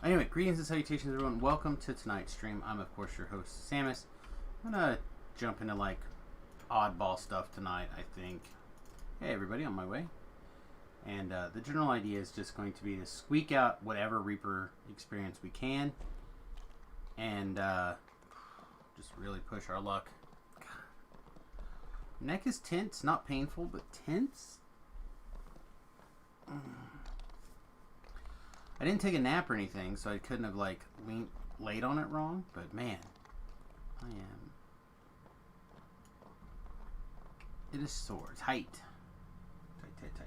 Anyway, greetings and salutations, everyone. Welcome to tonight's stream. I'm, of course, your host, Samus. I'm gonna jump into like oddball stuff tonight, I think. Hey, everybody, on my way. And the general idea is just going to be to squeak out whatever Reaper experience we can, and just really push our luck. Neck is tense, not painful, but tense. I didn't take a nap or anything, so I couldn't have like laid on it wrong. But man, I am. It is sore, tight, tight, tight, tight.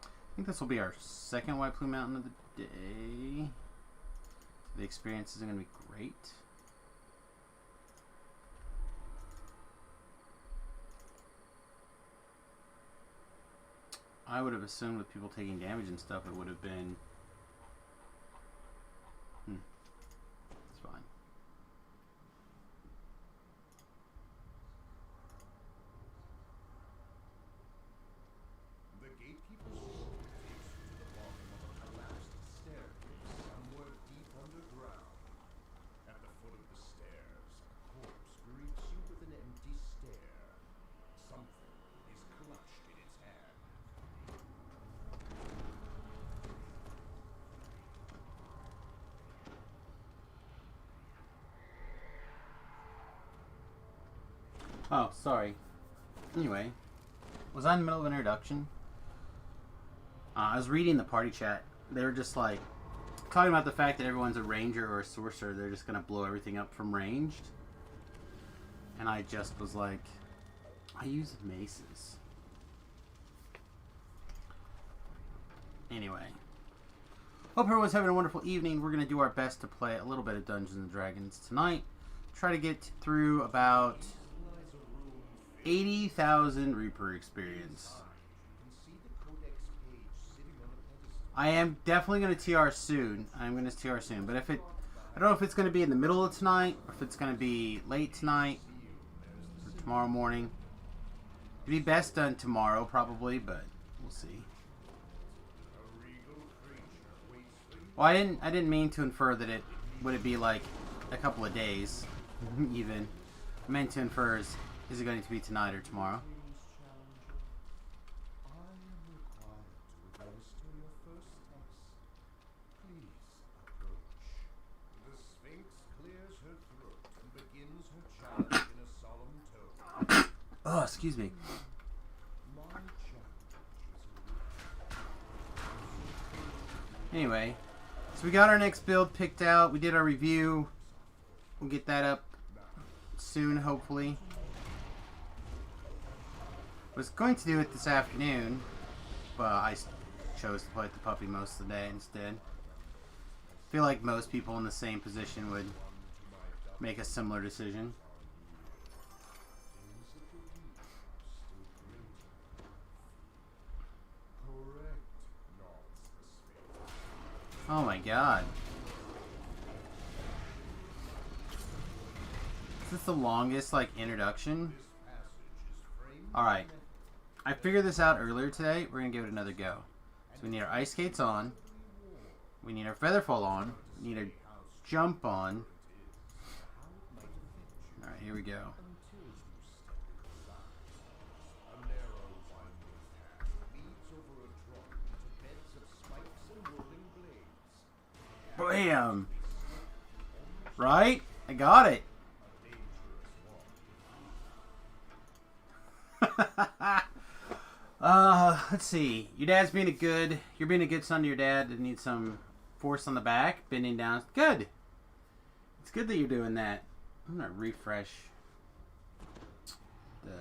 I think this will be our second White Plume Mountain of the day. The experience isn't going to be great. I would have assumed with people taking damage and stuff, it would have been... It's fine. The gatekeeper's room takes you to the bottom of a collapsed staircase somewhere deep underground. At the foot of the stairs, a corpse greets you with an empty stare. Something is clutched in its hand. Oh, sorry. Anyway, was I in the middle of an introduction? I was reading the party chat. They were just like talking about the fact that everyone's a ranger or a sorcerer. They're just gonna blow everything up from ranged. And I just was like, I use maces. Anyway, hope everyone's having a wonderful evening. We're gonna do our best to play a little bit of Dungeons and Dragons tonight. Try to get through about 80,000 Reaper experience. I am definitely going to TR soon. I'm going to TR soon. But if it... I don't know if it's going to be in the middle of tonight, or if it's going to be late tonight, or tomorrow morning. It'd be best done tomorrow, probably, but we'll see. Well, I didn't mean to infer that it... Would it be like a couple of days, even. I meant to infer is it going to be tonight or tomorrow? Oh, excuse me. Anyway, so we got our next build picked out. We did our review. We'll get that up soon, hopefully. Was going to do it this afternoon, but I chose to play with the puppy most of the day instead. I feel like most people in the same position would make a similar decision. Oh my god. Is this the longest, like, introduction? Alright. I figured this out earlier today. We're going to give it another go. So we need our ice skates on. We need our featherfall on. We need a jump on. Alright, here we go. Bam! Right? I got it. Let's see. Your dad's being you're being a good son to your dad that needs some force on the back, bending down. Good. It's good that you're doing that. I'm going to refresh the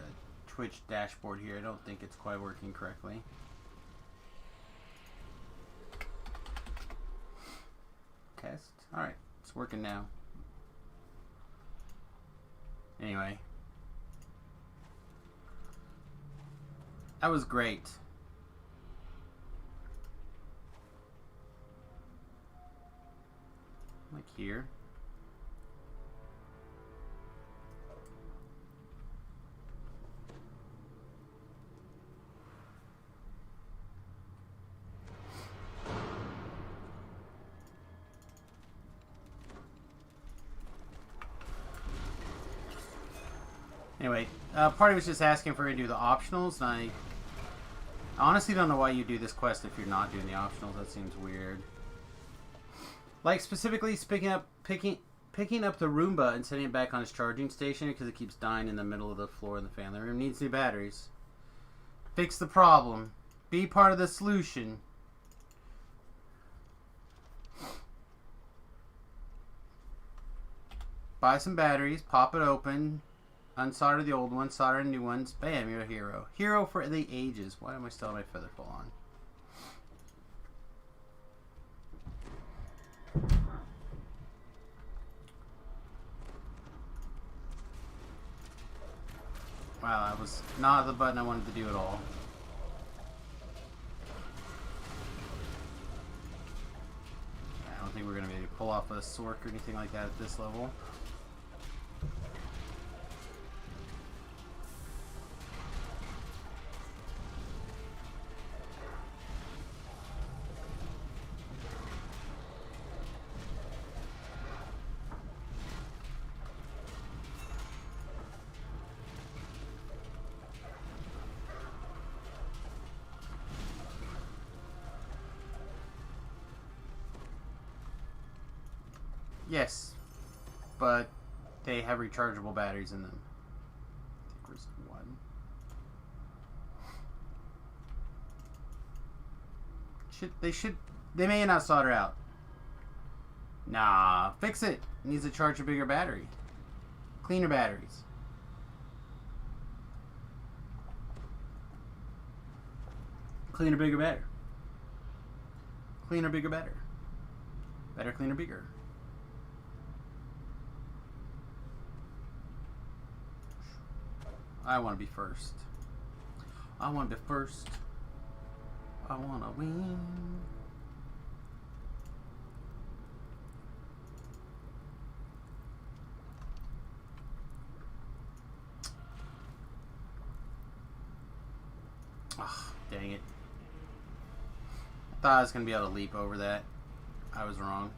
Twitch dashboard here. I don't think it's quite working correctly. Test. Alright. It's working now. Anyway. That was great. Like here. Anyway, party was just asking if we're going to do the optionals, and I honestly don't know why you do this quest if you're not doing the optionals. That seems weird. Like, specifically picking up the Roomba and setting it back on its charging station because it keeps dying in the middle of the floor in the family room. Needs new batteries. Fix the problem. Be part of the solution. Buy some batteries, pop it open, unsolder the old ones, solder new ones. Bam, you're a hero. Hero for the ages. Why am I still have my feather fall on? Wow, that was not the button I wanted to do at all. I don't think we're going to be able to pull off a Sork or anything like that at this level. Yes, but they have rechargeable batteries in them. I think there's one. They may not solder out. Nah, fix it. It needs to charge a bigger battery. Cleaner batteries. Cleaner, bigger, better. Cleaner, bigger, better. Better, cleaner, bigger. I want to be first. I want to be first. I want to win. Oh, dang it. I thought I was going to be able to leap over that. I was wrong.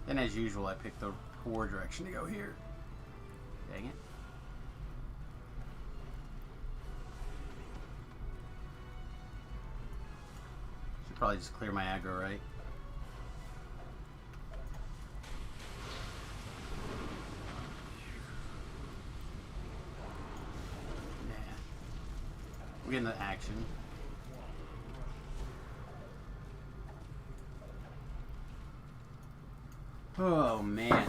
Then as usual, I picked the poor direction to go here. Dang it. Should probably just clear my aggro, right? Nah. We're getting the action. Oh, man.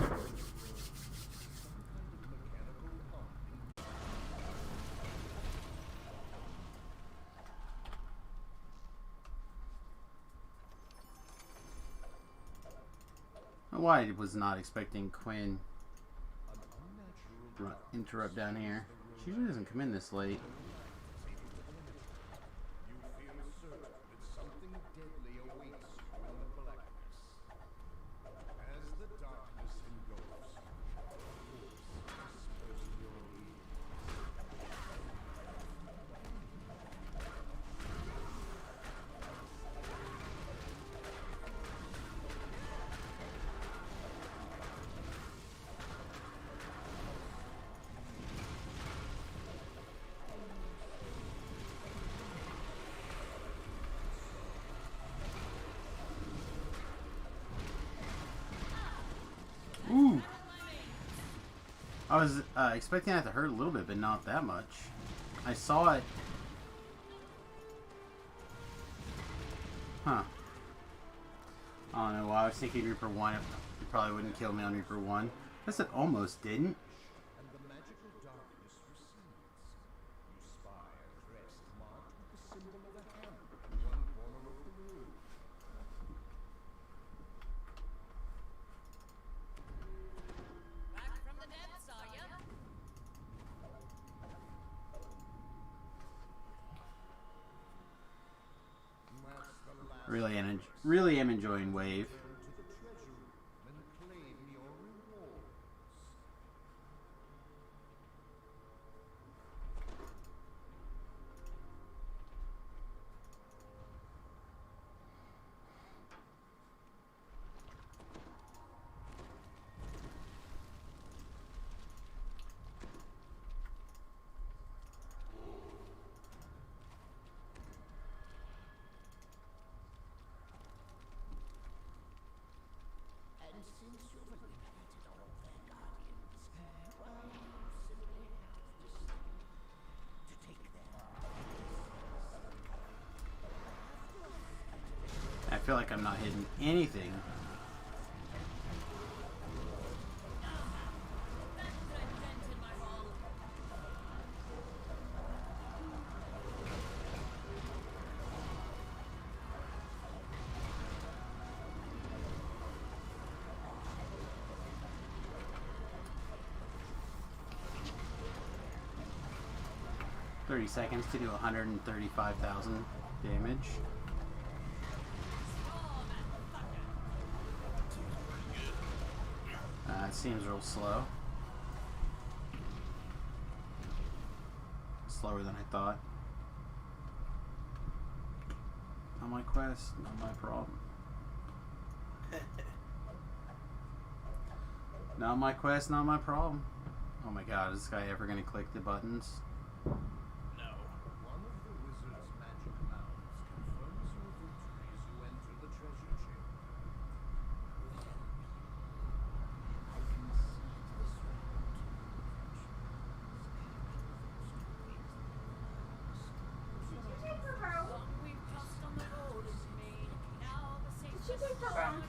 Why I was not expecting Quinn to interrupt down here. She usually doesn't come in this late. You feel certain that something deadly awaits you in the blackness. As the darkness engulfs you, whispers in your ears. Ooh! I was expecting that to hurt a little bit, but not that much. I saw it. Huh. I don't know why I was thinking Reaper 1. It probably wouldn't kill me on Reaper 1. I said almost didn't. And the magical darkness recedes. You spy a crest marked with the symbol of a hammer in one corner of the room. Back from the depths, are ya? That's the last Really am enjoying Wave. to the treasure room and claim your rewards. feel like I'm not hitting anything. Seconds to do 135,000 damage. It seems real slow. Slower than I thought. Not my quest, not my problem. Not my quest, not my problem. Oh my god, is this guy ever gonna click the buttons?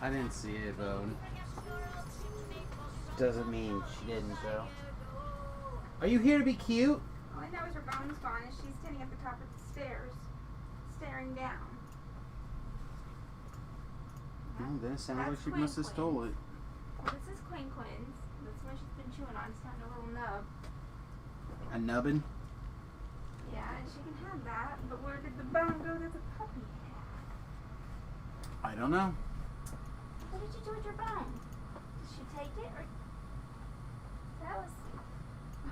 I didn't see it, Bone. Doesn't mean she didn't, though. Are you here to be cute? All I know is her bone's gone and she's standing at the top of the stairs, staring down. Oh, that sounds like she must have stole it. Well, this is Quinn Quinn's. That's what she's been chewing on. It's not a little nub. A nubbin? Yeah, and she can have that. But where did the bone go that the puppy had? I don't know. What did you do with your bone? Did she take it or that was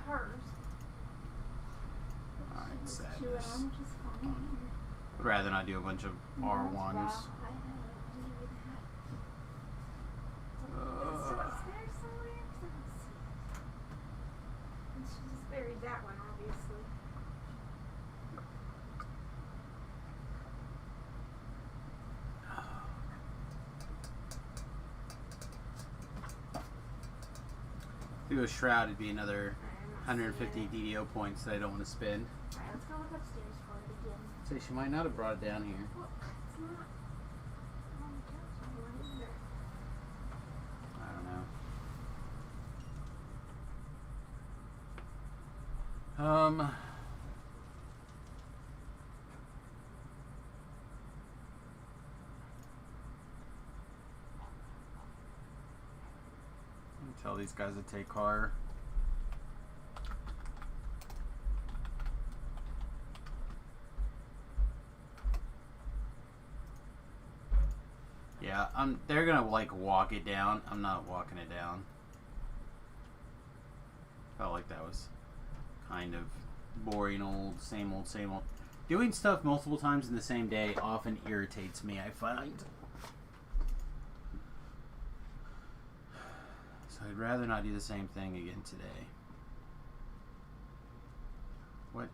hers? Alright, Chew it sadness. on, which is fine. I'd rather not do a bunch of R1s. Wow, I had to do that. It's still upstairs somewhere? 'Cause I don't see it. And she just buried that one, obviously. To go Shroud would be another 150 DDO points that I don't want to spend. Alright, let's go look upstairs for it again. Say she might not have brought it down here. Well, it's not on the couch anywhere either. I don't know. Tell these guys to take car. Yeah, they're gonna like walk it down. I'm not walking it down. Felt like that was kind of boring old, same old, same old. Doing stuff multiple times in the same day often irritates me, I find. So I'd rather not do the same thing again today. What?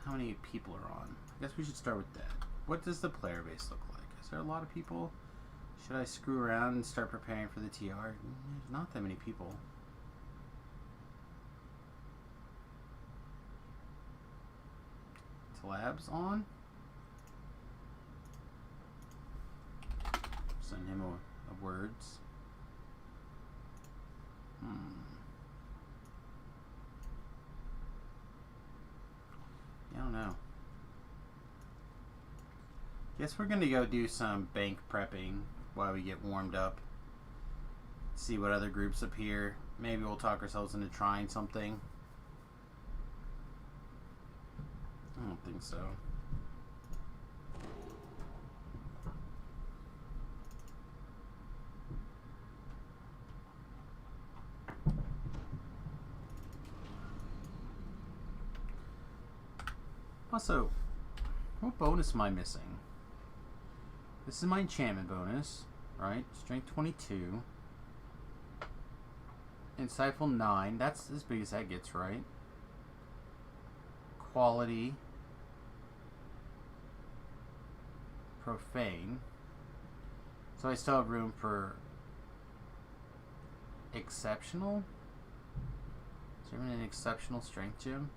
How many people are on? I guess we should start with that. What does the player base look like? Is there a lot of people? Should I screw around and start preparing for the TR? There's not that many people. Labs on. Send him a words. I don't know. Guess we're gonna go do some bank prepping while we get warmed up. See what other groups appear. Maybe we'll talk ourselves into trying something. I don't think so. Also, what bonus am I missing? This is my enchantment bonus, right? Strength 22. Insightful 9. That's as big as that gets, right? Quality. Profane. So I still have room for exceptional? Is there even an exceptional strength gem?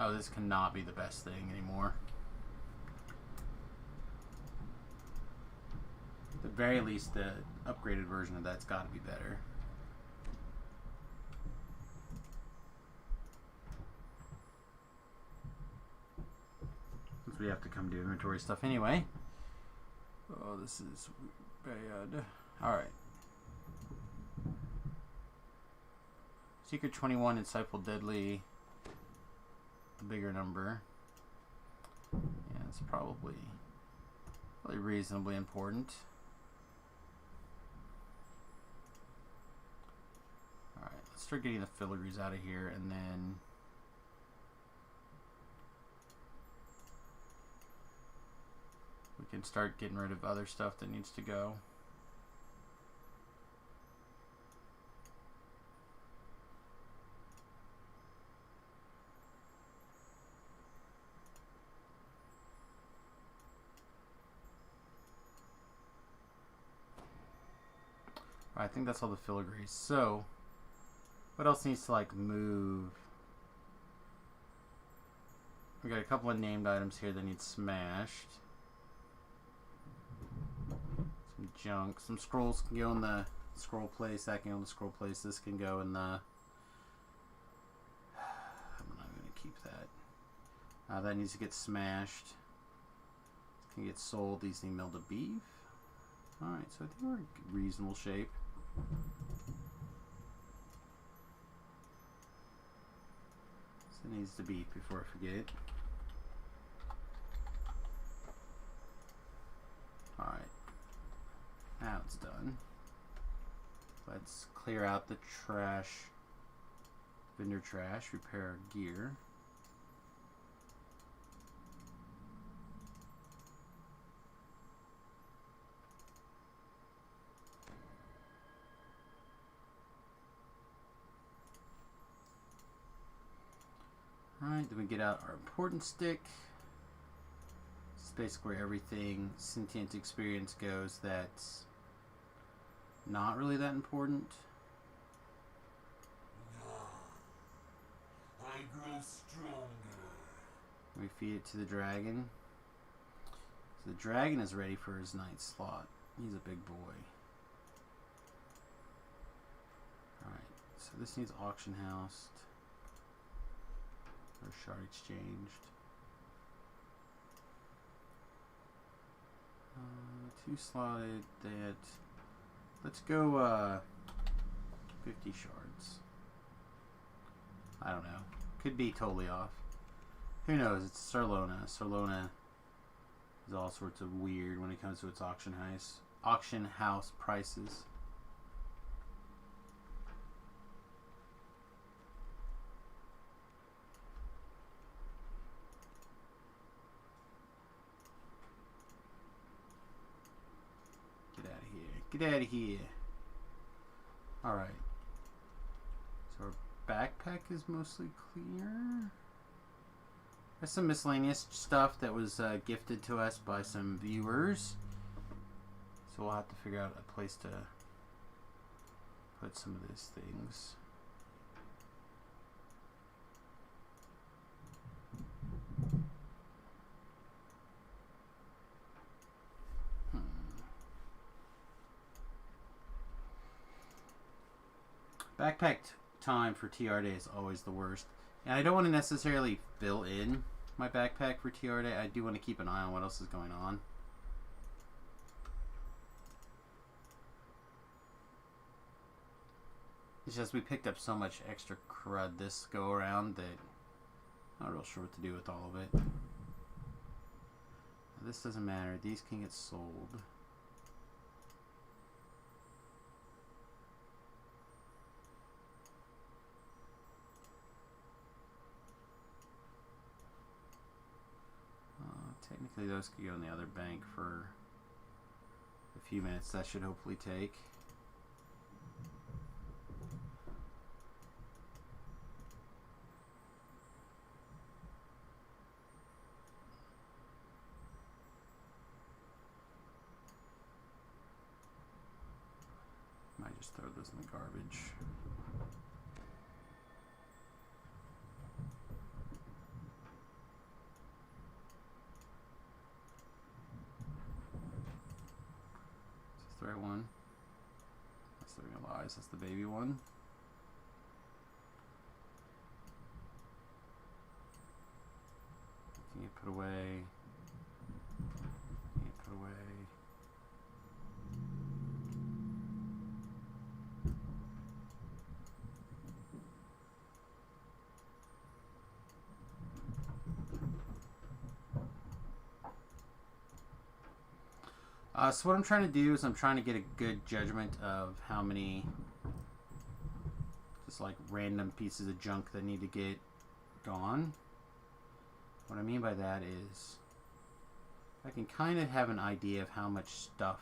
Oh, this cannot be the best thing anymore. At the very least, the upgraded version of that's got to be better. Since we have to come do inventory stuff anyway. Oh, this is bad. Alright. Secret 21, Insightful Deadly. A bigger number. Yeah, it's probably reasonably important. Alright, let's start getting the filigree out of here, and then we can start getting rid of other stuff that needs to go. I think that's all the filigree. So, what else needs to like move? We got a couple of named items here that need smashed. Some junk. Some scrolls can go in the scroll place. That can go in the scroll place. This can go in the... I'm not going to keep that. That needs to get smashed. This can get sold. These need milled to beef. Alright, so I think we're in reasonable shape. So it needs to beef before I forget. Alright. Now it's done. Let's clear out the trash. Vendor trash. Repair our gear. Alright, then we get out our important stick. It's basically where everything sentient experience goes that's not really that important. I grow stronger. We feed it to the dragon. So the dragon is ready for his night slot. He's a big boy. Alright, so this needs auction housed. Or shard exchanged. 2 slotted that. Let's go 50 shards. I don't know. Could be totally off. Who knows? It's Sarlona. Sarlona is all sorts of weird when it comes to its auction house prices. Get out of here. Alright. So our backpack is mostly clear. There's some miscellaneous stuff that was gifted to us by some viewers. So we'll have to figure out a place to put some of these things. Backpack time for TR day is always the worst. And I don't want to necessarily fill in my backpack for TR day. I do want to keep an eye on what else is going on. It's just we picked up so much extra crud this go around that I'm not real sure what to do with all of it. This doesn't matter. These can get sold. Technically those could go in the other bank for a few minutes. That should hopefully take. Might just throw those in the garbage. Living Lies, that's the baby one. Can you put away? Can you put away? So what I'm trying to do is I'm trying to get a good judgment of how many just like random pieces of junk that need to get gone. What I mean by that is I can kind of have an idea of how much stuff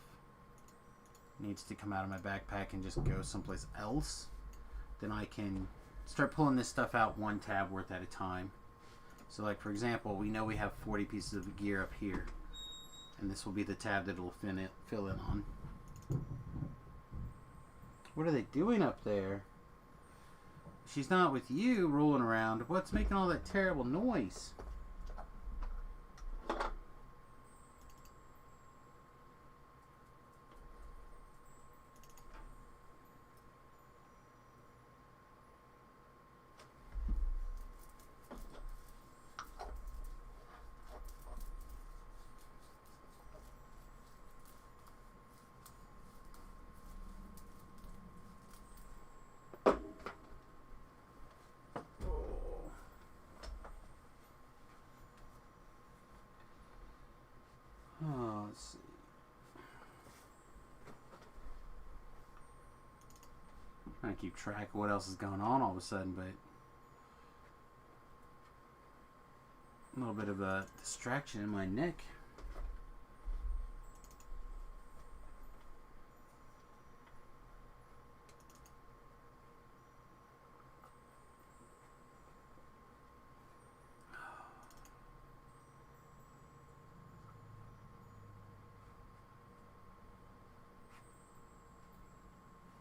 needs to come out of my backpack and just go someplace else. Then I can start pulling this stuff out one tab worth at a time. So like for example, we know we have 40 pieces of gear up here. And this will be the tab that it'll fill in on. What are they doing up there? She's not with you rolling around. What's making all that terrible noise? Let's see. I'm trying to keep track of what else is going on all of a sudden, but a little bit of a distraction in my neck.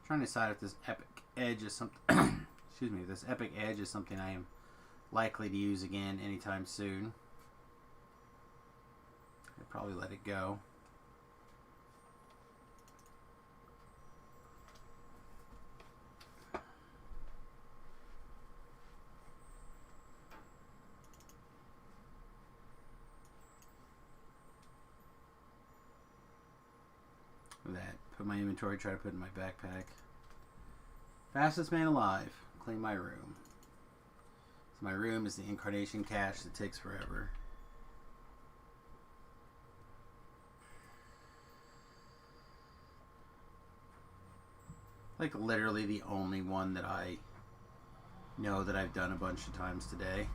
Trying to decide if this epic edge is something. Excuse me. This epic edge is something I am likely to use again anytime soon. I'd probably let it go. That. Put my inventory, try to put it in my backpack. Fastest man alive. Clean my room. So my room is the incarnation cache that takes forever. Like literally the only one that I know that I've done a bunch of times today.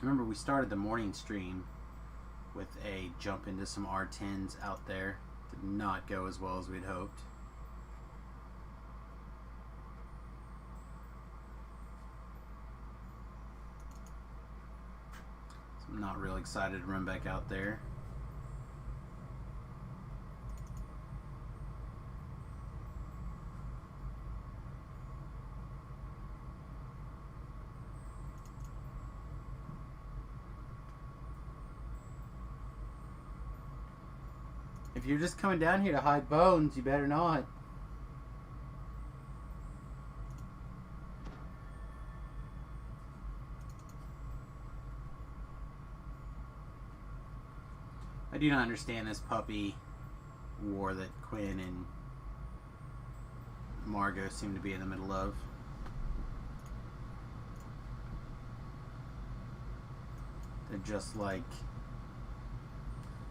Remember we started the morning stream with a jump into some R10s out there. Did not go as well as we'd hoped. So I'm not real excited to run back out there. If you're just coming down here to hide bones, you better not. I do not understand this puppy war that Quinn and Margot seem to be in the middle of. They're just like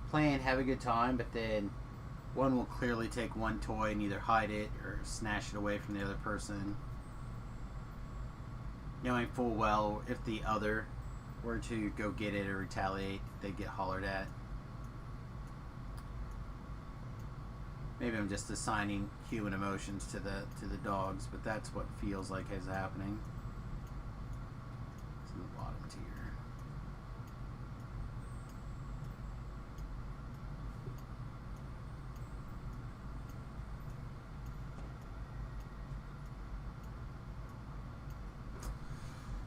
playing, have a good time, but then one will clearly take one toy and either hide it or snatch it away from the other person, knowing full well if the other were to go get it or retaliate, they'd get hollered at. Maybe I'm just assigning human emotions to the dogs, but that's what feels like is happening. It's in the bottom tier.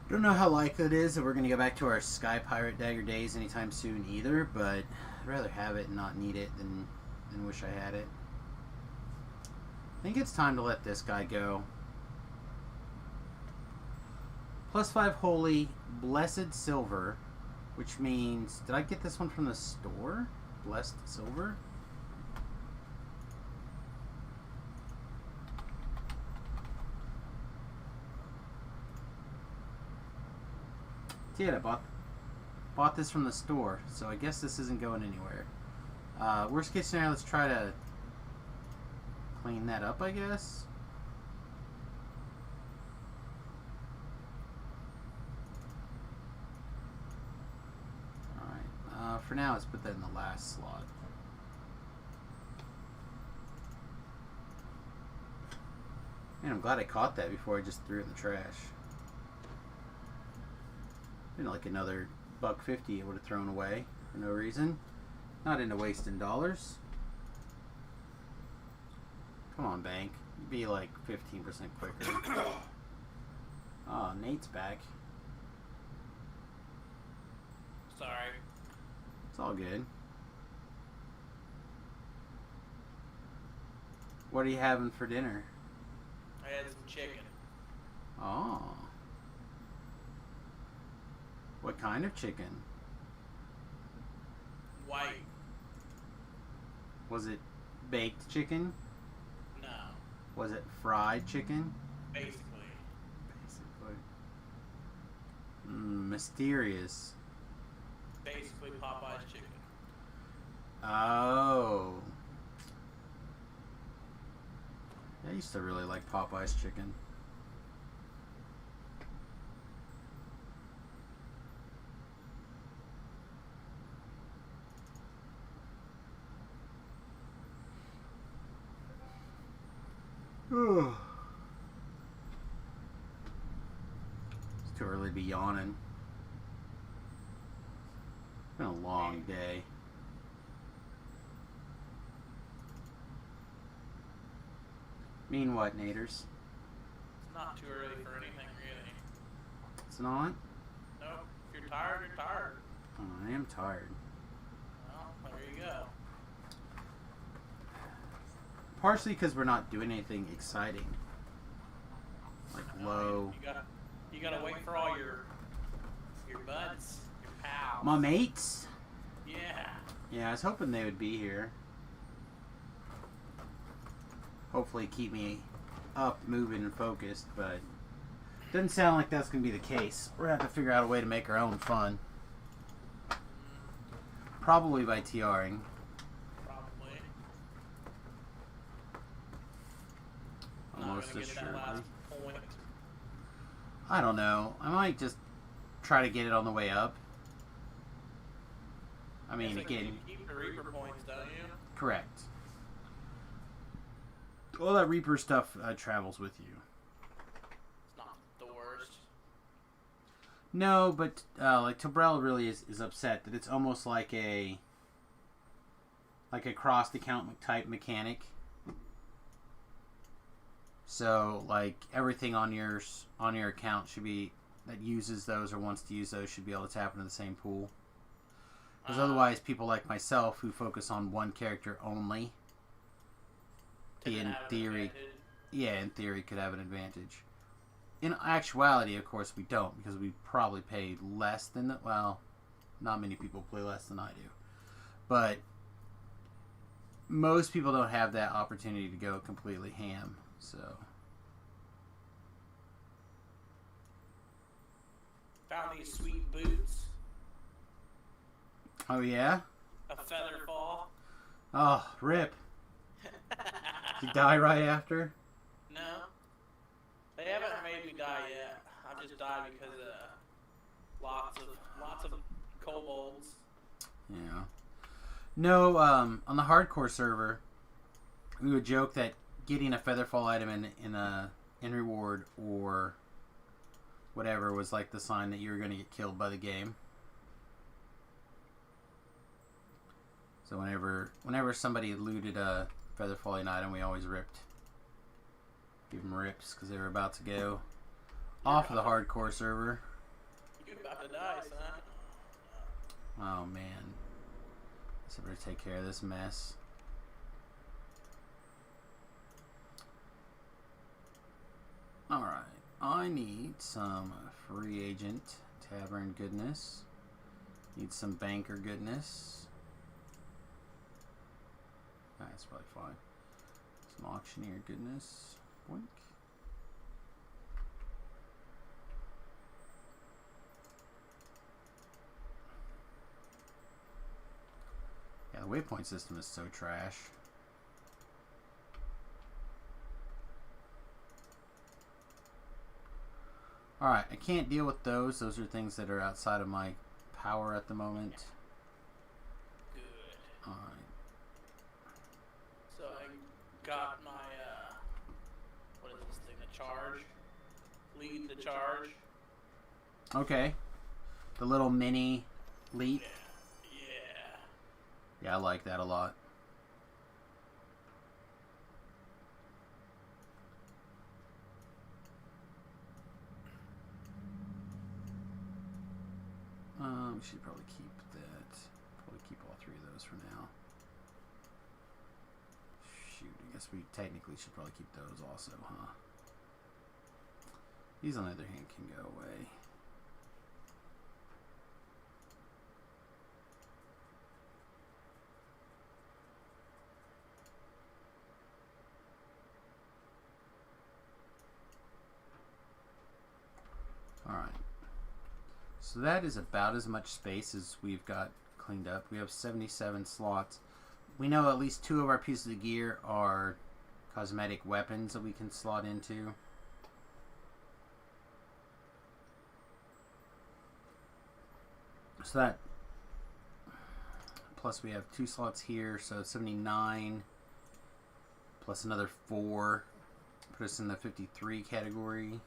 Don't know how likely it is that we're going to go back to our Sky Pirate Dagger days anytime soon either, but I'd rather have it and not need it than and wish I had it. I think it's time to let this guy go. +5 holy, blessed silver, which means, did I get this one from the store? Blessed silver? Did I bought this from the store, so I guess this isn't going anywhere. Worst case scenario, let's try to clean that up, I guess. Alright, for now, let's put that in the last slot. Man, I'm glad I caught that before I just threw it in the trash. Been like another $1.50 it would have thrown away for no reason. Not into wasting dollars. Come on, bank. Be like 15% quicker. Oh, Nate's back. Sorry. It's all good. What are you having for dinner? I had some chicken. Oh. What kind of chicken? White. Was it baked chicken? No. Was it fried chicken? Basically. Mysterious. Basically Popeye's chicken. Oh. I used to really like Popeye's chicken. It's too early to be yawning. It's been a long day. Mean what, Naders? It's not too early for anything, really. It's not? Nope. If you're tired, you're tired. Oh, I am tired. Well, there you go. Partially because we're not doing anything exciting. Like low. You gotta wait for all your buds, your pals. My mates? Yeah. Yeah, I was hoping they would be here. Hopefully keep me up, moving, and focused, but doesn't sound like that's going to be the case. We're going to have to figure out a way to make our own fun. Probably by TRing. Probably. Almost Not gonna get that assuredly. last point. I don't know. I might just try to get it on the way up. I mean, Guess again, you keep the Reaper points, don't you? correct. All that Reaper stuff travels with you. It's not the worst. No, but like Tobrell really is upset that it's almost like a crossed account type mechanic. So like everything on your account should be that uses those or wants to use those should be able to tap into the same pool. Because otherwise, people like myself who focus on one character only, in theory, in theory, could have an advantage. In actuality, of course, we don't, because we probably pay less than that. Well, not many people play less than I do, but most people don't have that opportunity to go completely ham. So, Found these sweet boots. oh yeah, A feather fall. oh rip. Did you die right after? No. They haven't made me die yet. I've just died because of lots of kobolds. Yeah. No, on the hardcore server, we would joke that getting a Featherfall item in reward or whatever was like the sign that you were going to get killed by the game. So whenever somebody looted a Featherfalling item, we always give them rips because they were about to go off of the hardcore server. You're about to die, son. Oh man, I better take care of this mess. I need some free agent tavern goodness. Need some banker goodness. That's probably fine. Some auctioneer goodness. Boink. Yeah, the waypoint system is so trash. Alright, I can't deal with those. Those are things that are outside of my power at the moment. Good. Alright. So I got my, what is this thing, the charge? Lead the charge. Okay. The little mini leap. Yeah. Yeah, I like that a lot. We should probably keep that. Probably keep all three of those for now. Shoot, I guess we technically should probably keep those also, huh? These, on the other hand, can go away. Alright. So that is about as much space as we've got cleaned up. We have 77 slots. We know at least 2 of our pieces of gear are cosmetic weapons that we can slot into. So that, plus we have 2 slots here, so 79 plus another 4 put us in the 53 category.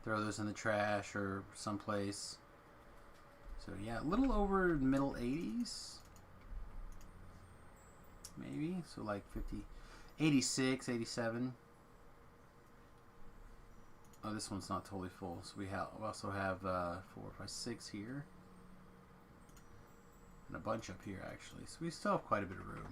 Throw those in the trash or someplace. So yeah, a little over middle 80s. Maybe. So like 50, 86, 87. Oh, this one's not totally full. So we also have 4, 5, 6 here. And a bunch up here actually. So we still have quite a bit of room.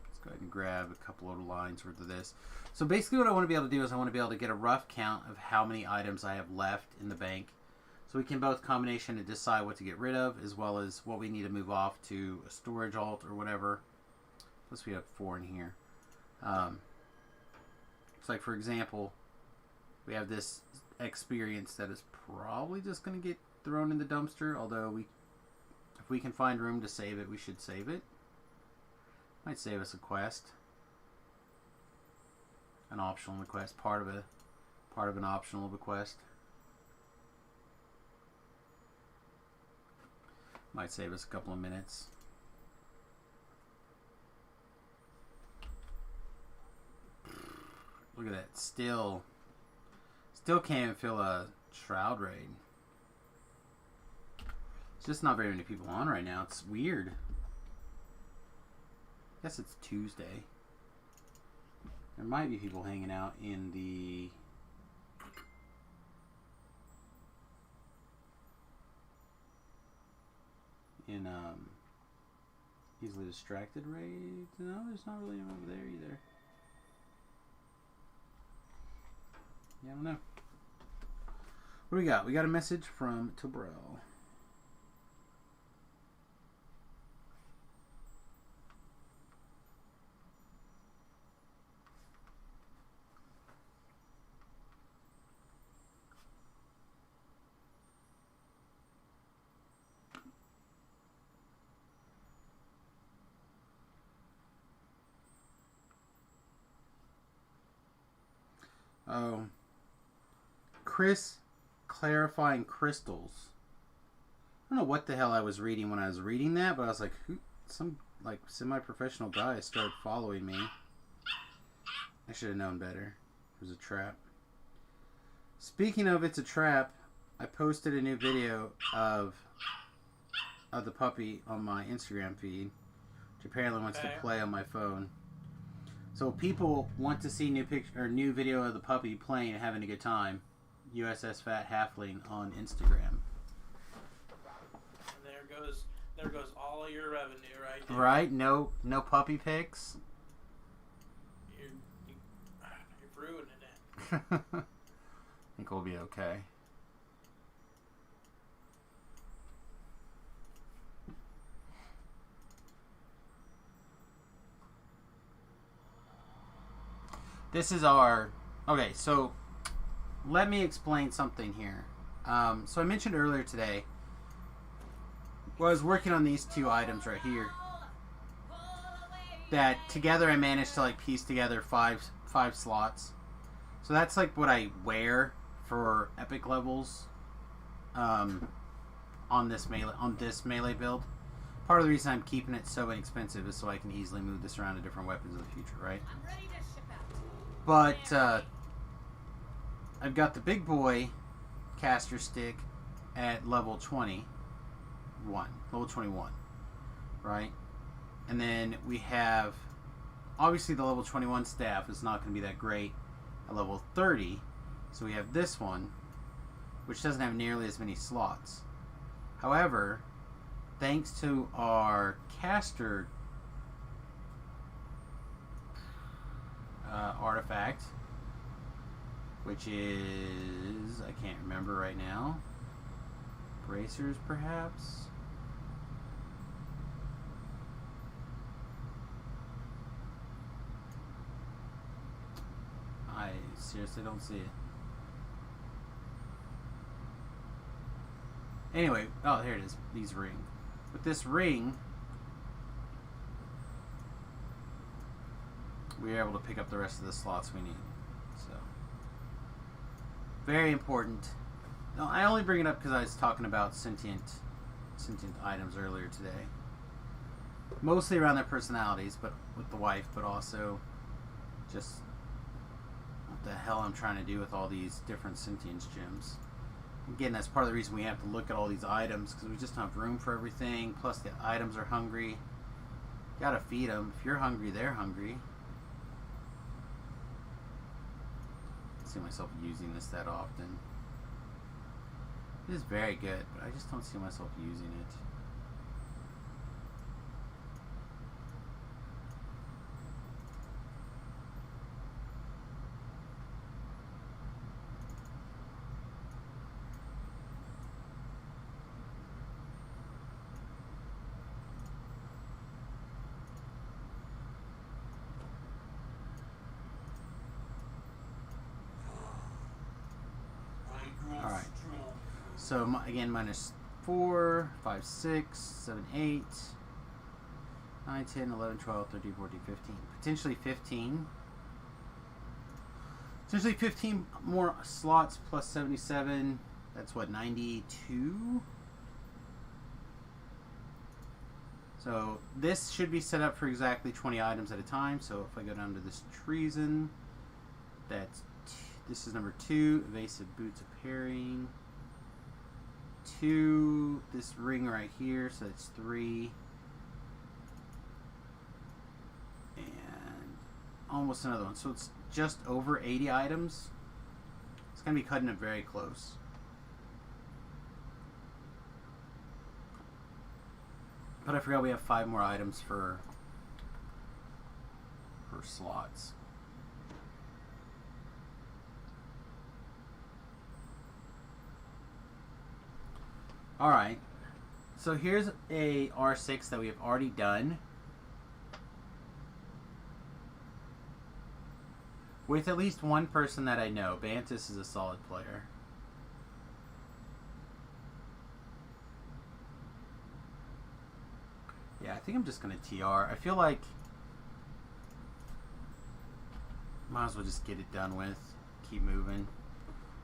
Let's go ahead and grab a couple of lines worth of this. So basically what I want to be able to do is I want to be able to get a rough count of how many items I have left in the bank. So we can both combination and decide what to get rid of, as well as what we need to move off to a storage alt or whatever. Plus we have 4 in here. It's like, for example, we have this experience that is probably just going to get thrown in the dumpster, although if we can find room to save it, we should save it. Might save us a quest. An optional quest, part of an optional quest. Might save us a couple of minutes. Look at that. Still can't even fill a shroud raid. It's just not very many people on right now. It's weird. I guess it's Tuesday. There might be people hanging out in the easily distracted raid. No, there's not really anyone over there either. Yeah, I don't know. What do we got? We got a message from Tobrell. Oh. Chris clarifying crystals. I don't know what the hell I was reading when I was reading that, but I was like, some like semi-professional guy started following me. I should have known better. It was a trap. Speaking of it's a trap, I posted a new video of the puppy on my Instagram feed, which apparently wants to play on my phone. So people want to see new video of the puppy playing and having a good time. USS Fat Halfling on Instagram. There goes all of your revenue right there. Right? No puppy pics. You're ruining I think we'll be okay. This is our... Okay, so let me explain something here. So I mentioned earlier today, well, I was working on these two items right here, that together I managed to like piece together five slots. So that's like what I wear for epic levels on this melee build. Part of the reason I'm keeping it so inexpensive is so I can easily move this around to different weapons in the future, right? I'm ready to ship out. But I've got the big boy caster stick at level 21, right? And then we have, obviously the level 21 staff is not going to be that great at level 30. So we have this one, which doesn't have nearly as many slots. However, thanks to our caster artifact, which is, I can't remember right now, bracers perhaps? I seriously don't see it. Anyway, oh, here it is. These ring. With this ring, we are able to pick up the rest of the slots we need. So, very important. No, I only bring it up because I was talking about sentient items earlier today. Mostly around their personalities, but with the wife, but also just what the hell I'm trying to do with all these different sentience gems. Again, that's part of the reason we have to look at all these items, because we just don't have room for everything. Plus, the items are hungry. Gotta feed them. If you're hungry, they're hungry. I don't see myself using this that often. It is very good, but I just don't see myself using it. Alright, so again, minus 4, 5, 6, 7, 8, 9, 10, 11, 12, 13, 14, 15. Potentially 15. Potentially 15 more slots plus 77. That's what, 92? So this should be set up for exactly 20 items at a time. So if I go down to this treason, this is number 2, evasive boots of pairing. 2, this ring right here, so that's 3. And almost another one. So it's just over 80 items. It's going to be cutting it very close. But I forgot we have 5 more items for slots. Alright, so here's a R6 that we have already done with at least one person that I know. Bantus is a solid player. Yeah, I think I'm just going to TR. I feel like might as well just get it done with. Keep moving.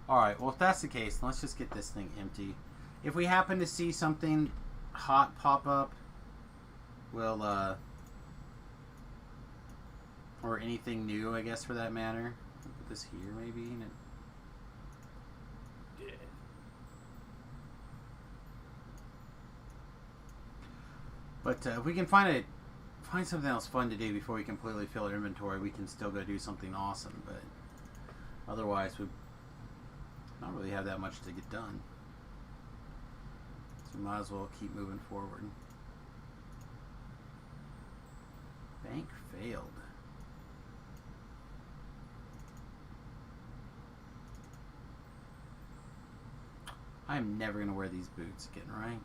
Alright, well if that's the case, let's just get this thing empty. If we happen to see something hot pop up, we'll, or anything new, I guess, for that matter. I'll put this here, maybe. Yeah. But if we can find something else fun to do before we completely fill our inventory, we can still go do something awesome. But otherwise, we not really have that much to get done. So we might as well keep moving forward. Bank failed. I'm never going to wear these boots again, right?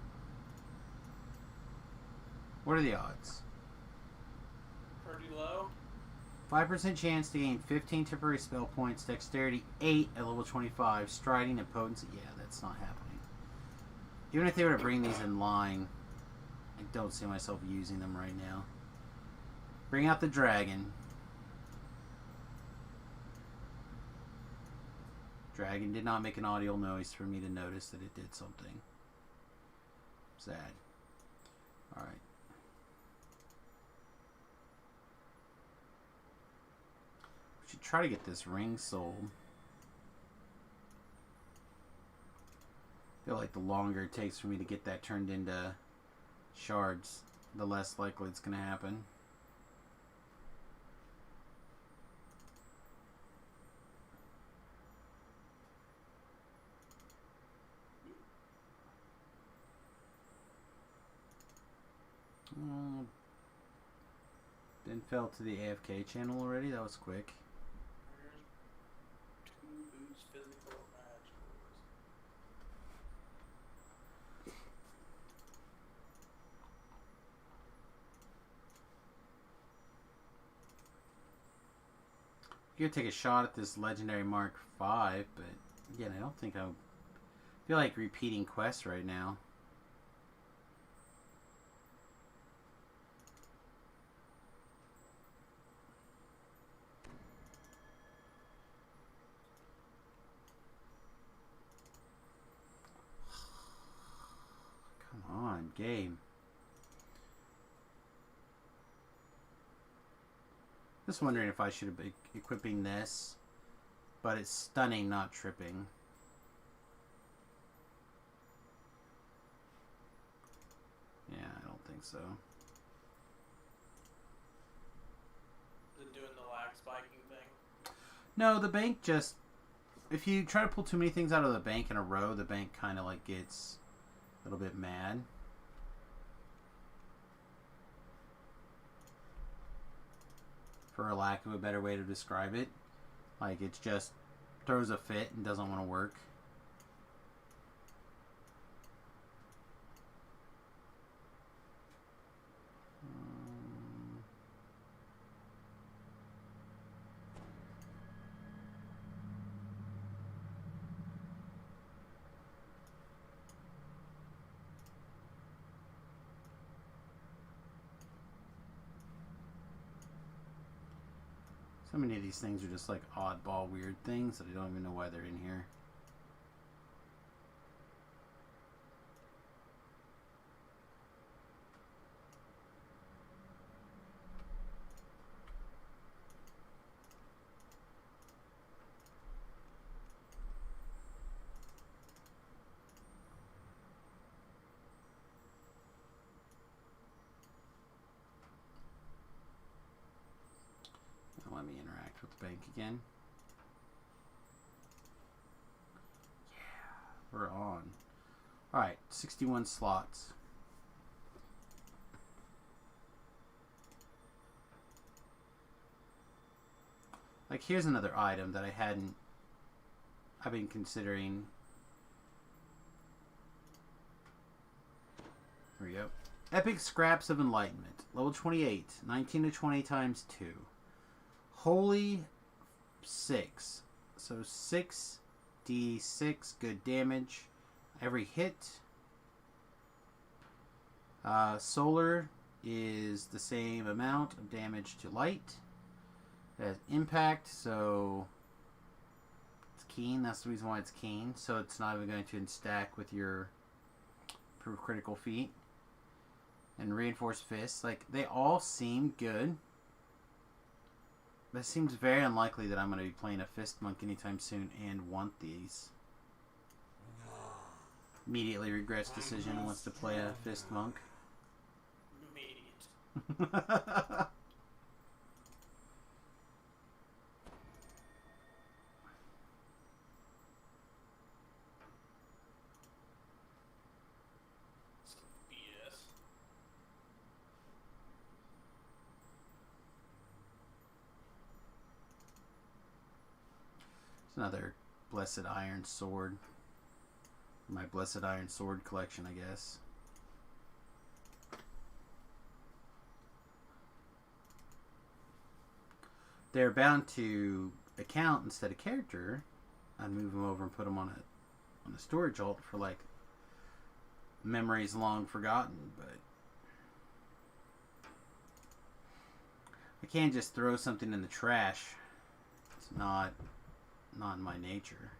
What are the odds? Pretty low. 5% chance to gain 15 temporary spell points, dexterity 8 at level 25, striding and potency. Yeah, that's not happening. Even if they were to bring these in line, I don't see myself using them right now. Bring out the dragon. Dragon did not make an audio noise for me to notice that it did something. Sad. Alright. We should try to get this ring sold. I feel like the longer it takes for me to get that turned into shards, the less likely it's going to happen. Ben fell to the AFK channel already. That was quick. Two boots, physical and magical. You could take a shot at this legendary Mark V, but again, I don't think I feel like repeating quests right now. Come on, game. Just wondering if I should be equipping this, but it's stunning, not tripping. Yeah, I don't think so. Is it doing the lag spiking thing? No, the bank just... If you try to pull too many things out of the bank in a row, the bank kind of like gets a little bit mad. For a lack of a better way to describe it. Like, it just throws a fit and doesn't want to work. So many of these things are just like oddball weird things that I don't even know why they're in here. Let me interact with the bank again. Yeah, we're on. Alright, 61 slots. Like, here's another item that I've been considering. There we go. Epic Scraps of Enlightenment. Level 28. 19 to 20 times 2. Holy 6. So 6d6 good damage every hit. Solar is the same amount of damage to light. It has impact, so it's keen. That's the reason why it's keen. So it's not even going to stack with your critical feat. And reinforced fists. Like, they all seem good. But it seems very unlikely that I'm going to be playing a Fist Monk anytime soon and want these. Immediately regrets decision, wants to play a Fist Monk. Immediate. BS. It's another Blessed Iron Sword. My Blessed Iron Sword collection, I guess. They're bound to account instead of character. I'd move them over and put them on a storage alt for like memories long forgotten, but I can't just throw something in the trash. It's not in my nature.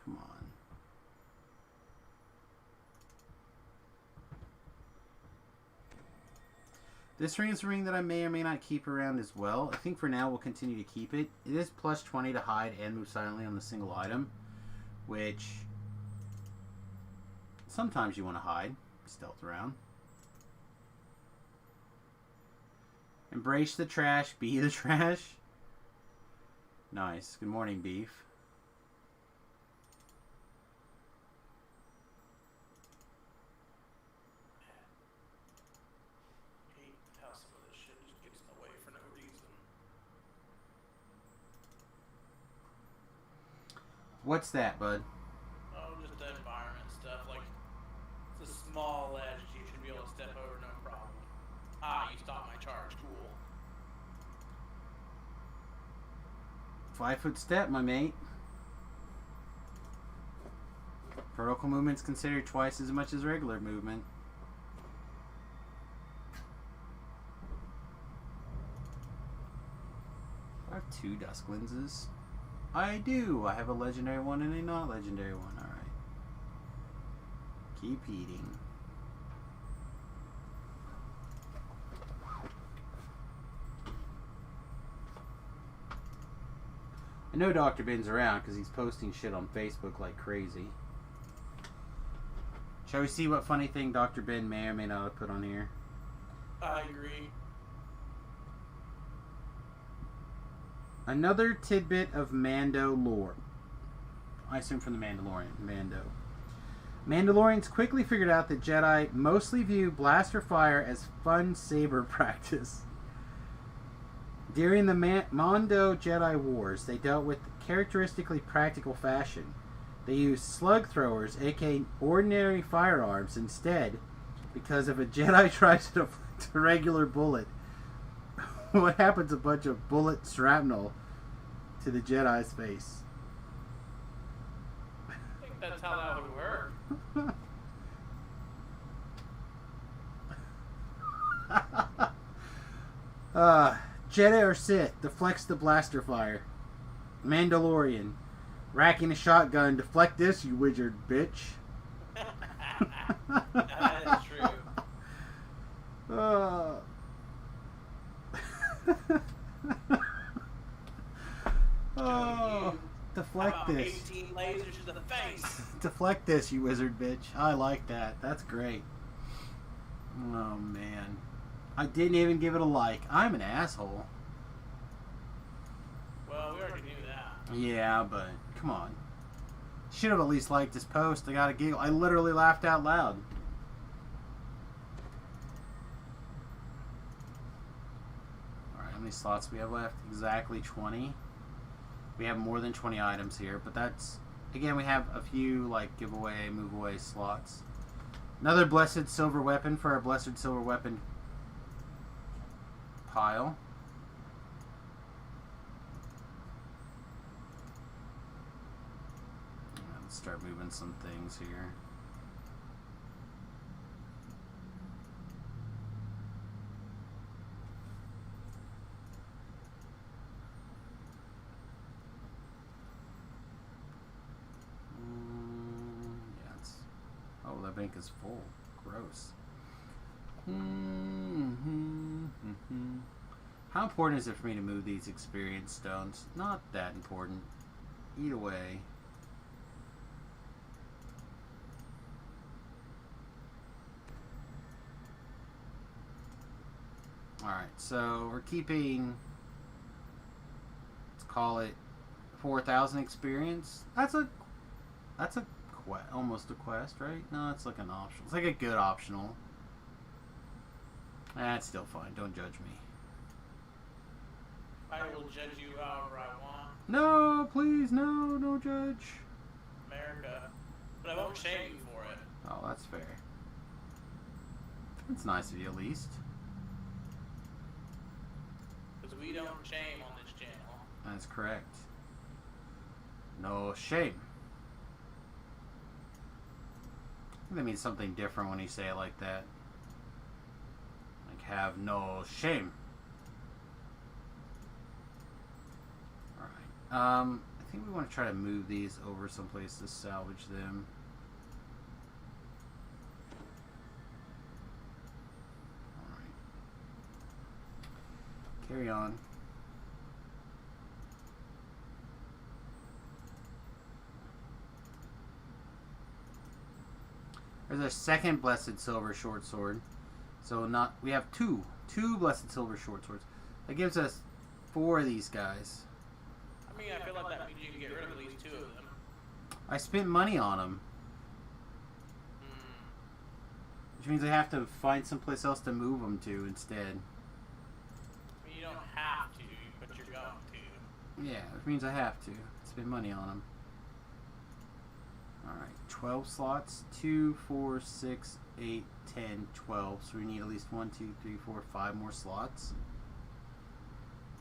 Come on. This ring is a ring that I may or may not keep around as well. I think for now we'll continue to keep it. It is plus 20 to hide and move silently on the single item, which sometimes you want to hide, stealth around. Embrace the trash, be the trash. Nice. Good morning, Beef. What's that, bud? Oh, just the environment stuff. Like, it's a small ledge you should be able to step over, no problem. Ah, you stopped my charge. Cool. 5-foot step, my mate. Vertical movement's considered twice as much as regular movement. I have 2 dusk lenses. I do. I have a legendary one and a not legendary one. Alright. Keep eating. I know Dr. Ben's around because he's posting shit on Facebook like crazy. Shall we see what funny thing Dr. Ben may or may not have put on here? I agree. Another tidbit of Mando lore. I assume from the Mandalorian. Mando. Mandalorians quickly figured out that Jedi mostly view blaster fire as fun saber practice. During the Mando Jedi Wars, they dealt with characteristically practical fashion. They used slug throwers, aka ordinary firearms, instead, because if a Jedi tries to deflect a regular bullet, what happens? A bunch of bullet shrapnel to the Jedi's face. I think that's how that would work. Jedi or Sith deflects the blaster fire. Mandalorian racking a shotgun. Deflect this, you wizard bitch. That is true. Oh, deflect this. 18 lasers to the face. Deflect this, you wizard bitch. I like that. That's great. Oh, man. I didn't even give it a like. I'm an asshole. Well, we already knew that. Yeah, but come on. Should have at least liked this post. I got a giggle. I literally laughed out loud. Alright, how many slots do we have left? Exactly 20. We have more than 20 items here, but that's... Again, we have a few, like, giveaway, move away slots. Another Blessed Silver Weapon for our Blessed Silver Weapon pile. Let's start moving some things here. Oh, that bank is full. Gross. How important is it for me to move these experience stones? Not that important. Either way. Alright, so we're keeping, let's call it 4,000 experience. That's a almost a quest, right? No, it's like an optional. It's like a good optional. That's still fine. Don't judge me. I will judge you however I want, No, please, no, no judge. America. But I won't shame you for it. Oh, that's fair. That's nice of you, at least. Because we don't shame on this channel. That's correct. No shame. I think that means something different when you say it like that. Like, have no shame. Alright. I think we want to try to move these over someplace to salvage them. Alright. Carry on. There's our second Blessed Silver Short Sword. So we have two Blessed Silver Short Swords. That gives us 4 of these guys. I mean, I feel like that means you can get rid of at least 2 of them. I spent money on them. Which means I have to find someplace else to move them to instead. I mean, you don't have to, but you're going to. Yeah, which means I have to spend money on them. Alright, 12 slots. 2, 4, 6, 8, 10, 12. So we need at least 1, 2, 3, 4, 5 more slots.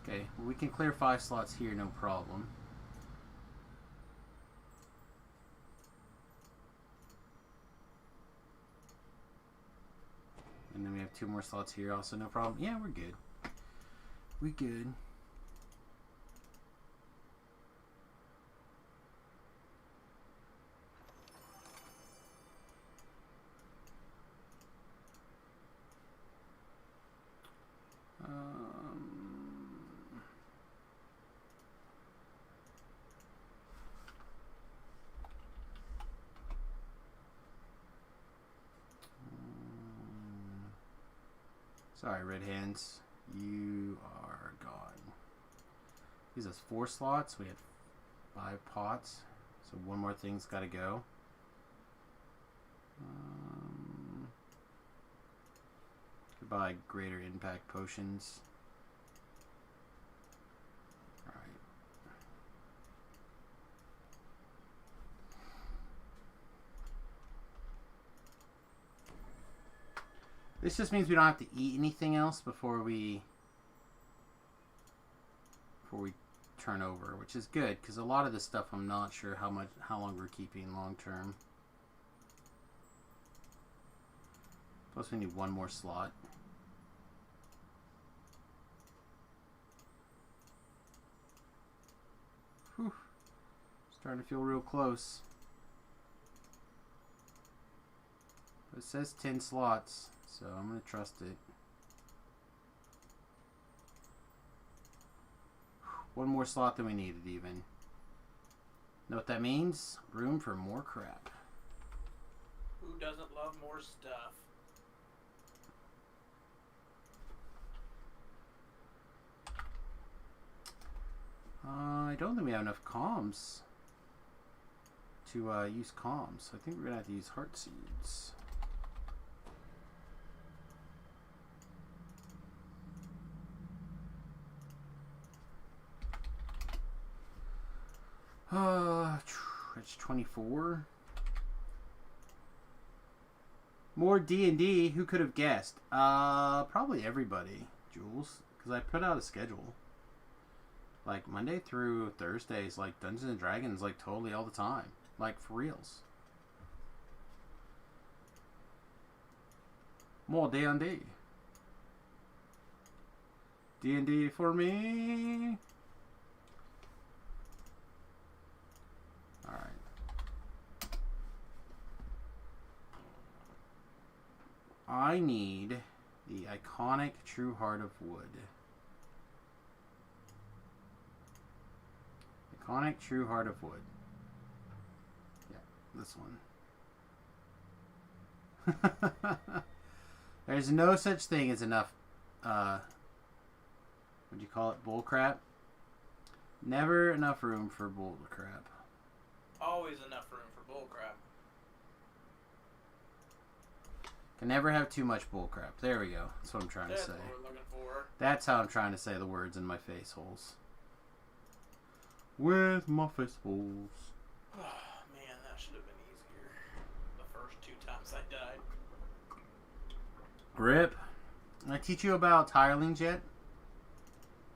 Okay, well, we can clear 5 slots here, no problem. And then we have 2 more slots here, also no problem. Yeah, we're good. We good. Sorry, Red Hands. You are gone. Gives us 4 slots. We have 5 pots. So one more thing's got to go. Could buy greater impact potions. Alright. This just means we don't have to eat anything else before we turn over, which is good because a lot of this stuff I'm not sure how long we're keeping long term. Plus we need 1 more slot. Whew. Starting to feel real close. But it says 10 slots. So I'm going to trust it. 1 more slot than we needed even. Know what that means? Room for more crap. Who doesn't love more stuff? I don't think we have enough comms to use comms. I think we're going to have to use heart seeds. It's 24. More D&D. Who could have guessed? Probably everybody, Jules, because I put out a schedule. Like Monday through Thursdays, like Dungeons and Dragons, like totally all the time, like for reals. More D&D. D&D for me. Alright. I need the iconic True Heart of Wood. Iconic True Heart of Wood. Yeah, this one. There's no such thing as enough, what'd you call it, bullcrap? Never enough room for bullcrap. Always enough room for bullcrap. Can never have too much bullcrap. There we go. That's what I'm trying to That's say. what we're looking for. That's how I'm trying to say the words in my face holes. With my face holes. Man, that should have been easier. The first 2 times I died. Rip. Did I teach you about hirelings yet?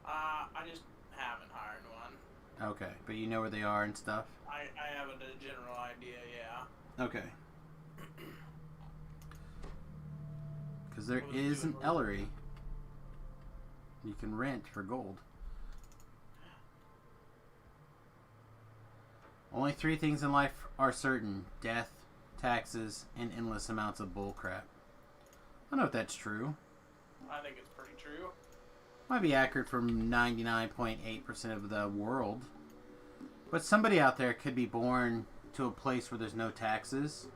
I just haven't hired one. Okay, but you know where they are and stuff? I have a general idea, yeah. Okay. Because there What was it is an doing? Ellery you can rent for gold. Only 3 things in life are certain: death, taxes, and endless amounts of bullcrap. I don't know if that's true. I think it's pretty true. Might be accurate for 99.8% of the world. But somebody out there could be born to a place where there's no taxes.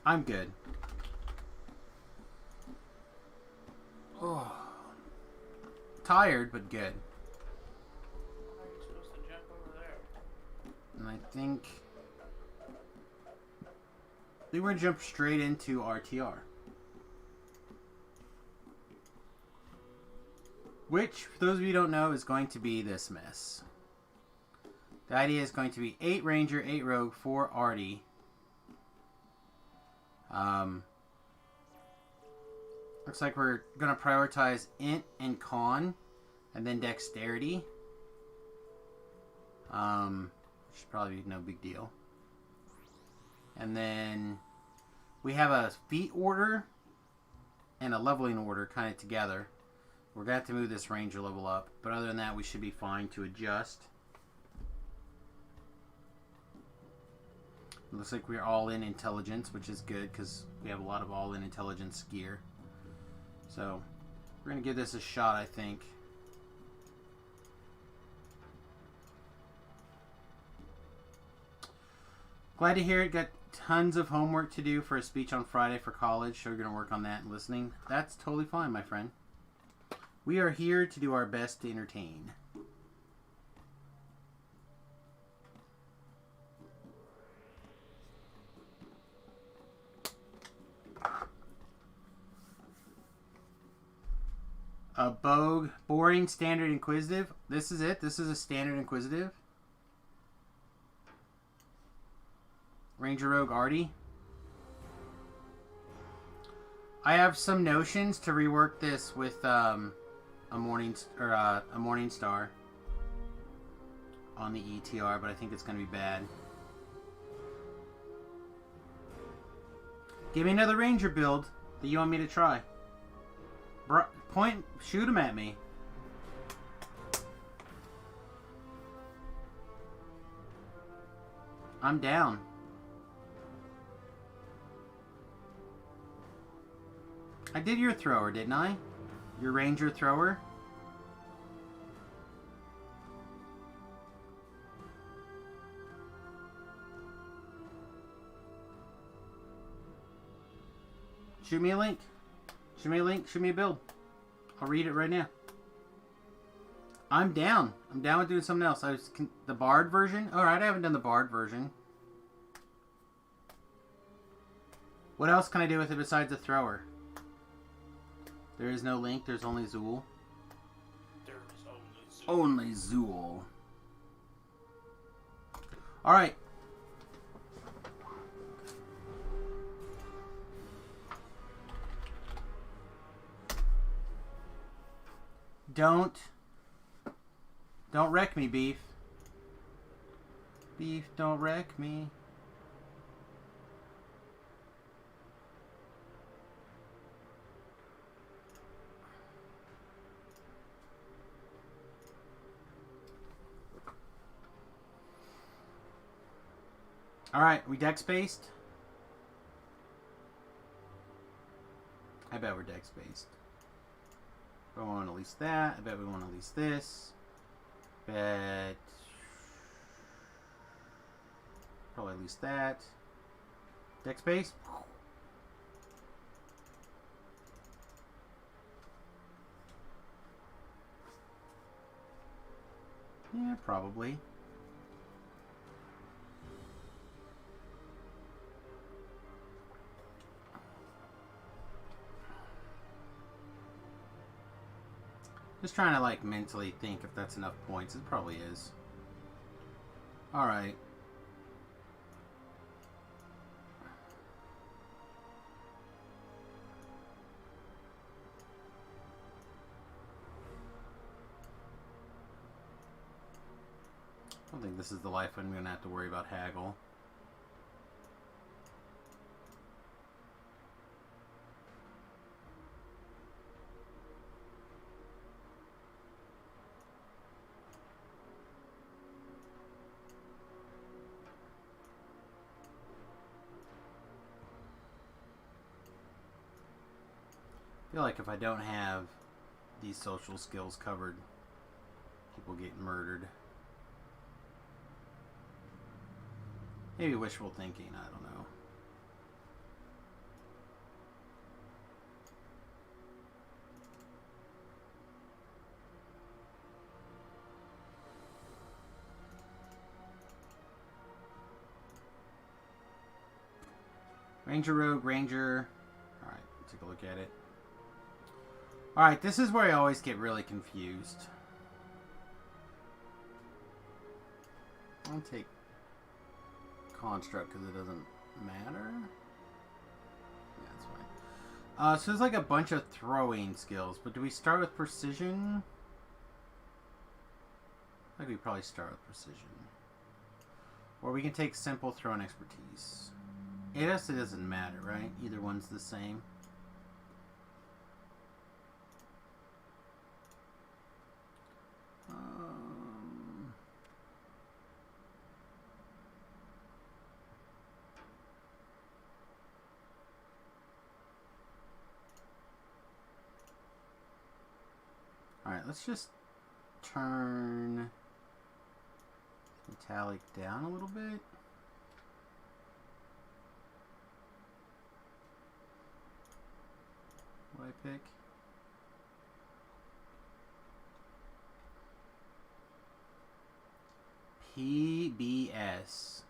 I'm good. Oh. Tired, but good. How are you supposed to jump over there? And I think we're going to jump straight into RTR. Which, for those of you who don't know, is going to be this mess. The idea is going to be 8 Ranger, 8 Rogue, 4 Arty. Looks like we're going to prioritize Int and Con, and then Dexterity. Should probably be no big deal. And then we have a feat order and a leveling order kind of together. We're going to have to move this Ranger level up, but other than that, we should be fine to adjust. It looks like we're all in intelligence, which is good because we have a lot of all in intelligence gear. So we're going to give this a shot, I think. Glad to hear it. Got tons of homework to do for a speech on Friday for college, so we're going to work on that and listening. That's totally fine, my friend. We are here to do our best to entertain. A Bogue, boring, standard, inquisitive. This is it. This is a standard inquisitive. Ranger, Rogue, Arty. I have some notions to rework this with a morning star on the ETR, but I think it's going to be bad. Give me another Ranger build that you want me to try. Shoot him at me. I'm down. I did your thrower, didn't I? Your Ranger thrower? Shoot me a link. Shoot me a link. Shoot me a build. I'll read it right now. I'm down. I'm down with doing something else. The Bard version? Alright, I haven't done the Bard version. What else can I do with it besides the thrower? There is no link. There's only Zool. There's only Only Zool. Alright. Don't wreck me, Beef. Beef, don't wreck me. Alright, we dex-based? I bet we're dex-based. I want at least that. I bet we want at least this. Bet. Probably at least that. Dex-based? Yeah, probably. Just trying to like mentally think if that's enough points. It probably is. Alright. I don't think this is the life I'm going to have to worry about haggle. I feel like if I don't have these social skills covered, people get murdered. Maybe wishful thinking, I don't know. Ranger, Rogue, Ranger. Alright, take a look at it. Alright, this is where I always get really confused. I'll take Construct because it doesn't matter. Yeah, that's fine. So there's like a bunch of throwing skills, but do we start with precision? I think we probably start with precision. Or we can take simple throw and expertise. I guess it doesn't matter, right? Either one's the same. Alright, let's just turn metallic down a little bit. What do I pick? PBS.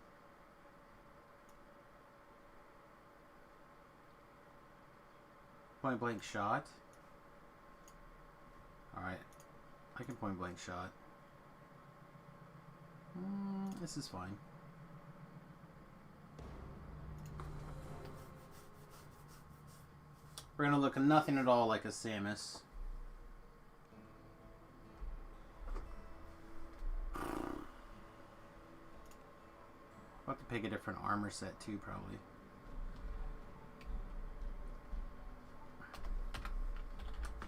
Point blank shot. Alright. I can point blank shot. This is fine. We're gonna look nothing at all like a Samus. I'll have to pick a different armor set too, probably.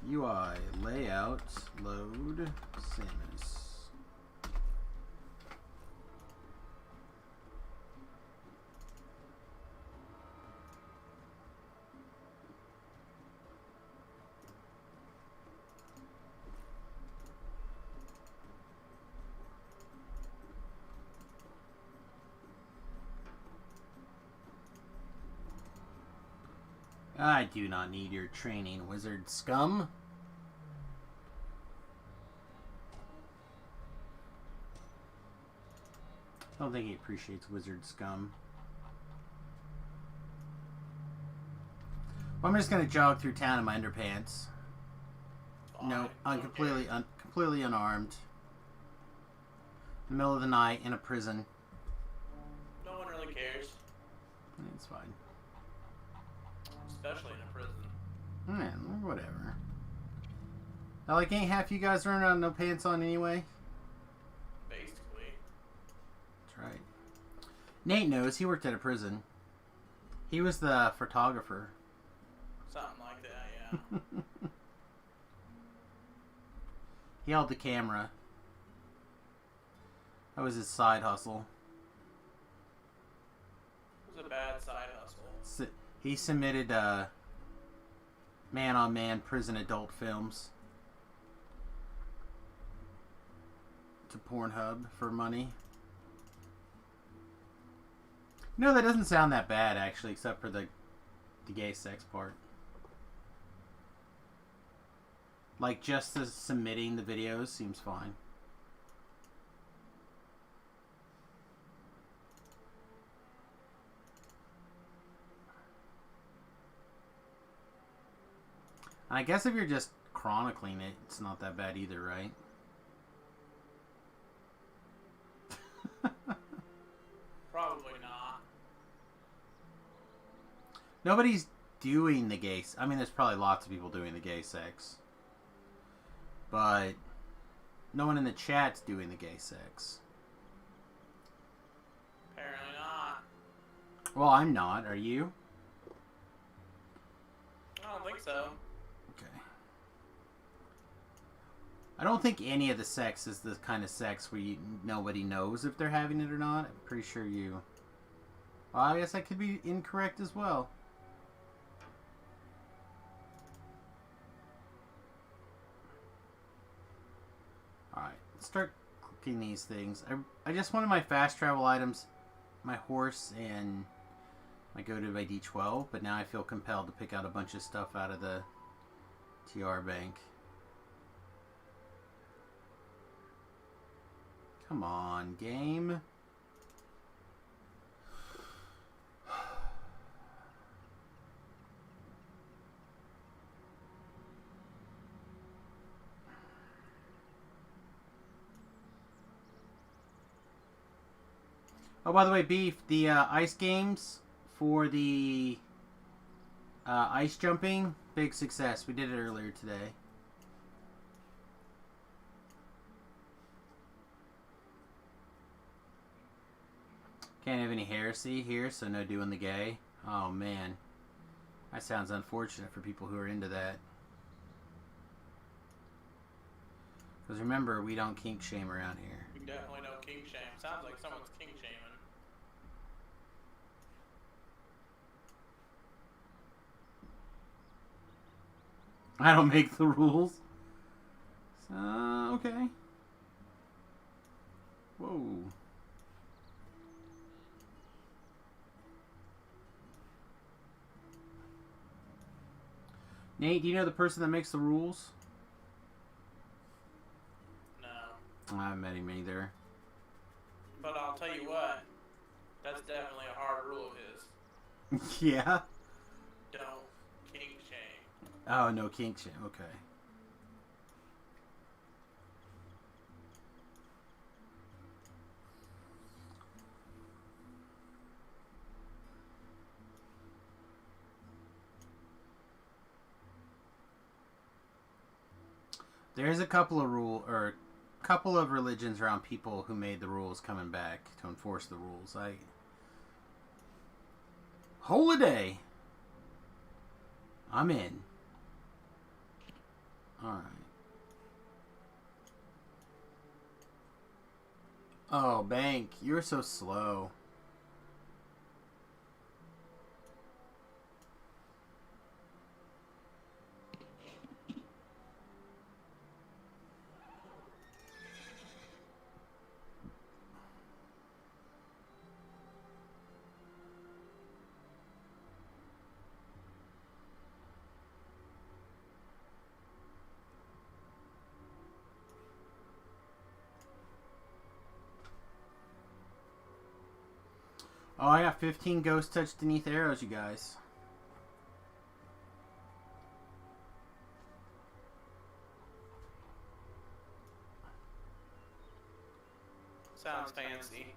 UI, layout, load, Samus. I do not need your training, wizard scum. I don't think he appreciates wizard scum. Well, I'm just gonna jog through town in my underpants. No, I'm completely unarmed. In the middle of the night in a prison. No one really cares. It's fine. Especially in a prison. Man, whatever. Like, ain't half you guys running around no pants on anyway? Basically. That's right. Nate knows. He worked at a prison. He was the photographer. Something like that, yeah. He held the camera. That was his side hustle. It was a bad side hustle. He submitted man-on-man prison adult films to Pornhub for money. No, that doesn't sound that bad, actually, except for the gay sex part. Like, just the submitting the videos seems fine. I guess if you're just chronicling it, it's not that bad either, right? Probably not. Nobody's doing the gay... I mean, there's probably lots of people doing the gay sex. But no one in the chat's doing the gay sex. Apparently not. Well, I'm not. Are you? I don't think so. Okay. I don't think any of the sex is the kind of sex where nobody knows if they're having it or not. I'm pretty sure you... Well, I guess I could be incorrect as well. Alright, let's start cooking these things. I just wanted my fast travel items, my horse, and my go to my D12, but now I feel compelled to pick out a bunch of stuff out of the TR bank. Come on, game. Oh, by the way, Beef, the ice games for the ice jumping, big success. We did it earlier today. Can't have any heresy here, so no doing the gay. Oh, man. That sounds unfortunate for people who are into that. Because remember, we don't kink shame around here. We definitely know king shame. Sounds like someone's king shaming. I don't make the rules. Okay. Whoa. Nate, do you know the person that makes the rules? No. I haven't met him either. But I'll tell you what, that's definitely a hard rule of his. Yeah? Don't kink shame. Oh, no kink shame. Okay. There's a couple of religions around people who made the rules coming back to enforce the rules. Holiday. I'm in. All right. Oh, Bank, you're so slow. Oh, I got 15 ghost touch beneath arrows, you guys. Sounds fancy.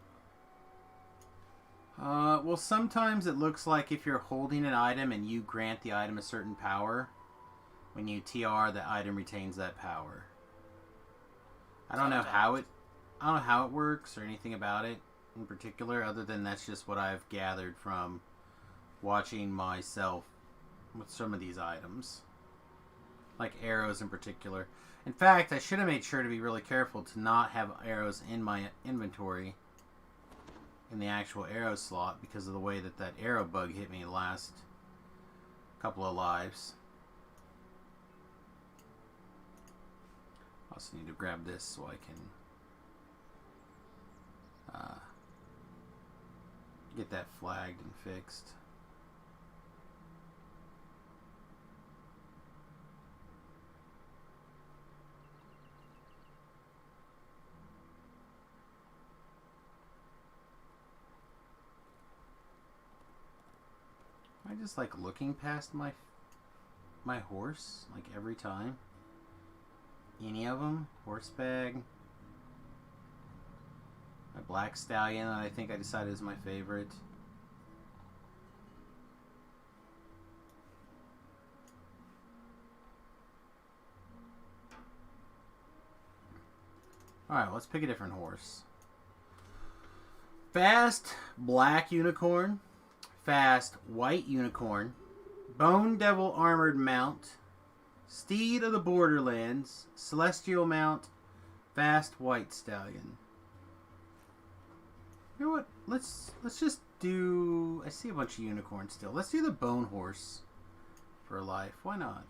Well, sometimes it looks like if you're holding an item and you grant the item a certain power, when you TR, the item retains that power. I don't know how it works or anything about it in particular, other than that's just what I've gathered from watching myself with some of these items, like arrows in particular. In fact, I should have made sure to be really careful to not have arrows in my inventory in the actual arrow slot because of the way that arrow bug hit me the last couple of lives. I also need to grab this so I can get that flagged and fixed. I just like looking past my horse like every time. any of them. Horseback. My Black Stallion, I think I decided is my favorite. Alright, let's pick a different horse. Fast Black Unicorn. Fast White Unicorn. Bone Devil Armored Mount. Steed of the Borderlands. Celestial Mount. Fast White Stallion. You know what? Let's just do... I see a bunch of unicorns still. Let's do the Bone Horse for life. Why not?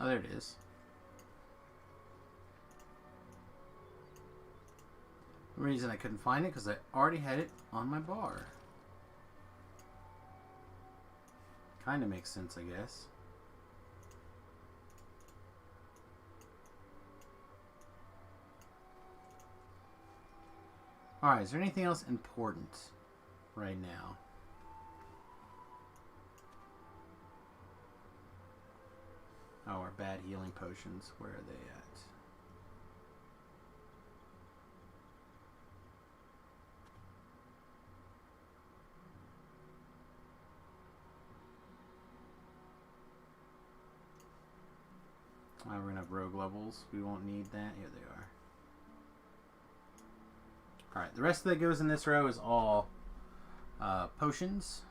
Oh, there it is. The reason I couldn't find it because I already had it on my bar. Kind of makes sense, I guess. Alright, is there anything else important right now? Oh, our bad healing potions. Where are they at? We're going to have rogue levels. We won't need that. Here they are. Alright, the rest that goes in this row is all potions.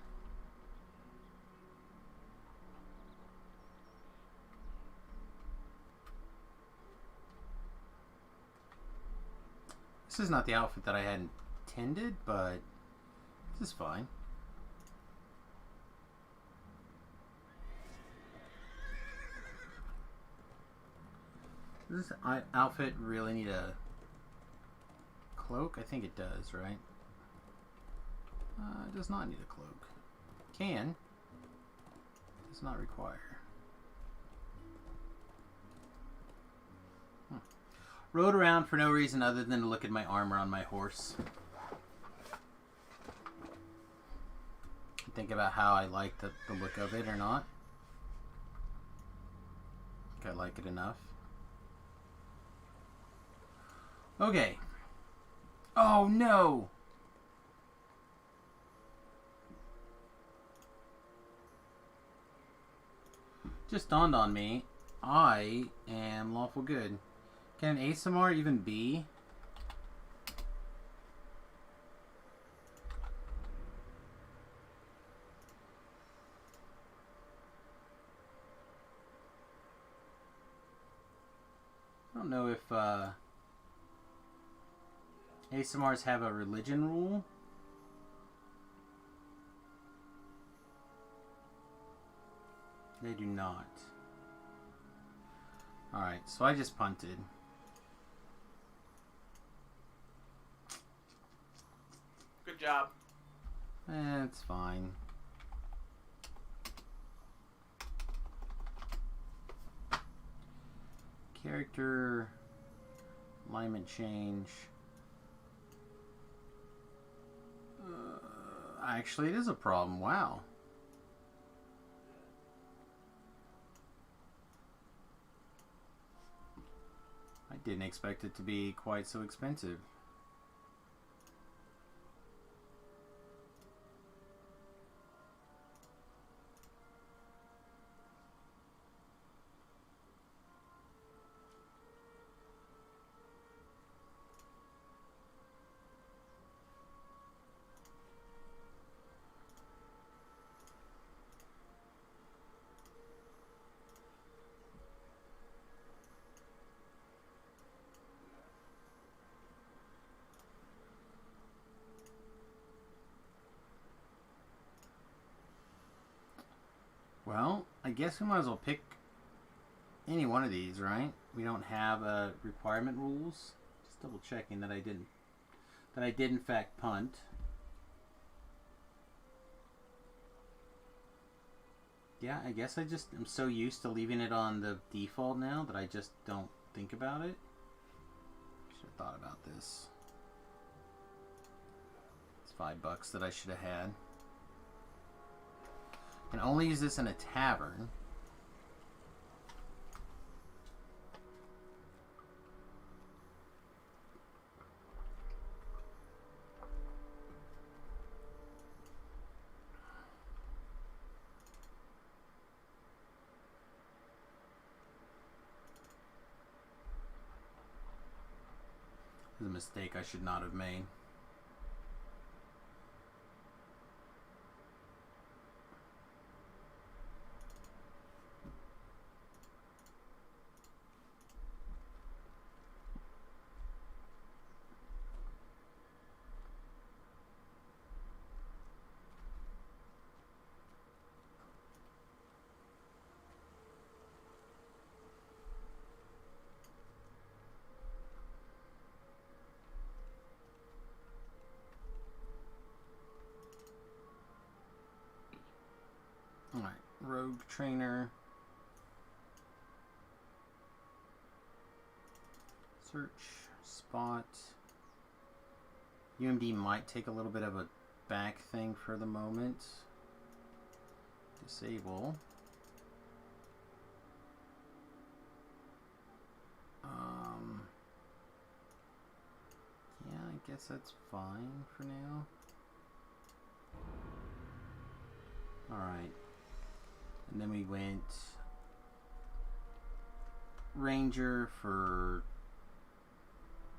This is not the outfit that I had intended, but this is fine. Does this outfit really need a cloak? I think it does, right? It does not need a cloak. Can. Does not require. Rode around for no reason other than to look at my armor on my horse. Think about how I like the look of it or not. I think I like it enough. Okay. Oh no! Just dawned on me, I am lawful good. Can an ASMR even be? I don't know if ASMRs have a religion rule. They do not. Alright, so I just punted. Good job. It's fine. Character alignment change. Actually, it is a problem. Wow. I didn't expect it to be quite so expensive. guess we might as well pick any one of these, right? We don't have requirement rules. Just double checking that I did in fact punt. Yeah, I guess I just am so used to leaving it on the default now that I just don't think about it. Should have thought about this. It's $5 that I should have had. Can only use this in a tavern. This is a mistake I should not have made. Alright, rogue trainer. Search, spot. UMD might take a little bit of a back thing for the moment. Disable. Yeah, I guess that's fine for now. Alright. And then we went Ranger for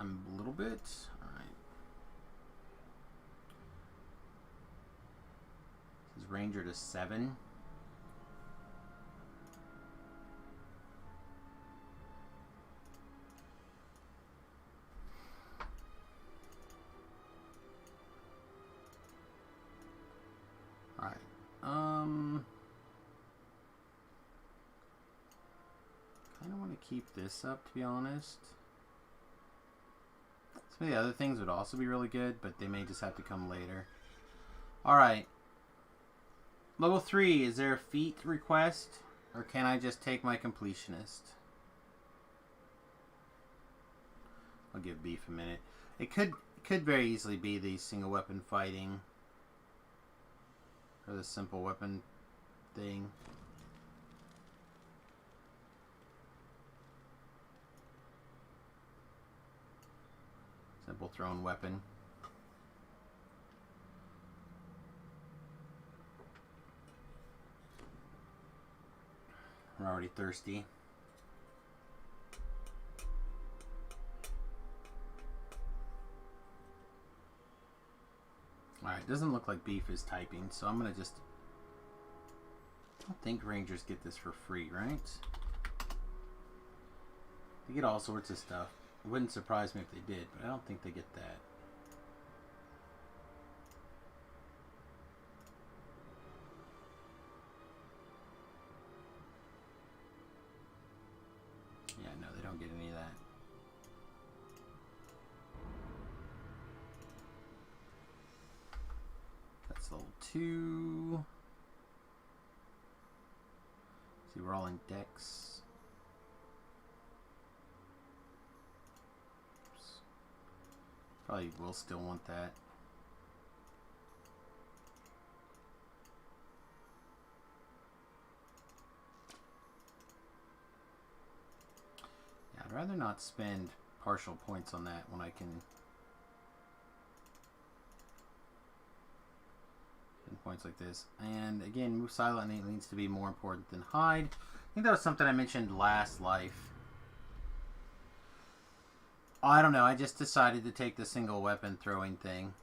a little bit. Alright. This is Ranger to 7. Alright. I don't want to keep this up, to be honest. Some of the other things would also be really good, but they may just have to come later. Alright. Level 3, is there a feat request? Or can I just take my completionist? I'll give Beef a minute. It could very easily be the single weapon fighting. Or the simple weapon thing. Simple thrown weapon. We're already thirsty. Alright, doesn't look like Beef is typing, so I'm gonna just... I don't think Rangers get this for free, right? They get all sorts of stuff. It wouldn't surprise me if they did, but I don't think they get that. Yeah, no, they don't get any of that. That's level 2. See, we're all in Dex. Probably will still want that. Yeah, I'd rather not spend partial points on that when I can spend points like this. And again, move silently needs to be more important than hide. I think that was something I mentioned last life. I don't know, I just decided to take the single weapon throwing thing.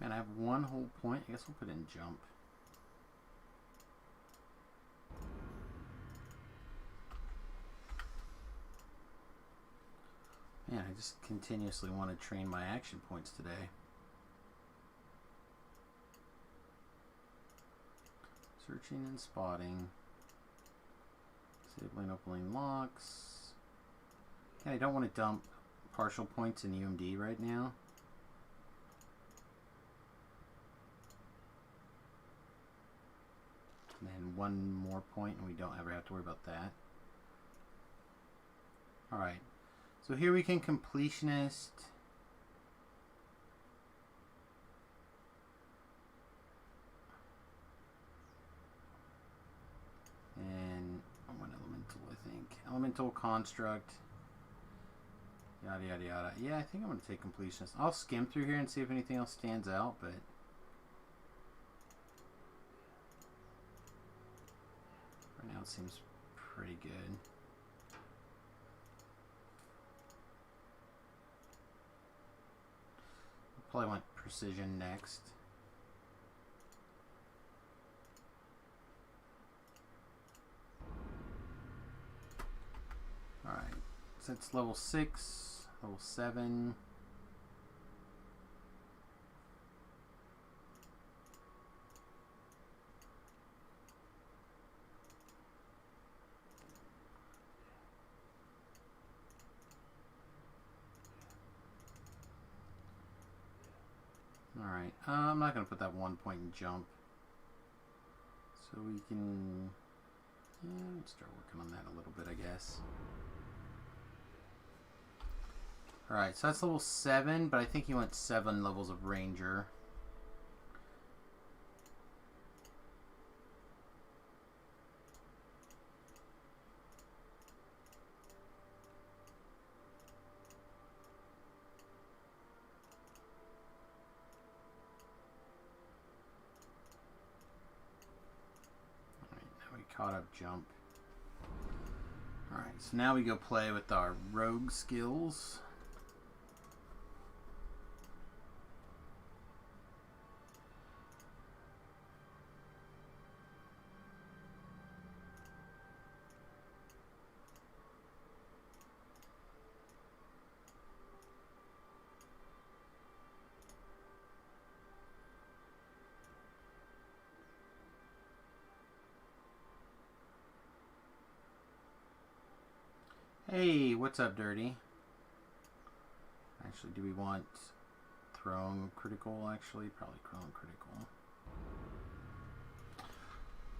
Man, I have one whole point. I guess we'll put in jump. Man, I just continuously want to train my action points today. Searching and spotting. Disabling opening locks. Okay, I don't want to dump partial points in UMD right now. And then one more point and we don't ever have to worry about that. Alright. So here we can completionist. And one elemental, I think. Elemental construct. Yada yada yada. Yeah, I think I'm going to take completionist. I'll skim through here and see if anything else stands out, but right now it seems pretty good. Probably want precision next. Alright, so it's level 6, level 7. Alright, I'm not going to put that 1 point in jump. So we can, let's start working on that a little bit, I guess. Alright, so that's level 7, but I think he went 7 levels of Ranger. Caught up jump. Alright, so now we go play with our rogue skills. Hey, what's up, Dirty? Actually, do we want throwing critical, actually? Probably throwing critical.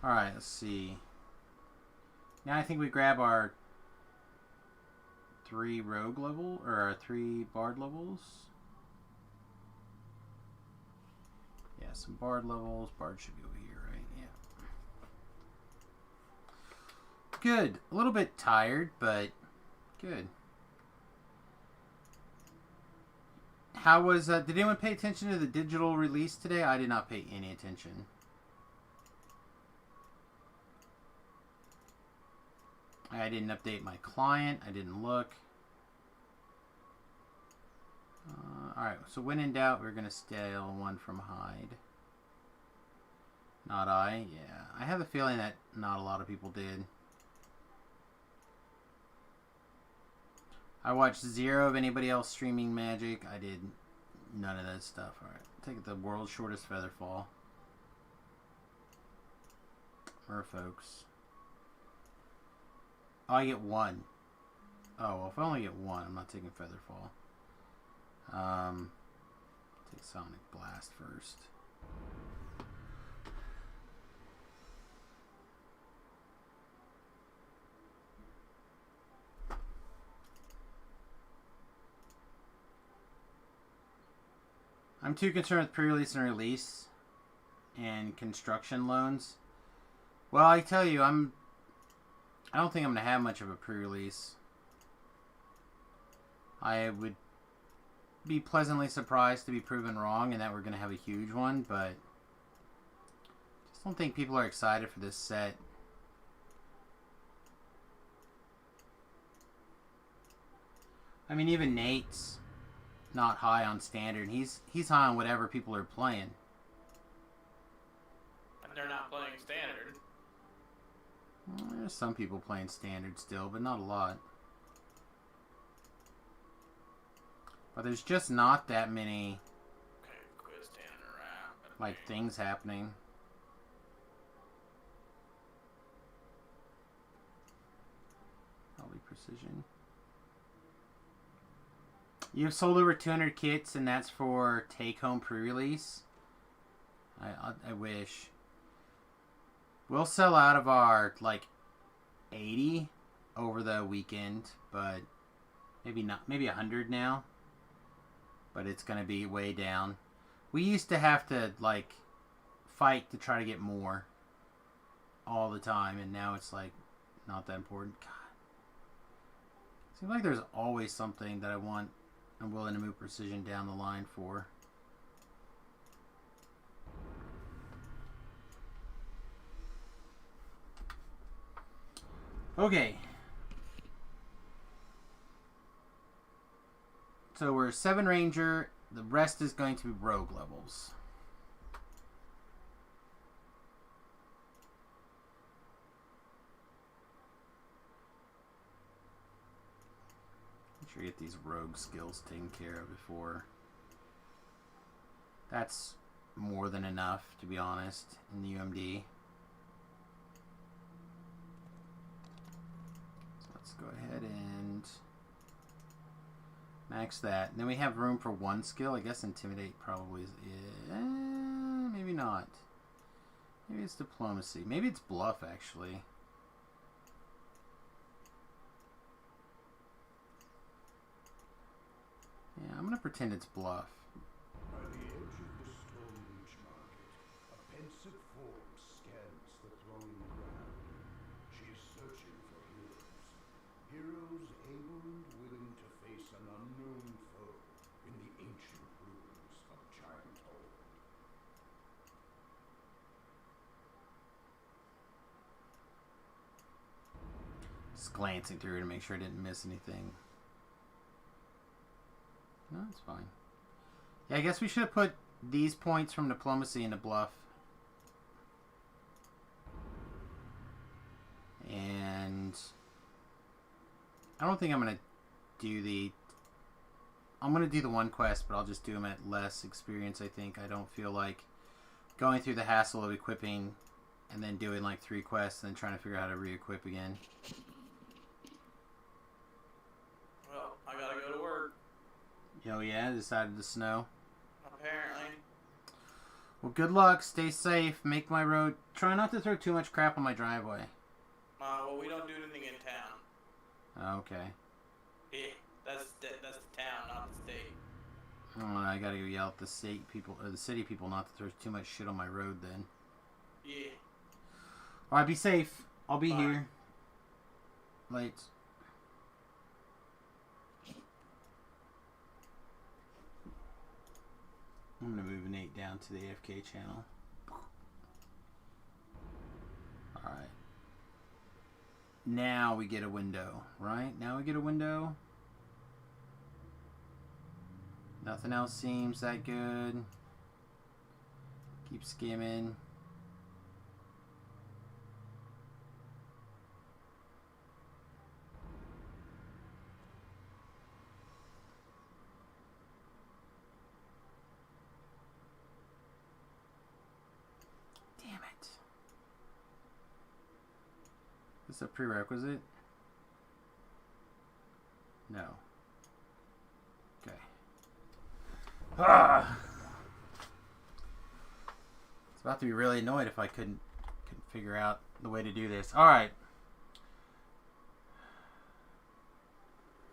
Alright, let's see. Now I think we grab our 3 rogue level, or our 3 bard levels. Yeah, some bard levels. Bard should go here, right? Yeah. Good. A little bit tired, but good. How was, did anyone pay attention to the digital release today? I did not pay any attention. I didn't update my client. I didn't look. Alright, so when in doubt, we're going to steal 1 from Hyde. Not I? Yeah. I have a feeling that not a lot of people did. I watched 0 of anybody else streaming Magic. I did none of that stuff. Alright, take the world's shortest feather fall. Merfolks. Oh, I get 1. Oh, well, if I only get 1, I'm not taking Featherfall. Take Sonic Blast first. I'm too concerned with pre-release and release and construction loans. Well, I tell you, I don't think I'm going to have much of a pre-release. I would be pleasantly surprised to be proven wrong and that we're going to have a huge one, but just don't think people are excited for this set. I mean, even Nate's not high on standard. He's high on whatever people are playing. And they're not playing standard. Well, there's some people playing standard still, but not a lot. But there's just not that many Okay, quit standing around. like things happening. Probably precision. You have sold over 200 kits, and that's for take-home pre-release. I wish. We'll sell out of our like 80 over the weekend, but maybe not. Maybe 100 now. But it's gonna be way down. We used to have to like fight to try to get more all the time, and now it's like not that important. God. Seems like there's always something that I'm willing to move precision down the line for. Okay. So we're 7 Ranger. The rest is going to be rogue levels. Make sure you get these rogue skills taken care of before. That's more than enough, to be honest, in the UMD. So let's go ahead and max that. And then we have room for 1 skill. I guess Intimidate probably is... maybe not. Maybe it's Diplomacy. Maybe it's Bluff, actually. Yeah, I'm going to pretend it's Bluff. By the edge of the Stone Reach Market, a pensive form scans the thronging ground. She is searching for heroes. Heroes able and willing to face an unknown foe in the ancient ruins of Giant Hall. Just glancing through to make sure I didn't miss anything. No, it's fine. Yeah, I guess we should have put these points from Diplomacy into Bluff. And I don't think I'm going to do the... I'm going to do the 1 quest, but I'll just do them at less experience, I think. I don't feel like going through the hassle of equipping and then doing like 3 quests and then trying to figure out how to re-equip again. Well, I gotta go to work. Oh yeah, decided to snow. Apparently. Well, good luck. Stay safe. Make my road... Try not to throw too much crap on my driveway. Well, we don't do anything in town. Okay. Yeah, that's the town, not the state. Oh, I gotta go yell at the state people, or the city people, not to throw too much shit on my road. Then. Yeah. All right, be safe. I'll be Bye. here. Late. I'm gonna move Nate down to the AFK channel. All right. Now we get a window, right? Now we get a window. Nothing else seems that good. Keep skimming. Damn it. Is this a prerequisite? No. Okay. Ah! It's about to be really annoyed if I couldn't figure out the way to do this. Alright.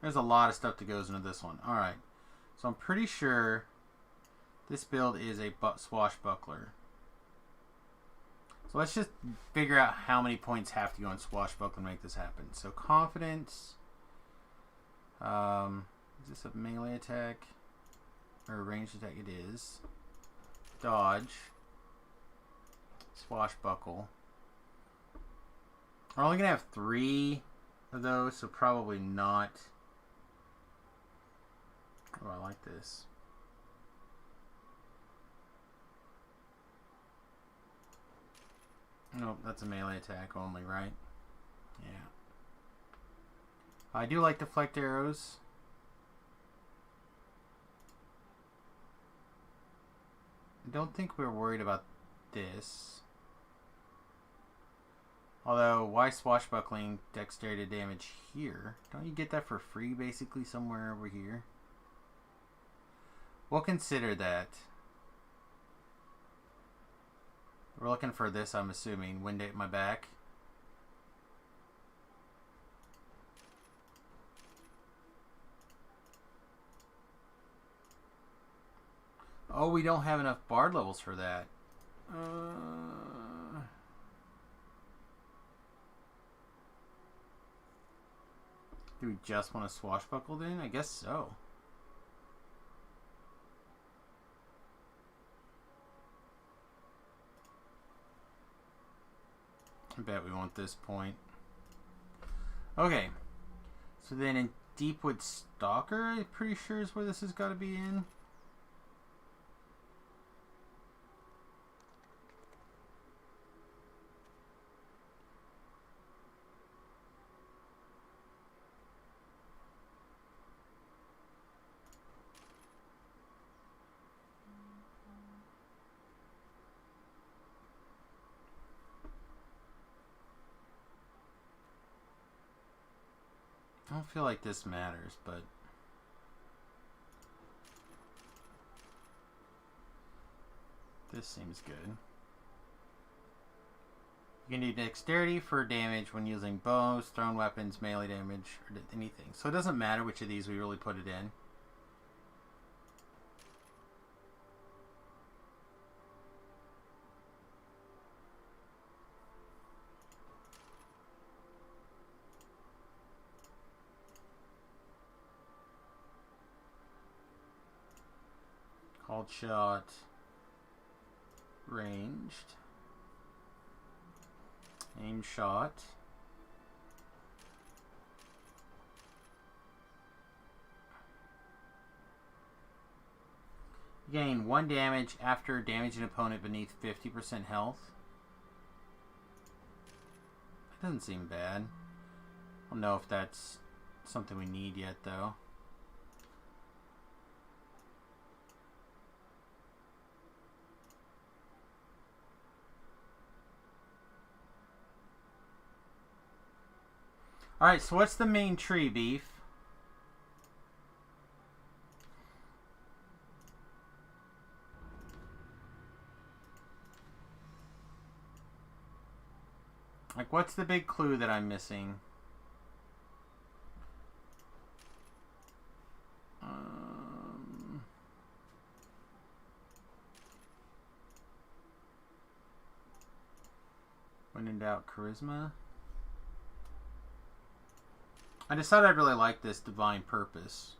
There's a lot of stuff that goes into this one. Alright. So I'm pretty sure this build is a swashbuckler. So let's just figure out how many points have to go in swashbuckler to make this happen. So confidence. Is this a melee attack? Or a ranged attack? It is. Dodge. Swashbuckle. We're only going to have 3 of those, so probably not. Oh, I like this. Nope, that's a melee attack only, right? Yeah. I do like deflect arrows. I don't think we're worried about this. Although, why swashbuckling dexterity damage here? Don't you get that for free, basically, somewhere over here? We'll consider that. We're looking for this, I'm assuming. Wind at my back. Oh, we don't have enough bard levels for that. Do we just want to swashbuckle then? I guess so. I bet we want this point. Okay. So then in Deepwood Stalker, I'm pretty sure is where this has got to be in. I don't feel like this matters, but this seems good. You can do dexterity for damage when using bows, thrown weapons, melee damage, or anything. So it doesn't matter which of these we really put it in. Called shot, ranged, aim shot, gain 1 damage after damaging an opponent beneath 50% health. That doesn't seem bad. I don't know if that's something we need yet though. Alright, so what's the main tree, Beef? Like, what's the big clue that I'm missing? When in doubt, charisma. I decided I really like this divine purpose.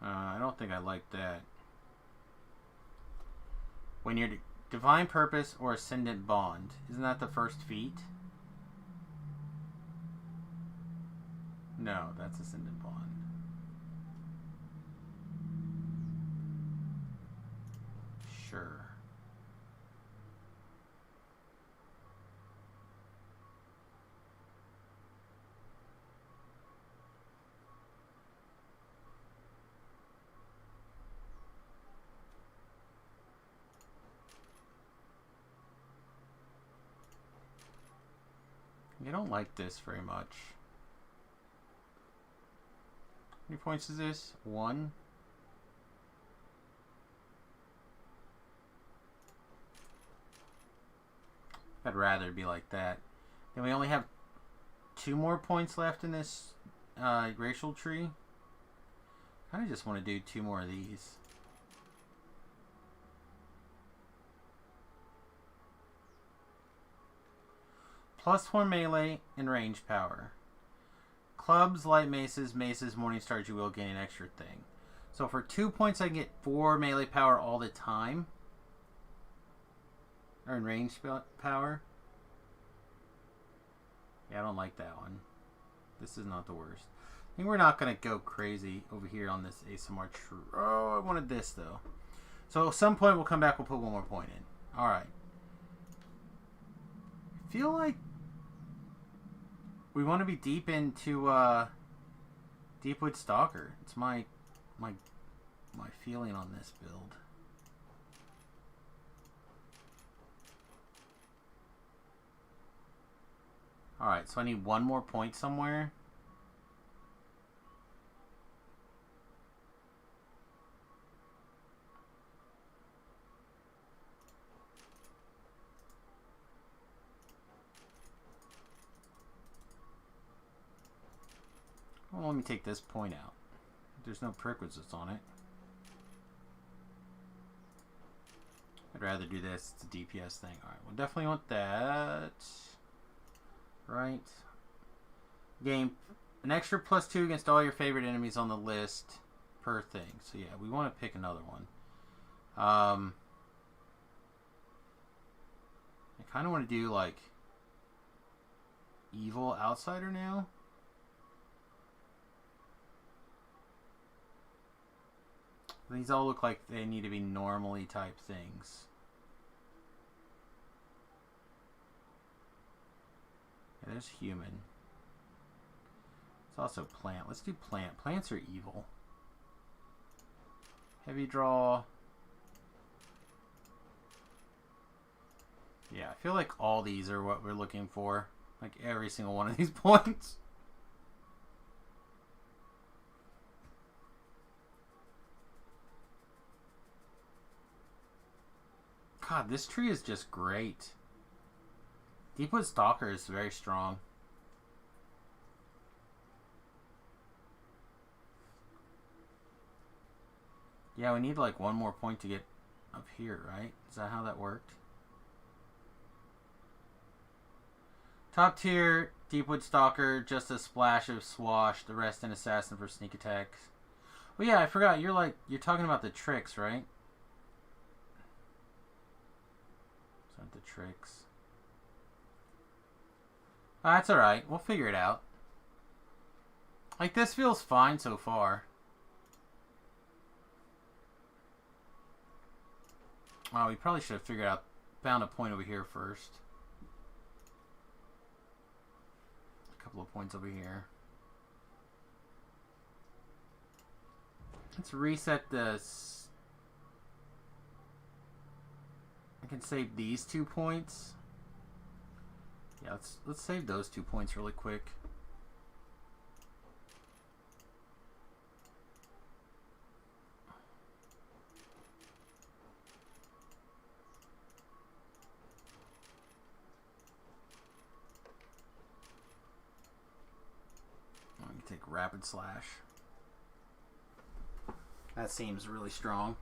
I don't think I like that. When you're divine purpose or ascendant bond, isn't that the first feat? No, that's ascendant bond. Sure. I don't like this very much. How many points is this? 1? I'd rather be like that. Then we only have 2 more points left in this racial tree. I kind of just want to do 2 more of these. +4 melee and range power. Clubs, light maces, maces, morning stars, you will gain an extra thing. So for 2 points I can get 4 melee power all the time. Earn range power. Yeah, I don't like that one. This is not the worst. I think we're not going to go crazy over here on this ASMR true. Oh, I wanted this, though. So at some point we'll come back, we'll put one more point in. Alright. I feel like we want to be deep into Deepwood Stalker. It's my feeling on this build. Alright, so I need one more point somewhere. Well, let me take this point out. There's no prerequisites on it. I'd rather do this. It's a DPS thing. Alright, we'll definitely want that. Right. Gain an extra +2 against all your favorite enemies on the list per thing. So yeah, we want to pick another one. I kind of want to do like Evil Outsider now. These all look like they need to be normally type things. Yeah, there's human. It's also plant. Let's do plant. Plants are evil. Heavy draw. Yeah, I feel like all these are what we're looking for. Like every single one of these points. God, this tree is just great. Deepwood Stalker is very strong. Yeah, we need like one more point to get up here, right? Is that how that worked? Top tier, Deepwood Stalker, just a splash of Swash, the rest an assassin for sneak attacks. Well, yeah, I forgot. You're talking about the tricks, right? Those aren't the tricks. Oh, that's alright. We'll figure it out. Like, this feels fine so far. Oh, we probably should have figured out, found a point over here first. A couple of points over here. Let's reset this. I can save these 2 points. Yeah, let's save those 2 points really quick. I'm gonna take Rapid Slash. That seems really strong.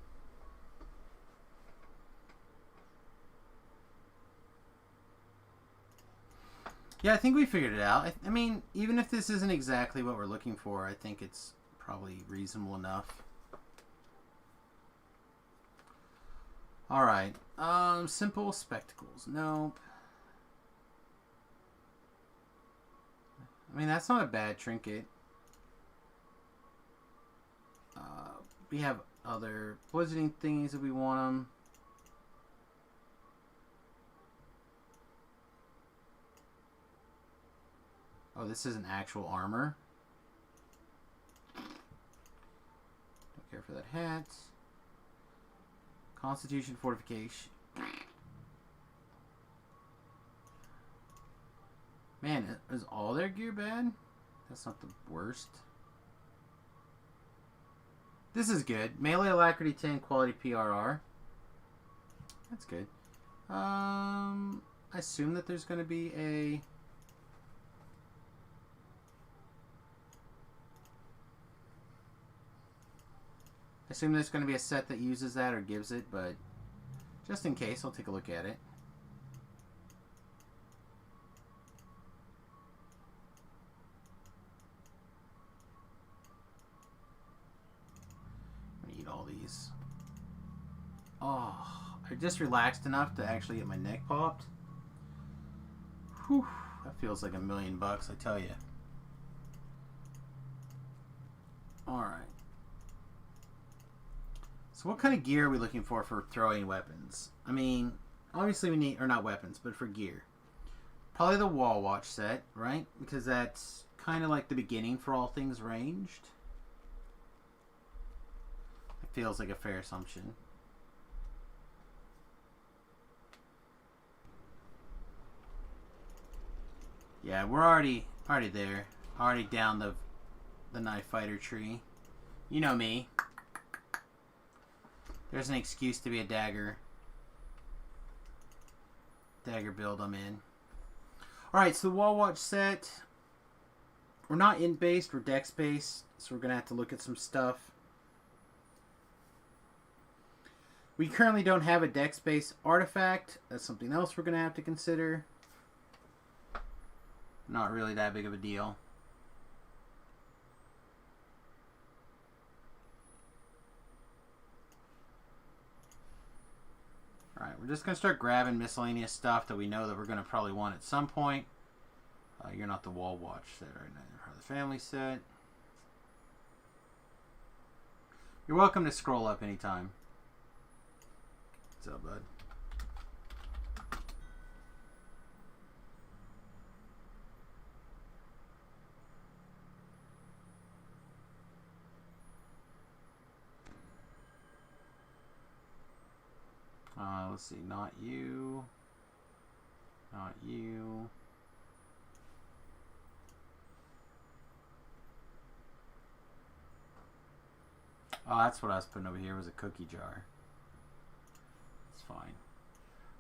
Yeah, I think we figured it out. I mean, even if this isn't exactly what we're looking for, I think it's probably reasonable enough. Alright. Simple spectacles. Nope. I mean, that's not a bad trinket. We have other blizzarding thingies if we want them. Oh, this isn't actual armor. Don't care for that hat. Constitution fortification. Man, is all their gear bad? That's not the worst. This is good. Melee alacrity 10, quality PRR. That's good. I assume that there's going to be a... I assume there's going to be a set that uses that or gives it, but just in case, I'll take a look at it. I'm going to eat all these. Oh, I I just relaxed enough to actually get my neck popped. Whew, that feels like $1,000,000, I tell you. Alright. So what kind of gear are we looking for throwing weapons? I mean, obviously we need, or not weapons, but for gear. Probably the wall watch set, right? Because that's kind of like the beginning for all things ranged. It feels like a fair assumption. Yeah, we're already there. Already down the knife fighter tree. You know me. There's an excuse to be a dagger build I'm in. Alright, so the wall watch set. We're not int based, we're dex based, so we're gonna have to look at some stuff. We currently don't have a dex based artifact. That's something else we're gonna have to consider. Not really that big of a deal. Alright, we're just going to start grabbing miscellaneous stuff that we know that we're going to probably want at some point. You're not the wall watch set right now. You're the family set. You're welcome to scroll up anytime. What's up, bud? Let's see, not you. Not you. Oh, that's what I was putting over here, was a cookie jar. It's fine.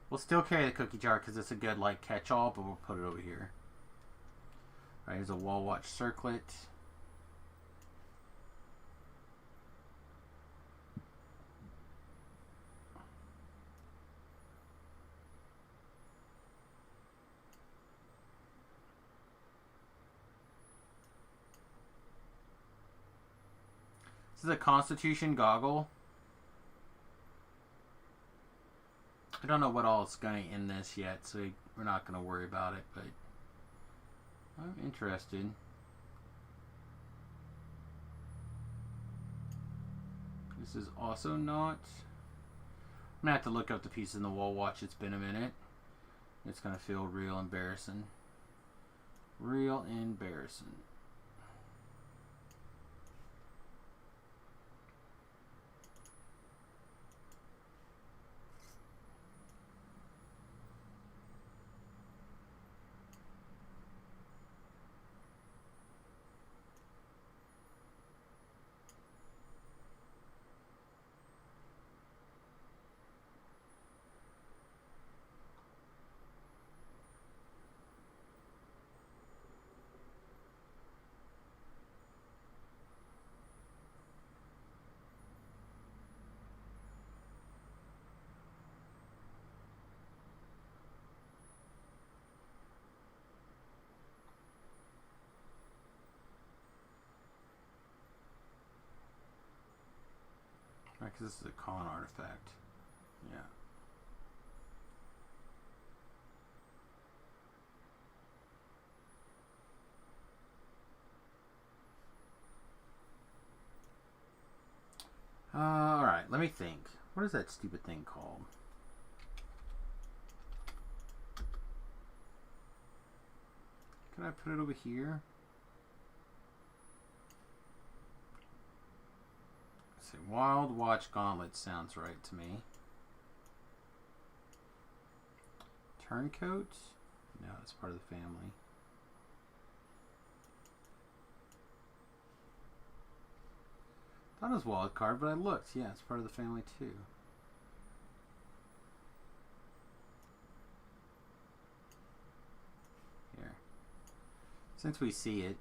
We'll still carry the cookie jar because it's a good like catch-all, but we'll put it over here. Alright, here's a wall watch circlet. This is a Constitution goggle. I don't know what all is going in this yet, so we're not going to worry about it, but I'm interested. This is also not... I'm going to have to look up the piece in the wall watch. It's been a minute. It's going to feel real embarrassing. Real embarrassing. Right, because this is a con artifact. Yeah. Alright, let me think. What is that stupid thing called? Can I put it over here? Let's see, Wild Watch Gauntlet sounds right to me. Turncoat? No, it's part of the family. Thought it was wild card, but I looked. Yeah, it's part of the family too. Here. Since we see it.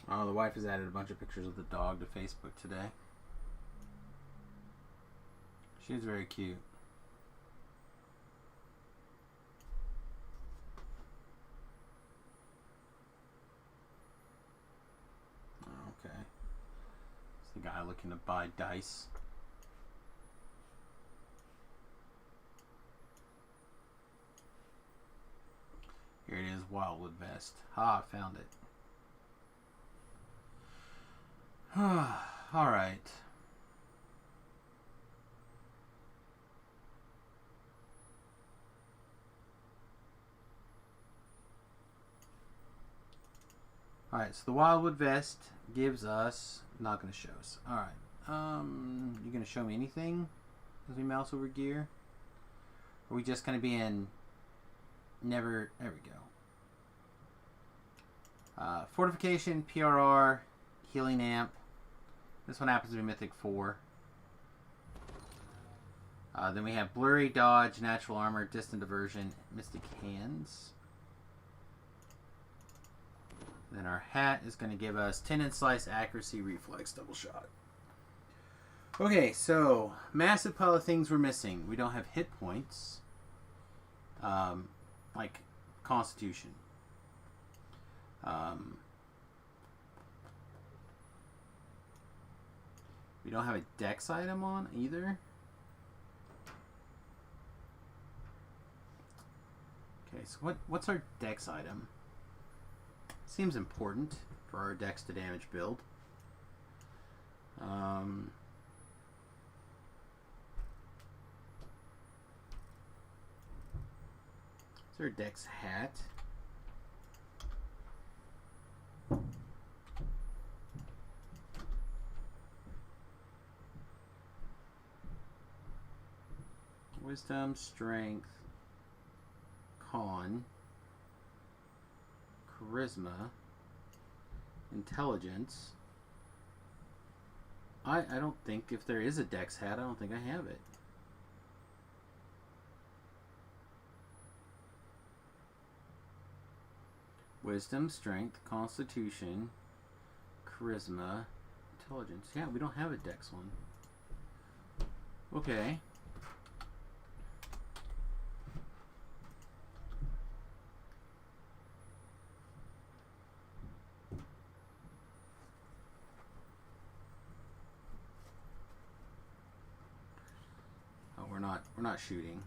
Oh, the wife has added a bunch of pictures of the dog to Facebook today. She's very cute. Okay. It's the guy looking to buy dice. Here it is, Wildwood Vest. Ha, I found it. Alright. Alright, so the Wildwood Vest gives us... Not going to show us. Alright. You going to show me anything as we mouse over gear? Or are we just going to be in... Never... There we go. Fortification, PRR, Healing Amp. This one happens to be Mythic 4. Then we have Blurry, Dodge, Natural Armor, Distant Diversion, Mystic Hands. Then our hat is going to give us Tendon Slice, Accuracy, Reflex, Double Shot. Okay, so massive pile of things we're missing. We don't have hit points. Like Constitution. We don't have a dex item on either. Okay, so what's our dex item? Seems important for our dex to damage build. Is there a dex hat? Wisdom, Strength, Con, Charisma, Intelligence. I don't think, if there is a dex hat, I don't think I have it. Wisdom, Strength, Constitution, Charisma, Intelligence. Yeah, we don't have a dex one. Okay. We're not shooting.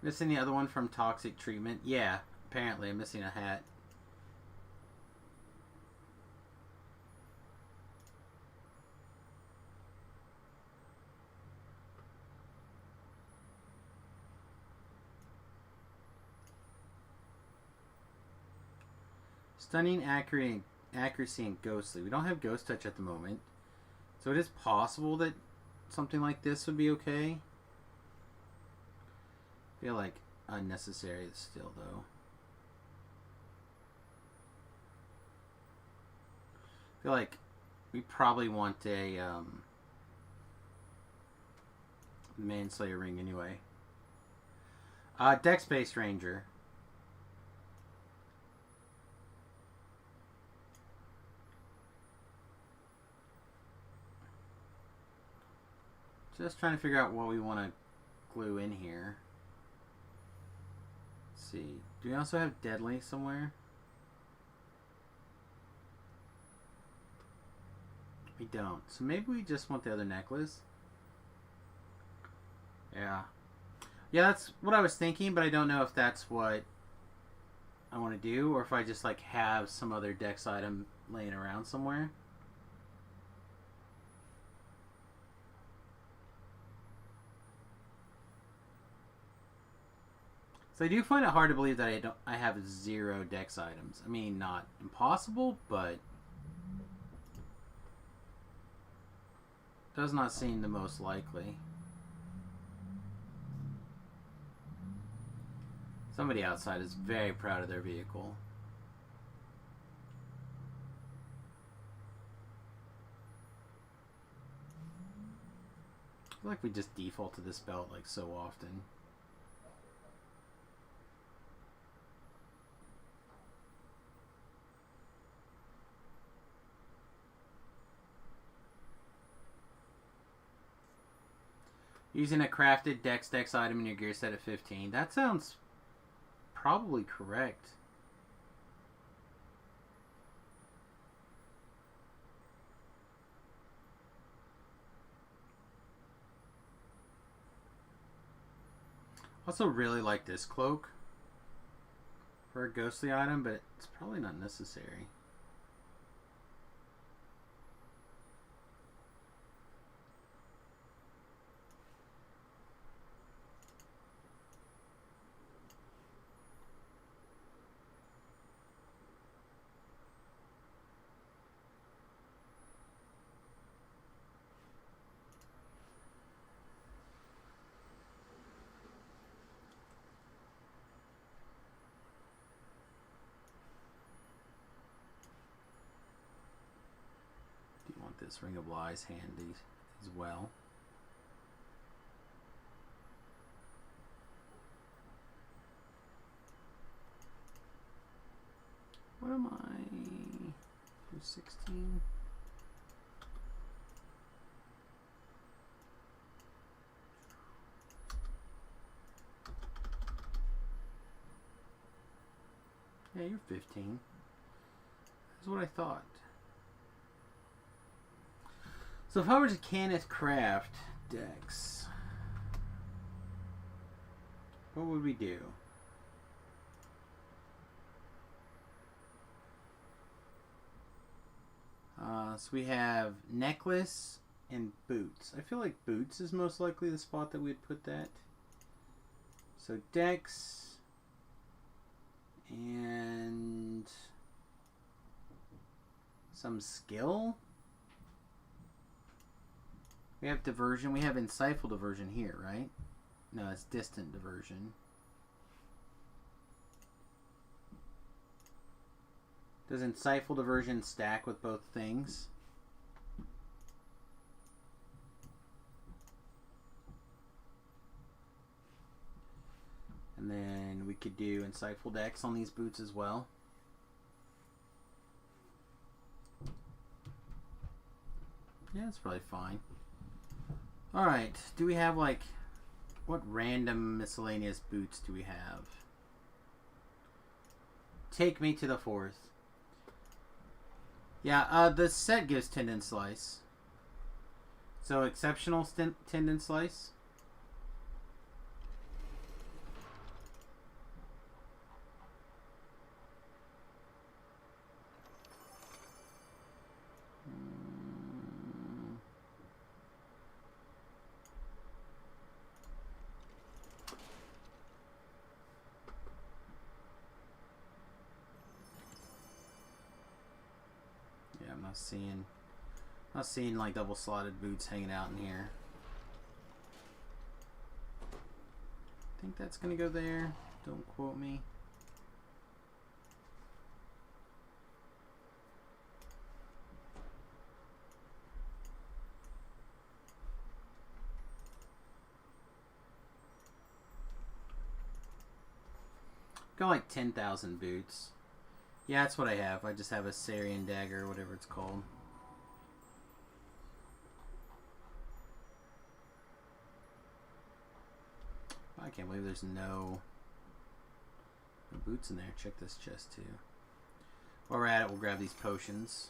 Missing the other one from Toxic Treatment? Yeah, apparently I'm missing a hat. Stunning, accuracy, and ghostly. We don't have ghost touch at the moment. So it is possible that something like this would be okay. I feel like unnecessary still, though. I feel like we probably want a Manslayer ring anyway. Dex-based Ranger. Just trying to figure out what we want to glue in here. Let's see. Do we also have Deadly somewhere? We don't. So maybe we just want the other necklace. Yeah. Yeah, that's what I was thinking, but I don't know if that's what I want to do, or if I just like have some other dex item laying around somewhere. So I do find it hard to believe that I have 0 dex items. I mean, not impossible, but does not seem the most likely. Somebody outside is very proud of their vehicle. feel like we just default to this belt like so often. Using a crafted Dex item in your gear set at 15. That sounds probably correct. Also really like this cloak for a ghostly item, but it's probably not necessary. This Ring of Lies handy as well. What am I? 16? Yeah, you're 15. That's what I thought. So if I were to Kenneth craft Dex, what would we do? So we have necklace and boots. I feel like boots is most likely the spot that we'd put that. So Dex and some skill. We have diversion. We have insightful diversion here, right? No, it's distant diversion. Does insightful diversion stack with both things? And then we could do insightful Dex on these boots as well. Yeah, that's probably fine. Alright, do we have like, what random miscellaneous boots do we have? Take me to the fourth. Yeah, the set gives tendon slice. So exceptional tendon slice. Not seeing like double slotted boots hanging out in here. I think that's gonna go there. Don't quote me. Got like 10,000 boots. Yeah, that's what I have. I just have a Sarian dagger or whatever it's called. I can't believe there's no boots in there. Check this chest too. While we're at it, we'll grab these potions.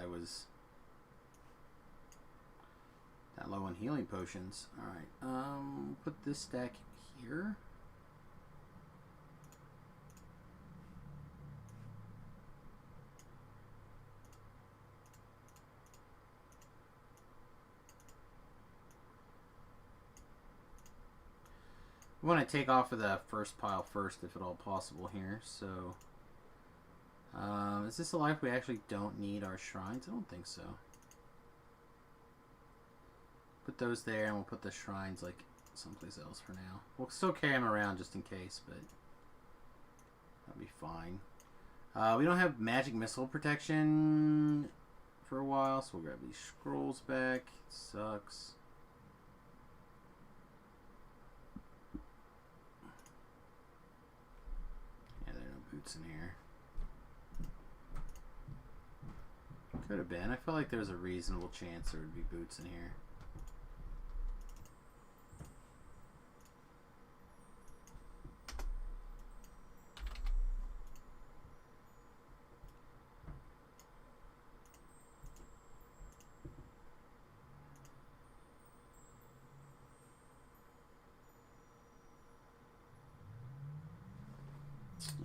I was that low on healing potions. Alright, put this stack here. We want to take off of the first pile first if at all possible here, so Is this a life we actually don't need our shrines? I don't think so. Put those there, and we'll put the shrines like someplace else for now. We'll still carry them around just in case, but that'll be fine. We don't have magic missile protection for a while, so we'll grab these scrolls back. Sucks. Yeah, there are no boots in here. Could have been. I felt like there was a reasonable chance there would be boots in here.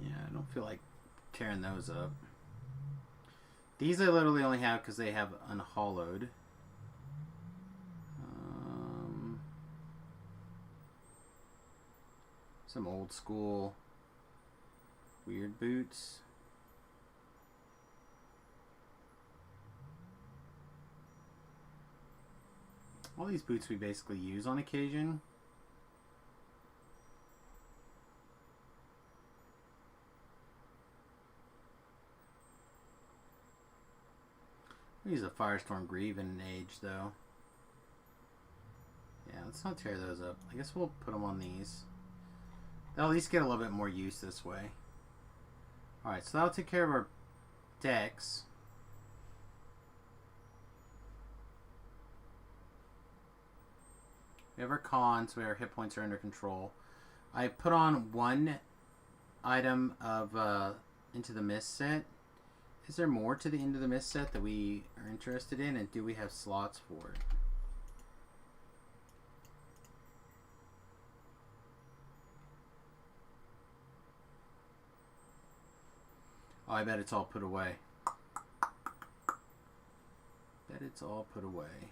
Yeah, I don't feel like tearing those up. These I literally only have because they have unhollowed. Some old school weird boots. All these boots we basically use on occasion. Use a Firestorm Greave in an age, though. Yeah, let's not tear those up. I guess we'll put them on these. They'll at least get a little bit more use this way. Alright, so that'll take care of our decks. We have our cons, where our hit points are under control. I put on one item of Into the Mist set. Is there more to the Into the Mist set that we are interested in, and do we have slots for it? Oh, I bet it's all put away. Bet it's all put away.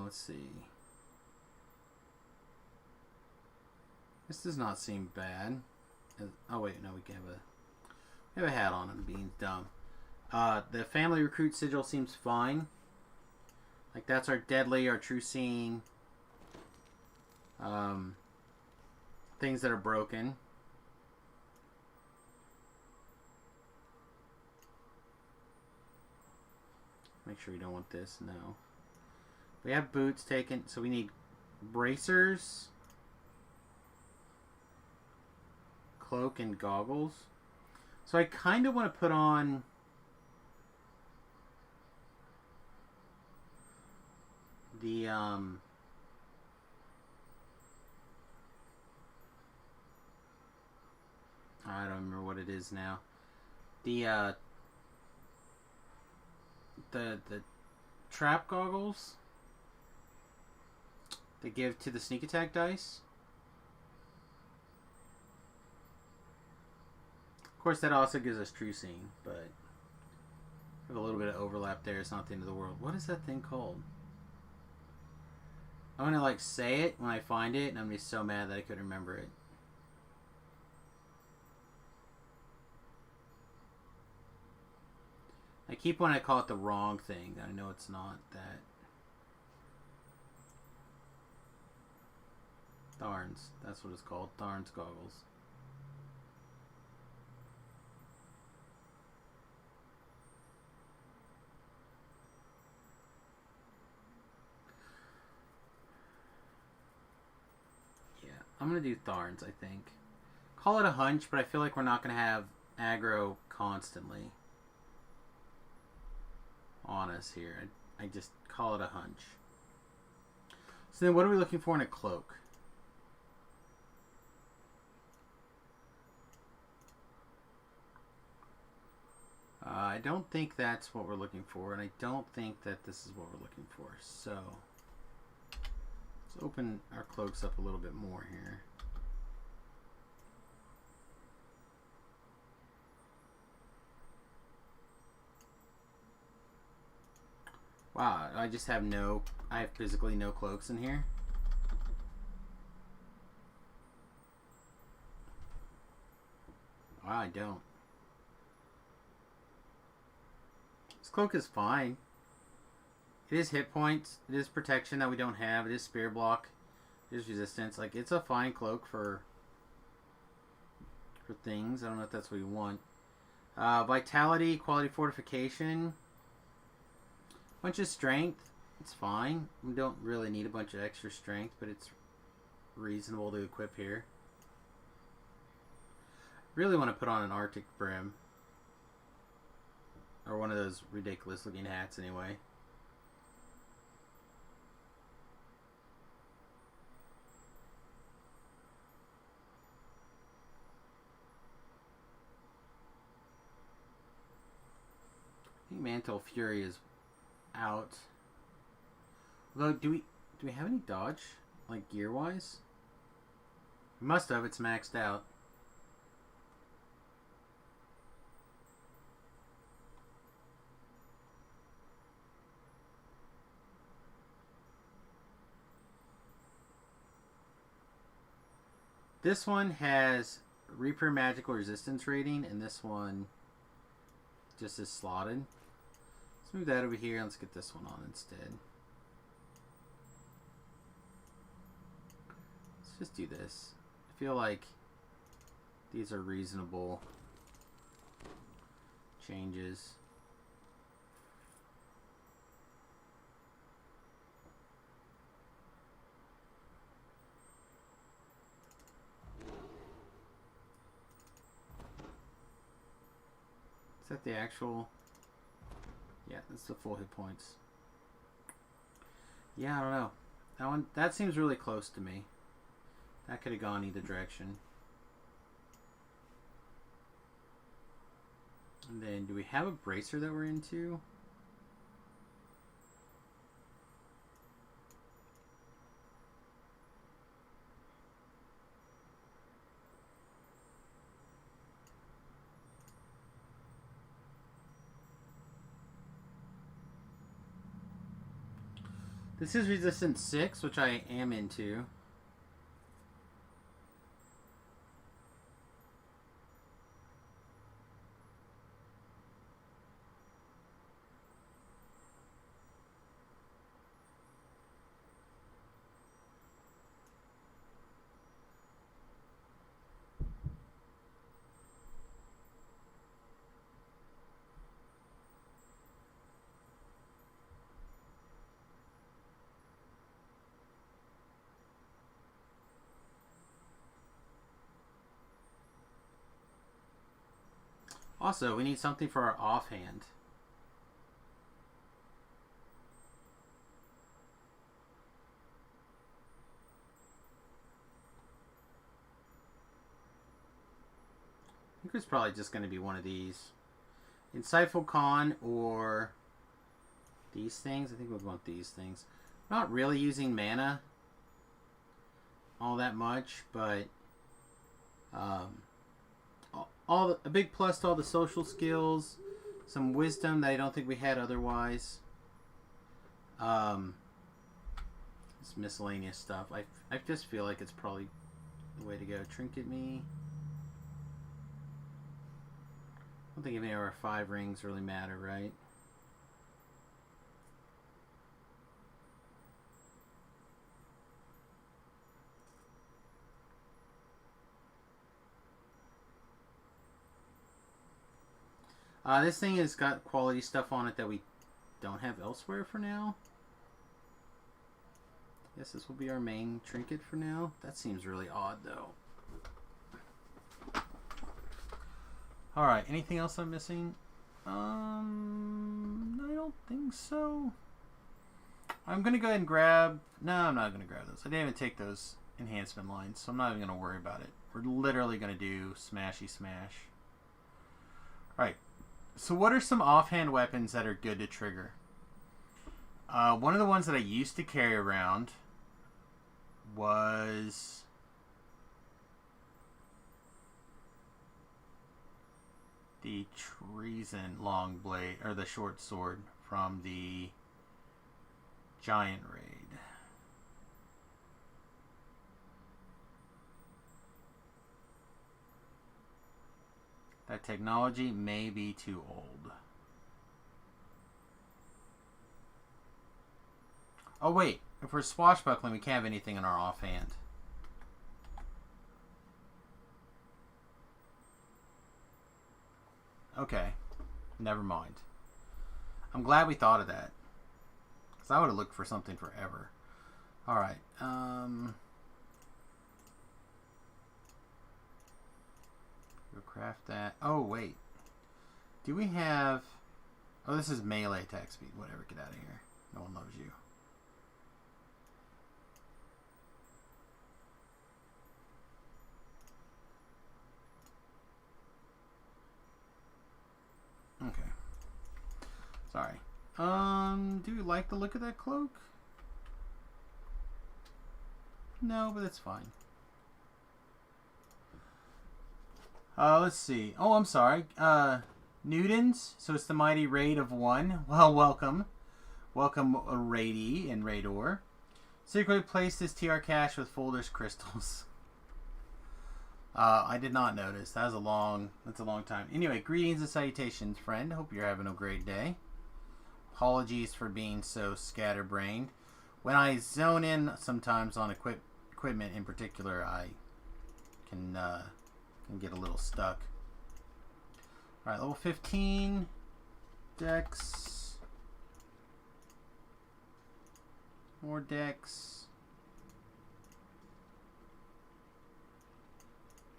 Let's see. This does not seem bad. Oh wait, no, we have a hat on. I'm being dumb. The family recruit sigil seems fine. Like that's our deadly, our true seeing. Things that are broken. Make sure we don't want this. No. We have boots taken, so we need bracers, cloak, and goggles. So I kind of want to put on the I don't remember what it is now. The trap goggles. They give to the sneak attack dice. Of course, that also gives us true seeing, but we have a little bit of overlap there. It's not the end of the world. What is that thing called? I'm gonna like say it when I find it, and I'm gonna be so mad that I couldn't remember it. I keep wanting to call it the wrong thing. I know it's not that. Tharns. That's what it's called. Tharns goggles. Yeah, I'm going to do Tharns, I think. Call it a hunch, but I feel like we're not going to have aggro constantly on us here. I just call it a hunch. So then what are we looking for in a cloak? I don't think that's what we're looking for, and I don't think that this is what we're looking for. So, let's open our cloaks up a little bit more here. Wow, I just have I have physically no cloaks in here. Wow, I don't. This cloak is fine. It is hit points. It is protection that we don't have. It is spear block. It is resistance. Like, it's a fine cloak for things. I don't know if that's what you want. Vitality, quality fortification. Bunch of strength. It's fine. We don't really need a bunch of extra strength, but it's reasonable to equip here. Really want to put on an Arctic brim. Or one of those ridiculous looking hats anyway. I think Mantle Fury is out. Although, do we have any dodge? Like, gear-wise? We must have. It's maxed out. This one has Reaper Magical Resistance rating, and this one just is slotted. Let's move that over here. Let's get this one on instead. Let's just do this. I feel like these are reasonable changes. Is that the actual? Yeah, that's the full hit points. Yeah, I don't know. That seems really close to me. That could have gone either direction. And then, do we have a bracer that we're into? This is resistance 6, which I am into. Also, we need something for our offhand. I think it's probably just going to be one of these. Insightful Con or these things. I think we'd want these things. Not really using mana all that much, but a big plus to all the social skills, some wisdom that I don't think we had otherwise. This miscellaneous stuff. I just feel like it's probably the way to go. Trinket me. I don't think any of our 5 rings really matter, right? This thing has got quality stuff on it that we don't have elsewhere for now. Guess this will be our main trinket for now. That seems really odd, though. Alright, anything else I'm missing? I don't think so. I'm going to go ahead and grab... No, I'm not going to grab those. I didn't even take those enhancement lines, so I'm not even going to worry about it. We're literally going to do smashy smash. Alright. So what are some offhand weapons that are good to trigger? One of the ones that I used to carry around was the Treason long blade, or the short sword from the Giant raid. That technology may be too old. Oh wait, if we're swashbuckling, we can't have anything in our offhand. Okay, never mind. I'm glad we thought of that, because I would have looked for something forever. Alright, go craft that. Oh, wait. Do we have... Oh, this is melee attack speed. Whatever, get out of here. No one loves you. Okay. Sorry. Do you like the look of that cloak? No, but it's fine. Let's see. Oh, I'm sorry. Newtons. So it's the mighty raid of 1. Well, welcome. Welcome, raidee and raidor. Secretly place this TR cache with folders crystals. I did not notice. That's a long time. Anyway, greetings and salutations, friend. Hope you're having a great day. Apologies for being so scatterbrained. When I zone in sometimes on equipment in particular, I can get a little stuck. Alright, level 15. Dex. More Dex.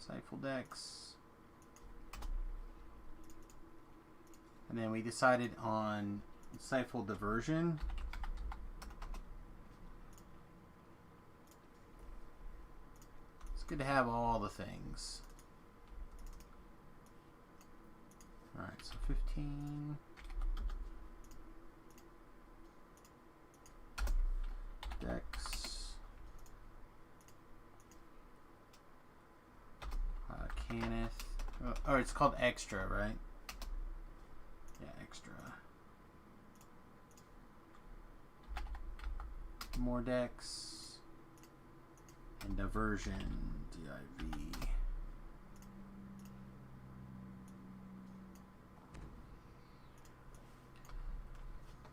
Insightful Dex. And then we decided on Insightful Diversion. It's good to have all the things. Alright, so 15. Dex. Kenneth. Oh, it's called Extra, right? Yeah, Extra. More Dex. And Diversion. DIV.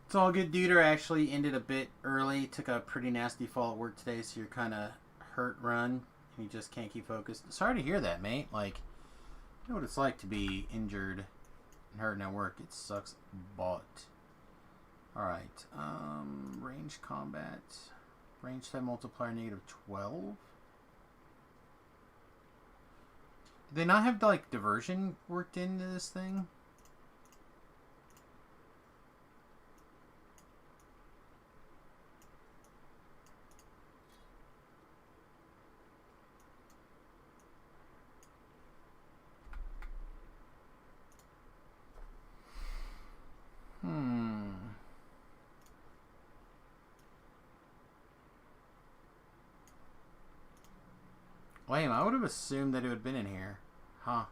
It's all good. Duder actually ended a bit early. Took a pretty nasty fall at work today, so you're kind of hurt run. You just can't keep focused. Sorry to hear that, mate. Like, you know what it's like to be injured and hurting at work. It sucks butt. Alright. Range combat. Range type multiplier negative 12. Did they not have, like, diversion worked into this thing? Lame, I would have assumed that it would have been in here. Huh.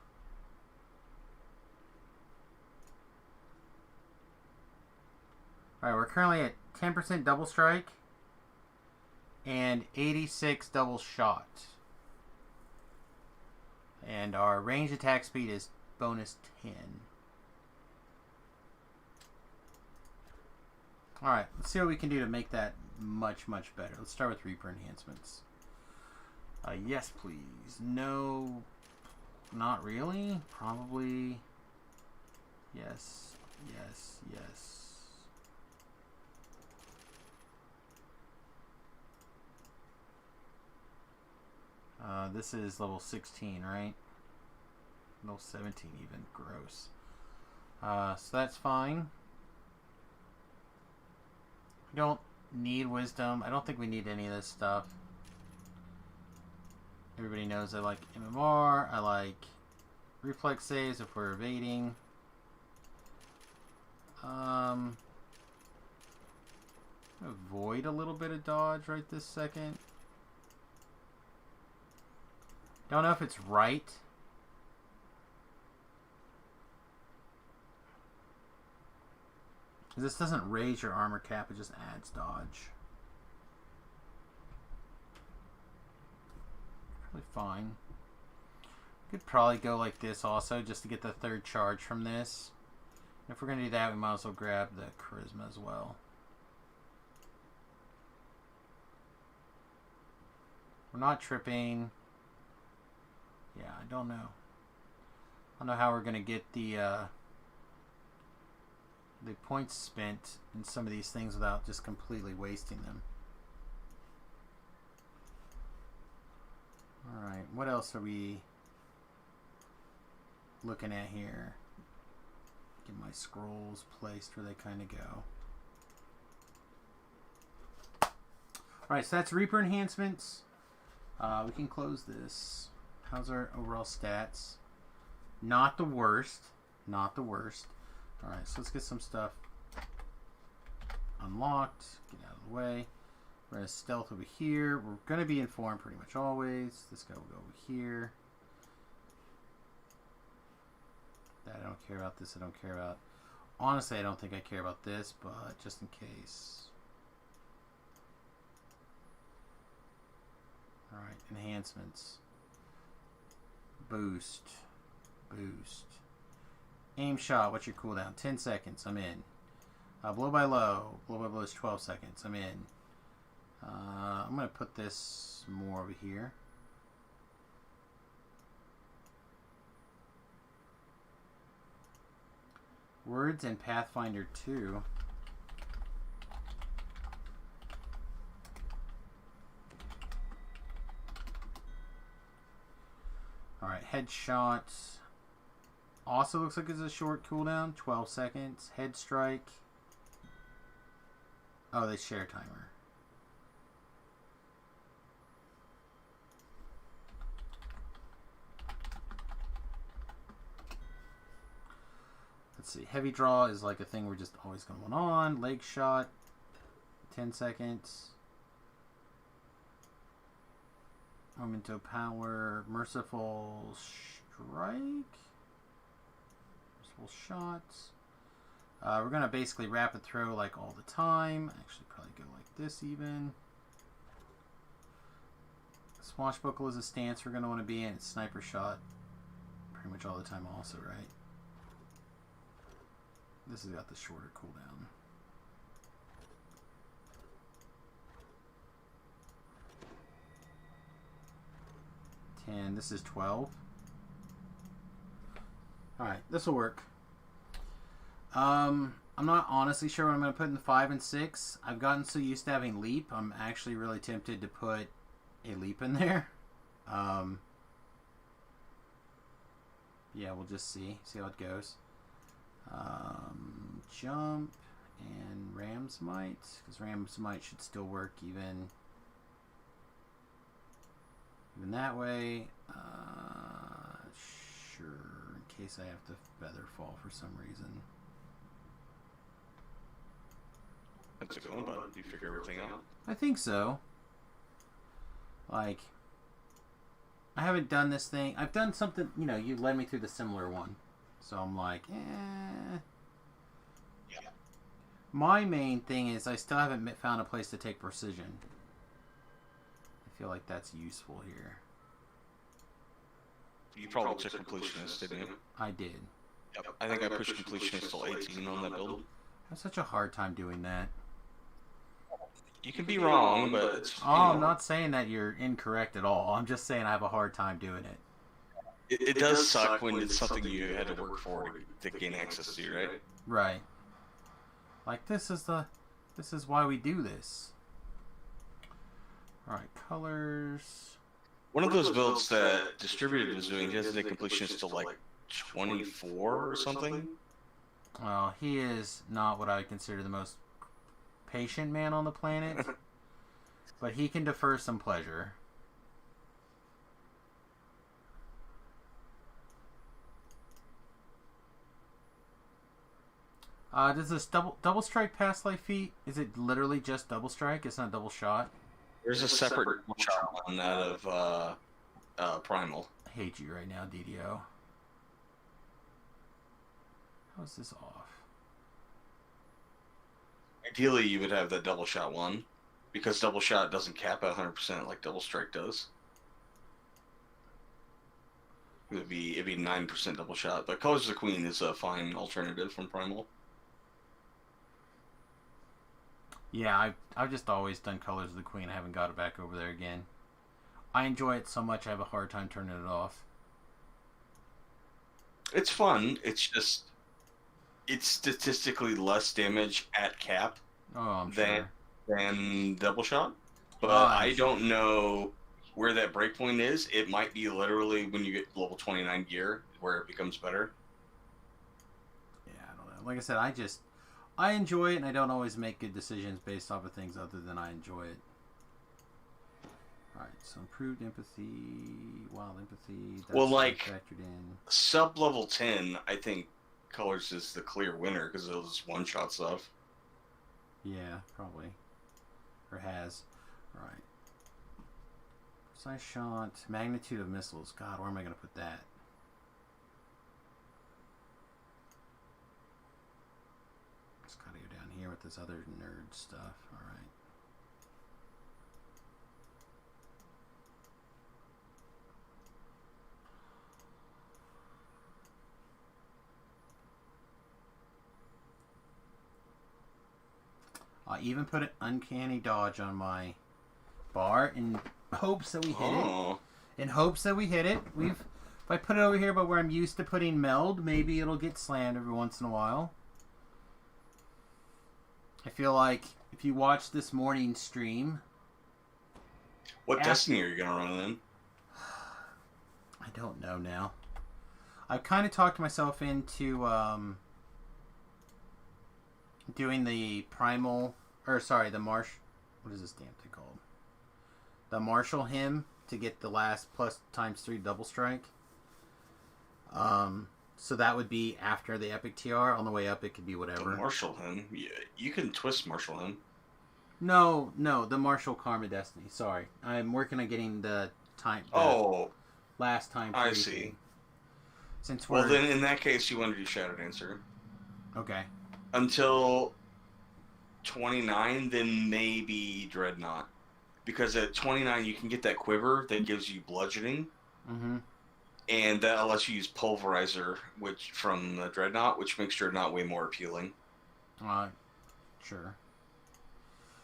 Alright, we're currently at 10% double strike and 86 double shot. And our range attack speed is bonus 10. Alright, let's see what we can do to make that much, much better. Let's start with Reaper enhancements. Yes, please. No, not really. Probably. Yes, yes, yes. This is level 16, right? Level 17 even. Gross. So that's fine. We don't need wisdom. I don't think we need any of this stuff. Everybody knows I like MMR. I like reflex saves if we're evading. Avoid a little bit of dodge right this second. Don't know if it's right. This doesn't raise your armor cap, it just adds dodge. Probably fine. Could probably go like this also, just to get the third charge from this. If we're going to do that, we might as well grab the charisma as well. We're not tripping. Yeah, I don't know. I don't know how we're going to get the points spent in some of these things without just completely wasting them. Alright, what else are we looking at here? Get my scrolls placed where they kind of go. Alright, so that's Reaper enhancements. We can close this. How's our overall stats? Not the worst. Not the worst. Alright, so let's get some stuff unlocked. Get out of the way. We're going to stealth over here. We're going to be informed pretty much always. This guy will go over here. That I don't care about. This I don't care about. Honestly, I don't think I care about this, but just in case. Alright, enhancements. Boost. Boost. Aim shot, what's your cooldown? 10 seconds, I'm in. Blow by low. Blow by blow is 12 seconds, I'm in. I'm going to put this more over here. Words and Pathfinder 2. Alright, headshots. Also looks like it's a short cooldown, 12 seconds. Head strike. Oh, they share timer. Let's see. Heavy draw is like a thing we're just always going on. Leg shot, 10 seconds. Memento power. Merciful strike. Merciful shots. We're going to basically rapid throw like all the time. Actually, probably go like this even. Swashbuckle is a stance we're going to want to be in. It's sniper shot pretty much all the time also, right? This has got the shorter cooldown. This is 12. Alright, this will work. I'm not honestly sure what I'm going to put in the 5 and 6. I've gotten so used to having leap, I'm actually really tempted to put a leap in there. Yeah, we'll just see how it goes. Jump and Ram's Might, because Ram's Might should still work even that way. Sure, in case I have to feather fall for some reason. That's a good one, but do you figure everything out? I think so. Like, I haven't done this thing. I've done something, you know, you led me through the similar one. So I'm like, Yeah. My main thing is I still haven't found a place to take precision. I feel like that's useful here. You probably took completionist, didn't you? I did. Yep. I think I pushed completionist till 18 on that build. I have such a hard time doing that. You can be wrong, but it's... Oh, I'm not saying that you're incorrect at all. I'm just saying I have a hard time doing it. It does suck when it's something you had to work for to gain access to, right? Right. Like, this is why we do this. Alright, colors. One of those builds that Distributed was doing, he has the completionist till like 24 or something. Well, he is not what I would consider the most patient man on the planet. But he can defer some pleasure. Does this double strike pass life feat? Is it literally just double strike? It's not double shot? There's a separate shot one out of Primal. I hate you right now, DDO. How is this off? Ideally, you would have that double shot one, because double shot doesn't cap at 100% like double strike does. It'd be 9% double shot, but Colors of the Queen is a fine alternative from Primal. Yeah, I've just always done Colors of the Queen. I haven't got it back over there again. I enjoy it so much I have a hard time turning it off. It's fun. It's just it's statistically less damage at cap Oh, I'm than sure. than double shot. But I'm I don't know where that breakpoint is. It might be literally when you get level 29 gear where it becomes better. Yeah, I don't know. Like I said, I enjoy it, and I don't always make good decisions based off of things other than I enjoy it. Alright, so improved empathy, wild empathy, that's Well, like, factored in. Sub level 10, I think Colors is the clear winner because of those one shot stuff. Yeah, probably. Or has. Alright. Precise shot, magnitude of missiles. God, where am I going to put that? Just gotta go down here with this other nerd stuff. Alright. I even put an uncanny dodge on my bar in hopes that we hit it. In hopes that we hit it. If I put it over here, but where I'm used to putting meld, maybe it'll get slammed every once in a while. I feel like if you watch this morning's stream, What Destiny are you going to run then? I don't know now. I've kind of talked myself into doing the primal, or sorry, the what is this damn thing called? The martial hymn to get the last plus ×3 double strike. So that would be after the epic TR. On the way up, it could be whatever. The Marshal him? Yeah, you can twist Marshal him. No, the martial Karma Destiny. Sorry, I'm working on getting the time. Last time. I see. Since we're... Well, then in that case, you want to do Shadow Dancer. Okay. Until 29, then maybe Dreadnought. Because at 29, you can get that quiver that gives you bludgeoning. Mm-hmm. And that lets you use Pulverizer from the Dreadnought, which makes Dreadnought way more appealing. Sure.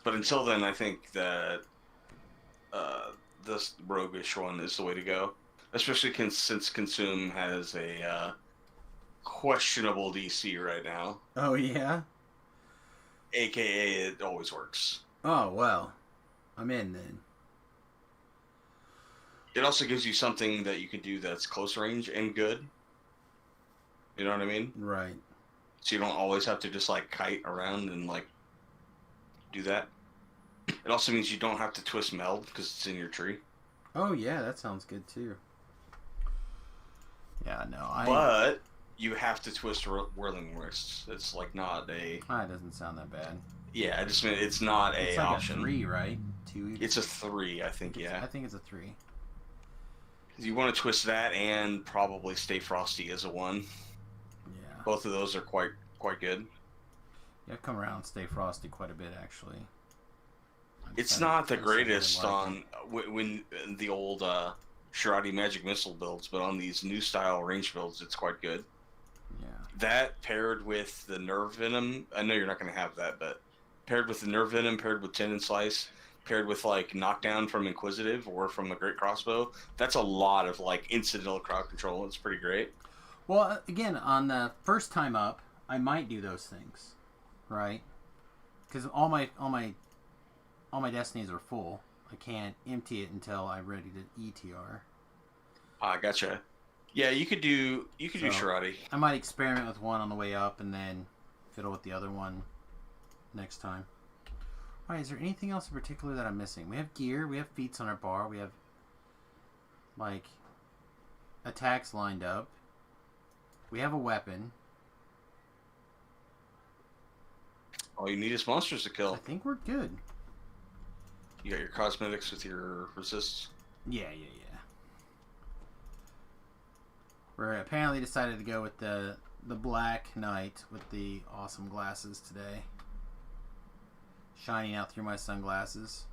But until then, I think that this roguish one is the way to go. Especially since Consume has a questionable DC right now. Oh, yeah? AKA, it always works. Oh, well. I'm in then. It also gives you something that you can do that's close range and good. You know what I mean? Right. So you don't always have to just, like, kite around and, like, do that. It also means you don't have to twist meld because it's in your tree. Oh, yeah, that sounds good, too. Yeah, no, But you have to twist Whirling Wrists. It's, like, not a... it doesn't sound that bad. Yeah, I just mean it's not it's a like option. A 3, right? 2. It's a 3, I think, yeah. I think it's a 3. You want to twist that and probably Stay Frosty as a 1. Yeah. Both of those are quite good. Yeah, I've come around Stay Frosty quite a bit, actually. It's not the greatest on when the old Shirati Magic Missile builds, but on these new style range builds, it's quite good. Yeah. That paired with the Nerve Venom, I know you're not going to have that, but paired with the Nerve Venom, paired with Tendon Slice, paired with like Knockdown from Inquisitive or from the Great Crossbow, that's a lot of like incidental crowd control. It's pretty great. Well, again, on the first time up, I might do those things, right? Because all my destinies are full. I can't empty it until I'm ready to ETR. Ah, gotcha. Yeah, you could do Shirati. I might experiment with one on the way up and then fiddle with the other one next time. Alright, is there anything else in particular that I'm missing? We have gear, we have feats on our bar, we have like attacks lined up. We have a weapon. All you need is monsters to kill. I think we're good. You got your cosmetics with your resists. Yeah. We're apparently decided to go with the Black Knight with the awesome glasses today. shining out through my sunglasses.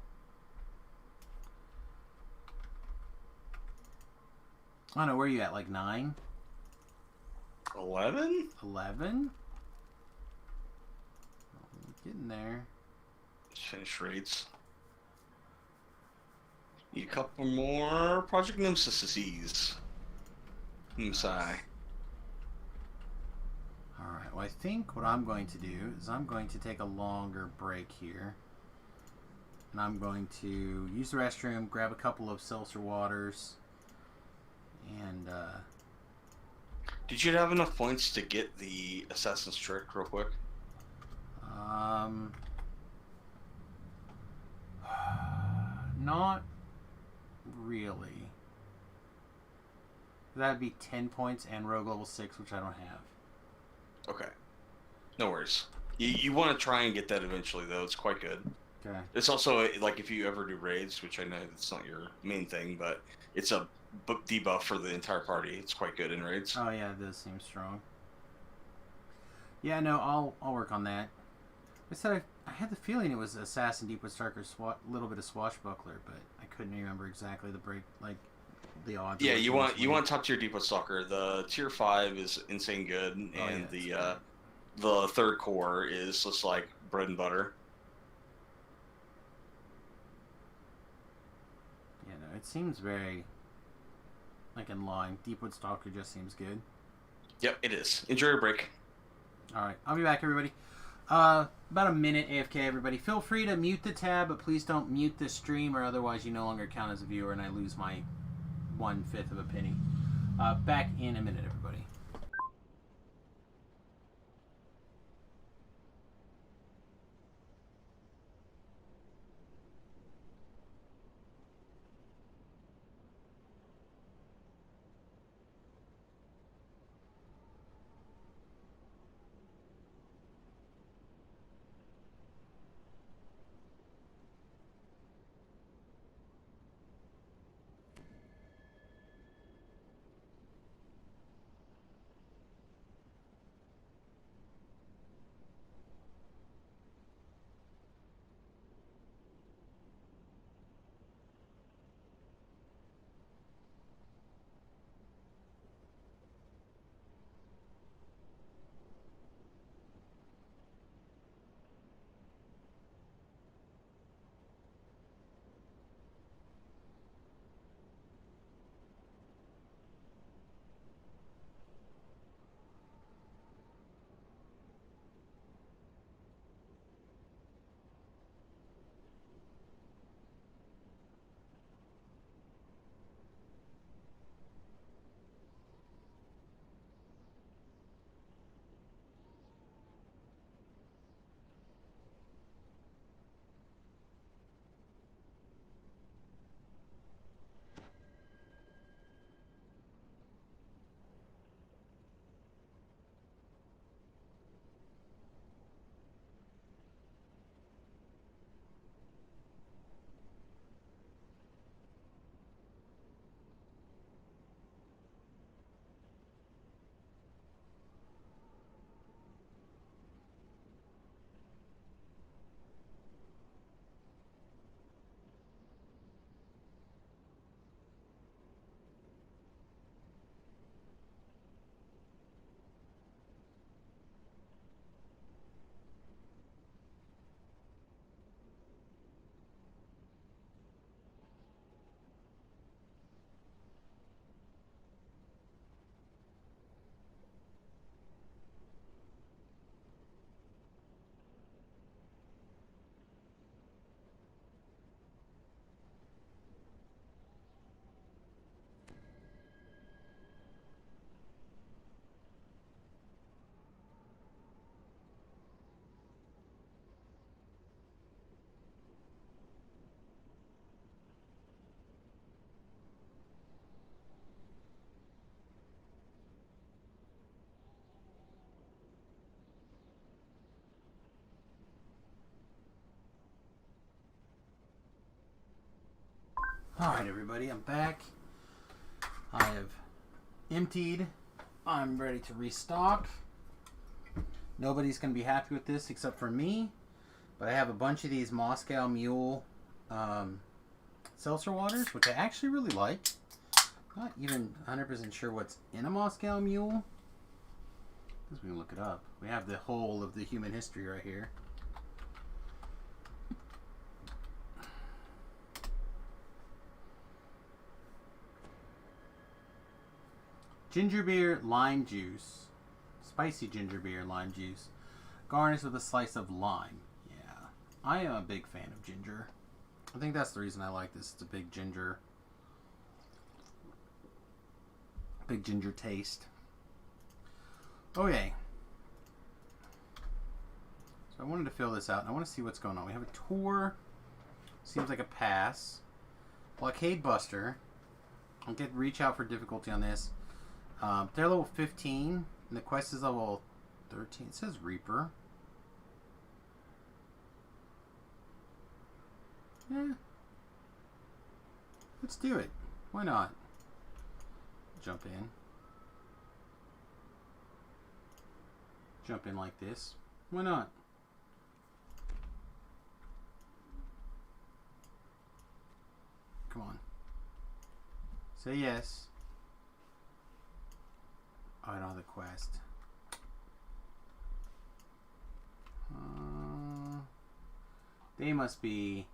I don't know, where are you at? Like 9? 11? 11? Getting there. Finish rates. Need a couple more Project Nemesis. Alright, well I think what I'm going to do is I'm going to take a longer break here. And I'm going to use the restroom, grab a couple of seltzer waters, and did you have enough points to get the Assassin's Trick real quick? Not really. That'd be 10 points and Rogue level 6, which I don't have. Okay. No worries. You want to try and get that eventually, though. It's quite good. Okay. It's also, like, if you ever do raids, which I know it's not your main thing, but it's a debuff for the entire party. It's quite good in raids. Oh yeah, it does seem strong. Yeah, no, I'll work on that. I said I had the feeling it was Assassin, Deepwood Stalker, little bit of Swashbuckler, but I couldn't remember exactly the odds. Yeah, you want top tier Deepwood Stalker. The tier 5 is insane good, and the third core is just like bread and butter. Yeah, no, it seems very like in line. Deepwood Stalker just seems good. Yep, it is. Enjoy your break. All right, I'll be back, everybody. About a minute AFK, everybody. Feel free to mute the tab, but please don't mute the stream, or otherwise you no longer count as a viewer, and I lose my 1/5 of a penny. Back in a minute, everybody. Alright, everybody, I'm back. I have emptied. I'm ready to restock. Nobody's going to be happy with this except for me. But I have a bunch of these Moscow Mule seltzer waters, which I actually really like. Not even 100% sure what's in a Moscow Mule. Because we can look it up. We have the whole of the human history right here. Ginger beer, lime juice. Spicy ginger beer, lime juice. Garnished with a slice of lime. Yeah. I am a big fan of ginger. I think that's the reason I like this. It's a big ginger taste. Okay. So I wanted to fill this out. I want to see what's going on. We have a tour. Seems like a pass. Blockade Buster. I'll reach out for difficulty on this. They're level 15, and the quest is level 13. It says Reaper. Yeah. Let's do it. Why not? Jump in. Jump in like this. Why not? Come on. Say yes. Oh, I don't have the quest. They must be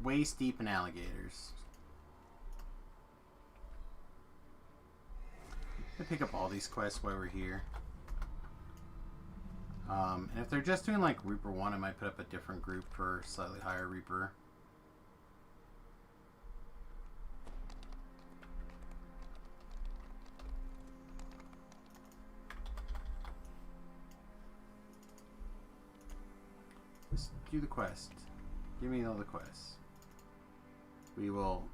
waist deep in alligators. I pick up all these quests while we're here. And if they're just doing like Reaper 1, I might put up a different group for slightly higher Reaper. Let's do the quest. Give me all the quests. We will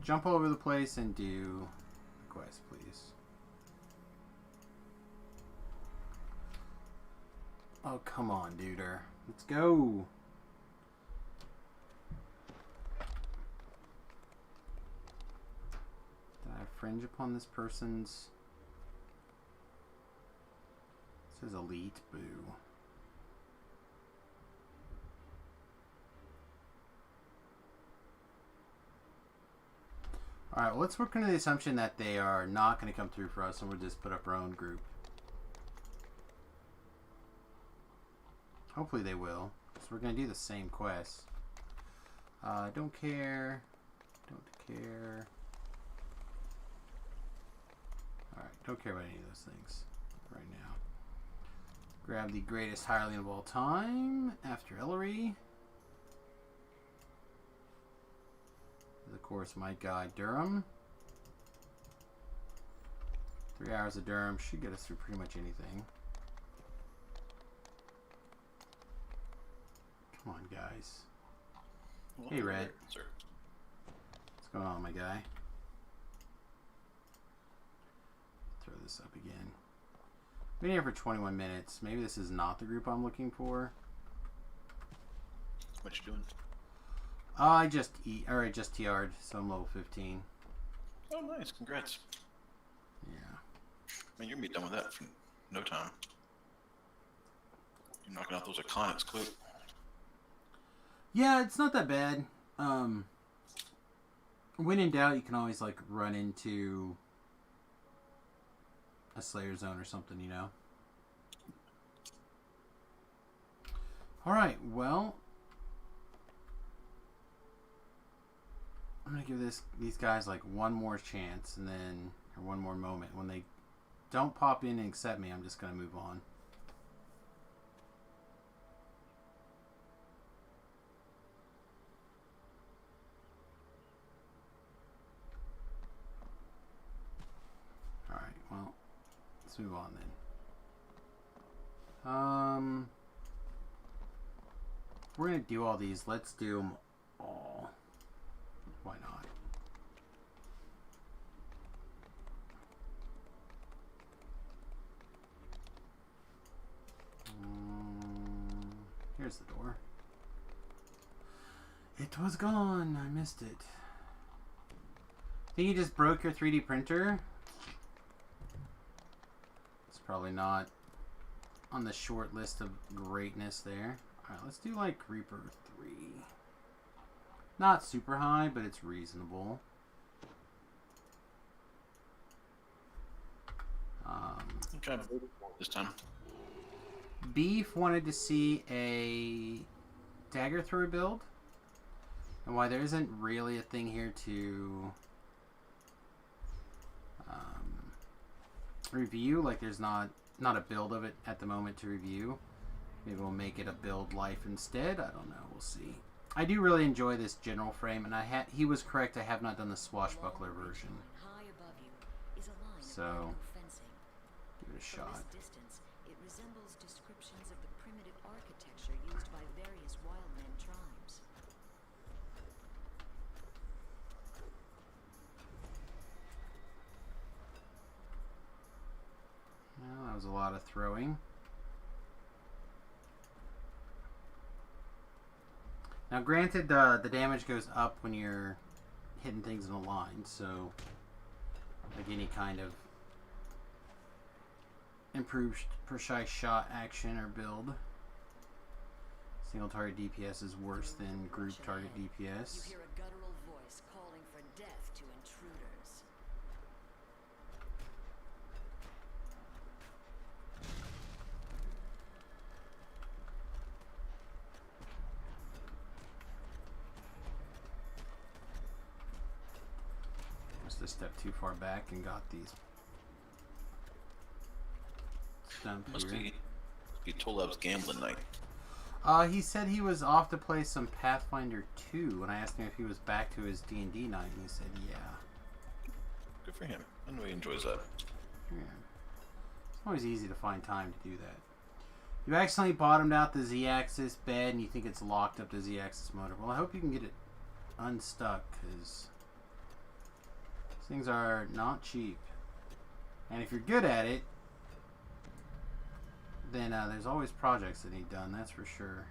jump all over the place and do the quest, please. Oh, come on, duder. Let's go. Did I infringe upon this person's... It says elite. Boo. Alright, well, let's work under the assumption that they are not going to come through for us, and we'll just put up our own group. Hopefully they will, because we're going to do the same quest. Don't care. Don't care. Alright, don't care about any of those things right now. Grab the greatest hireling of all time after Ellery. Of course, my guy Durham. 3 hours of Durham should get us through pretty much anything. Come on, guys. Well, hey, Red. Sir. What's going on, my guy? Throw this up again. Been here for 21 minutes. Maybe this is not the group I'm looking for. What you doing? I just TR'd, so I'm level 15. Oh, nice. Congrats. Yeah. Man, you're going to be done with that in no time. You're knocking out those iconics quick. Yeah, it's not that bad. When in doubt, you can always, like, run into a Slayer zone or something, you know? Alright, well... I'm gonna give these guys like one more chance, and then or one more moment. When they don't pop in and accept me, I'm just gonna move on. All right, well, let's move on then. We're gonna do all these. Let's do them all. Why not? Here's the door. It was gone. I missed it. Think you just broke your 3D printer? It's probably not on the short list of greatness there. Alright, let's do like Reaper 3. Not super high, but it's reasonable. Okay, this time. Beef wanted to see a dagger thrower build. And why there isn't really a thing here to review, like there's not a build of it at the moment to review. Maybe we'll make it a build life instead. I don't know. We'll see. I do really enjoy this general frame, and he was correct. I have not done the swashbuckler version. So, give it a shot. It resembles descriptions of the primitive architecture used by various wildmen tribes. Well, that was a lot of throwing. Now, granted, the damage goes up when you're hitting things in a line, so like any kind of improved precise shot action or build. Single target DPS is worse than group target DPS. You hear a guttural voice calling for death to intruders. Must have stepped too far back and got these. Must be Tolab's gambling night. He said he was off to play some Pathfinder 2, and I asked him if he was back to his D&D night, and he said yeah. Good for him. I know he enjoys that. Yeah. It's always easy to find time to do that. You accidentally bottomed out the Z-axis bed, and you think it's locked up to Z-axis motor. Well, I hope you can get it unstuck, because these things are not cheap. And if you're good at it, then there's always projects that need done, that's for sure.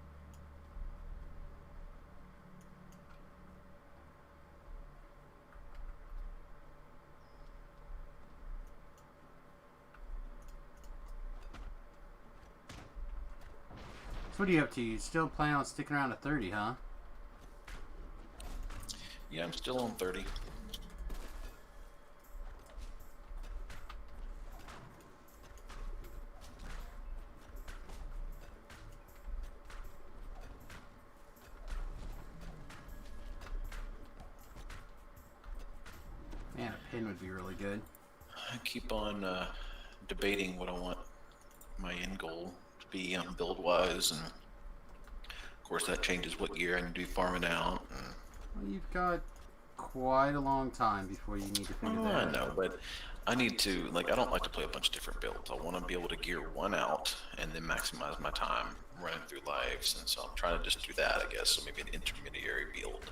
So what are you up to? You still planning on sticking around at 30, huh? Yeah, I'm still on 30. Man, a pin would be really good. I keep on debating what I want my end goal to be build-wise, and of course that changes what year I can do farming out. Well, you've got quite a long time before you need to figure that I out. know, but I need to, like, I don't like to play a bunch of different builds. I want to be able to gear one out and then maximize my time running through lives, and so I'm trying to just do that, I guess, so maybe an intermediary build.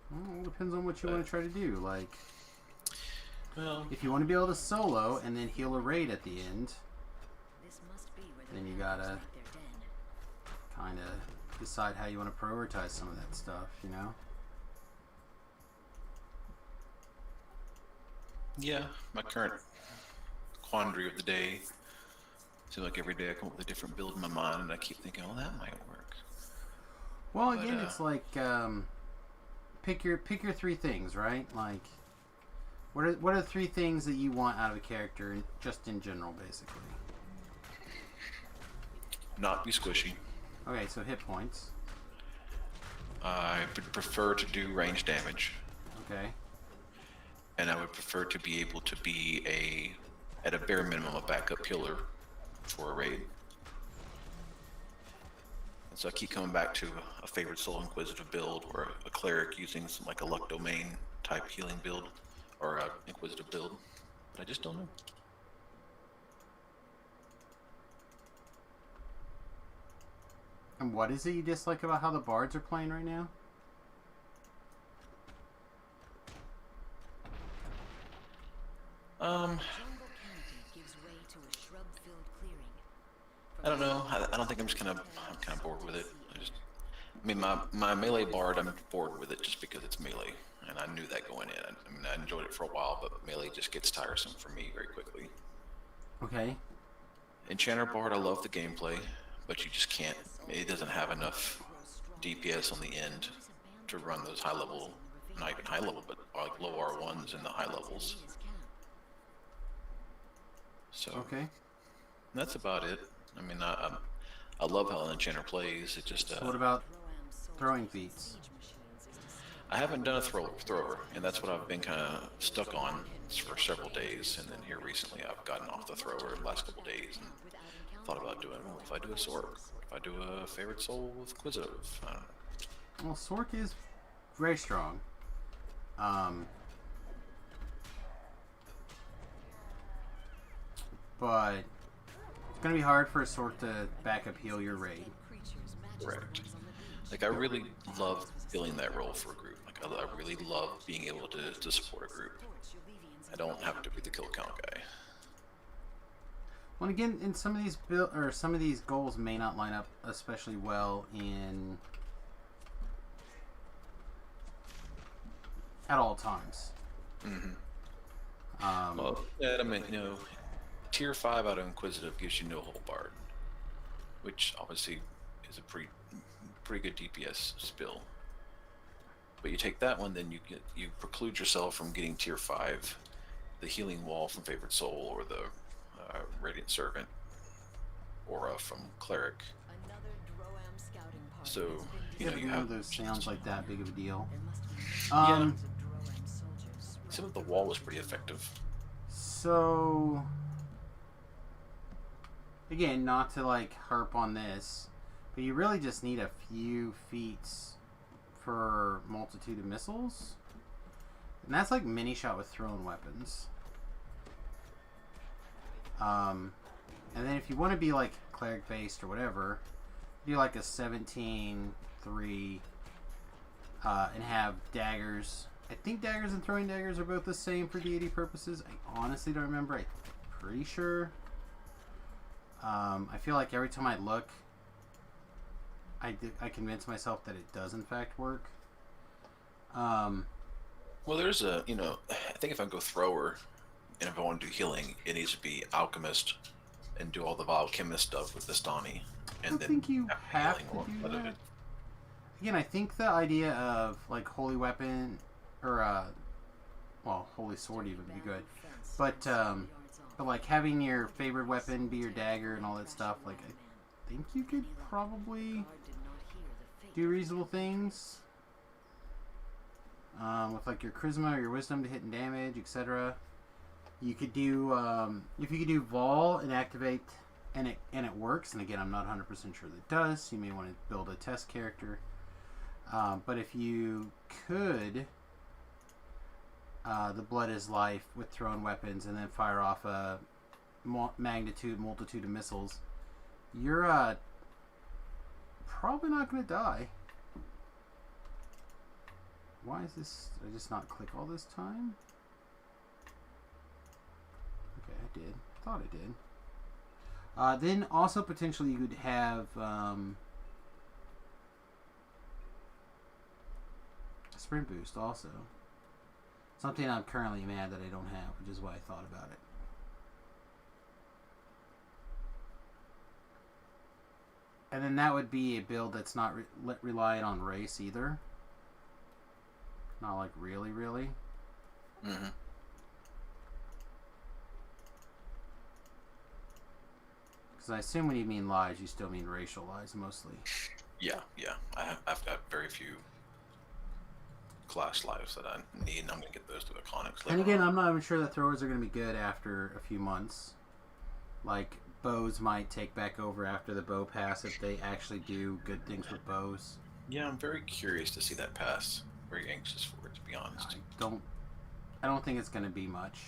Well, it depends on what you want to try to do. Like, Well, if you want to be able to solo and then heal a raid at the end, This must be where then the you Vandals gotta make their den. kind of decide how you want to prioritize some of that stuff, you know? yeah, my current quandary of the day. Seems like every day I come up with a different build in my mind, and I keep thinking, oh, that might work. Well, But, again, it's like pick your 3 things, right? Like, what are 3 things that you want out of a character, just in general, basically? Not be squishy. Okay, so hit points. I would prefer to do range damage, Okay. and I would prefer to be able to be at a bare minimum, a backup healer for a raid. And so I keep coming back to a favorite soul inquisitive build, or a cleric using some like a luck domain type healing build, or a inquisitive build. But I just don't know. And what is it you dislike about how the bards are playing right now? Jungle canopy gives way to a shrub-filled clearing. I don't know. I don't think I'm kind of bored with it. I mean, my melee bard, I'm bored with it just because it's melee, and I knew that going in. I mean, I enjoyed it for a while, but melee just gets tiresome for me very quickly. Okay. Enchanter Bard, I love the gameplay, but you just can't. It doesn't have enough DPS on the end to run those high level, not even high level, but like low R1s in the high levels. So Okay. that's about it. I mean, I love how an Enchanter plays. It just So what about throwing feats? I haven't done a thrower, and that's what I've been kind of stuck on for several days. And then here recently, I've gotten off the thrower the last couple days and thought about doing. Well, if I do a Sork, if I do a favorite soul with Inquisitive, I don't know. Well, Sork is very strong. But it's gonna be hard for a Sork to back up heal your raid. Correct. Like, I really love filling that role for a group. Like, I really love being able to support a group. I don't have to be the kill count guy. Well, again, in some of these some of these goals may not line up especially well in at all times. Well, yeah, I mean, you know, tier 5 out of Inquisitive gives you no hold bard, which obviously is a pretty good DPS spill. But you take that one, then you preclude yourself from getting tier 5, the healing wall from Favorite Soul, or the Radiant Servant aura from Cleric. So you know, you have those sounds like that big of a deal. Yeah. Some of the wall was pretty effective. So again, not to like harp on this, but you really just need a few feats for multitude of missiles, and that's like mini shot with thrown weapons. And then if you want to be like cleric based or whatever, do like a 17-3 and have daggers. I think daggers and throwing daggers are both the same for deity purposes. I honestly don't remember. I'm pretty sure. I feel like every time I look, I convince myself that it does in fact work. Well, there's a, you know, I think if I go thrower, and if I want to do healing, it needs to be alchemist and do all the biochemist stuff with Vistani. I don't think you have to do that. Again, I think the idea of like holy weapon or well, holy sword even would be good, but like having your favorite weapon be your dagger and all that stuff, like I think you could probably do reasonable things with like your charisma or your wisdom to hit and damage, etc. You could do if you could do Vol and activate and it works, and again I'm not 100% sure that it does, you may want to build a test character, but if you could the blood is life with thrown weapons and then fire off a multitude of missiles, you're probably not going to die. Why is this? Did I just not click all this time? Okay, I did. I thought I did. Then also potentially you could have a sprint boost also. Something I'm currently mad that I don't have, which is why I thought about it. And then that would be a build that's not reliant on race either. Not like really. Mm-hmm. Because I assume when you mean lies, you still mean racial lies mostly. Yeah. I've got very few class lives that I need, and I'm going to get those to the conics later. And again, I'm not even sure that throwers are going to be good after a few months. Like, bows might take back over after the bow pass if they actually do good things with bows. Yeah, I'm very curious to see that pass. Very anxious for it, to be honest. I don't think it's going to be much.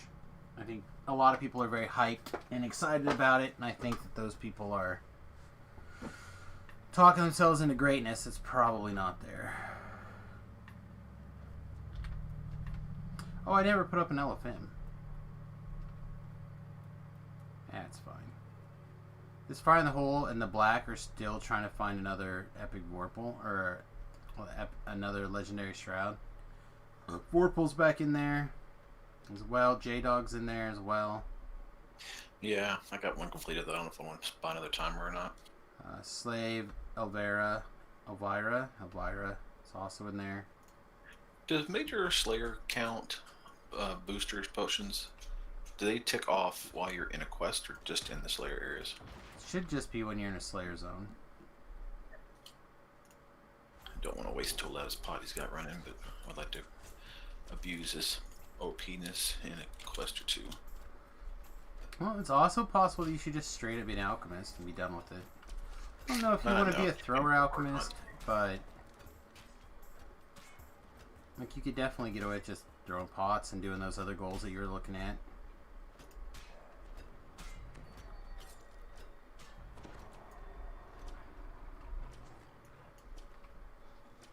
I think a lot of people are very hyped and excited about it, and I think that those people are talking themselves into greatness. It's probably not there. Oh, I never put up an LFM. That's fine. This Fire in the Hole and the Black are still trying to find another Epic Vorpal, or another Legendary Shroud. Vorpal's back in there as well. J-Dog's in there as well. Yeah, I got one completed. Though I don't know if I want to buy another timer or not. Slave Elvira is also in there. Does Major Slayer count boosters potions? Do they tick off while you're in a quest or just in the Slayer areas? Should just be when you're in a Slayer zone. I don't want to waste till Lev's pot he's got running, but I'd like to abuse his OP-ness in a quest or two. Well, it's also possible that you should just straight up be an alchemist and be done with it. I don't know if you want to be a thrower alchemist, but like you could definitely get away with just throwing pots and doing those other goals that you were looking at.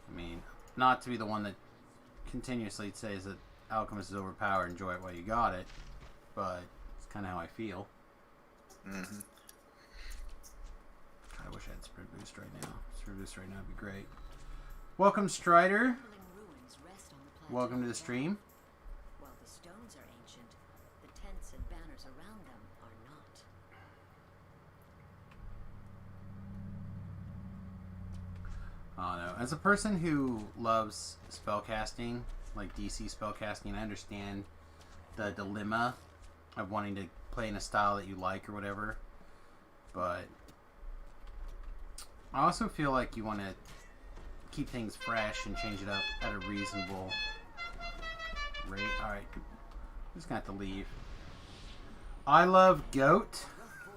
I mean, not to be the one that continuously says that alchemist is overpowered, enjoy it while you got it, but it's kind of how I feel. Mm-hmm. I wish I had sprint boost right now. Sprint boost right now would be great. Welcome, Strider. Ruins rest on the plateau Welcome to the stream. While the stones are ancient, the tents and banners around them are not. Oh no. As a person who loves spellcasting, like DC spellcasting, I understand the dilemma of wanting to play in a style that you like or whatever. But I also feel like you want to keep things fresh and change it up at a reasonable rate. Alright. I'm just going to have to leave. I love Goat.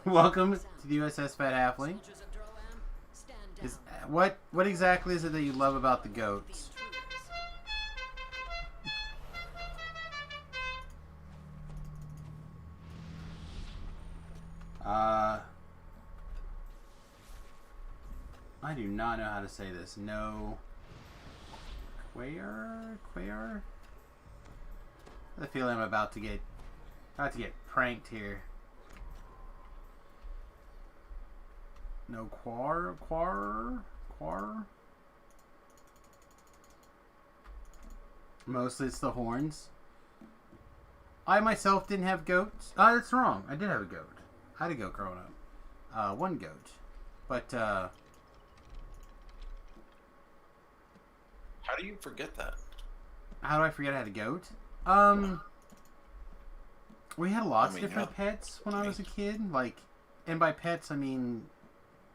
Welcome to the USS Fat Halfling. Soldiers of Droam, stand down. What exactly is it that you love about the goats? I do not know how to say this. No. Quayar? I have a feeling I'm about to get pranked here. No quar? Mostly it's the horns. I myself didn't have goats. Oh, that's wrong. I did have a goat. I had a goat growing up. One goat. But, How do you forget that? how do I forget I had a goat? We had lots of different pets when I was a kid. Like, and by pets, I mean,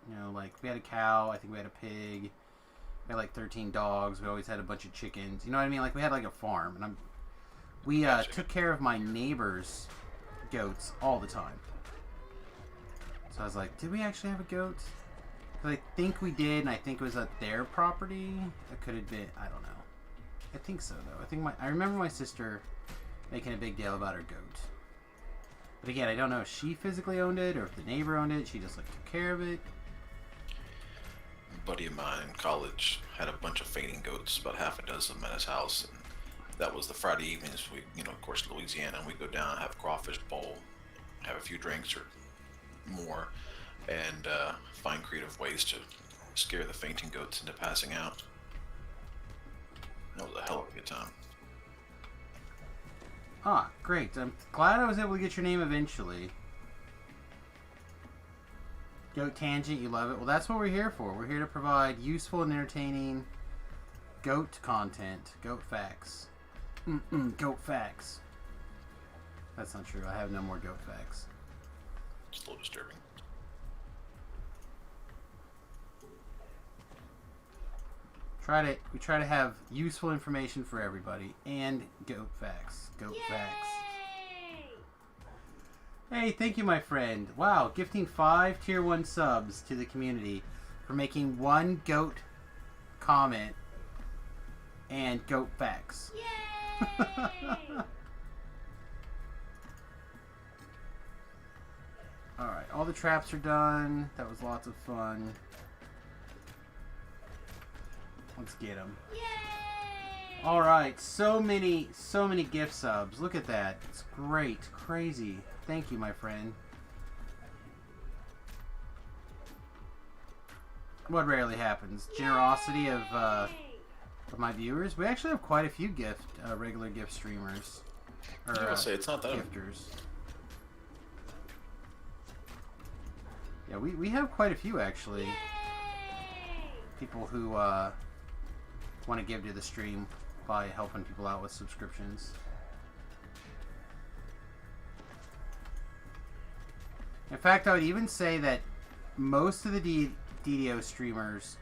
you know, like, we had a cow. I think we had a pig. We had, like, 13 dogs. We always had a bunch of chickens. You know what I mean? Like, we had, like, a farm. And we took care of my neighbor's goats all the time. So I was like, did we actually have a goat? Because I think we did, and I think it was at their property. It could have been, I don't know. I think so, though. I remember my sister making a big deal about her goat. But again, I don't know if she physically owned it or if the neighbor owned it. She just, like, took care of it. A buddy of mine in college had a bunch of fainting goats, about half a dozen of them at his house. And that was the Friday evenings. We, you know, of course, Louisiana, and we'd go down, have a crawfish bowl, have a few drinks or more, and find creative ways to scare the fainting goats into passing out. That was a hell of a good time. Ah, great. I'm glad I was able to get your name eventually. Goat Tangent, you love it. Well, that's what we're here for. We're here to provide useful and entertaining goat content. Goat facts. Goat facts. That's not true. I have no more goat facts. It's a little disturbing. We try to have useful information for everybody and goat facts. Goat facts. Hey, thank you, my friend. Wow, gifting 5 tier 1 subs to the community for making one goat comment and goat facts. Alright, all the traps are done. That was lots of fun. Let's get them. Alright, so many gift subs. Look at that. It's great. Crazy. Thank you, my friend. What rarely happens. Generosity of my viewers. We actually have quite a few regular gift streamers. I was gonna say, it's not that gifters. Yeah, we have quite a few actually. Yay! People who want to give to the stream by helping people out with subscriptions. In fact, I would even say that most of the DDO streamers,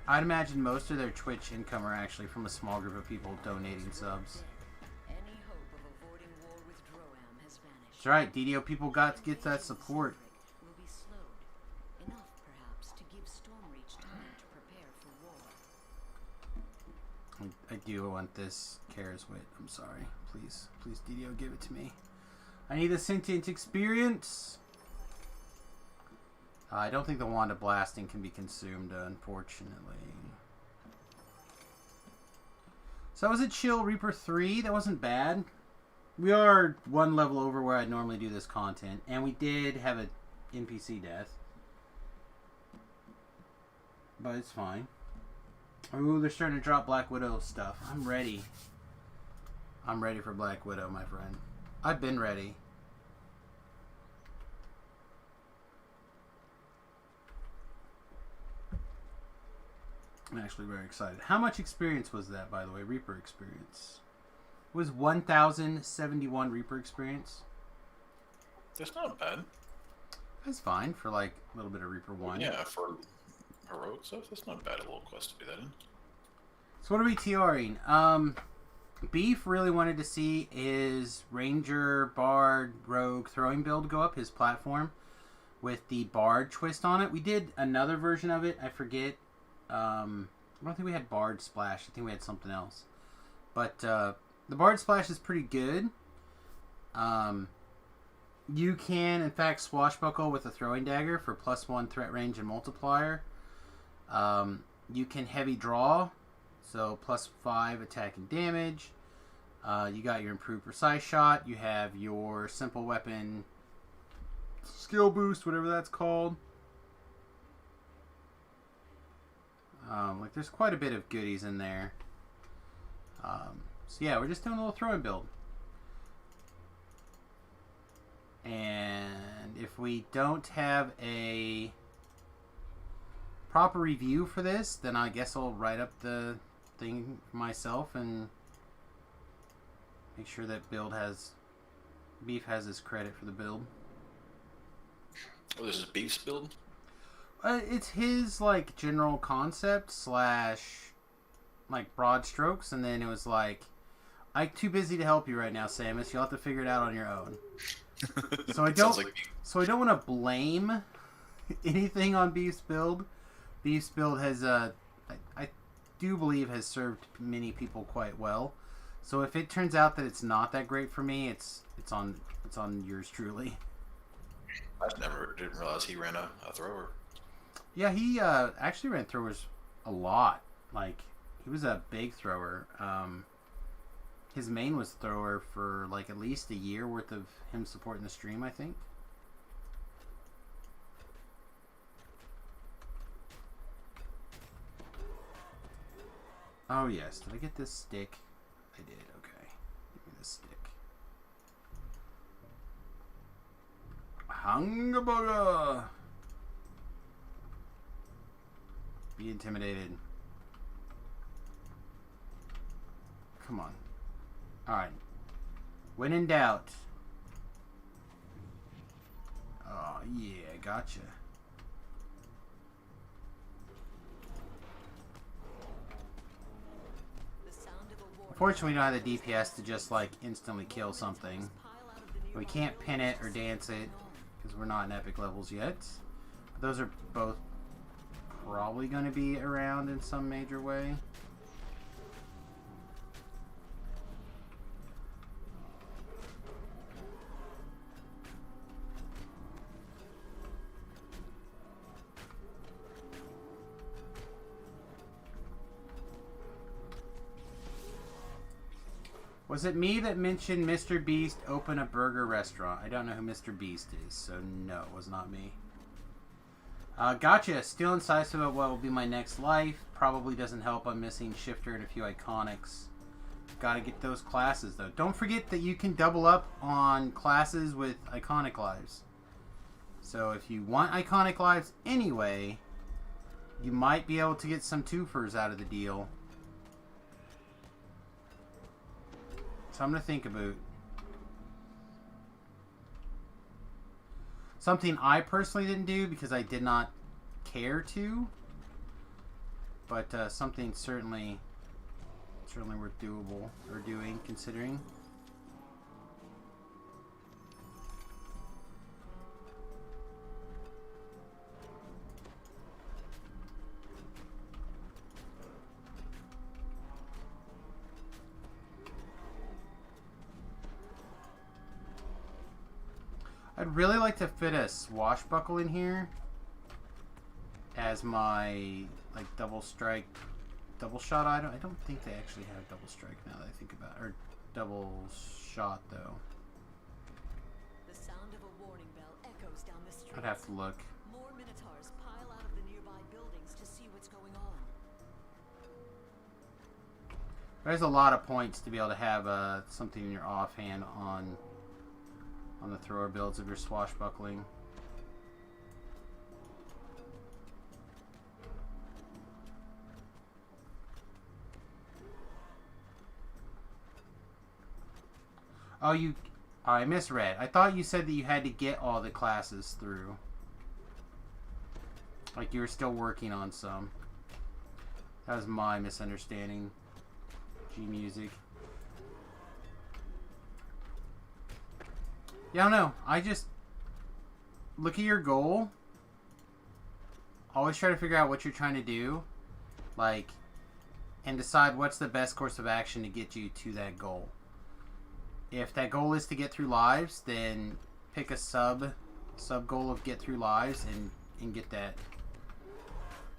I'd imagine most of their Twitch income are actually from a small group of people donating subs. Any hope of avoiding war with Droam has vanished. That's right, DDO people got to get that support. Will be slowed. Enough, perhaps, to give Stormreach time to prepare for war. I do want this Kara's Wit. I'm sorry. Please, please, DDO, give it to me. I need the sentient experience. I don't think the wand of blasting can be consumed, unfortunately. So that was a chill Reaper 3. That wasn't bad. We are one level over where I'd normally do this content, and we did have an NPC death. But it's fine. Ooh, they're starting to drop Black Widow stuff. I'm ready. I'm ready for Black Widow, my friend. I've been ready. I'm actually very excited. How much experience was that, by the way? Reaper experience. It was 1,071 Reaper experience. That's not bad. That's fine for like a little bit of Reaper 1. Yeah, for heroic stuff, that's not bad. A little quest to do that in. So what are we TRing? Beef really wanted to see his Ranger, Bard, Rogue throwing build go up, his platform, with the Bard twist on it. We did another version of it. I forget. I don't think we had Bard Splash. I think we had something else. But the Bard Splash is pretty good. You can, in fact, swashbuckle with a throwing dagger for +1 threat range and multiplier. You can heavy draw, so +5 attack and damage. You got your improved precise shot. You have your simple weapon skill boost, whatever that's called. Like there's quite a bit of goodies in there. So yeah, we're just doing a little throwing build. And if we don't have a proper review for this, then I guess I'll write up the thing myself and make sure that Beef has his credit for the build. Oh, this is Beef's build? It's his like general concept / like broad strokes, and then it was like, I'm too busy to help you right now, Samus. You'll have to figure it out on your own. So I don't. So I don't want to blame anything on Beef's build. Beef's build has, I do believe, has served many people quite well. So if it turns out that it's not that great for me, it's on yours truly. I didn't realize he ran a thrower. Yeah, he actually ran throwers a lot. Like, he was a big thrower. His main was thrower for like at least a year worth of him supporting the stream, I think. Oh yes, did I get this stick? I did, okay. Give me this stick. Hungaboga! Be intimidated. Come on. Alright. When in doubt. Oh, yeah, gotcha. Unfortunately, we don't have the DPS to just, like, instantly kill something. We can't pin it or dance it, because we're not in epic levels yet. But those are both probably going to be around in some major way. Was it me that mentioned Mr. Beast open a burger restaurant? I don't know who Mr. Beast is, so no, it was not me. Gotcha. Still incisive about what will be my next life. Probably doesn't help. I'm missing Shifter and a few iconics. Gotta get those classes, though. Don't forget that you can double up on classes with iconic lives. So if you want iconic lives anyway, you might be able to get some twofers out of the deal. Something to think about. Something I personally didn't do because I did not care to. But something certainly worth doable or doing, considering. I'd really like to fit a swashbuckle in here as my like double shot item. I don't think they actually have double strike now that I think about it. Or double shot though. The sound of a warning bell echoes down the street. I'd have to look. More minotaurs pile out of the nearby buildings to see what's going on. There's a lot of points to be able to have something in your offhand on the thrower builds of your swashbuckling. Oh, I misread. I thought you said that you had to get all the classes through. Like you were still working on some. That was my misunderstanding. G-Music. Yeah, I don't know. I just look at your goal. Always try to figure out what you're trying to do. Like, and decide what's the best course of action to get you to that goal. If that goal is to get through lives, then pick a sub goal of get through lives and get that.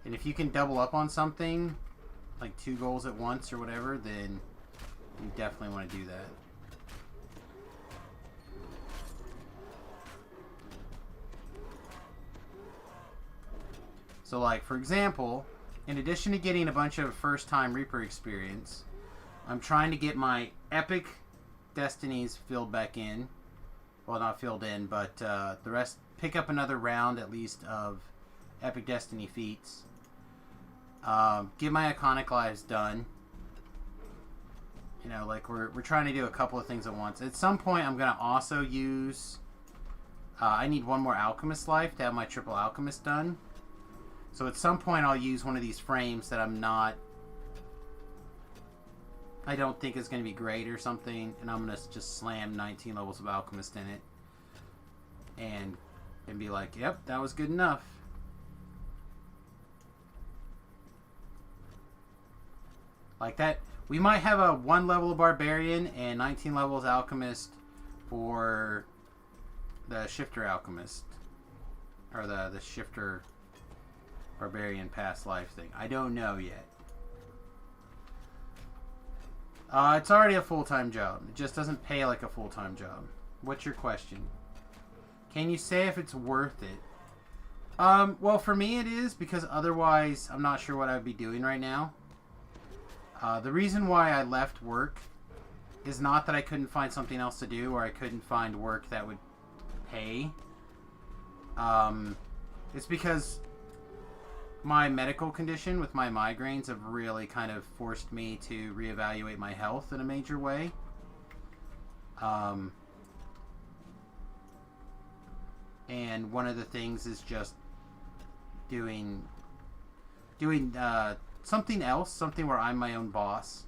And if you can double up on something, like 2 goals at once or whatever, then you definitely want to do that. So like, for example, in addition to getting a bunch of first-time Reaper experience, I'm trying to get my epic destinies filled back in. Well, not filled in, but the rest, pick up another round at least of epic destiny feats. Get my iconic lives done. You know, like we're trying to do a couple of things at once. At some point, I'm going to also use... I need one more alchemist life to have my triple alchemist done. So at some point I'll use one of these frames that I don't think is going to be great or something, and I'm going to just slam 19 levels of alchemist in it and be like, yep, that was good enough. Like that, we might have a 1 level of barbarian and 19 levels alchemist for the shifter alchemist, or the shifter barbarian past life thing. I don't know yet. It's already a full-time job. It just doesn't pay like a full-time job. What's your question? Can you say if it's worth it? Well, for me it is, because otherwise I'm not sure what I'd be doing right now. The reason why I left work is not that I couldn't find something else to do or I couldn't find work that would pay. It's because my medical condition with my migraines have really kind of forced me to reevaluate my health in a major way. And one of the things is just doing something else, something where I'm my own boss.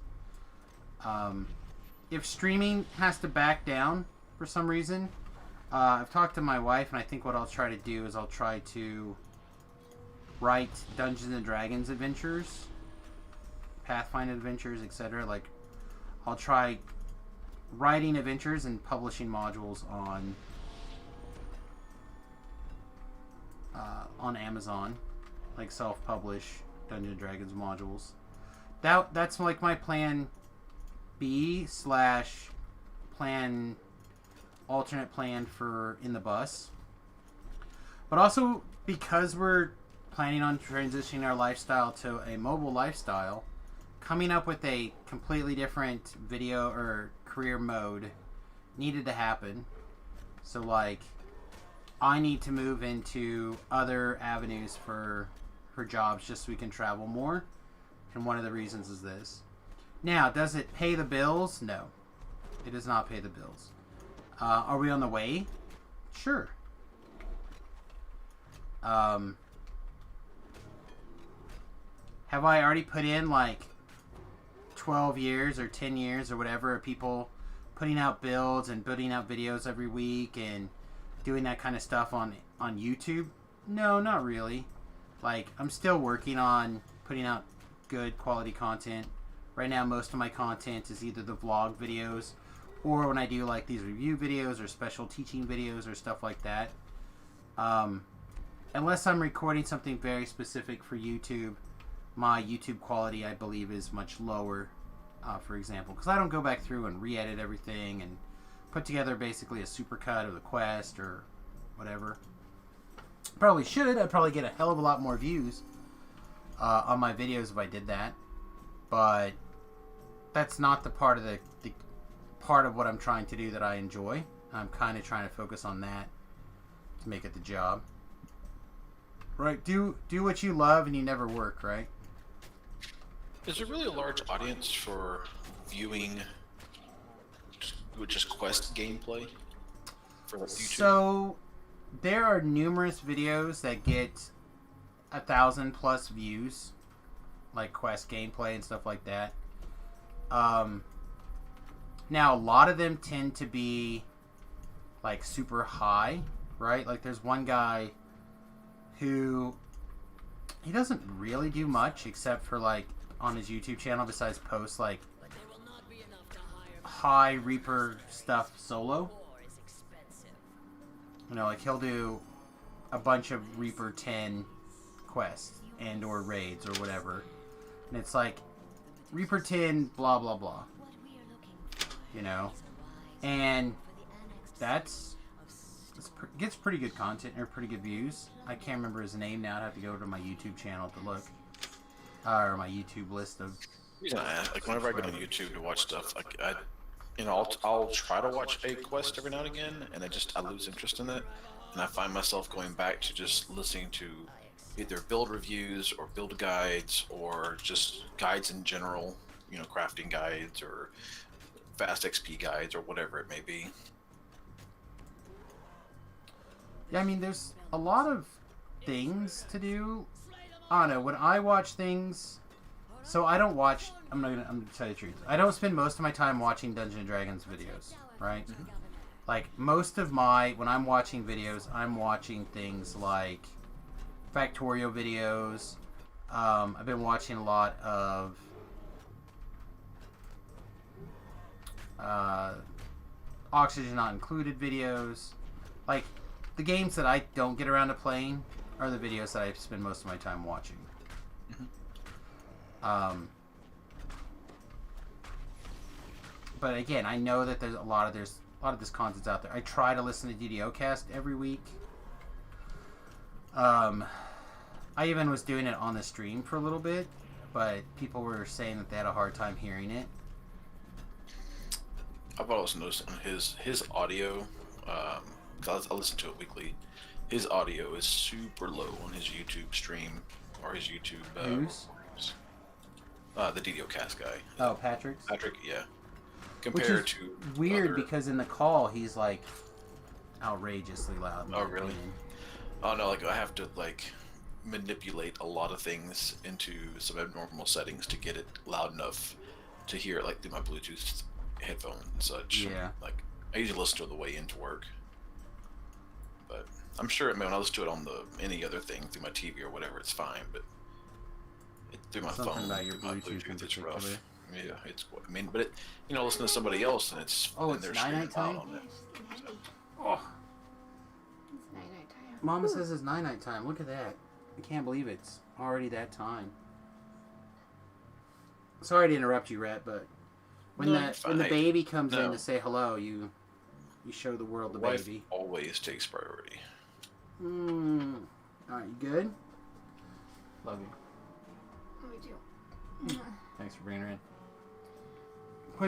If streaming has to back down for some reason, I've talked to my wife, and I think what I'll try to do is I'll try to write Dungeons and Dragons adventures, Pathfinder adventures, etc. Like, I'll try writing adventures and publishing modules on Amazon, like self-publish Dungeons and Dragons modules. That's like my plan B / plan, alternate plan for in the bus. But also because we're planning on transitioning our lifestyle to a mobile lifestyle, coming up with a completely different video or career mode needed to happen. So like, I need to move into other avenues for jobs just so we can travel more. And one of the reasons is this. Now, does it pay the bills? No. It does not pay the bills. Are we on the way? Sure. Have I already put in like 12 years or 10 years or whatever of people putting out builds and putting out videos every week and doing that kind of stuff on YouTube? No, not really. Like, I'm still working on putting out good quality content. Right now, most of my content is either the vlog videos or when I do like these review videos or special teaching videos or stuff like that. Unless I'm recording something very specific for YouTube, my YouTube quality, I believe, is much lower, for example. Because I don't go back through and re-edit everything and put together basically a supercut of the quest or whatever. Probably should. I'd probably get a hell of a lot more views on my videos if I did that. But that's not the part of the part of what I'm trying to do that I enjoy. I'm kind of trying to focus on that to make it the job. Right? Do what you love and you never work, right? Is there really a large audience for viewing just quest gameplay for like YouTube? So there are numerous videos that get 1,000+ views, like quest gameplay and stuff like that. Now a lot of them tend to be like super high, right? Like there's one guy who he doesn't really do much except for like on his YouTube channel besides post like high Reaper stuff solo. You know, like he'll do a bunch of Reaper 10 quests and or raids or whatever. And it's like Reaper 10 blah blah blah. You know? And that's gets pretty good content or pretty good views. I can't remember his name now. I'd have to go to my YouTube channel to look. Or my YouTube list of... The reason I ask, like whenever I go on YouTube to watch stuff, like I'll try to watch a quest every now and again, and I lose interest in it, and I find myself going back to just listening to either build reviews or build guides or just guides in general, you know, crafting guides or fast XP guides or whatever it may be. Yeah, I mean, there's a lot of things to do. I don't know, when I watch things... So I don't watch... I'm gonna tell you the truth. I don't spend most of my time watching Dungeons & Dragons videos, right? Mm-hmm. Like, most of when I'm watching videos, I'm watching things like Factorio videos. I've been watching a lot of Oxygen Not Included videos. Like, the games that I don't get around to playing are the videos that I spend most of my time watching. Mm-hmm. But again, I know that there's a lot of this content's out there. I try to listen to DDOcast every week. I even was doing it on the stream for a little bit, but people were saying that they had a hard time hearing it. I've always noticed on his audio, because I listen to it weekly, his audio is super low on his YouTube stream or his YouTube. Who's? The DDOcast guy. Oh, Patrick. Patrick, yeah. Compared to weird because in the call he's like outrageously loud. Oh really? Oh no, like I have to like manipulate a lot of things into some abnormal settings to get it loud enough to hear it like through my Bluetooth headphones and such. Yeah. Like I usually listen to it on the way into work. But I'm sure when I listen to it on any other thing through my TV or whatever, it's fine. But through my Something phone, about your through my Bluetooth it's rough. particular. Yeah, it's. I mean, but listen to somebody else and it's. Oh, and it's they're night screaming time. loud on it. Oh, It's night time. Mama says it's night time. Look at that. I can't believe it's already that time. Sorry to interrupt you, Rhett, but when the baby comes in to say hello, you show the world the Wife baby. always takes priority. Alright, you good? Love you. Me too. Thanks for bringing her in.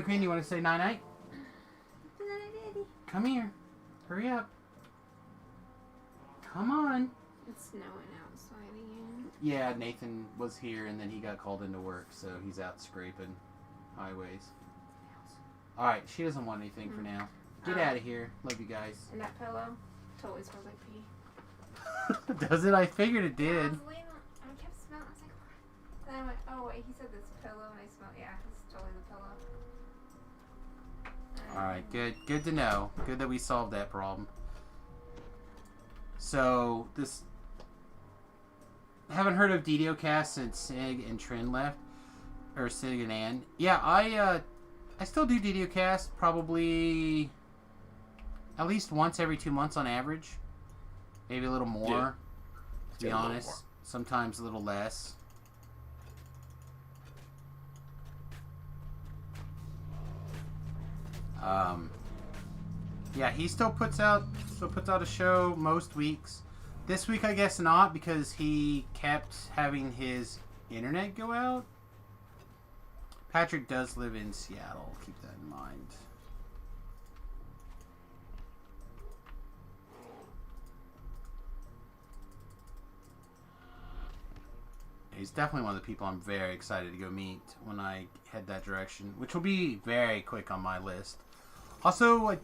Queen, you want to say night-night? Daddy. Come here. Hurry up. Come on. It's snowing outside again. Yeah, Nathan was here and then he got called into work, so he's out scraping highways. Alright, she doesn't want anything for now. Get out of here. Love you guys. And that pillow totally smells like pee. Does it? I figured it I did. was laying on, I kept smelling. I was like, what? Then I went, oh wait, he said this pillow, and I smelled. Yeah, it's totally the pillow. Alright, good. Good to know. Good that we solved that problem. So, this... I haven't heard of DDoCast since Sig and Trin left. Or Sig and Ann. Yeah, I still do DDoCast probably at least once every 2 months on average. Maybe a little more, Yeah. to be Yeah, a little honest. more. Sometimes a little less. Yeah, he still puts out a show most weeks. This week I guess not, because he kept having his internet go out. Patrick does live in Seattle, keep that in mind. He's definitely one of the people I'm very excited to go meet when I head that direction, which will be very quick on my list. Also, I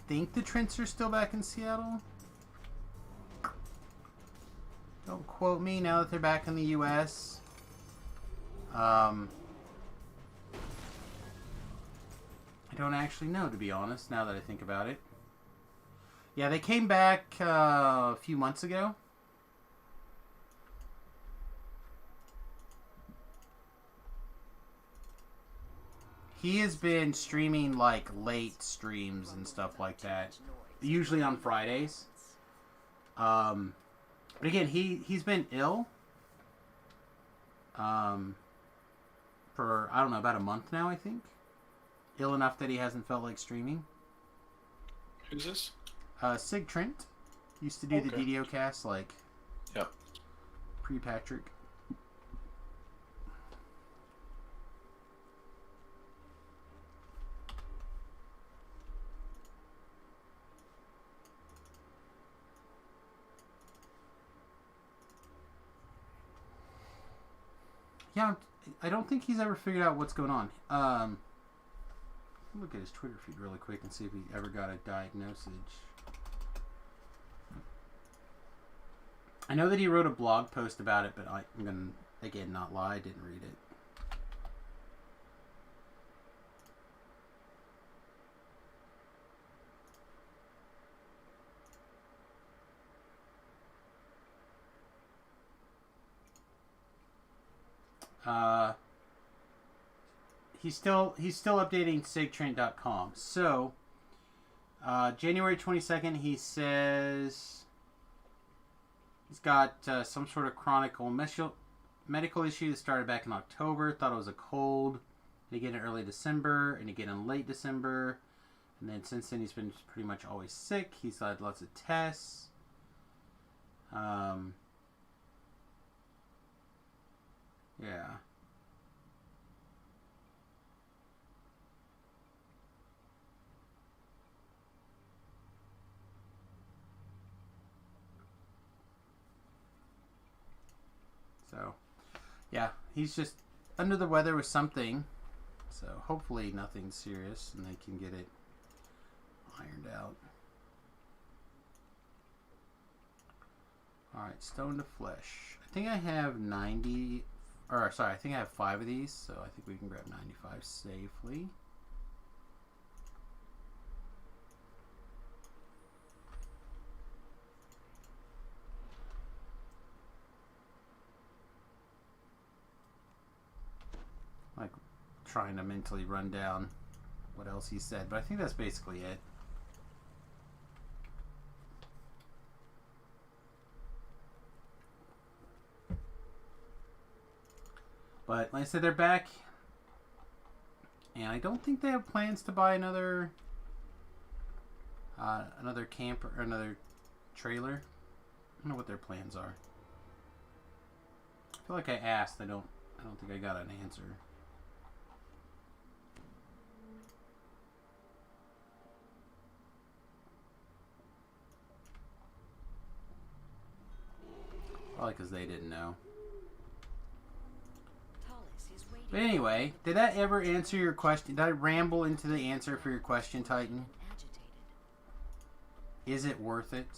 think the Trents are still back in Seattle. Don't quote me now that they're back in the U.S. I don't actually know, to be honest, now that I think about it. Yeah, they came back a few months ago. He has been streaming like late streams and stuff like that, usually on Fridays. But again, he's been ill for, I don't know, about a month now, I think. Ill enough that he hasn't felt like streaming. Who's this? Sig Trent used to do the Okay. DDoCast like Yep. pre-Patrick. Yeah, I don't think he's ever figured out what's going on. Look at his Twitter feed really quick and see if he ever got a diagnosis. I know that he wrote a blog post about it, but I'm going to, again, not lie, I didn't read it. He's still updating sigtrent.com. So, January 22nd, he says he's got some sort of chronic medical issue that started back in October. Thought it was a cold. And again in early December, and again in late December. And then since then, he's been pretty much always sick. He's had lots of tests. Yeah. So, yeah, he's just under the weather with something. So, hopefully nothing serious and they can get it ironed out. Alright, Stone to Flesh. I think I have 90... Or, sorry, I think I have 5 of these, so I think we can grab 95 safely. Like, trying to mentally run down what else he said, but I think that's basically it. But like I said, they're back, and I don't think they have plans to buy another camper or another trailer. I don't know what their plans are. I feel like I asked. I don't think I got an answer. Probably because they didn't know. Tallis is waiting. But anyway, did that ever answer your question? Did I ramble into the answer for your question, Titan? Agitated. Is it worth it?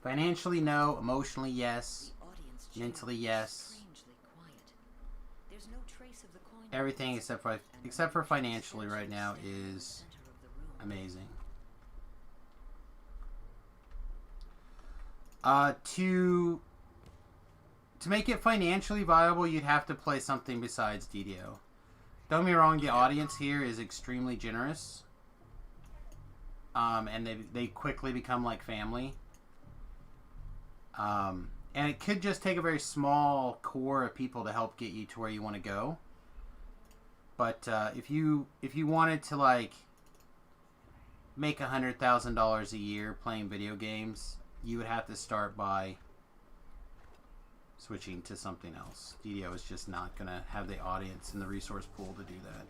Financially, no. Emotionally, yes. The audience Mentally, chamber is yes. strangely quiet. There's no trace of the coin. Everything except for financially right now is Center of the room. amazing. To make it financially viable, you'd have to play something besides DDO. Don't get me wrong, the audience here is extremely generous. And they quickly become like family. And it could just take a very small core of people to help get you to where you want to go. But if you wanted to like make $100,000 a year playing video games, you would have to start by switching to something else. DDO is just not going to have the audience and the resource pool to do that.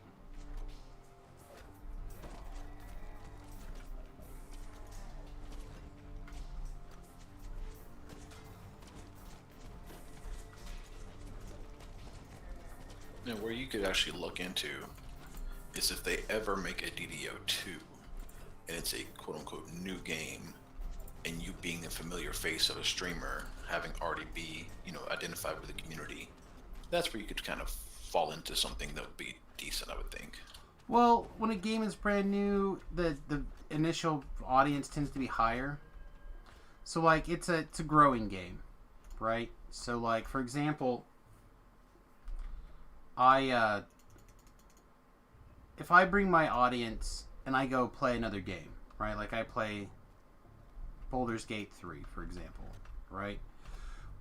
Now, where you could actually look into is if they ever make a DDO 2 and it's a quote-unquote new game, and you being a familiar face of a streamer, having already be, identified with the community, that's where you could kind of fall into something that would be decent, I would think. Well, when a game is brand new, the initial audience tends to be higher. So like it's a growing game, right? So like for example, if I bring my audience and I go play another game, right? Like I play Baldur's Gate 3, for example, right?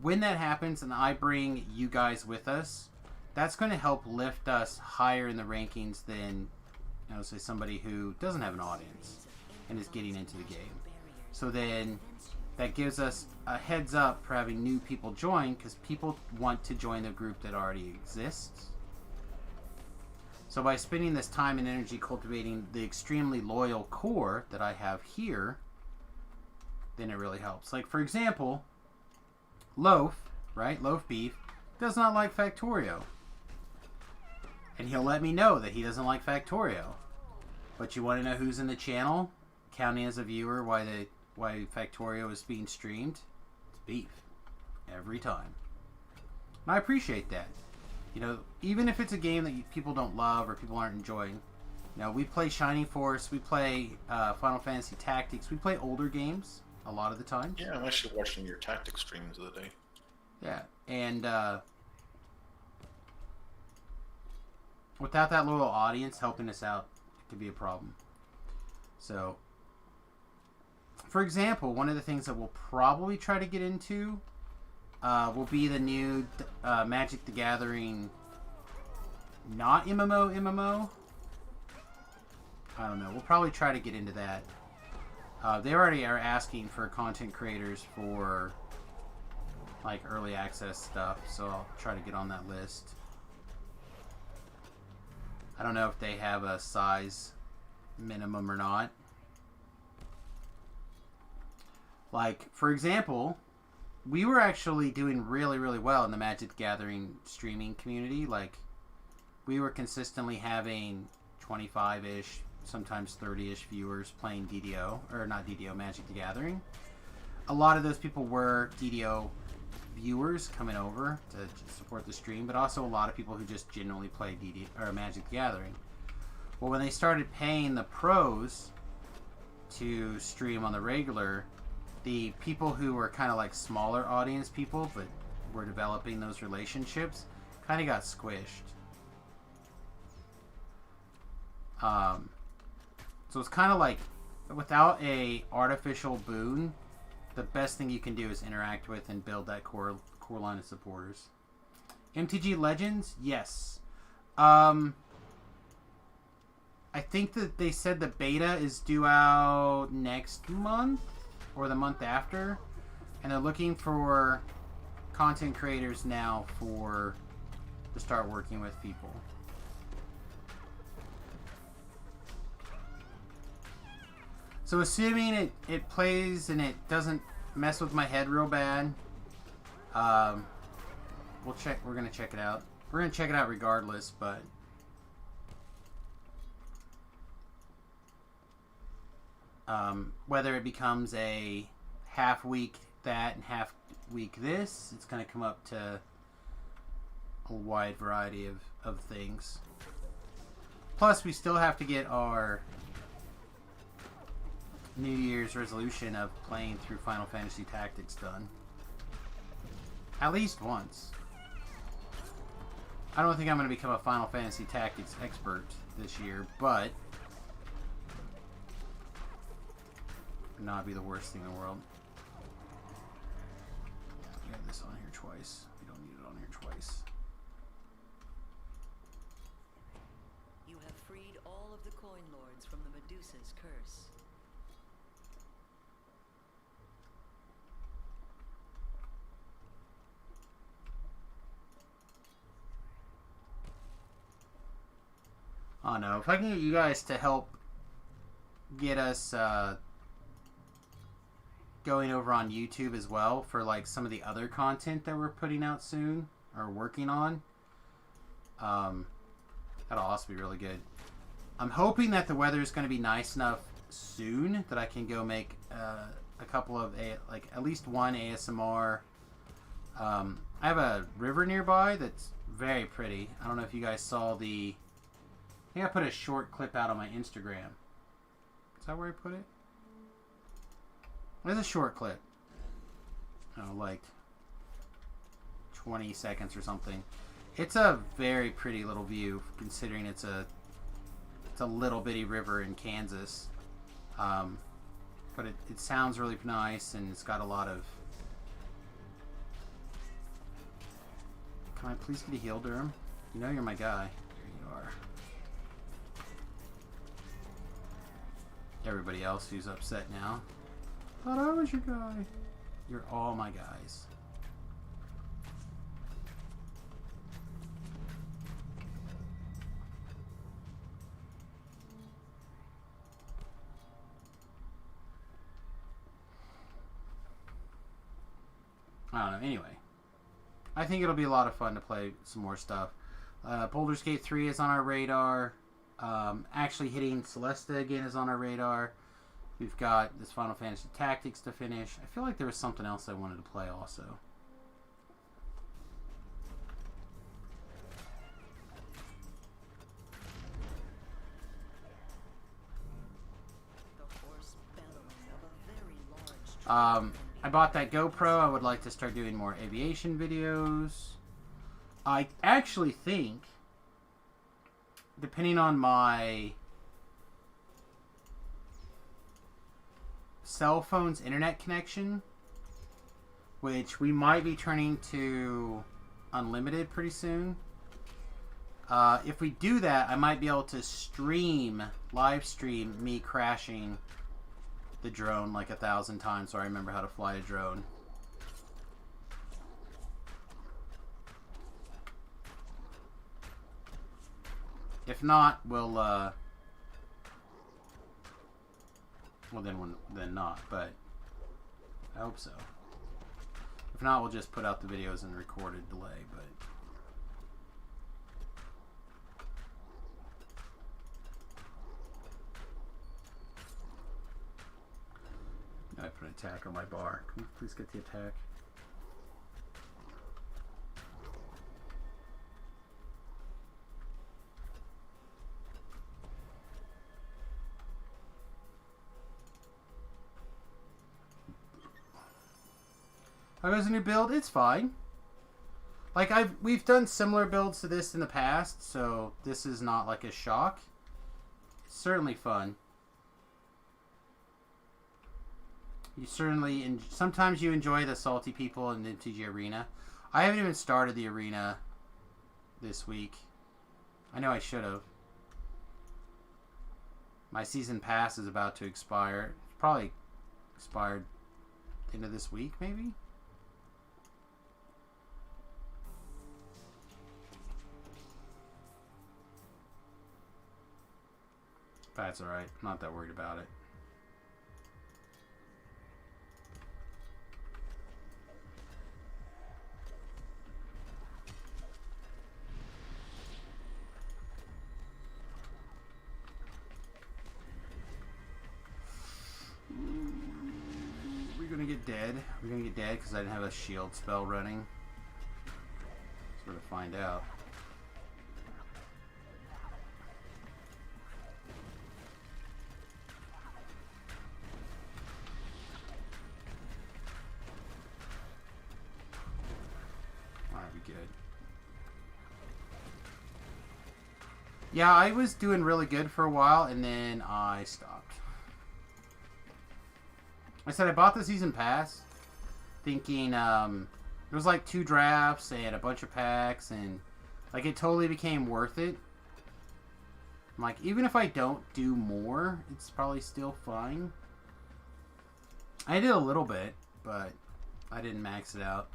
When that happens and I bring you guys with us, that's going to help lift us higher in the rankings than, say somebody who doesn't have an audience and is getting into the game. So then that gives us a heads up for having new people join, because people want to join the group that already exists. So by spending this time and energy cultivating the extremely loyal core that I have here, then it really helps. Like, for example, Loaf, right? Loaf Beef does not like Factorio. And he'll let me know that he doesn't like Factorio. But you want to know who's in the channel, counting as a viewer, why Factorio is being streamed? It's Beef. Every time. And I appreciate that. Even if it's a game that people don't love or people aren't enjoying, we play Shining Force, we play Final Fantasy Tactics, we play older games a lot of the time. Yeah, I'm actually watching your tactics streams of the day. Yeah, and without that loyal audience helping us out, it could be a problem. So, for example, one of the things that we'll probably try to get into will be the new Magic the Gathering, not MMO. I don't know. We'll probably try to get into that. They already are asking for content creators for like early access stuff, so I'll try to get on that list. I don't know if they have a size minimum or not. Like, for example, we were actually doing really, really well in the Magic the Gathering streaming community. Like, we were consistently having 25-ish, sometimes 30-ish viewers playing DDO, or not DDO, Magic the Gathering. A lot of those people were DDO viewers coming over to support the stream, but also a lot of people who just genuinely play DDO or Magic the Gathering. Well, when they started paying the pros to stream on the regular, the people who were kind of like smaller audience people, but were developing those relationships, kind of got squished. So it's kind of like, without a artificial boon, the best thing you can do is interact with and build that core line of supporters. MTG Legends, yes. I think that they said the beta is due out next month or the month after, and they're looking for content creators now to start working with people. So assuming it plays and it doesn't mess with my head real bad, we'll check. We're gonna check it out. We're gonna check it out regardless, but whether it becomes a half week that and half week this, it's gonna come up to a wide variety of things. Plus, we still have to get our New Year's resolution of playing through Final Fantasy Tactics done. At least once. I don't think I'm going to become a Final Fantasy Tactics expert this year, but would not be the worst thing in the world. We have this on here twice. We don't need it on here twice. You have freed all of the coin lords from the Medusa's curse. I don't know. If I can get you guys to help get us going over on YouTube as well for like some of the other content that we're putting out soon or working on, that'll also be really good. I'm hoping that the weather is going to be nice enough soon that I can go make a couple of like at least one ASMR. I have a river nearby that's very pretty. I don't know if you guys saw the. I think I put a short clip out on my Instagram. Is that where I put it? There's a short clip. Oh, like 20 seconds or something. It's a very pretty little view, considering it's a little bitty river in Kansas. But it sounds really nice, and it's got a lot of. Can I please get a heal, Durham? You know you're my guy. There you are. Everybody else who's upset now. Thought I was your guy. You're all my guys. I don't know. Anyway, I think it'll be a lot of fun to play some more stuff. Baldur's Gate 3 is on our radar. Actually hitting Celesta again is on our radar. We've got this Final Fantasy Tactics to finish. I feel like there was something else I wanted to play also. I bought that GoPro. I would like to start doing more aviation videos. I actually think, depending on my cell phone's internet connection, which we might be turning to unlimited pretty soon. If we do that, I might be able to live stream me crashing the drone like 1,000 times so I remember how to fly a drone. If not, we'll then not, but I hope so. If not, we'll just put out the videos in recorded delay, but I put an attack on my bar. Can you please get the attack? How goes a new build? It's fine. Like we've done similar builds to this in the past, so this is not like a shock. It's certainly fun. You certainly sometimes you enjoy the salty people in the MTG Arena. I haven't even started the arena this week. I know I should have. My season pass is about to expire. It's probably expired into this week, maybe. That's alright. I'm not that worried about it. gonna get dead. We're gonna get dead because I didn't have a shield spell running. So we're gonna find out. Alright, we good. Yeah, I was doing really good for a while, and then I stopped. I said I bought the season pass, thinking there was like 2 drafts and a bunch of packs, and like it totally became worth it. I'm like, even if I don't do more, it's probably still fine. I did a little bit, but I didn't max it out.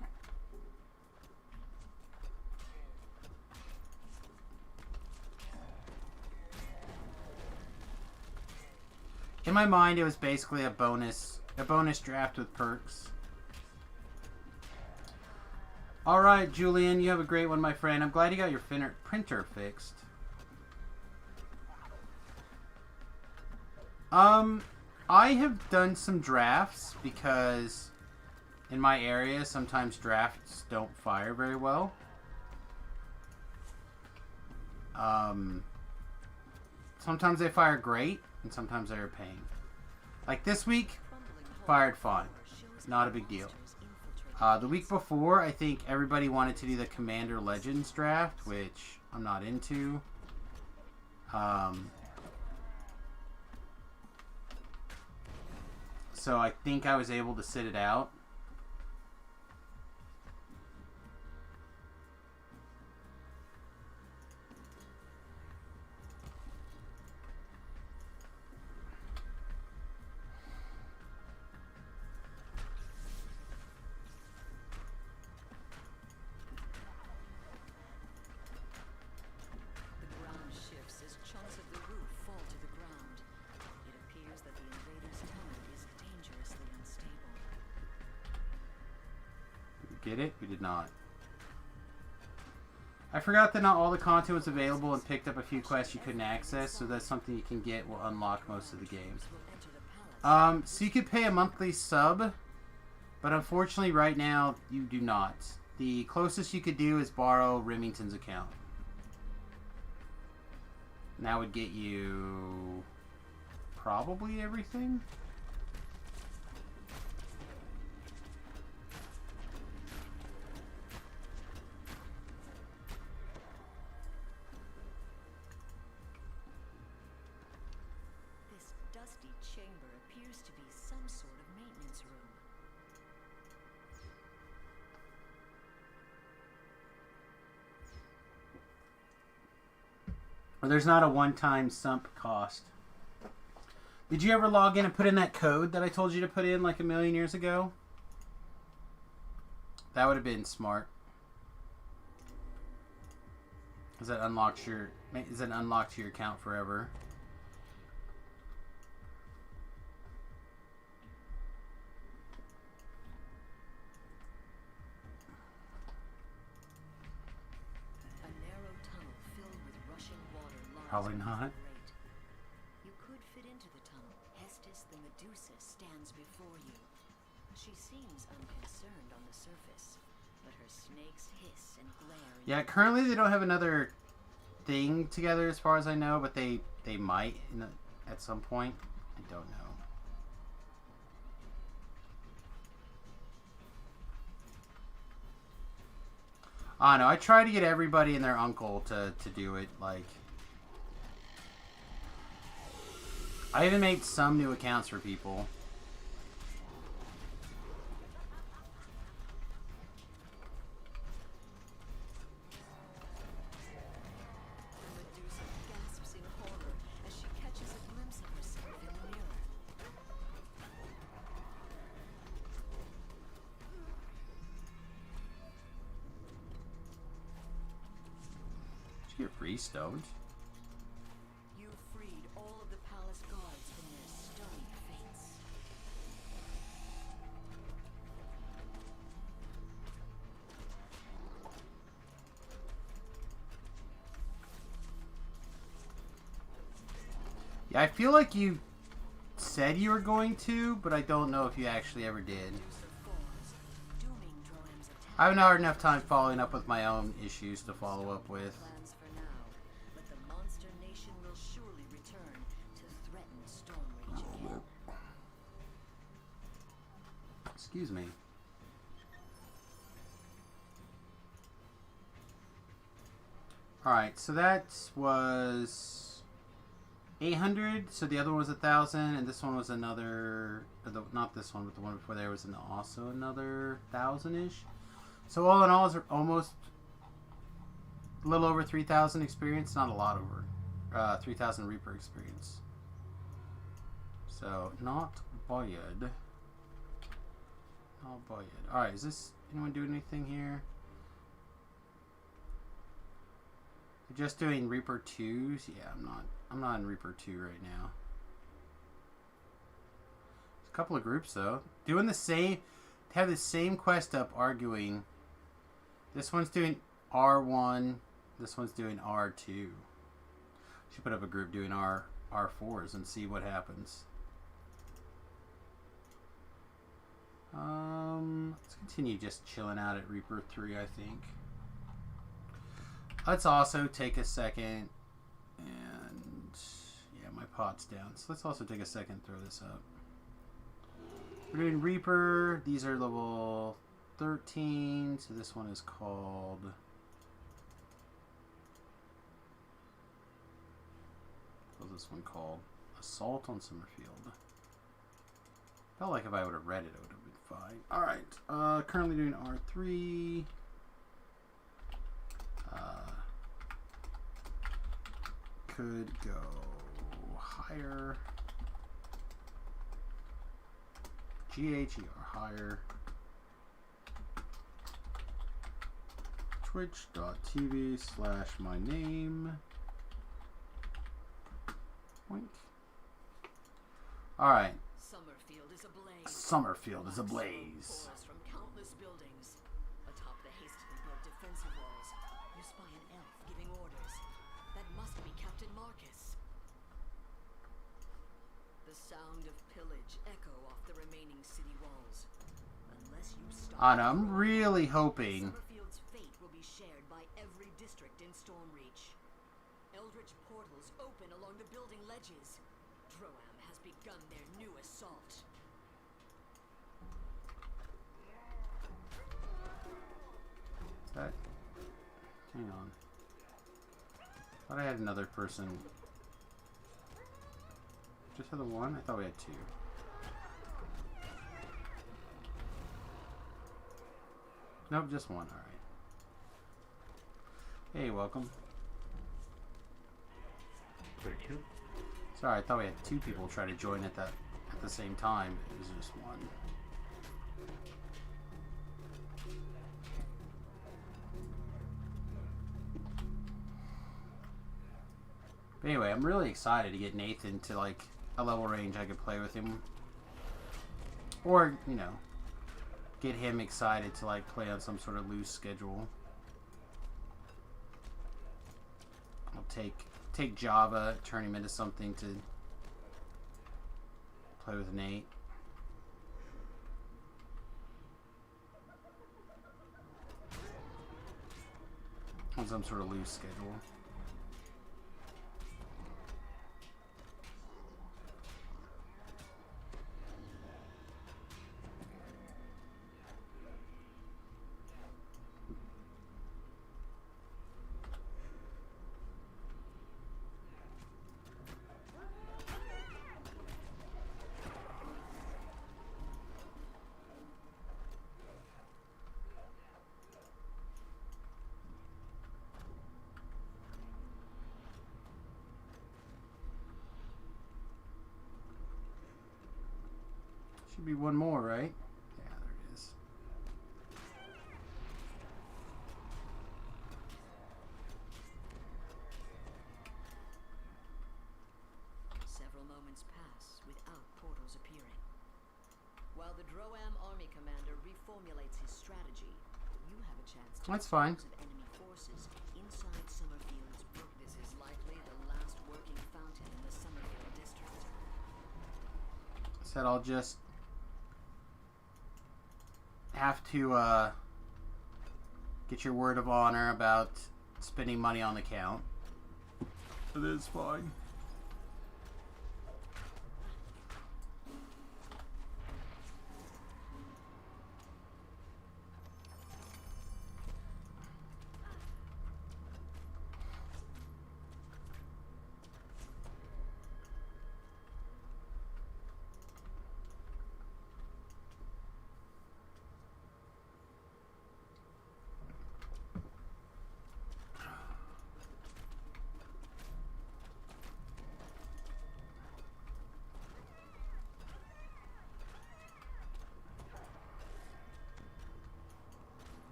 In my mind, it was basically a bonus draft with perks. All right, Julian, you have a great one, my friend. I'm glad you got your printer fixed. I have done some drafts because in my area, sometimes drafts don't fire very well. Sometimes they fire great, and sometimes they're a pain. Like this week, fired fine. Not a big deal. The week before, I think everybody wanted to do the Commander Legends draft, which I'm not into. So I think I was able to sit it out. Get it? We did not. I forgot that not all the content was available and picked up a few quests you couldn't access, so that's something you can get will unlock most of the games. So you could pay a monthly sub, but unfortunately right now you do not. The closest you could do is borrow Remington's account. And that would get you probably everything. Or there's not a one-time sump cost. Did you ever log in and put in that code that I told you to put in like a million years ago? That would have been smart. Is that unlocked your account forever? Probably not. You could fit into the tunnel. Hestis the Medusa stands before you. She seems unconcerned on the surface, but her snakes hiss and glare. Yeah, currently they don't have another thing together as far as I know, but they might at some point. I don't know. I don't know. I try to get everybody and their uncle to do it, like... I even made some new accounts for people. Medusa gasps in horror as she catches a glimpse of herself in the mirror. Did you get re-stoned? Yeah, I feel like you said you were going to, but I don't know if you actually ever did. I haven't had enough time following up with my own issues to follow up with. Plans for now, but the monster nation will surely return to threaten Stormreach again. Excuse me. Alright, so that was 800, so the other one was 1,000, and this one was another, not this one, but the one before there was also another 1,000-ish. So all in all, is almost a little over 3,000 experience, not a lot over 3,000 Reaper experience. So, not bad. Not bad. Alright, is this, anyone doing anything here? Just doing Reaper 2s? Yeah, I'm not in Reaper 2 right now. There's a couple of groups though. Doing the same, have the same quest up arguing. This one's doing R1, this one's doing R2. Should put up a group doing R4s and see what happens. Let's continue just chilling out at Reaper 3, I think. Let's also take a second, and yeah, my pot's down. So let's also take a second and throw this up. We're doing Reaper. These are level 13. So this one is called... What's this one called? Assault on Summerfield. Felt like if I would have read it, it would have been fine. Alright, currently doing R3. Could go higher. GHER higher. Twitch.tv/my name. Wink. Alright. Summerfield is ablaze. Summerfield is ablaze. Pours from countless buildings. Atop the hastily built defensive walls, you spy an elf giving orders. That must be Captain Marcus. The sound of pillage echo off the remaining city walls. Unless you stop. And I'm really hoping. Summerfield's fate will be shared by every district in Stormreach. Eldritch portals open along the building ledges. Droam has begun their new assault. That. Hang on. Thought I had another person. Just had the one? I thought we had two. Nope, just one. Alright. Hey, welcome. Thank you. Sorry, I thought we had two people try to join at the same time. It was just one. But anyway, I'm really excited to get Nathan to like a level range I could play with him. Or, you know, get him excited to like play on some sort of loose schedule. I'll take Java, turn him into something to play with Nate. On some sort of loose schedule. Should be one more, right? Yeah, there it is. Several moments pass without portals appearing. While the Droam army commander reformulates his strategy, you have a chance to That's fine. of enemy forces inside Summerfield's brook. This is likely the last working fountain in the Summerfield district. Said I'll just have to get your word of honor about spending money on the count. It is fine.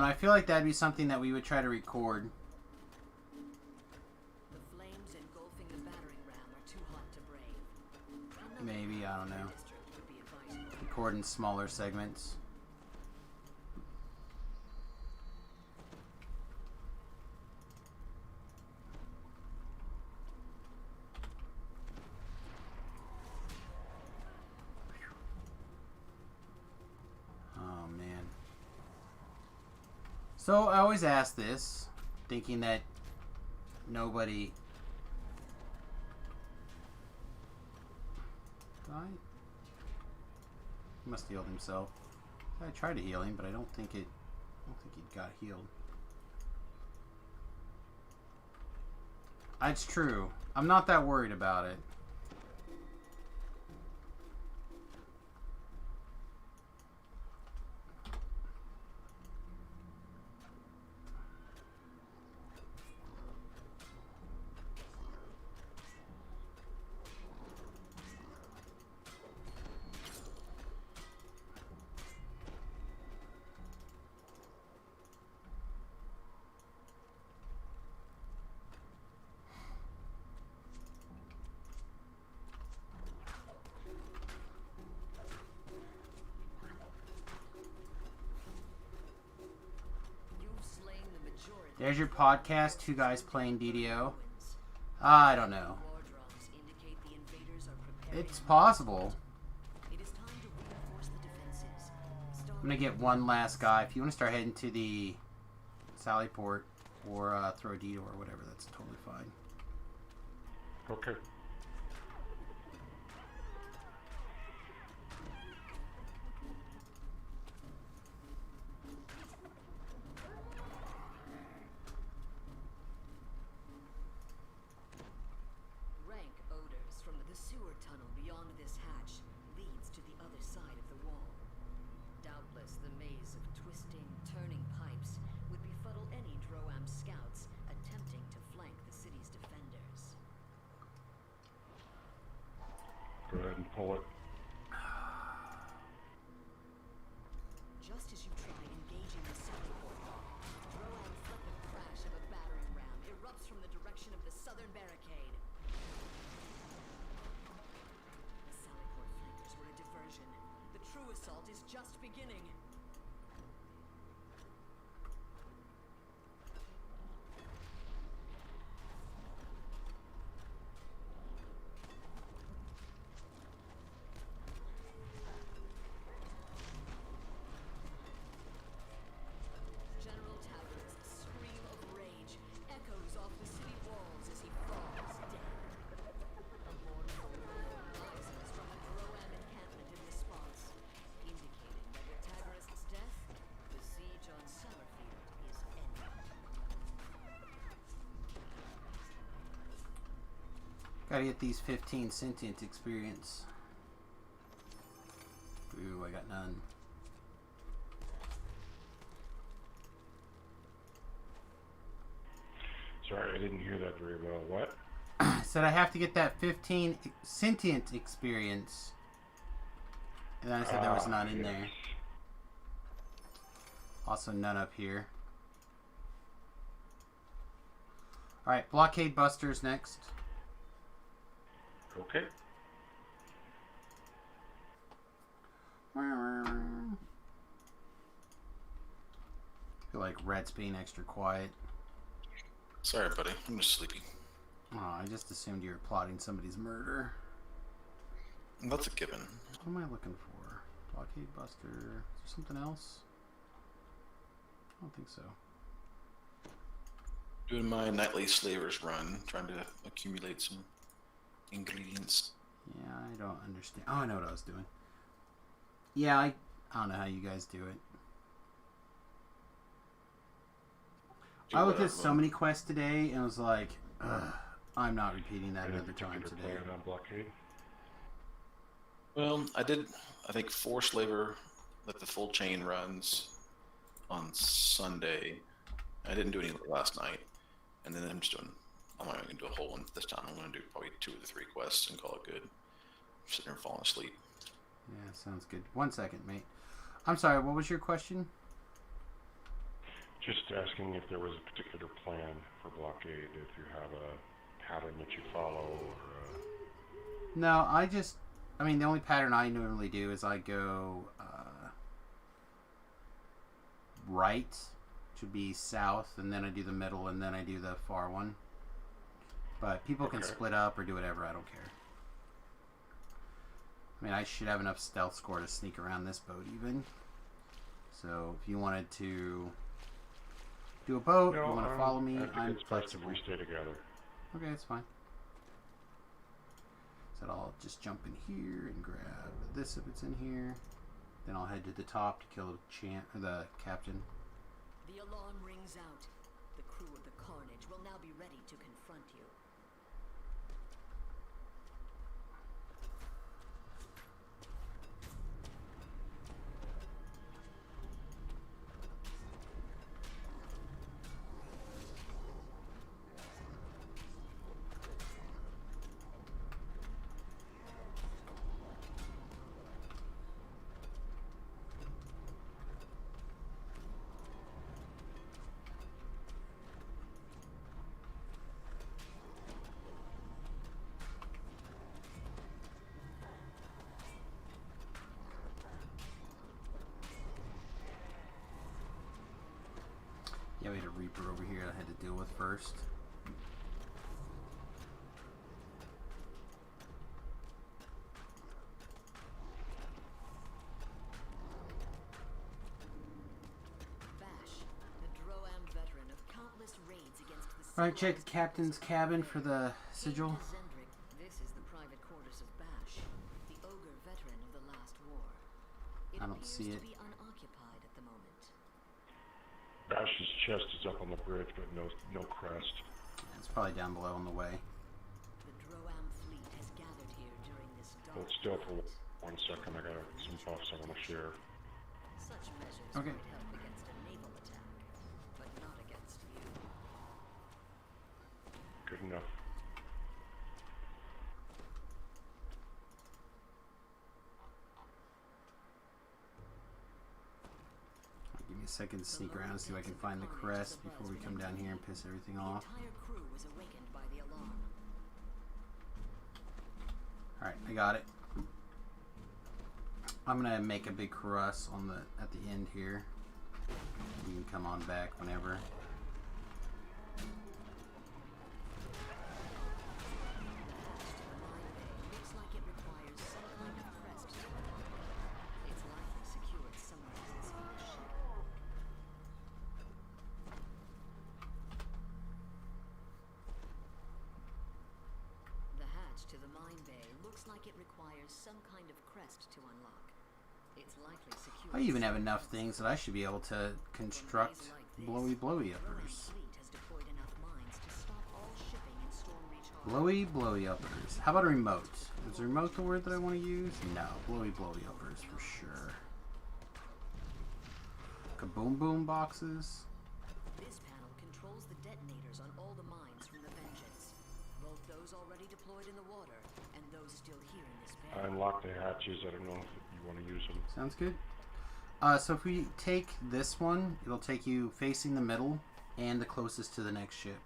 I feel like that'd be something that we would try to record. The flames engulfing the battering ram are too hot to brave. Maybe, I don't know. District would be advisable. Record in smaller segments. Oh, man. So, I always ask this, thinking that nobody... Right? He must have healed himself. I tried to heal him, but I don't think he got healed. It's true. I'm not that worried about it. You've slain the majority. There's your podcast, two guys playing DDO. I don't know. War drums indicate the invaders are preparing. It's possible. It is time to reinforce the defenses. I'm gonna get one last guy. If you want to start heading to the Sallyport or throw a detour or whatever, that's totally fine. Okay. Rank odors from the sewer tunnel beyond this hatch leads to the other side of the wall. Doubtless the maze of twisting, turning pipes would befuddle any Droam scouts attempting to flank the city's defenders. Go ahead and pull it. Just as you try engaging the city portal, Droam's flippant crash of a battering ram erupts from the direction of the southern barricade. The Sallyport flankers were a diversion. The true assault is just beginning. General Tavern's scream of rage echoes off the city walls as he falls dead. A mournful roar rises from the Droam encampment in response, indicating that with Tagarist's death, the siege on Summerfield is ended. Gotta get these 15 sentient experience. Ooh, I got none. Sorry, I didn't hear that very well. What? Said I have to get that 15 sentient experience. And then I said there was none in yes. there. Also none up here. Alright, Blockade Busters next. Okay. feel like Rhett's being extra quiet. Sorry, buddy. I'm just sleepy. Oh, I just assumed you were plotting somebody's murder. That's a given. What am I looking for? Blockade Buster. Is there something else? I don't think so. Doing my nightly slavers run, trying to accumulate some ingredients. Yeah, I don't understand. Oh, I know what I was doing. Yeah, I don't know how you guys do it. I looked at so many quests today and was like, ugh, I'm not repeating that Any another time particular today. plan on blockade? Well, I did, I think, 4 slaver that the full chain runs on Sunday. I didn't do any last night. And then I'm not even going to do a whole one this time. I'm going to do probably 2 or 3 quests and call it good. I'm sitting there falling asleep. Yeah, sounds good. 1 second, mate. I'm sorry, what was your question? Just asking if there was a particular plan for blockade, if you have a pattern that you follow, or No, I mean, the only pattern I normally do is I go right to be south, and then I do the middle, and then I do the far one. But people can Okay. split up or do whatever, I don't care. I mean, I should have enough stealth score to sneak around this boat even. So, if you wanted to do a boat, you want to follow me, I think I'm it's best if flexible. we stay together. Okay, that's fine. So I'll just jump in here and grab this if it's in here. Then I'll head to the top to kill the captain. The alarm rings out. The crew of the Carnage will now be ready to confront you. Yeah, we had a Reaper over here I had to deal with first. Bash, the Droam veteran of countless raids against the Alright, check the civilized captain's peoples of cabin Earth. for the sigil. King Zendrik, this is the private quarters of Bash, the ogre veteran of the last war. It I don't appears see to it. be unoccupied at the moment. Bash's chest is up on the bridge, but no crest. It's probably down below on the way. The Droam fleet has gathered here during this dark Hold still for night. 1 second. I got some buffs I want to share. Such measures Okay. might help against a naval attack, but not against you. Good enough. Give me a second to sneak around and see if I can find the crest before we come down here and piss everything The off. entire crew was awakened by the alarm. Alright, I got it. I'm gonna make a big caress on at the end here. You can come on back whenever. Looks like it requires some kind of crest to unlock. It's likely secured somewhere in this old ship. The hatch to the mine bay looks like it requires some kind of crest to unlock. It's likely secured. I even have somewhere enough else. things that I should be able to construct blowy Droam uppers. fleet has deployed enough mines to stop all shipping in Stormreach Harbor. Blowy uppers. How about a remote? Is remote the word that I want to use? No, blowy uppers for sure. Kaboom boom boxes. This panel controls the detonators on all the mines from the Vengeance. Both those already deployed in the water and those still here in this I bay. unlocked the hatches. I don't know if you want to use them. Sounds good. So if we take this one, it'll take you facing the middle and the closest to the next ship.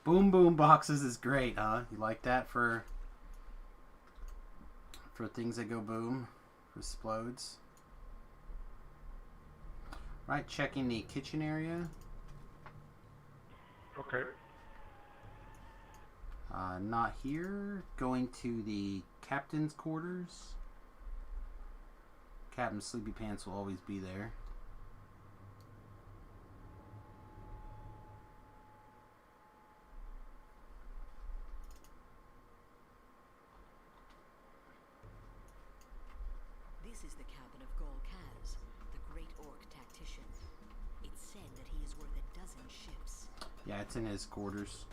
Boom boom boxes is great, huh? You like that for things that go boom, for explodes. Right, checking the kitchen area. Okay. Not here. Going to the captain's quarters. Captain's sleepy pants will always be there. This is the cabin of Gol Kaz, the great orc tactician. It's said that he is worth a dozen ships. Yeah, it's in his quarters.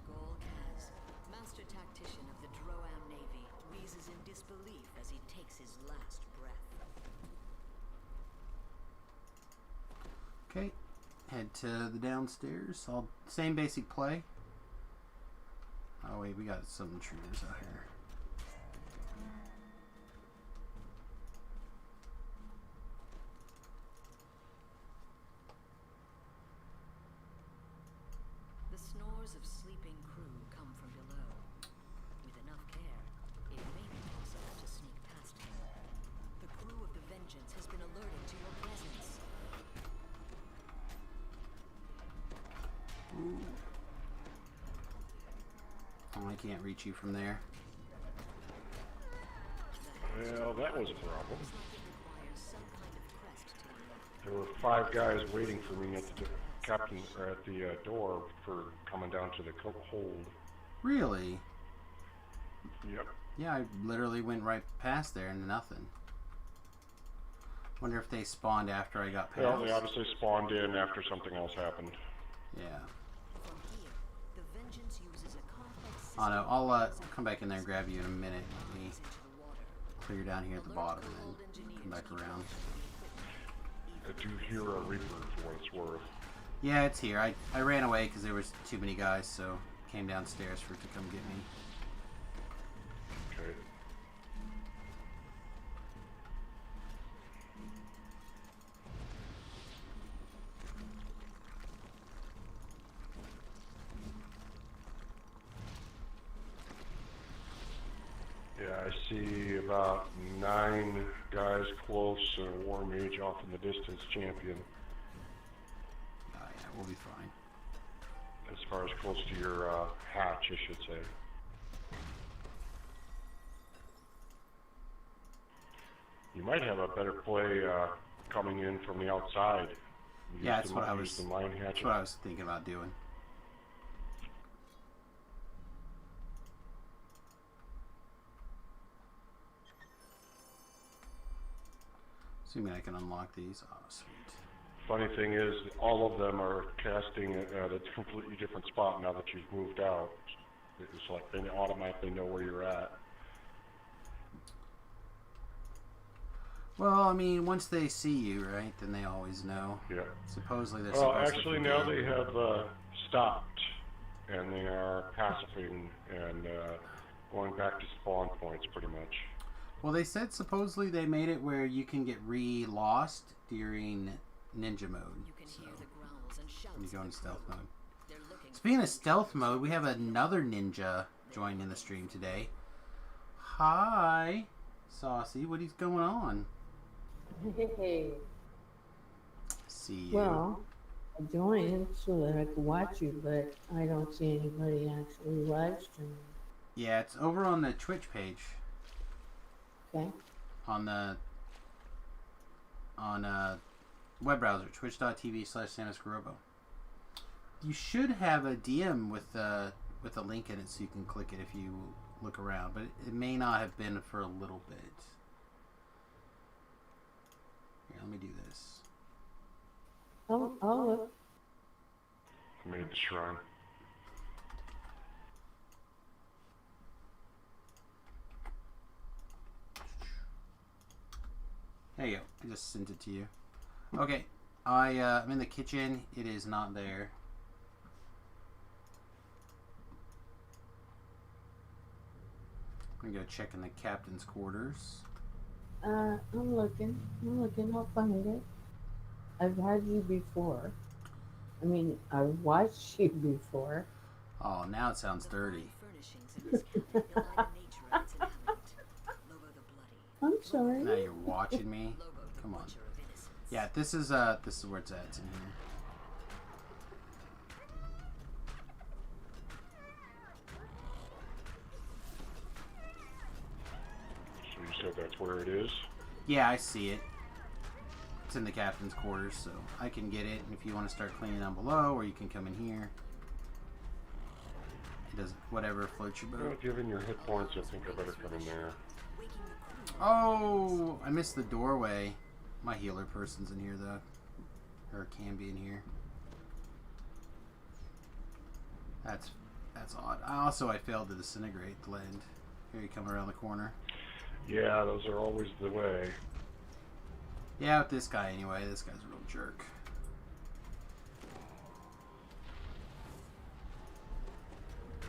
Gol Kaz, master tactician of the Droam Navy, wheezes in disbelief as he takes his last breath. Okay, head to the downstairs. All same basic play. Oh wait, we got some intruders out here. The snores of sleeping crew come from below. With enough care, it may be possible to sneak past him. The crew of the Vengeance has been alerted to your presence. Ooh. Oh, I can't reach you from there. Well, that was a problem. Looks like it requires some kind of crest to unlock. There were 5 guys waiting for me at the captain or at the door for coming down to the hold. Really? Yep. Yeah, I literally went right past there and nothing. Wonder if they spawned after I got past. Well, they obviously spawned in after something else happened. Yeah. From here, the Vengeance uses a complex system Oh no, I'll of come back in there and grab you in a minute. Let me into the water. clear down here at the Alert bottom the and old then engineers come back keep around. watch of the equipment. I do hear a Reaper for what it's worth. Yeah, it's here. I ran away because there was too many guys, so came downstairs for it to come get me. Okay. Yeah, I see about 9 guys close and a war mage off in the distance champion. Oh yeah, we'll be fine. As far as close to your hatch, I should say. You might have a better play coming in from the outside. Yeah, that's what I was. Use the mine hatchet. That's what I was thinking about doing. Assuming I can unlock these. Oh, sweet. Funny thing is, all of them are casting at a completely different spot now that you've moved out. It's like they automatically know where you're at. Well, I mean, once they see you, right, then they always know. Yeah. Supposedly they're Well, supposed actually, to now forget. they have stopped, and they are passiving and going back to spawn points, pretty much. Well, they said supposedly they made it where you can get re-lost during ninja mode. You can So hear the growls and shouts when you go of into the stealth crew. mode. They're looking Speaking for of stealth mode, we have another ninja joining the stream today. Hi, Saucy. What is going on? Hey, See you. well, I joined so that I could watch you, but I don't see anybody actually live streaming. Yeah, it's over on the Twitch page. Okay. On web browser, twitch.tv/SamusGarobo. You should have a DM with a link in it so you can click it if you look around, but it may not have been for a little bit. Here, let me do this. I'll look. I made the shrine. There you go. I just sent it to you. Okay, I'm in the kitchen. It is not there. I'm gonna go check in the captain's quarters. I'm looking. I'll find it. I've had you before. I mean, I've watched you before. Oh, now it sounds dirty. Furnishings in this cabinet belie the nature of its inhabitant. Lobo the Bloody. I'm sorry. Now you're watching me. Lobo the Come on. Butcher of Innocence. Yeah, this is where it's at. It's in here. So you said that's where it is? Yeah, I see it. It's in the captain's quarters, so I can get it. And if you want to start cleaning down below, or you can come in here. It does whatever floats your Well, boat. given your hit points, I think I better come in there. Oh, I missed the doorway. My healer person's in here though, or can be in here. That's odd. I failed to disintegrate the land. Here you come around the corner. Yeah, those are always the way. Yeah, with this guy anyway. This guy's a real jerk.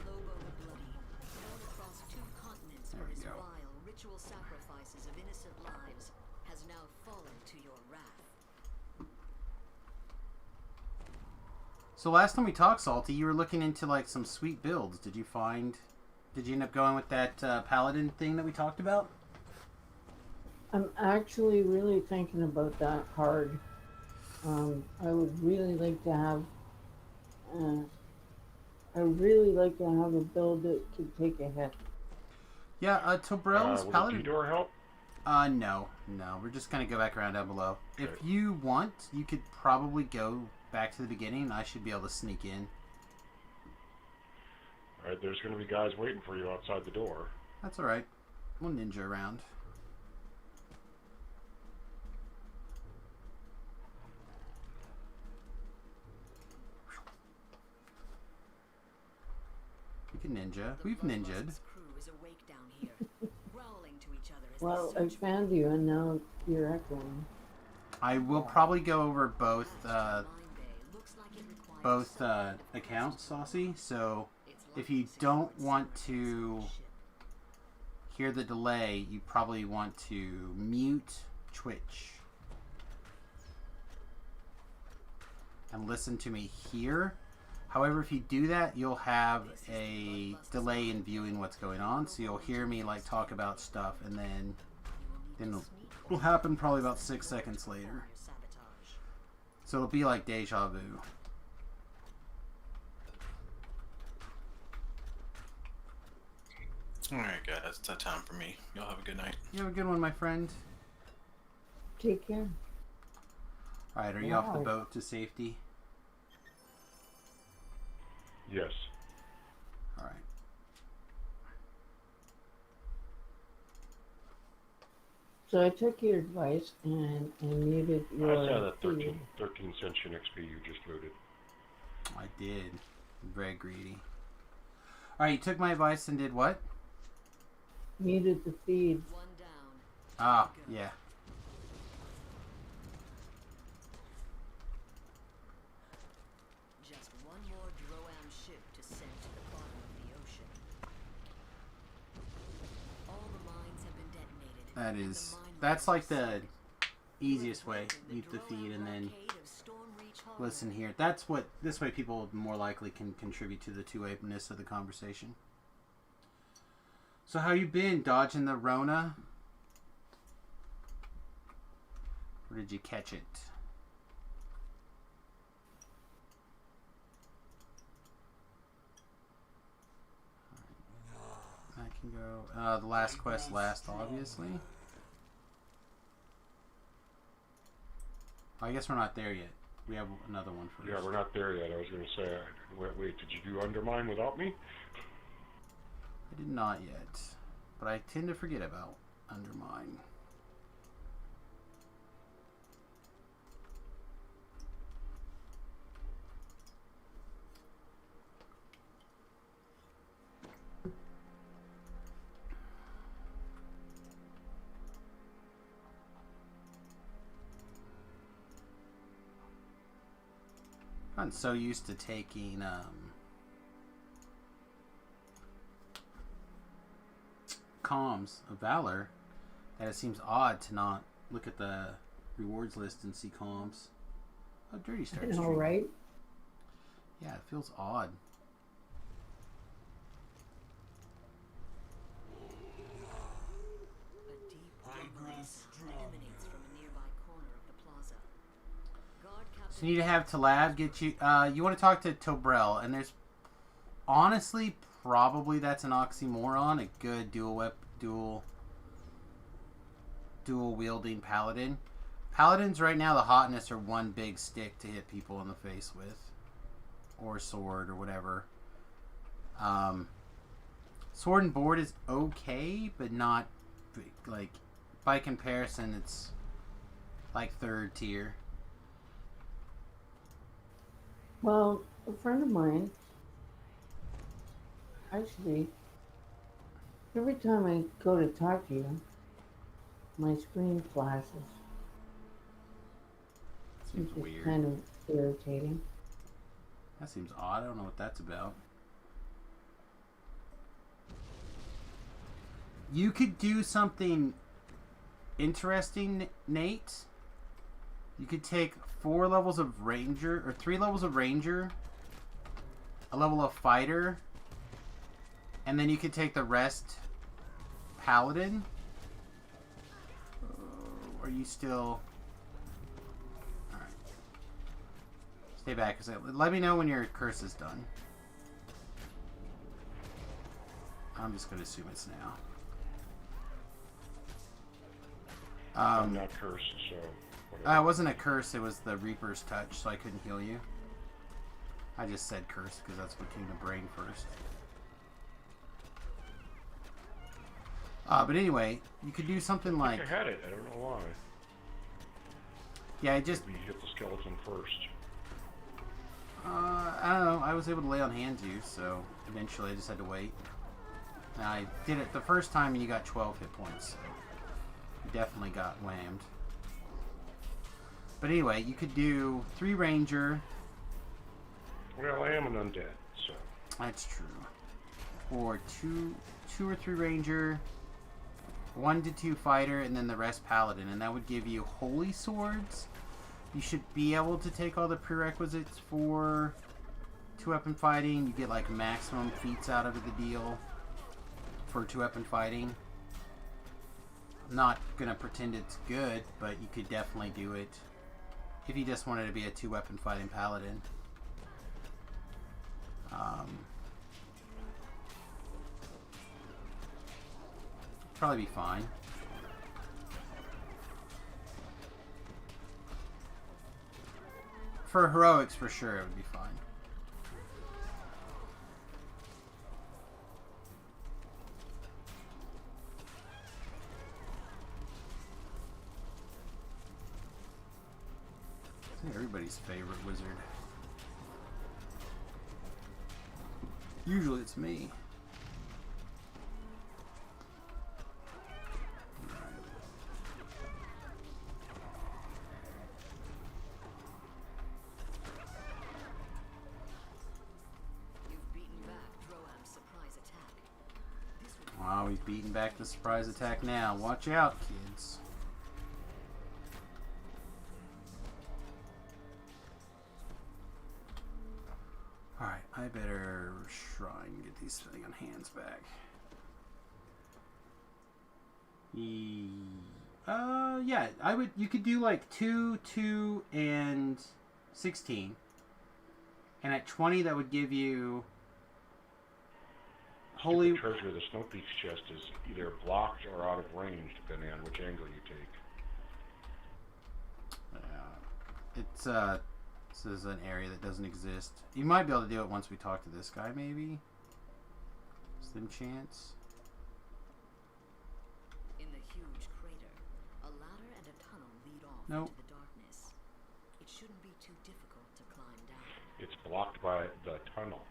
Lobo the Bloody, known across 2 continents There for we his go. vile ritual sacrifices of innocent lives, has now fallen to your wrath. So last time we talked, Salty, you were looking into like some sweet builds. Did you end up going with that paladin thing that we talked about? I'm actually really thinking about that hard. I would really like to have. I really like to have a build that could take a hit. Yeah, Tobrel's Will the paladin. D-door help? No. We're just gonna go back around down below. If you want, you could probably go back to the beginning. I should be able to sneak in. Alright, there's going to be guys waiting for you outside the door. That's all right. We'll ninja around. We can ninja. The We've bloodlust's ninja'd. crew is awake down here, growling to each other as Well, they I search found you, and now you're echoing. I will probably go over both Mine bay looks like it requires some kind of accounts, Saucy. So It's if likely you to don't secure want its to ship. hear the delay, you probably want to mute Twitch and listen to me here. However, if you do that, you'll have a delay in viewing what's going on, so you'll hear me like talk about stuff, and then it'll happen probably about 6 seconds later. Sabotage. So it'll be like deja vu. Alright, guys, it's that time for me. Y'all have a good night. You have a good one, my friend. Take care. Alright, are you off the Wow. boat to safety? Yes. Alright. So I took your advice and muted I your saw that feed. 13 sentient XP you just looted. I did. I'm very greedy. Alright, you took my advice and did what? Muted the feed. One down. Ah, yeah. Just one more Droam ship to send to the bottom of the ocean. All the mines have been detonated. That and is, the mine that's like runners the easiest way. Mute the feed and then listen here. That's what, this way people more likely can contribute to the two-wayness of the conversation. So how you been? Dodging the Rona? Or did you catch it? I can go, the last quest last, obviously. I guess we're not there yet. We have another one first. Yeah, we're not there yet. I was going to say, wait, did you do Undermine without me? I did not yet, but I tend to forget about Undermine. I'm so used to taking comms of Valor that it seems odd to not look at the rewards list and see comms. Oh, Dirty Star All stream. right. Yeah, it feels odd. A deep blaze emanates from a nearby corner of the plaza. Guard Captain So you need to have Talab get you. You want to talk to Tobrel, and there's honestly probably that's an oxymoron. A good dual wielding paladin. Paladins right now, the hotness are one big stick to hit people in the face with, or sword or whatever. Sword and board is okay, but not like by comparison, it's like third tier. Well, a friend of mine, actually, every time I go to talk to you, my screen flashes. Seems It's weird. kind of irritating. That seems odd. I don't know what that's about. You could do something interesting, Nate. You could take 4 levels of Ranger, or 3 levels of Ranger, a level of Fighter, and then you could take the rest Paladin. Are you still... Alright. Stay back a second. Let me know when your curse is done. I'm just going to assume it's now. I'm not cursed, so... whatever. It wasn't a curse, it was the Reaper's Touch, so I couldn't heal you. I just said curse because that's what came to brain first. But anyway, you could do something I like... think I had it, I don't know why. Yeah, I just... Maybe you hit the skeleton first. I don't know, I was able to lay on hands you, so eventually I just had to wait. And I did it the first time and you got 12 hit points, so you definitely got whammed. But anyway, you could do 3 Ranger. Well, I am an undead, so... That's true. Or two or 3 Ranger, 1 to 2 Fighter, and then the rest Paladin. And that would give you Holy Swords. You should be able to take all the prerequisites for 2-weapon fighting. You get like maximum feats out of the deal for 2-weapon fighting. I'm not gonna pretend it's good, but you could definitely do it if you just wanted to be a 2-weapon fighting Paladin. Probably be fine. For heroics, for sure, it would be fine. It's everybody's favorite wizard. Usually it's me. You've beaten back Droam's surprise attack. This would Wow, he's beating back the surprise attack now. Watch out, kids. Alright, I better try and get these thing on hands back. Yeah, you could do like 2, 2, and 16. And at 20, that would give you Holy... The treasure of the Snow Peaks chest is either blocked or out of range, depending on which angle you take. It's this is an area that doesn't exist. You might be able to do it once we talk to this guy, maybe. Slim chance. In the huge crater, a ladder and a tunnel lead off Nope. into the darkness. It shouldn't be too difficult to climb down. It's blocked by the tunnel.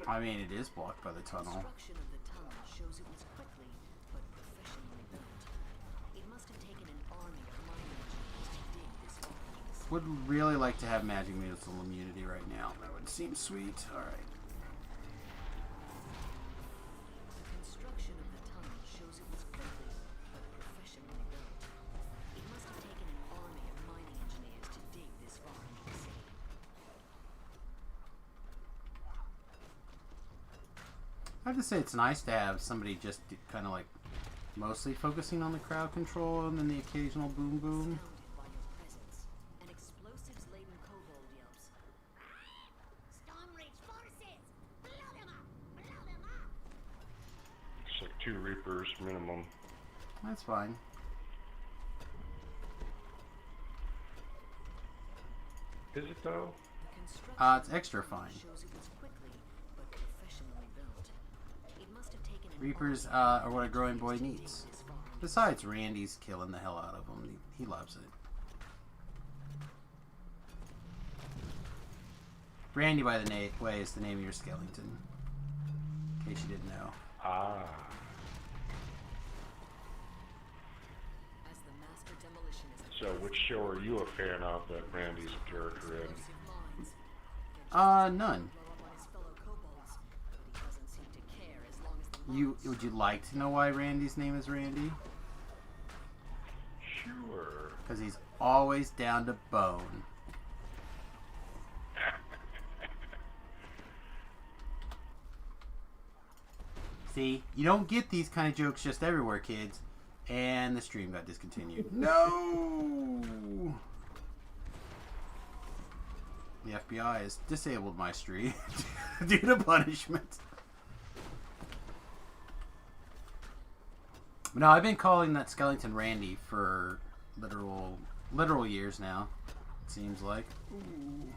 I mean, it is blocked by the tunnel. Construction of the tunnel shows it was quickly but professionally built. It must have taken an army of mining engineers to dig this far into the sea. Would really like to have magic missile immunity right now. That would seem sweet. Alright. The construction of have to say it's nice to have somebody just kind of like mostly focusing on the crowd control and then the occasional boom boom. Surrounded by your presence, an explosives-laden kobold yelps. Stormreach forces! Blow them up! Blow them up! It's like 2 Reapers minimum. That's fine. Is it though? The construction It's extra fine. shows it was quickly but professionally built. It must have taken an Reapers army are what a growing boy to make needs. this far. Besides, Randy's killing the hell out of him. He loves it. Randy, by the way, is the name of your skeleton. In case you didn't know. Ah. As the master demolitionist So which show are you a fan of that Randy's a character in? explosive minds. None. Blow up on his fellow kobolds, but he doesn't seem to care as long as the Would you like to know why Randy's name is Randy? Sure. Because he's always down to bone. See, you don't get these kind of jokes just everywhere, kids. And the stream got discontinued. No! The FBI has disabled my stream due to punishment. No, I've been calling that skeleton Randy for literal years now. It seems like. Ooh.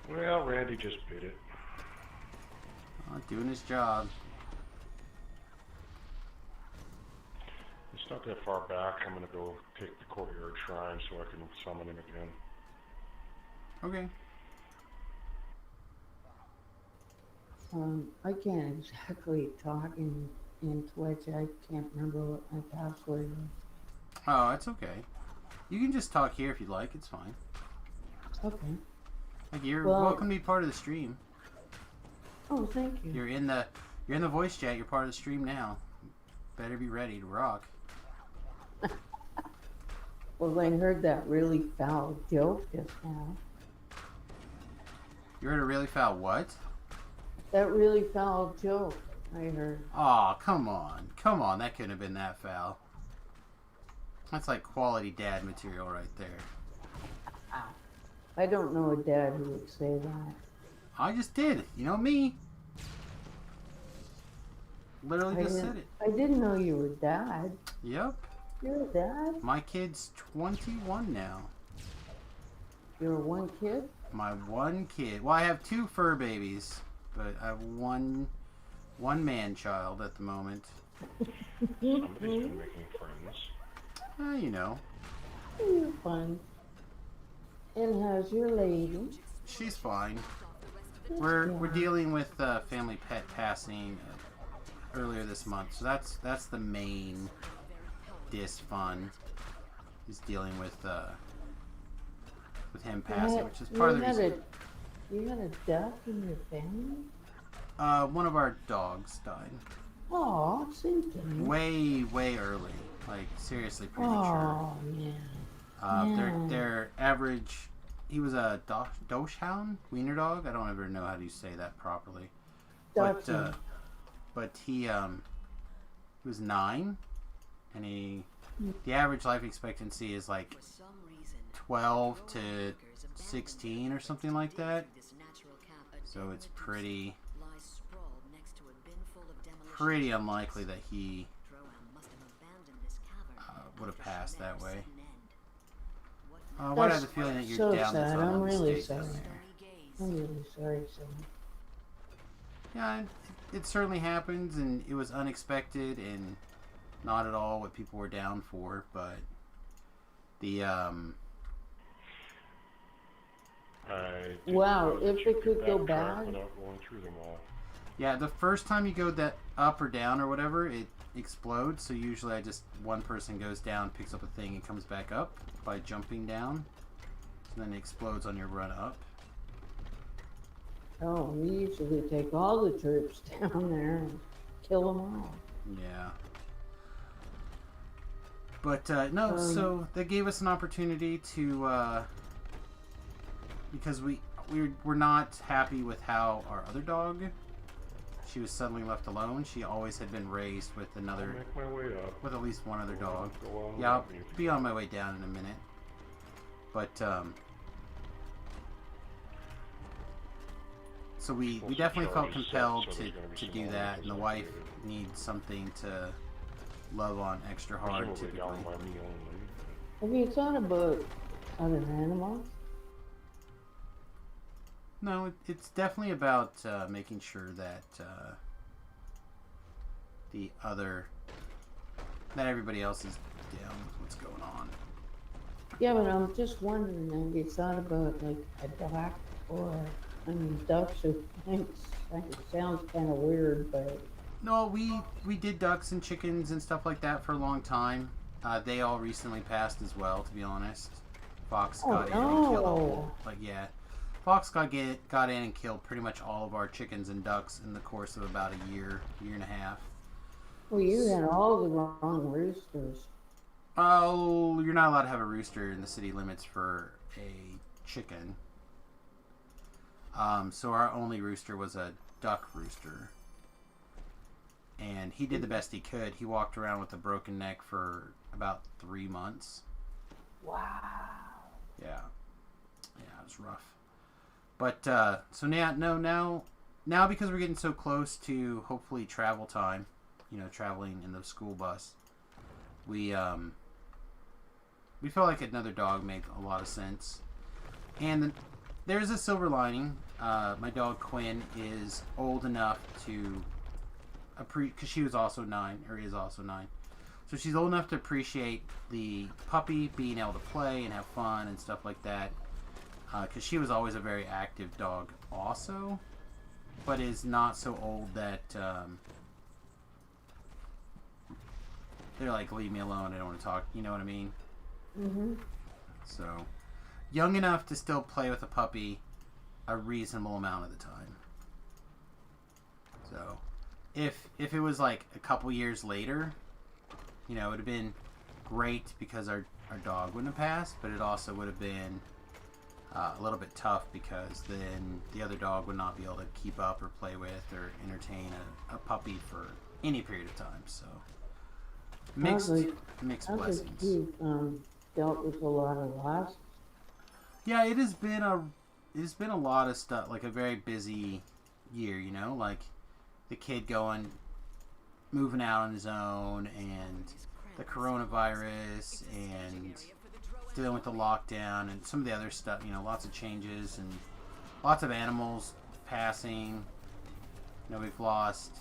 Well, Randy just bit it. Doing his job. It's not that far back. I'm gonna go take the courtyard shrine so I can summon him again. Okay. I can't exactly talk in Twitch. I can't remember what my password is. Oh, it's okay. You can just talk here if you'd like. It's fine. Okay. Like you're Well- welcome to be part of the stream. Oh, thank you. You're in the voice chat. You're part of the stream now. Better be ready to rock. Well, I heard that really foul joke just now. You heard a really foul what? That really foul joke I heard. Aw, come on. Come on. That couldn't have been that foul. That's like quality dad material right there. I don't know a dad who would say that. I just did. You know me. Literally I just didn't, said it. I didn't know you were dad. Yep. You're a dad? My kid's 21 now. You're one kid? My one kid. Well, I have 2 fur babies, but I have one man child at the moment. Somebody's been making friends. You know. You're fun. And how's your lady? She's fine. We're dealing with family pet passing earlier this month, so that's the main fun is dealing with him passing, which is part of the reason. You had a death in your family? One of our dogs died. Oh, seems to me. Way early, like seriously premature. Oh, man. Their average. He was a Dachshund, wiener dog. I don't ever know how to say that properly. Dachshund. But he was 9, and the average life expectancy is like For some reason, 12 to 16 or something like that. So it's pretty unlikely that he would have passed that way. What I have the feeling that you're so down sad. with I'm really mistake sorry. there. I'm really sorry, son. Yeah, it certainly happens, and it was unexpected and not at all what people were down for. But the Wow, if it could go back. Without going through them all. yeah, the first time you go that up or down or whatever, it explodes. So usually, one person goes down, picks up a thing, and comes back up by jumping down. So then it explodes on your run up. Oh, we usually take all the troops down there and kill them all. Yeah. But no, so they gave us an opportunity to because we're not happy with how our other dog, she was suddenly left alone. She always had been raised with I'll another, make my way up. with at least one other Go on, dog. go on Yeah, I'll without me. be on my way down in a minute. But so we definitely felt compelled to do that, and the wife needs something to love on extra hard Presumably typically. down by me only. Have you thought about other animals? No, it's definitely about making sure that that everybody else is down with what's going on. Yeah, but I'm just wondering, have you thought about like a duck or, I mean, ducks are, it sounds kind of weird, but No, we did ducks and chickens and stuff like that for a long time. They all recently passed as well, to be honest. Fox Oh, got in and killed all. no. Like yeah, Fox got in and killed pretty much all of our chickens and ducks in the course of about a year and a half. well, you had all the wrong roosters. Oh, you're not allowed to have a rooster in the city limits for a chicken. So our only rooster was a duck rooster. And he did the best he could. He walked around with a broken neck for about 3 months. Wow. Yeah. Yeah, it was rough. But, so now because we're getting so close to, hopefully, travel time, traveling in the school bus, we felt like another dog made a lot of sense. And there's a silver lining. My dog Quinn is old enough to because she was also 9, or is also 9. So she's old enough to appreciate the puppy being able to play and have fun and stuff like that. Because she was always a very active dog also, but is not so old that they're like, leave me alone, I don't want to talk, you know what I mean? Mm-hmm. So, young enough to still play with a puppy a reasonable amount of the time. So, if it was like a couple years later, it would have been great because our dog wouldn't have passed, but it also would have been a little bit tough because then the other dog would not be able to keep up or play with or entertain a puppy for any period of time. So, mixed blessings. You've dealt with a lot of loss. Yeah, it has been a lot of stuff, like a very busy year, like the kid moving out on his own, and the coronavirus, and dealing with the lockdown, and some of the other stuff, lots of changes, and lots of animals passing. We've lost,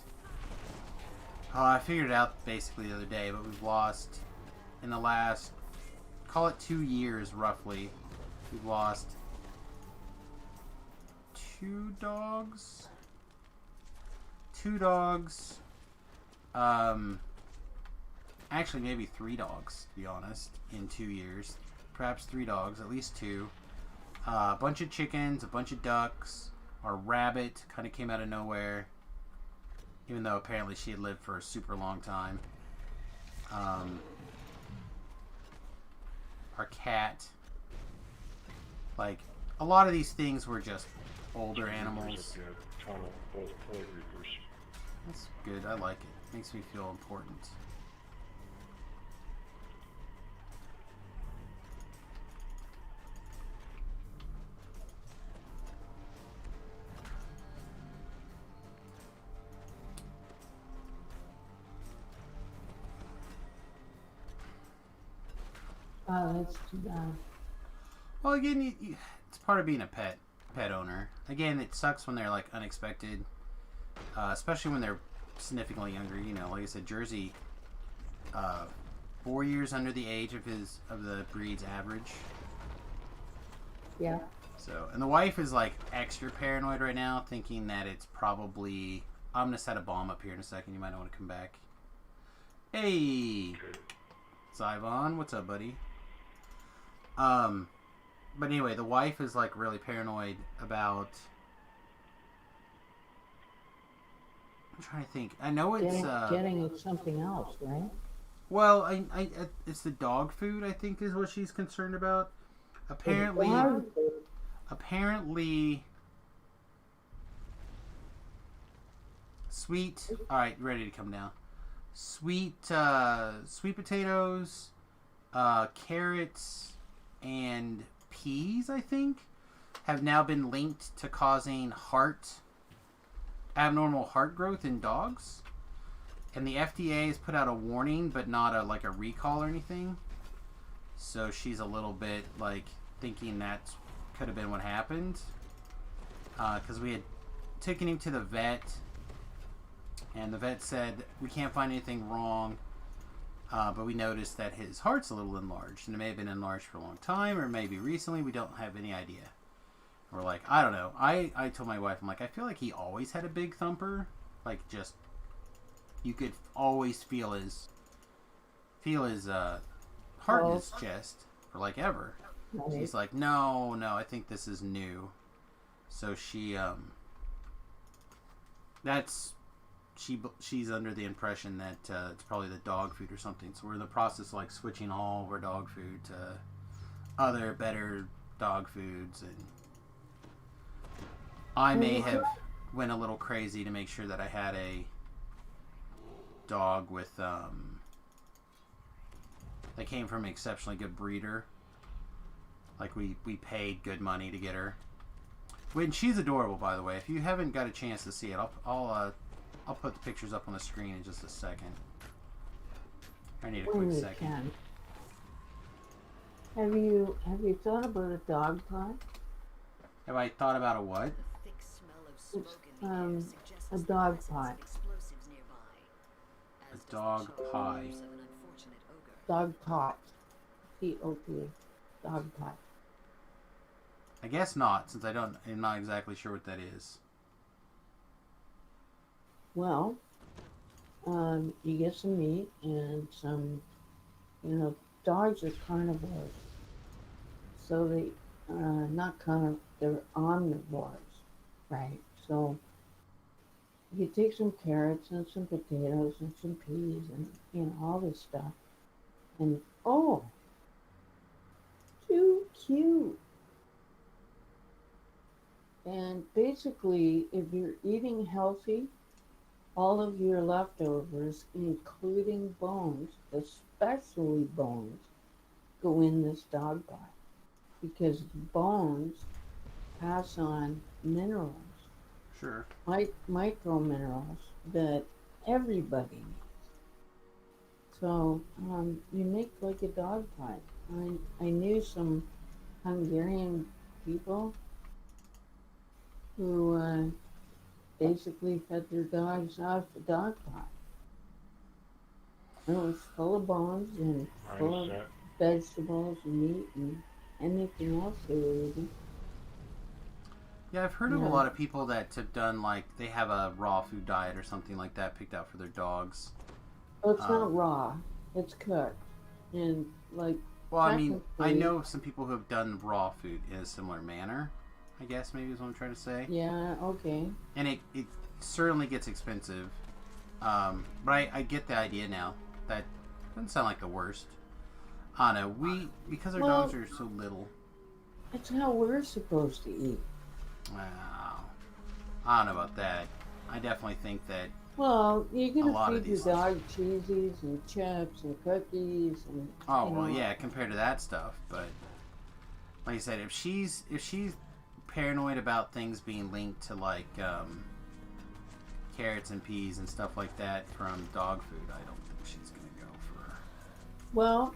I figured it out basically the other day, but we've lost, in the last, call it 2 years roughly, we've lost 2 dogs. Actually maybe 3 dogs, to be honest, in 2 years. Perhaps 3 dogs, at least 2. A bunch of chickens, a bunch of ducks. Our rabbit kind of came out of nowhere, even though apparently she had lived for a super long time. Our cat. Like, a lot of these things were just older animals. A ton of both play reapers. That's good. I like it. Makes me feel important. Oh, that's too bad. Well, again, it's part of being a pet owner. Again, it sucks when they're like unexpected, especially when they're significantly younger. Like I said, Jersey, 4 years under the age of the breed's average. Yeah. So, and the wife is like extra paranoid right now, thinking that it's probably. I'm gonna set a bomb up here in a second. You might not want to come back. Hey, Zyvon, what's up, buddy? But anyway, the wife is like really paranoid about. I'm trying to think. I know it's getting something else, right? Well, I it's the dog food, I think, is what she's concerned about. Apparently, apparently sweet. All right, ready to come down. Sweet potatoes, carrots, and peas, I think, have now been linked to causing abnormal heart growth in dogs. And the FDA has put out a warning, but not a recall or anything. So she's a little bit thinking that could have been what happened. Because we had taken him to the vet, and the vet said we can't find anything wrong. But we noticed that his heart's a little enlarged, and it may have been enlarged for a long time, or maybe recently. We don't have any idea. We're like, I don't know. I told my wife, I'm like, I feel like he always had a big thumper. Just, you could always feel his heart in his chest for ever. Right. She's like, no, I think this is new. So she's under the impression that it's probably the dog food or something. So we're in the process of switching all of our dog food to other better dog foods, and I may have went a little crazy to make sure that I had a dog with that came from an exceptionally good breeder. We paid good money to get her. When she's adorable, by the way. If you haven't got a chance to see it, I'll put the pictures up on the screen in just a second. I need a quick second. Have you thought about a dog pot? Have I thought about a what? The thick smell of smoke in the Um, air suggests a the dog presence pot. of explosives nearby, A as does the dog sharp pie. claws of an unfortunate ogre. Dog pot. P-O-P. Dog pot. I guess not, since I'm not exactly sure what that is. Well, you get some meat and some, dogs are carnivores. So they're omnivores, right? So you take some carrots and some potatoes and some peas and, all this stuff. And, oh, too cute. And basically, if you're eating healthy, all of your leftovers, including bones, especially bones, go in this dog pot. Because bones pass on minerals, Sure. micro minerals that everybody needs. So you make a dog pot. I knew some Hungarian people who basically fed their dogs off the dog pot. It was full of bones and full of vegetables and meat and anything else they were eating. Yeah, I've heard of a lot of people that have done they have a raw food diet or something like that picked out for their dogs. Oh, it's not raw. It's cooked. And well, I mean, I know some people who have done raw food in a similar manner, I guess maybe is what I'm trying to say. Yeah, okay. And it certainly gets expensive. But I get the idea now. That doesn't sound like the worst. I don't know. Because our dogs are so little. It's how we're supposed to eat. Wow. I don't know about that. I definitely think that. Well, you're A lot gonna of feed your these- dog cheesies and chips and cookies and. Oh well, yeah, compared to that stuff. But like I said, if she's paranoid about things being linked to carrots and peas and stuff like that from dog food, I don't think she's gonna go for. Well,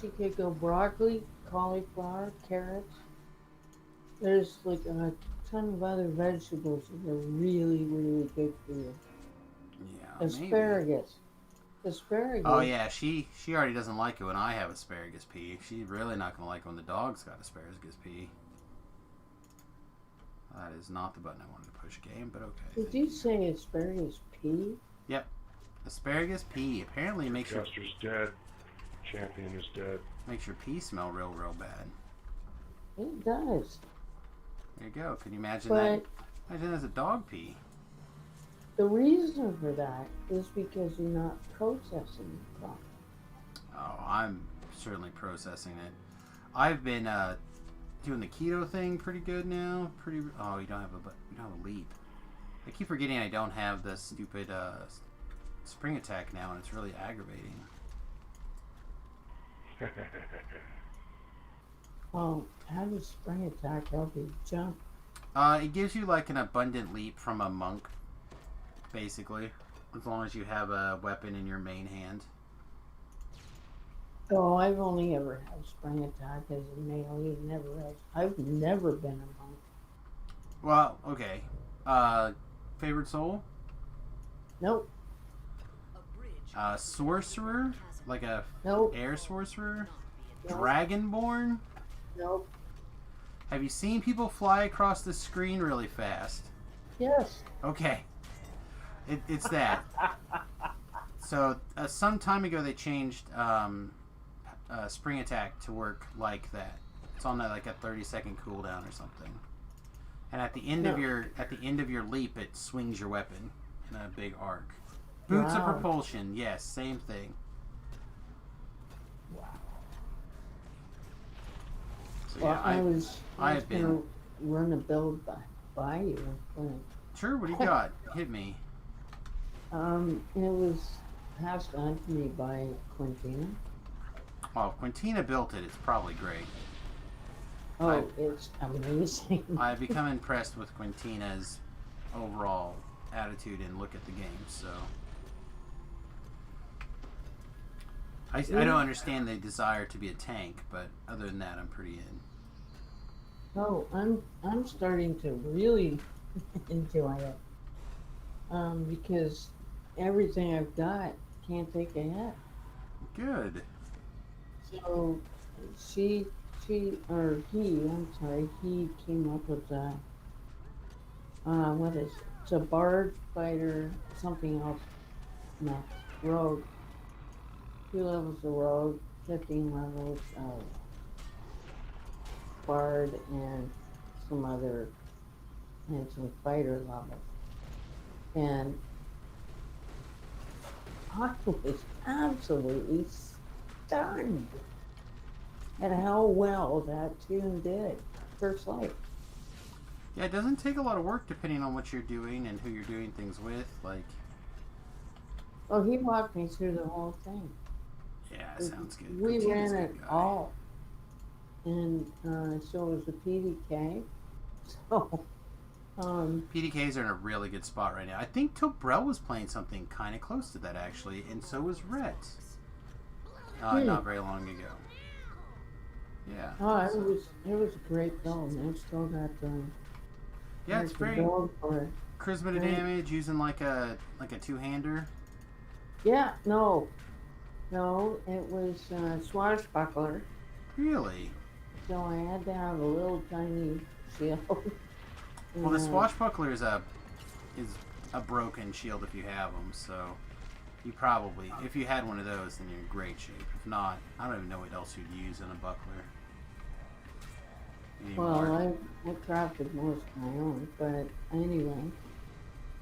she could go broccoli, cauliflower, carrots. There's a ton of other vegetables that are really, really good for you. Yeah, Asparagus. Asparagus. Oh yeah, she already doesn't like it when I have asparagus pea. She's really not gonna like it when the dog's got asparagus pea. That is not the button I wanted to push, game, but okay. Did you say asparagus pea? Yep, asparagus pea apparently makes Chester's dead. Champion is dead. makes your pea smell real bad. It does. There you go. Can you imagine But that? Imagine that as a dog pea. the reason for that is because you're not processing it properly. Oh, I'm certainly processing it. I've been doing the keto thing pretty good now. Oh, you don't have a leap. I keep forgetting I don't have the stupid spring attack now, and it's really aggravating. Well, how does spring attack help you jump? It gives you like an abundant leap from a monk, basically, as long as you have a weapon in your main hand. Oh, I've only ever had spring attack as a melee, never else. I've never been a monk. Well, okay. Favorite soul? Nope. Sorcerer? Like a Nope. air sorcerer? Nope. Dragonborn? Nope. Have you seen people fly across the screen really fast? Yes. Okay. It's that. So, some time ago they changed spring attack to work like that. It's on like a 30-second cooldown or something. And at the end of your leap, it swings your weapon in a big arc. Boots of propulsion, yes, same thing. Wow. So, Well, yeah, I was have been gonna run a build by you. Sure. What do you got? Hit me. It was passed on to me by Quintina. Well, if Quintina built it, it's probably great. Oh, it's amazing. I've become impressed with Quintina's overall attitude and look at the game, so I don't understand the desire to be a tank, but other than that, I'm pretty in. Oh, I'm starting to really enjoy it. Because everything I've got can't take a hit. Good. So he came up with what is it? It's a bard fighter, something else next. Rogue. 2 levels of rogue, 15 levels of bard, and some fighter levels. And I was absolutely stunned at how well that tune did. First Light. Yeah, it doesn't take a lot of work depending on what you're doing and who you're doing things with. Like, Oh, he walked me through the whole thing. yeah, sounds good. We Quintina's ran a it good guy. all. And so it was a PDK. So, PDKs are in a really good spot right now. I think Tobrel was playing something kind of close to that, actually, and so was Rhett. Not very long ago. Yeah. oh, it was a great build. I still got Yeah, it's the very build for it. charisma to Right. damage using like a two-hander. Yeah, no, it was swashbuckler. Really? So I had to have a little tiny shield. Well, the swashbuckler is a broken shield if you have them. So you probably, if you had one of those, then you're in great shape. If not, I don't even know what else you'd use in a buckler anymore. Well, I crafted most of my own, but anyway,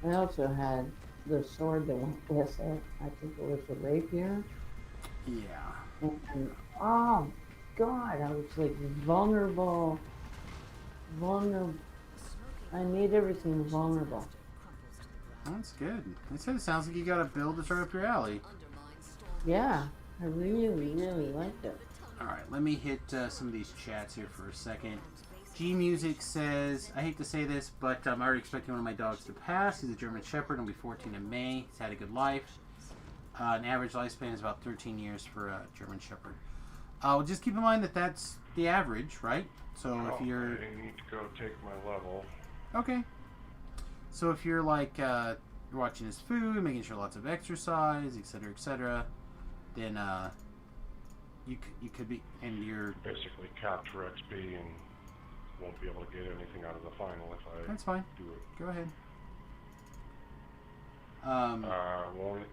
I also had the sword that went with it. I think it was a rapier. Yeah. And oh God, I was like vulnerable. I made everything vulnerable. That's good. They said it sounds like you got a build that's right up your alley. Yeah, I really liked it. Alright, let me hit some of these chats here for a second. G Music says, I hate to say this, but I'm already expecting one of my dogs to pass. He's a German Shepherd. He'll be 14 in May. He's had a good life. An average lifespan is about 13 years for a German Shepherd. Well, just keep in mind that that's the average, right? So if you're... I need to go take my level. Okay. So if you're like, you're watching his food, making sure lots of exercise, etc., then you could be, and you're... Basically capture XP and won't be able to get anything out of the final if I That's fine. do it. Go ahead. Won't it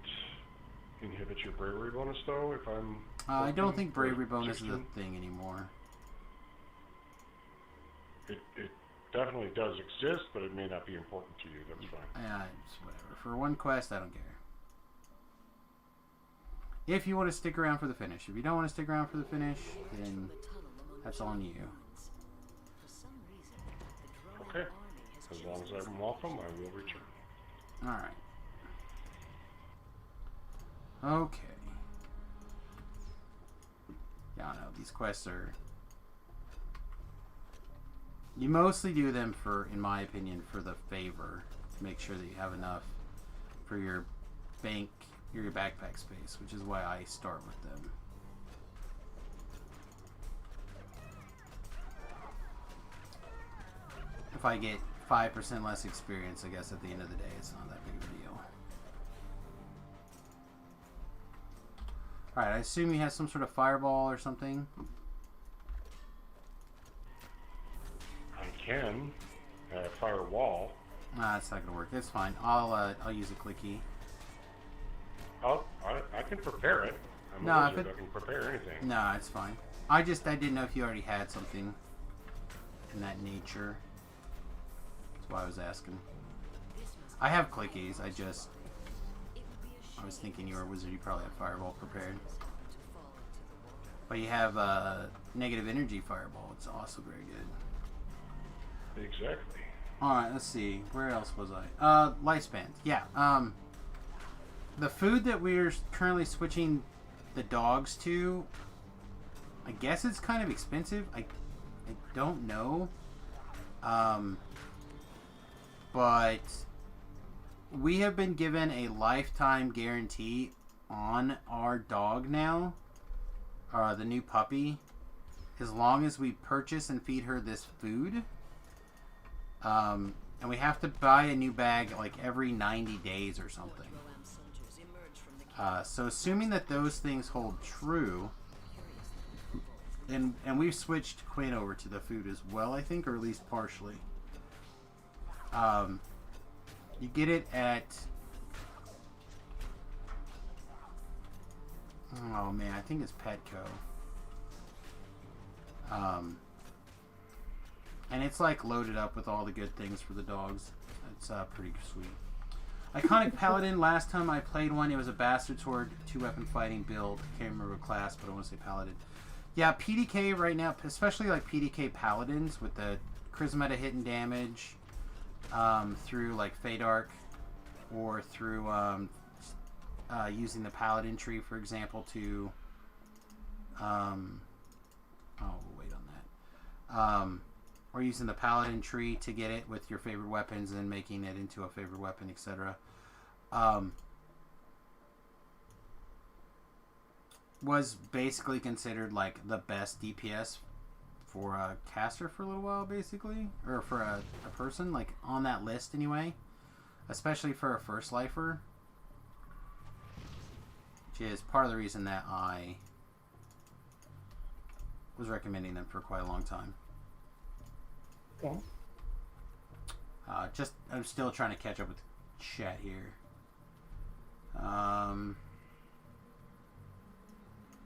inhibit your bravery bonus though if I'm... I don't think bravery bonus is 16? a thing anymore. It definitely does exist, but it may not be important to you. That's fine. It's whatever. For one quest, I don't care. If you want to stick around for the finish. If you don't want to stick around for the finish, then that's on you. long as I'm welcome, I will return. Alright. Okay. Yeah, I don't know. These quests are... You mostly do them for, in my opinion, for the favor. To make sure that you have enough for your bank, your backpack space, which is why I start with them. If I get 5% less experience, I guess at the end of the day, it's not that big of a deal. Alright, I assume he has some sort of fireball or something. I can fire a wall. Nah, it's not gonna work. It's fine. I'll use a clicky. I can prepare it. I'm No, a if wizard. it- I can prepare anything. No, it's fine. I didn't know if you already had something in that nature. That's why I was asking. I have clickies. I was thinking you were a wizard. You probably have fireball prepared. But you have negative energy fireball. It's also very good. Exactly. Alright, let's see. Where else was I? Lifespan. Yeah. The food that we're currently switching the dogs to, I guess it's kind of expensive. I don't know. But we have been given a lifetime guarantee on our dog now, the new puppy, as long as we purchase and feed her this food. And we have to buy a new bag like every 90 days or something. So assuming that those things hold true, and we've switched Quinn over to the food as well, I think, or at least partially. You get it at... Oh man, I think it's Petco. And it's like loaded up with all the good things for the dogs. It's pretty sweet. Iconic Paladin, last time I played one, it was a Bastard Sword 2-weapon fighting build. Can't remember what class, but I want to say Paladin. Yeah, PDK right now, especially like PDK Paladins with the Charisma to hit and damage through like Feydark, or through using the Paladin tree, for example, to... we'll wait on that. Or using the Paladin tree to get it with your favorite weapons and making it into a favorite weapon, etc. Was basically considered like the best DPS for a caster for a little while, basically. Or for a person, like on that list anyway. Especially for a first lifer. Which is part of the reason that I was recommending them for quite a long time. Okay. I'm still trying to catch up with chat here.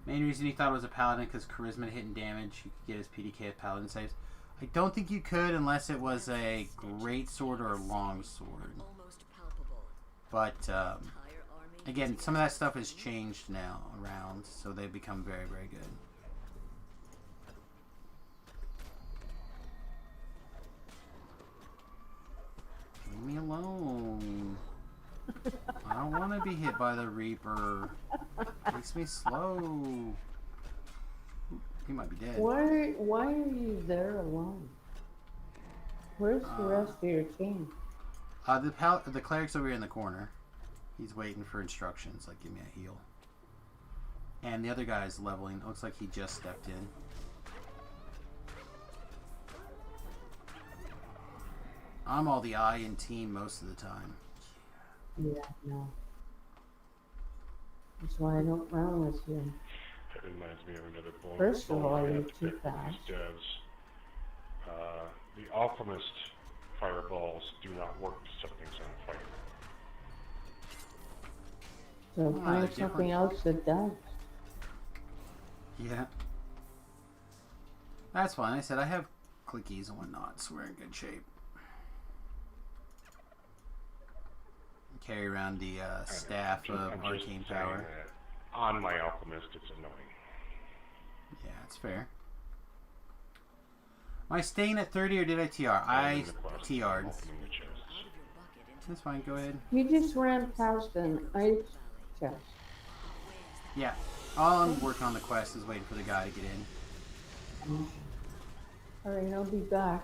Main reason he thought it was a paladin because charisma to hit and damage. You could get his PDK at paladin saves. I don't think you could unless it was a great sword or a long sword. But again, some of that stuff has changed now around, so they've become very, very good. Leave me alone. I don't want to be hit by the Reaper. Makes me slow. He might be dead. Why are you there alone? Where's the rest of your team? The cleric's over here in the corner. He's waiting for instructions, like give me a heal. And the other guy's leveling. It looks like he just stepped in. I'm all the eye in team most of the time. Yeah, no. That's why I don't run with you. That reminds me of another bonus. First of all, I you're have to too pick fast. these devs. The alchemist fireballs do not work to set things on fire. So they're find different. something else that does. Yeah. That's fine. I said I have clickies and whatnot, so we're in good shape. Carry around the staff of I'm just arcane saying power. that on my alchemist, it's annoying. Yeah, it's fair. Am I staying at 30 or did I TR? I TR'd. Opening the chest. That's fine, go ahead. You just ran past an ice chest. Yeah. All I'm working on the quest is waiting for the guy to get in. Alright, I'll be back.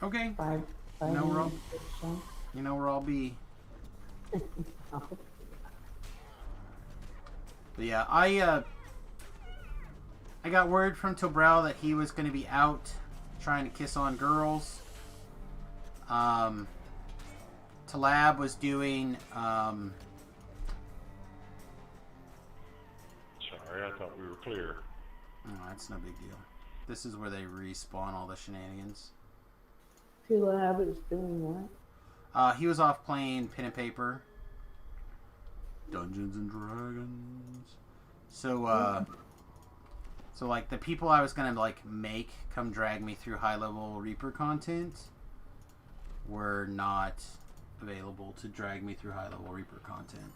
Okay. Five No, we're all- minutes or so. You know where I'll be. But yeah, I got word from Tobrow that he was going to be out trying to kiss on girls. Talab was doing Sorry, I thought we were clear. oh, that's no big deal. This is where they respawn all the shenanigans. Lab is doing what? He was off playing pen and paper. Dungeons and Dragons. So, so like the people I was gonna like make come drag me through high level Reaper content were not available to drag me through high level Reaper content.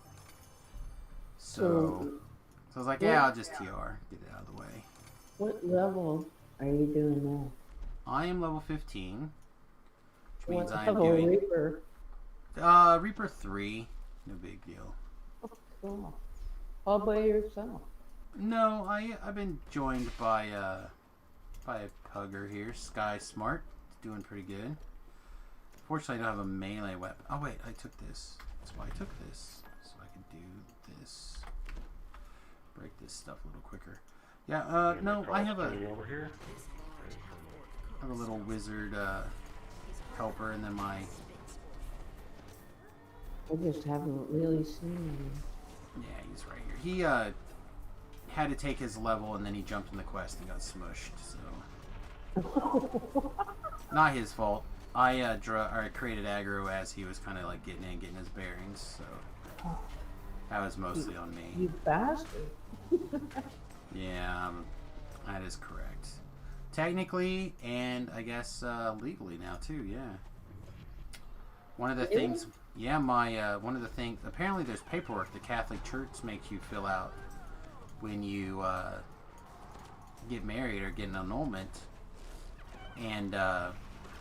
So I was like, yeah, I'll just TR, get it out of the way. What level are you doing now? I am level 15, which means What I am level doing Reaper? Reaper 3. No big deal. Oh, cool. All by yourself. No, I've been joined by a pugger here, Sky Smart, doing pretty good. Fortunately, I don't have a melee weapon. Oh wait, I took this. That's why I took this, so I can do this. Break this stuff a little quicker. Yeah. No, I have a Over here. little wizard helper, and then my I just haven't really seen him. yeah, he's right here. He had to take his level, and then he jumped in the quest and got smushed. So not his fault. I created aggro as he was kind of like getting his bearings. So that was mostly on me. You bastard. Yeah, that is correct. Technically, and I guess legally now too. Yeah. One of the things. Yeah, one of the things. Apparently, there's paperwork the Catholic Church makes you fill out when you get married or get an annulment. And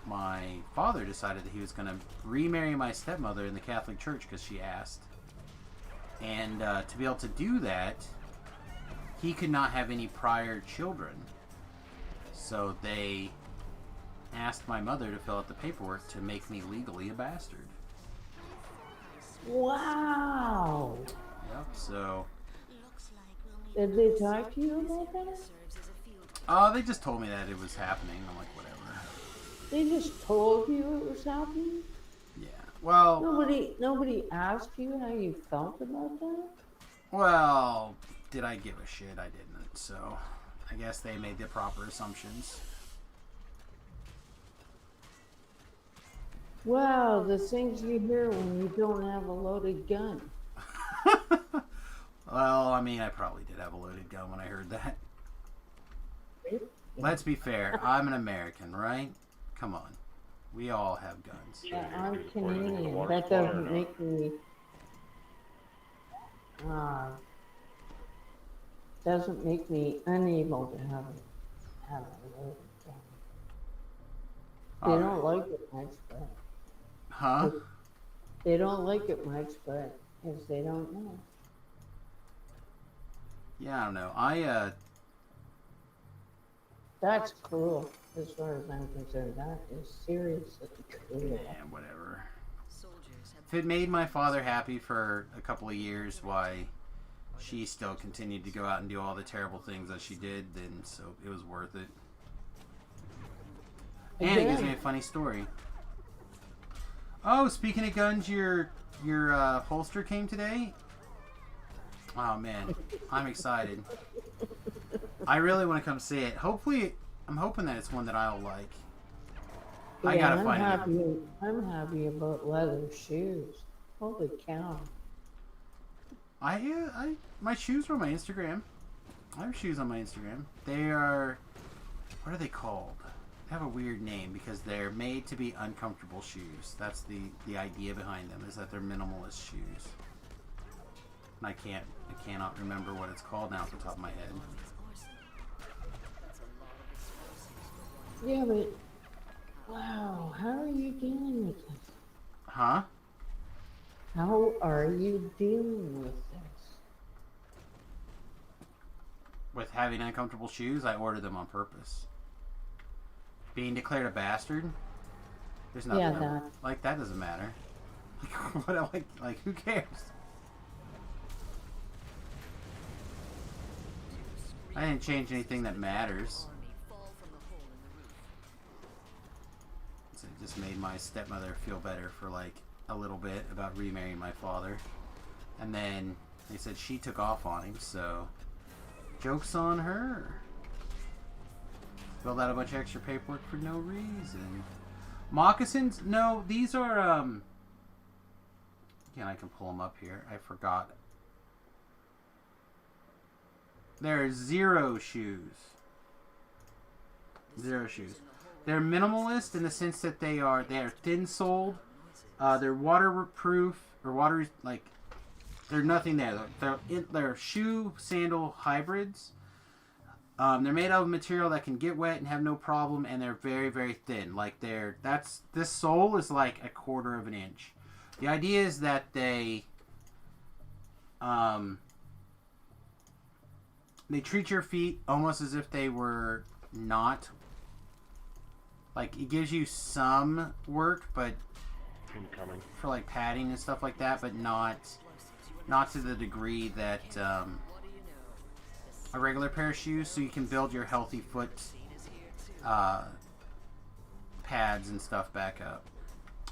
my father decided that he was going to remarry my stepmother in the Catholic Church because she asked. And to be able to do that, he could not have any prior children. So they asked my mother to fill out the paperwork to make me legally a bastard. Wow. Yep, so... Did they talk to you about that? They just told me that it was happening. I'm like, whatever. They just told you it was happening? Yeah. Well... Nobody asked you how you felt about that? Well, did I give a shit? I didn't. So, I guess they made the proper assumptions. Wow, the things you hear when you don't have a loaded gun. Well, I mean, I probably did have a loaded gun when I heard that. Let's be fair. I'm an American, right? Come on. We all have guns. Yeah, I'm Canadian. That doesn't make me... doesn't make me unable to have a loaded gun. They All don't right. like it much, but... Huh? They don't like it much, but if they don't know. Yeah, I don't know. That's cruel, as far as I'm concerned. That is seriously cruel. Yeah, whatever. If it made my father happy for a couple of years, why she still continued to go out and do all the terrible things that she did, then so it was worth it. And it gives me a funny story. Oh, speaking of guns, your holster came today? Oh man, I'm excited. I really want to come see it. Hopefully, I'm hoping that it's one that I'll like. I gotta find it. I'm happy about leather shoes. Holy cow. My shoes are on my Instagram. I have shoes on my Instagram. They are, what are they called? They have a weird name because they're made to be uncomfortable shoes. That's the idea behind them, is that they're minimalist shoes. And I cannot remember what it's called now off the top of my head. Yeah, but you dealing with this? Huh? How are you dealing with this? With having uncomfortable shoes, I ordered them on purpose. Being declared a bastard, there's nothing. Yeah, that. Like, that doesn't matter. What, like, who cares? I didn't change anything that matters. So it just made my stepmother feel better for like a little bit about remarrying my father. And then they said she took off on him, so joke's on her. Filled out a bunch of extra paperwork for no reason. Moccasins? No, these are, again, I can pull them up here. I forgot. They're zero shoes. Zero shoes. They're minimalist in the sense that they are thin-soled. They're waterproof or water like they're nothing there. They're shoe sandal hybrids. They're made out of material that can get wet and have no problem, and they're very, very thin. Like this sole is like 1/4 of an inch. The idea is that they treat your feet almost as if they were not. Like, it gives you some work, but Incoming. for like padding and stuff like that, but not to the degree that a regular pair of shoes. So you can build your healthy foot pads and stuff back up.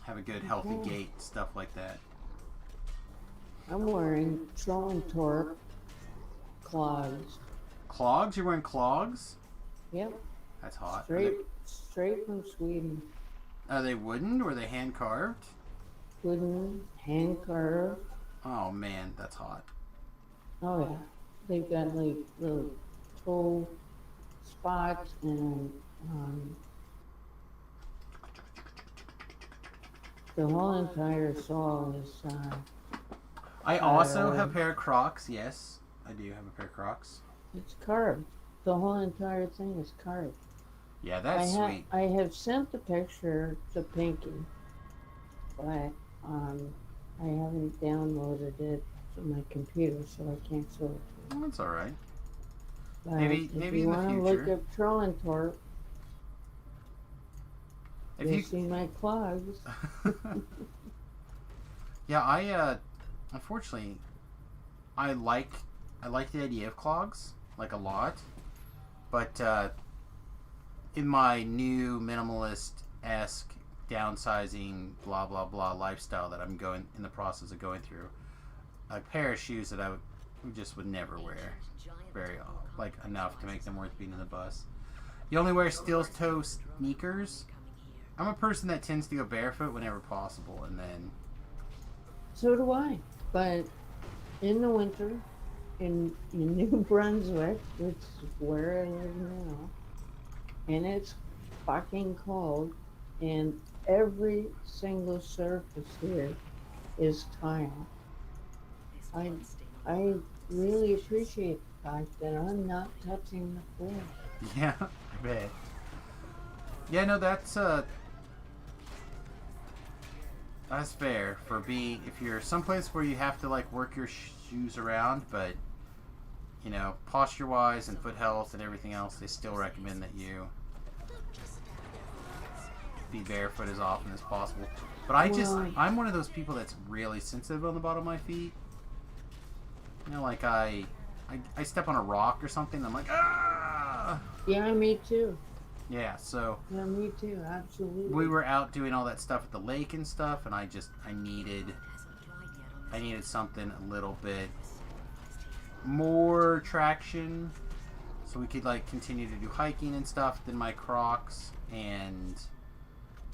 Have a good healthy gait, stuff like that. I'm wearing Troll Torque clogs. Clogs? You're wearing clogs? Yep. That's hot. Straight from Sweden. Are they wooden or are they hand carved? Wooden, hand carved. Oh man, that's hot. Oh yeah. They've got like little toe spots and the whole entire sole is I also have a pair of Crocs. Yes, I do have a pair of Crocs. it's carved. The whole entire thing is carved. Yeah, that's sweet. I have sent the picture to Pinky, but I haven't downloaded it to my computer, so I can't show it to you. Well, that's all right. But Maybe if in you the want to look future. up Trolling Torque, If you'll you see my clogs. Yeah, I unfortunately I like the idea of clogs like a lot, but in my new minimalist-esque downsizing blah blah blah lifestyle that I'm in the process of going through, a pair of shoes that I would never wear like enough to make them worth being in the bus. You only wear steel-toe sneakers. I'm a person that tends to go barefoot whenever possible, and then So do I. But in the winter, in New Brunswick, which is where I live now, and it's fucking cold, and every single surface here is tile. I really appreciate the fact that I'm not touching the floor. yeah, I bet. Yeah, no, that's fair for being if you're someplace where you have to like work your shoes around, but you know, posture wise and foot health and everything else, they still recommend that you be barefoot as often as possible. But I'm one of those people that's really sensitive on the bottom of my feet. You know, like I step on a rock or something, I'm like, ah! Yeah, me too. Yeah, so Yeah, me too, absolutely. we were out doing all that stuff at the lake and stuff, and I needed something a little bit more traction so we could like continue to do hiking and stuff than my Crocs, and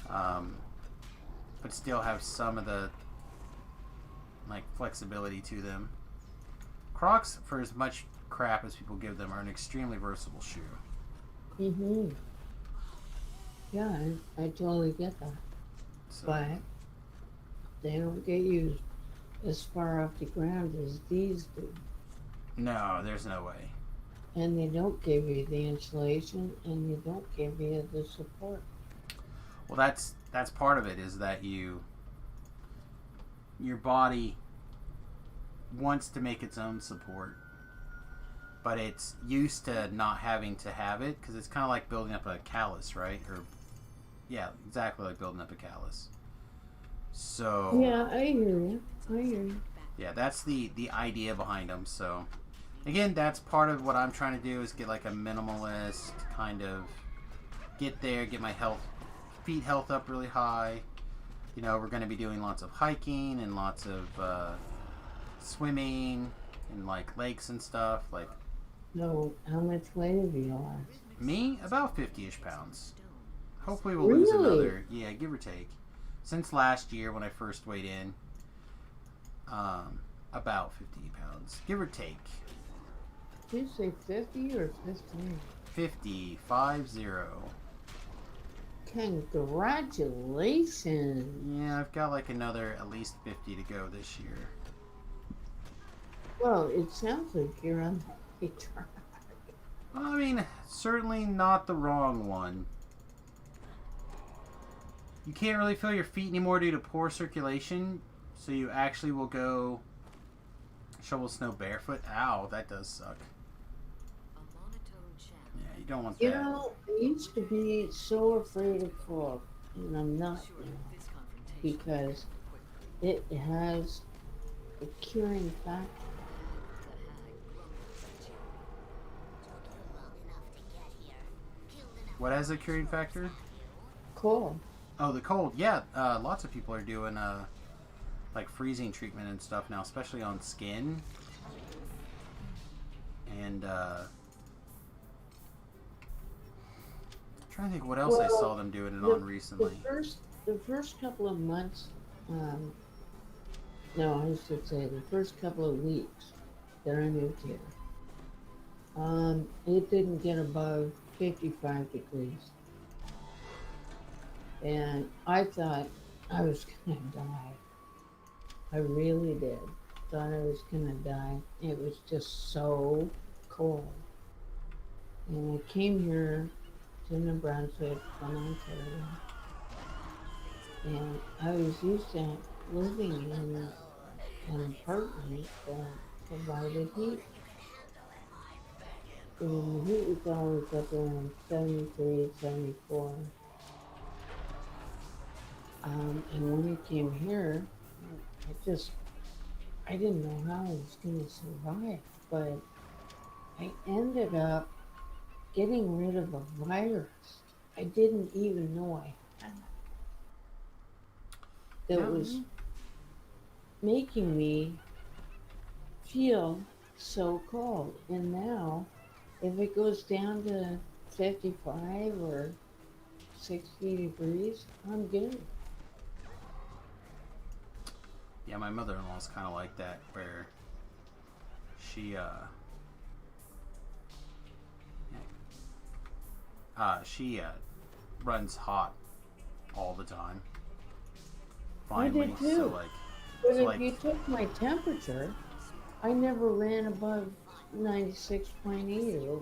but still have some of the like flexibility to them. Crocs, for as much crap as people give them, are an extremely versatile shoe. Mm-hmm. Yeah, I totally get that. So, But they don't get used as far off the ground as these do. no, there's no way. And they don't give you the insulation, and they don't give you the support. Well, that's part of it, is that your body wants to make its own support, but it's used to not having to have it, because it's kind of like building up a callus, right? Or yeah, exactly like building up a callus. So Yeah, I hear you. I hear you. yeah, that's the idea behind them. So again, that's part of what I'm trying to do, is get like a minimalist kind of get there, get my feet health up really high. You know, we're going to be doing lots of hiking and lots of swimming and like lakes and stuff. Like So, how much weight have you lost? me, about 50-ish pounds. Hopefully we'll lose Really? another, yeah, give or take. Since last year when I first weighed in, about 50 pounds, give or take. Did you say 50 or 15? 50. Congratulations. Yeah, I've got like another at least 50 to go this year. Well, it sounds like you're on the right track. Well, I mean, certainly not the wrong one. You can't really feel your feet anymore due to poor circulation, so you actually will go shovel snow barefoot. Ow, that does suck. Yeah, you don't want that. You know, I used to be so afraid of fog, and I'm not now, because it has a curing factor. What has a curing factor? Cold. Oh, the cold. Yeah, lots of people are doing like freezing treatment and stuff now, especially on skin. And I'm trying to think what else I saw them doing it on recently. The first couple of months, no, I should say the first couple of weeks that I moved here, it didn't get above 55 degrees. And I thought I was gonna die. I really did. Thought I was gonna die. It was just so cold. And I came here to New Brunswick from Ontario. And I was used to living in an apartment that provided heat. And the heat was always up around 73, 74. And when I came here, I didn't know how I was going to survive, but I ended up getting rid of a virus I didn't even know I had. That was making me feel so cold. And now, if it goes down to 55 or 60 degrees, I'm good. Yeah, my mother-in-law's kind of like that, where she runs hot all the time. Finally, I did too. so like, But so if like, you took my temperature, I never ran above 96.8 or,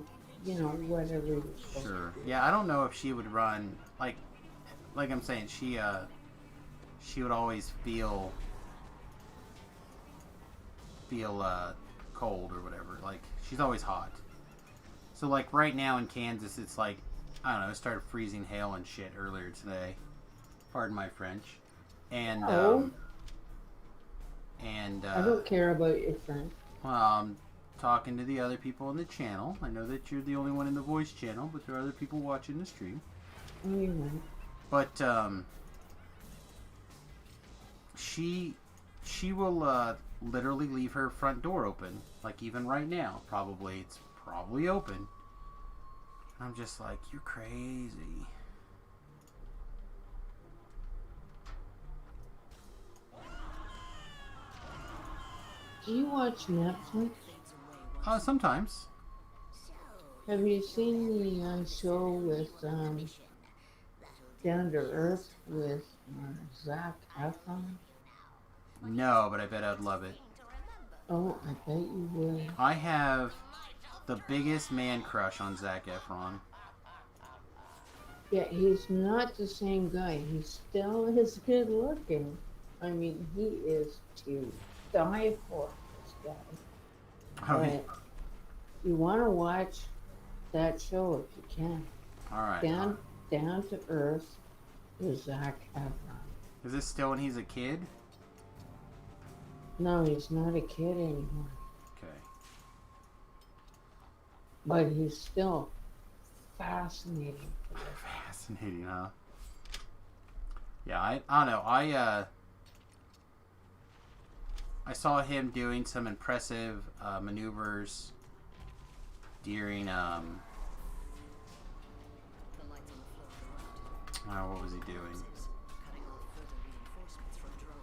whatever you're supposed sure. to do. Yeah, I don't know if she would run like I'm saying, she would always feel cold or whatever. Like, she's always hot. So like right now in Kansas, it's like, I don't know, it started freezing hail and shit earlier today. Pardon my French. And I don't care about your friend. Well, I'm talking to the other people on the channel. I know that you're the only one in the voice channel, but there are other people watching the stream. Oh, you're right. But she will literally leave her front door open, like even right now. It's probably open. I'm just like, you're crazy. Do you watch Netflix? Sometimes. Have you seen the show with Down to Earth with Zac Efron? No, but I bet I'd love it. Oh, I bet you would. I have the biggest man crush on Zac Efron. Yeah, he's not the same guy. He still is good looking. I mean, he is to die for, this guy. Oh, yeah. But you want to watch that show if you can. All right. Down to Earth with Zac Efron. Is this still when he's a kid? No, he's not a kid anymore. Okay. But he's still fascinating. Fascinating, huh? Yeah, I don't know. I saw him doing some impressive maneuvers during The lights on the floor go out. what was he doing? Cutting off further reinforcements from Droa.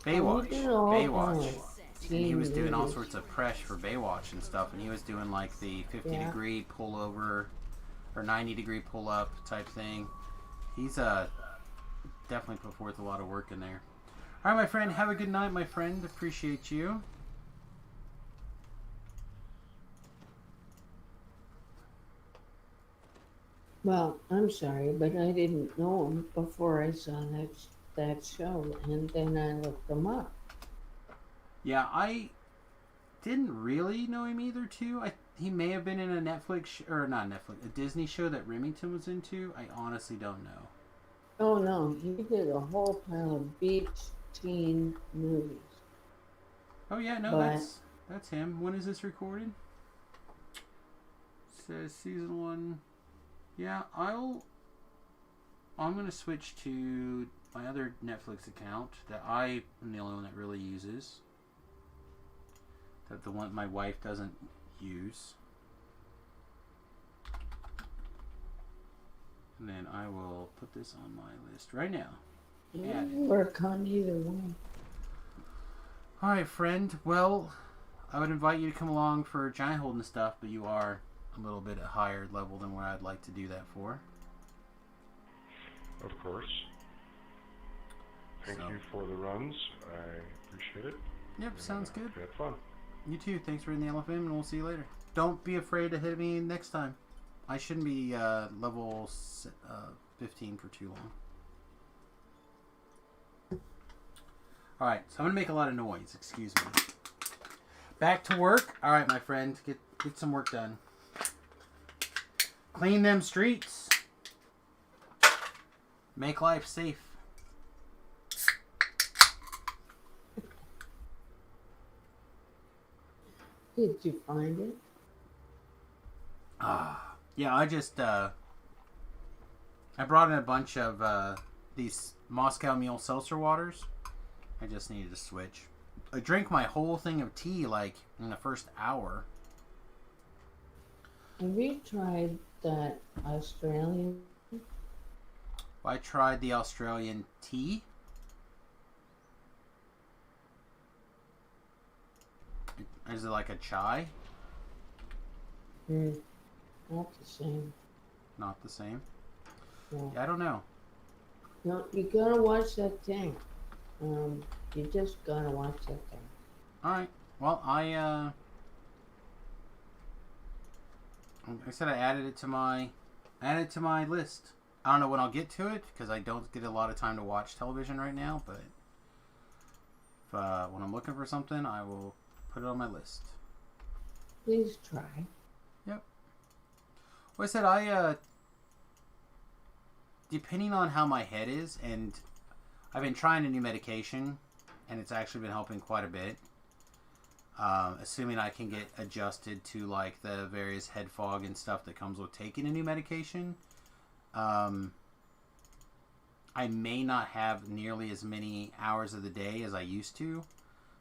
Baywatch. He did all Baywatch. kinds. And he was doing all movies. sorts of press for Baywatch and stuff, and he was doing like the 50-degree pullover or 90-degree pull-up type thing. He's definitely put forth a lot of work in there. All right, my friend. Have a good night, my friend. Appreciate you. Well, I'm sorry, but I didn't know him before I saw that show, and then I looked him up. Yeah, I didn't really know him either, too. He may have been in a Netflix, or not Netflix, a Disney show that Remington was into. I honestly don't know. Oh no, he did a whole pile of beach teen movies. Oh, yeah, no, But- that's him. When is this recorded? Says season 1. Yeah, I'm going to switch to my other Netflix account that I am the only one that really uses. That the one my wife doesn't use. And then I will put this on my list right now. Yeah. Work on either one. Alright, friend. Well, I would invite you to come along for giant holding stuff, but you are a little bit at higher level than where I'd like to do that for. Of course. Thank So- you for the runs. I appreciate it. Yep, sounds good. We had fun. You too. Thanks for reading the LFM, and we'll see you later. Don't be afraid to hit me next time. I shouldn't be level 15 for too long. Alright, so I'm going to make a lot of noise. Excuse me. Back to work. Alright, my friend. Get some work done. Clean them streets. Make life safe. Did you find it? Yeah, I just I brought in a bunch of these Moscow Mule seltzer waters. I just needed to switch. I drank my whole thing of tea like in the first hour. Have you tried that Australian? I tried the Australian tea. Is it like a chai? Not the same. Not the same. No. Yeah, I don't know. No, you gotta watch that thing. You just gotta watch that thing. Alright. Well, I said I added it to my list. I don't know when I'll get to it because I don't get a lot of time to watch television right now, but if, when I'm looking for something, I will put it on my list. Please try. Yep. Well, I said depending on how my head is, and I've been trying a new medication, and it's actually been helping quite a bit. Assuming I can get adjusted to like the various head fog and stuff that comes with taking a new medication. I may not have nearly as many hours of the day as I used to.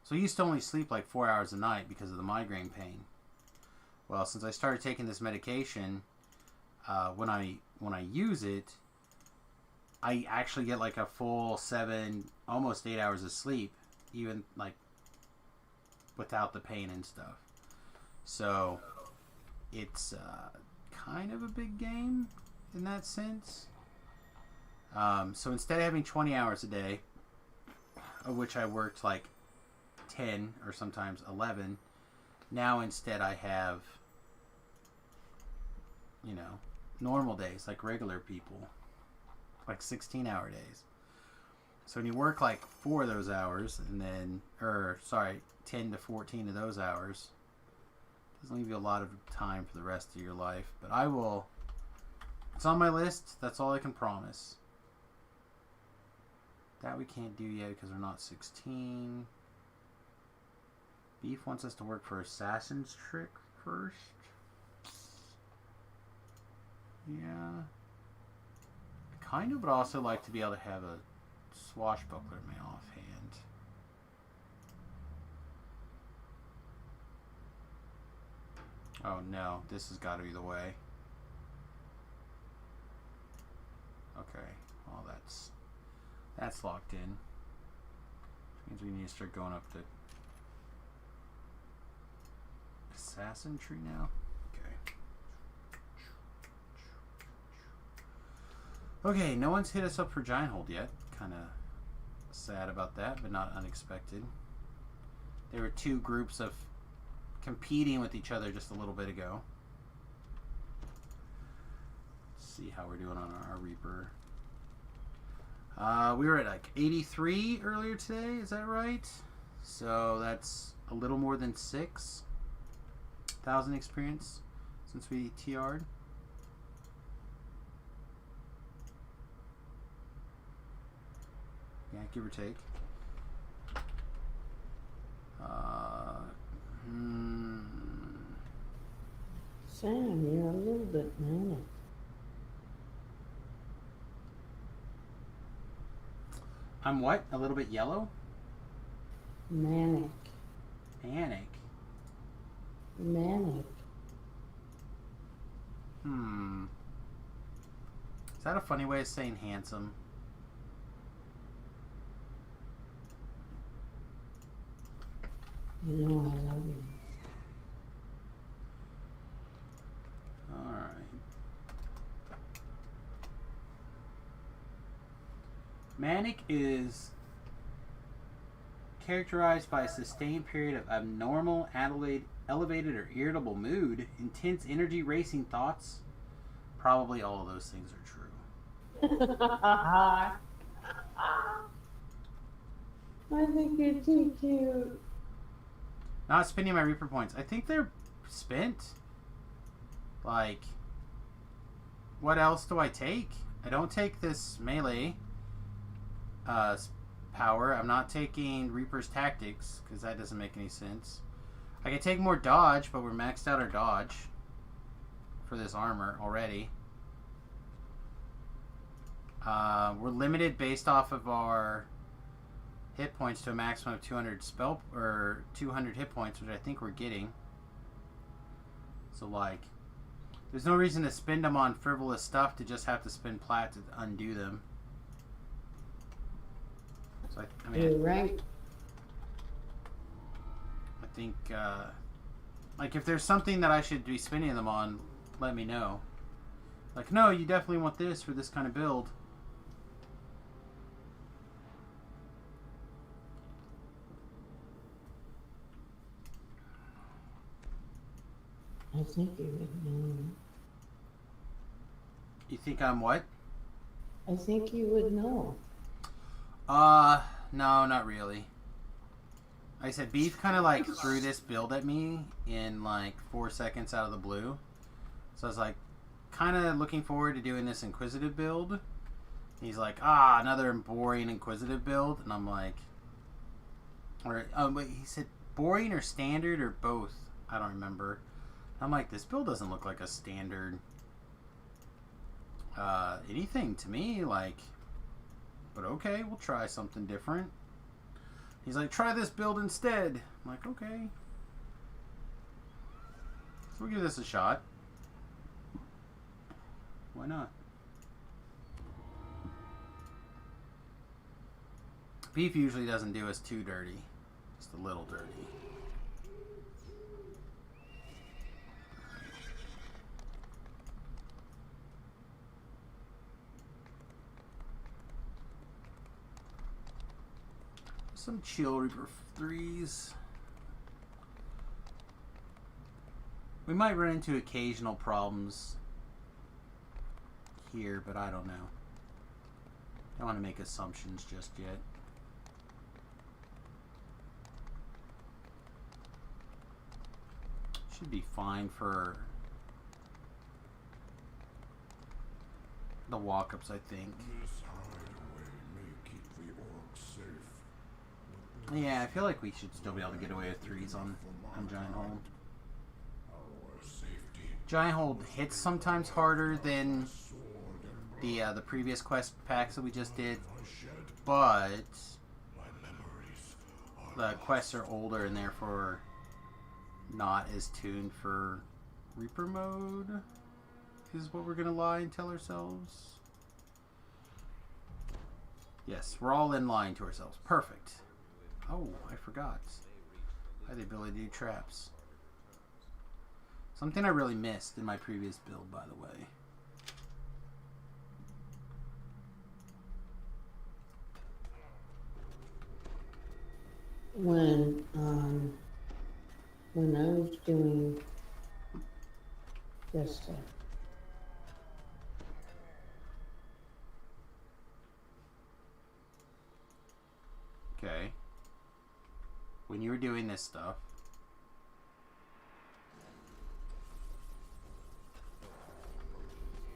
So I used to only sleep like 4 hours a night because of the migraine pain. Well, since I started taking this medication, when I use it, I actually get like a full 7, almost 8 hours of sleep, even like without the pain and stuff. So it's kind of a big game in that sense. So instead of having 20 hours a day, of which I worked like 10 or sometimes 11, now instead I have, normal days like regular people. like 16-hour days. So when you work like 4 of those hours, and then, 10 to 14 of those hours, it doesn't leave you a lot of time for the rest of your life. But I will. It's on my list. That's all I can promise. That we can't do yet because we're not 16. Beef wants us to work for Assassin's Trick first. Yeah. Kind of would also like to be able to have a swashbuckler in my offhand. Oh no, this has got to be the way. Okay, well that's locked in. Which means we need to start going up the assassin tree now. Okay, no one's hit us up for Giant Hold yet. Kind of sad about that, but not unexpected. There were 2 groups of competing with each other just a little bit ago. Let's see how we're doing on our Reaper. We were at like 83 earlier today, is that right? So that's a little more than 6,000 experience since we TR'd. Yeah, give or take. Sam, you're a little bit manic. I'm what? A little bit yellow? Manic. Panic. Manic. Is that a funny way of saying handsome? You know I love you. Alright. Manic is characterized by a sustained period of abnormal, elevated, or irritable mood, intense energy, racing thoughts. Probably all of those things are true. I think you're too cute. Not spending my Reaper points. I think they're spent. Like, what else do I take? I don't take this melee power. I'm not taking Reaper's Tactics, because that doesn't make any sense. I can take more dodge, but we're maxed out our dodge for this armor already. We're limited based off of our hit points to a maximum of 200 or 200 hit points, which I think we're getting. So like, there's no reason to spend them on frivolous stuff to just have to spend plat to undo them. So I mean, You're right. I think like if there's something that I should be spending them on, let me know. Like, no, you definitely want this for this kind of build. I think you would know. You think I'm what? I think you would know. No, not really. Like I said, Beef kind of like threw this build at me in like 4 seconds out of the blue. So I was like, kind of looking forward to doing this Inquisitive build. He's like, another boring Inquisitive build. And I'm like, wait, he said boring or standard or both. I don't remember. I'm like, this build doesn't look like a standard anything to me. Like, but okay, we'll try something different. He's like, try this build instead. I'm like, okay. So we'll give this a shot. Why not? Beef usually doesn't do us too dirty. Just a little dirty. Some chill Reaper 3s. We might run into occasional problems here, but I don't know. Don't want to make assumptions just yet. Should be fine for the walk-ups, I think. This hideaway may keep the orcs safe. Yeah, I feel like we should still be able to get away with 3s on Giant Hold. Our safety. Giant Hold hits sometimes harder than the previous quest packs that we just did, but My memories are the quests are older and therefore not as tuned for Reaper mode, is what we're gonna lie and tell ourselves. Yes, we're all in lying to ourselves. Perfect. Oh, I forgot. I had the ability to do traps. Something I really missed in my previous build, by the way. When I was doing this stuff, Okay. When you were doing this stuff,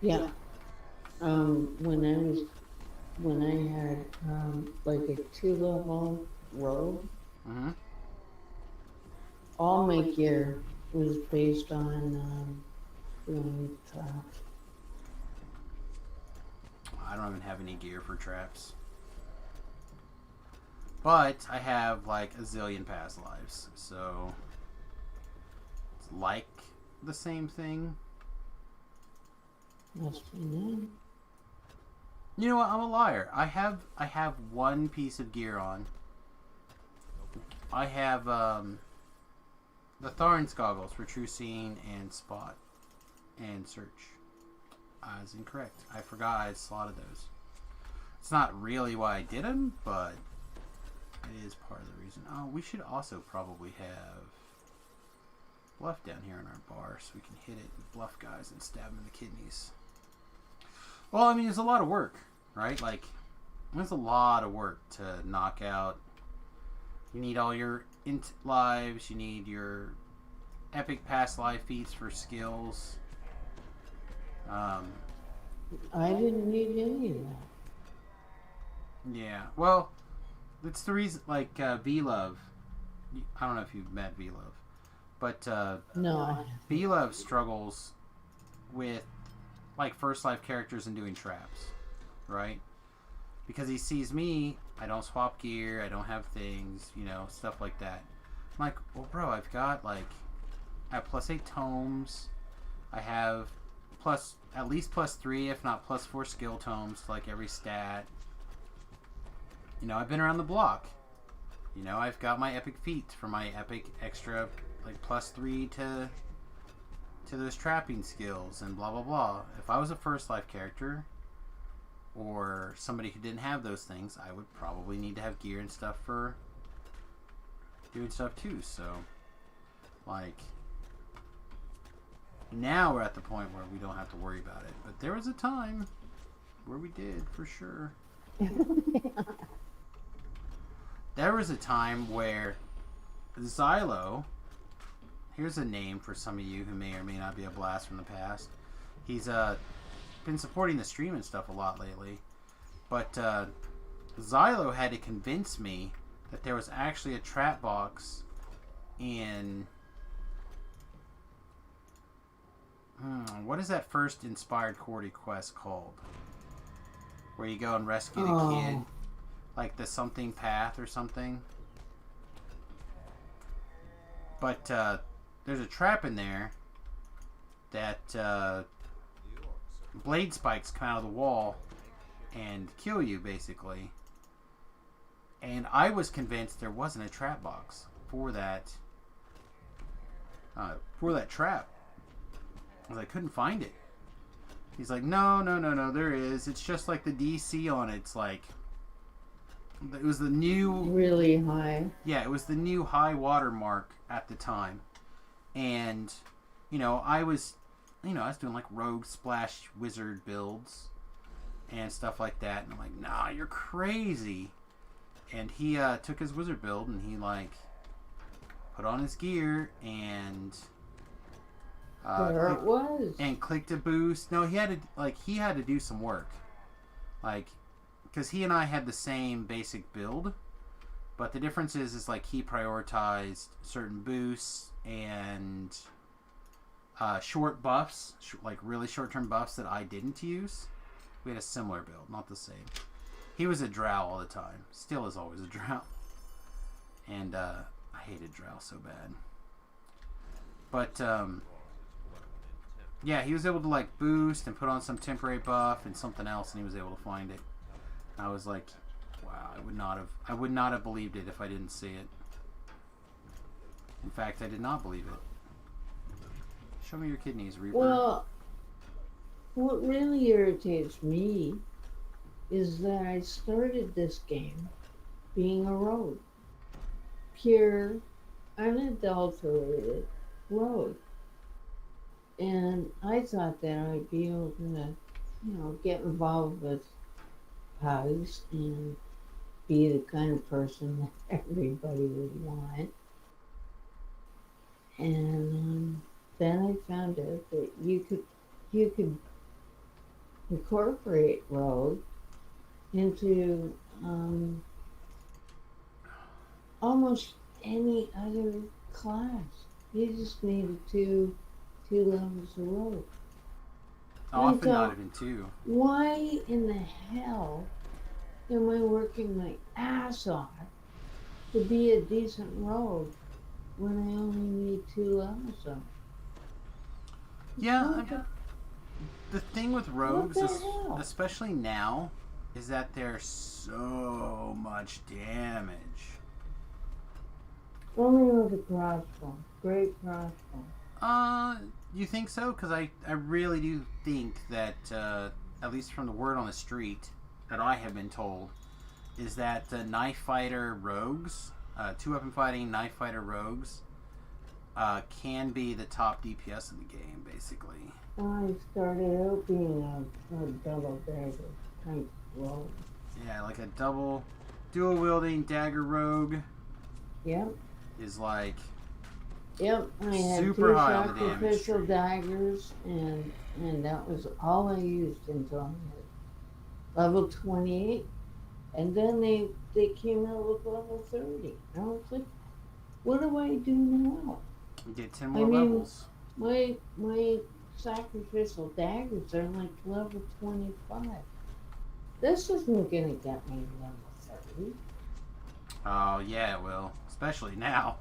yeah. When I had like a 2-level road, mm-hmm. all my gear was based on doing traps. I don't even have any gear for traps. But I have like a zillion past lives, so it's like the same thing. Must be new. You know what? I'm a liar. I have one piece of gear on. I have the Tharn's goggles for true seeing and spot and search. I was incorrect. I forgot I had slotted those. It's not really why I did them, but it is part of the reason. Oh, we should also probably have bluff down here in our bar so we can hit it and bluff guys and stab them in the kidneys. Well, I mean, it's a lot of work, right? Like, there's a lot of work to knock out. You need all your int lives. You need your epic past life feats for skills. I didn't need any of that. Yeah, well, that's the reason, like, V-Love. I don't know if you've met V-Love, but No. V-Love struggles with, like, first life characters and doing traps, right? Because he sees me, I don't swap gear, I don't have things, you know, stuff like that. I'm like, well, bro, I've got, like, I have +8 tomes, I have at least +3, if not +4 skill tomes to, like, every stat. You know, I've been around the block. You know, I've got my epic feat for my epic extra, like, +3 to those trapping skills and blah, blah, blah. If I was a first life character or somebody who didn't have those things, I would probably need to have gear and stuff for doing stuff too. So, like, now we're at the point where we don't have to worry about it. But there was a time where we did, for sure. There was a time where Xylo, here's a name for some of you who may or may not be a blast from the past. He's been supporting the stream and stuff a lot lately. But Xylo had to convince me that there was actually a trap box in... what is that first inspired Cordy quest called? Where you go and rescue the kid. Like the something path or something. But there's a trap in there that blade spikes come out of the wall and kill you, basically. And I was convinced there wasn't a trap box for that trap. I couldn't find it. He's like, no, there is. It's just like the DC on it. It's like, it was the new... Really high. Yeah, it was the new high water mark at the time. And, you know, I was doing like rogue splash wizard builds. and stuff like that. And I'm like, nah, you're crazy. And he took his wizard build and he like put on his gear and There it was. and clicked a boost. No, he had to do some work, like, because he and I had the same basic build, but the difference is like he prioritized certain boosts and short buffs, like really short-term buffs that I didn't use. We had a similar build, not the same. He was a drow all the time. Still is always a drow. And I hated drow so bad. But yeah, he was able to like boost and put on some temporary buff and something else, and he was able to find it. I was like, wow, I would not have believed it if I didn't see it. In fact, I did not believe it. Show me your kidneys, Reaper. Well, what really irritates me is that I started this game being a rogue. Pure, unadulterated rogue. And I thought that I'd be able to, get involved with hugs and be the kind of person that everybody would want. And then I found out that you could incorporate rogue into almost any other class. You just needed two levels of rogue. Often not even two. Why in the hell am I working my ass off to be a decent rogue when I only need 2 levels of it? Yeah, the thing with rogues, What the hell? especially now, is that they're so much damage. Only with a crossbow. Great crossbow. You think so? Because I really do think that, at least from the word on the street that I have been told, is that the knife fighter rogues, 2-weapon fighting knife fighter rogues, can be the top DPS in the game, basically. I started out being a double dagger type rogue. Yeah, like a dual wielding dagger rogue Yep. is like Yep, I had super 2 high on the damage sacrificial tree. daggers, and that was all I used until I hit level 28, and then they came out with level 30. I was like, what do I do now? You get 10 more levels. My sacrificial daggers are like level 25. This isn't gonna get me level 30. Oh, yeah, it will. Especially now.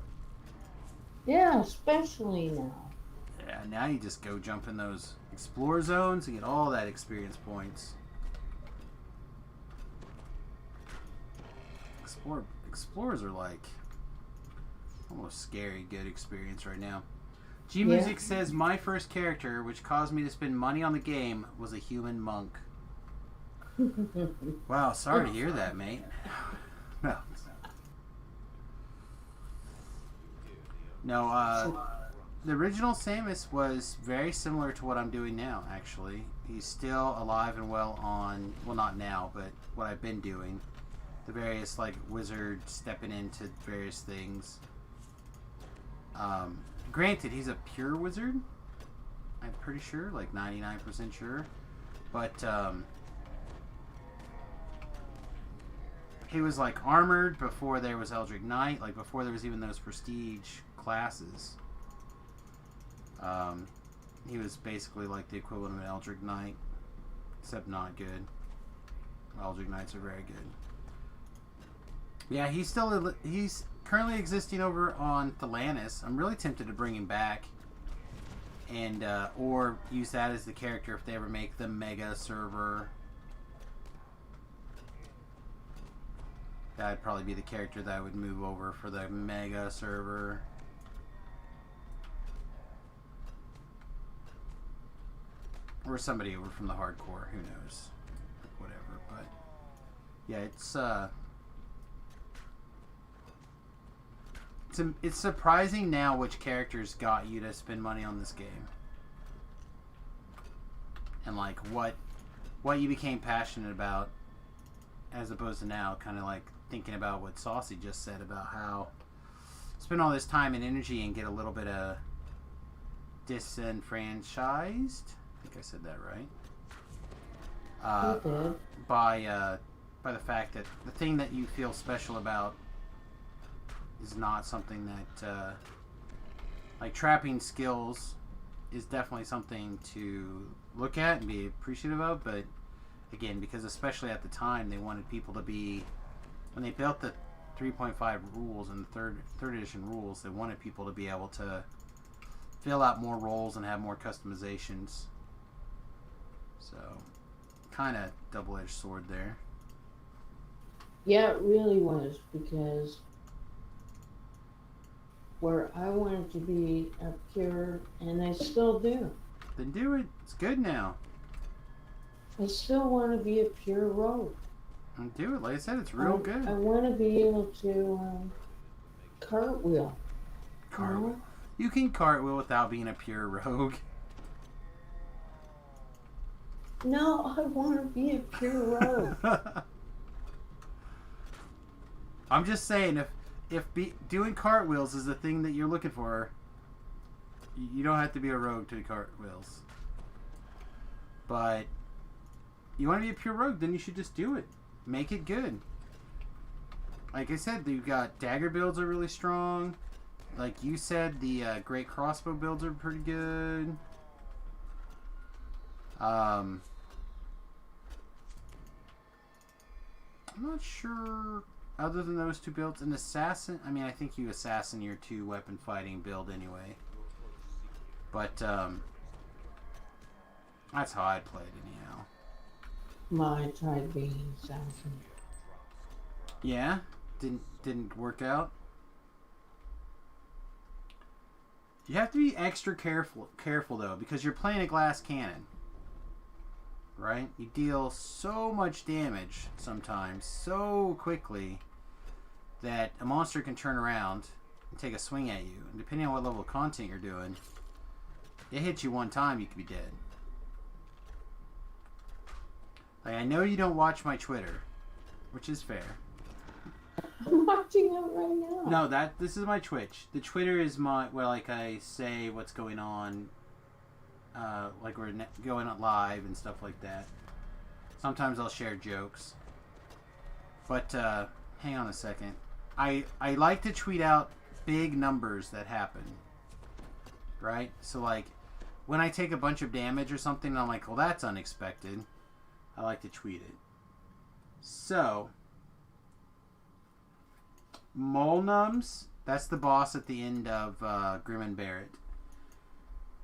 Yeah, especially now. Yeah, now you just go jump in those explore zones and get all that experience points. Explorers are like almost scary good experience right now. G Music says my first character, which caused me to spend money on the game, was a human monk. Wow, sorry to hear that, mate. No. No, the original Samus was very similar to what I'm doing now, actually. He's still alive and well on, well, not now, but what I've been doing. The various, like, wizard stepping into various things. Granted, he's a pure wizard. I'm pretty sure, like 99% sure. But, he was, like, armored before there was Eldritch Knight, like, before there was even those prestige classes. He was basically like the equivalent of an Eldritch Knight, except not good. Eldritch Knights are very good. Yeah, he's currently existing over on Thelanis. I'm really tempted to bring him back, and or use that as the character if they ever make the mega server. That'd probably be the character that I would move over for the mega server. Or somebody over from the hardcore, who knows. Whatever, but yeah, it's surprising now which characters got you to spend money on this game. And like what what you became passionate about, as opposed to now, kind of like thinking about what Saucy just said about how spend all this time and energy and get a little bit of disenfranchised. I think I said that right. By the fact that the thing that you feel special about is not something that like trapping skills is definitely something to look at and be appreciative of, but again, because especially at the time they wanted people to be, when they built the 3.5 rules and the third edition rules, they wanted people to be able to fill out more roles and have more customizations. So kind of double-edged sword there. Yeah, it really was, because where I wanted to be a pure, and I still do. Then do it. It's good now. I still want to be a pure rogue. And do it. Like I said, it's real good. I want to be able to cartwheel. Cartwheel. You can cartwheel without being a pure rogue. No, I want to be a pure rogue. I'm just saying, if doing cartwheels is the thing that you're looking for, you don't have to be a rogue to do cartwheels. But you want to be a pure rogue, then you should just do it. Make it good. Like I said, you've got dagger builds are really strong. Like you said, the great crossbow builds are pretty good. I'm not sure, other than those two builds, an assassin, I mean, I think you assassin your 2 weapon fighting build anyway. But that's how I played anyhow. I tried being assassin. Yeah? Didn't work out? You have to be extra careful though, because you're playing a glass cannon. Right? You deal so much damage sometimes so quickly that a monster can turn around and take a swing at you. And depending on what level of content you're doing, it hits you one time, you could be dead. Like, I know you don't watch my Twitter, which is fair. I'm watching it right now. No, this is my Twitch. The Twitter is my, where like I say what's going on. Like we're going on live and stuff like that. Sometimes I'll share jokes. But hang on a second. I like to tweet out big numbers that happen. Right? So like when I take a bunch of damage or something, I'm like, well, that's unexpected. I like to tweet it. So Molnums, that's the boss at the end of Grim and Barrett.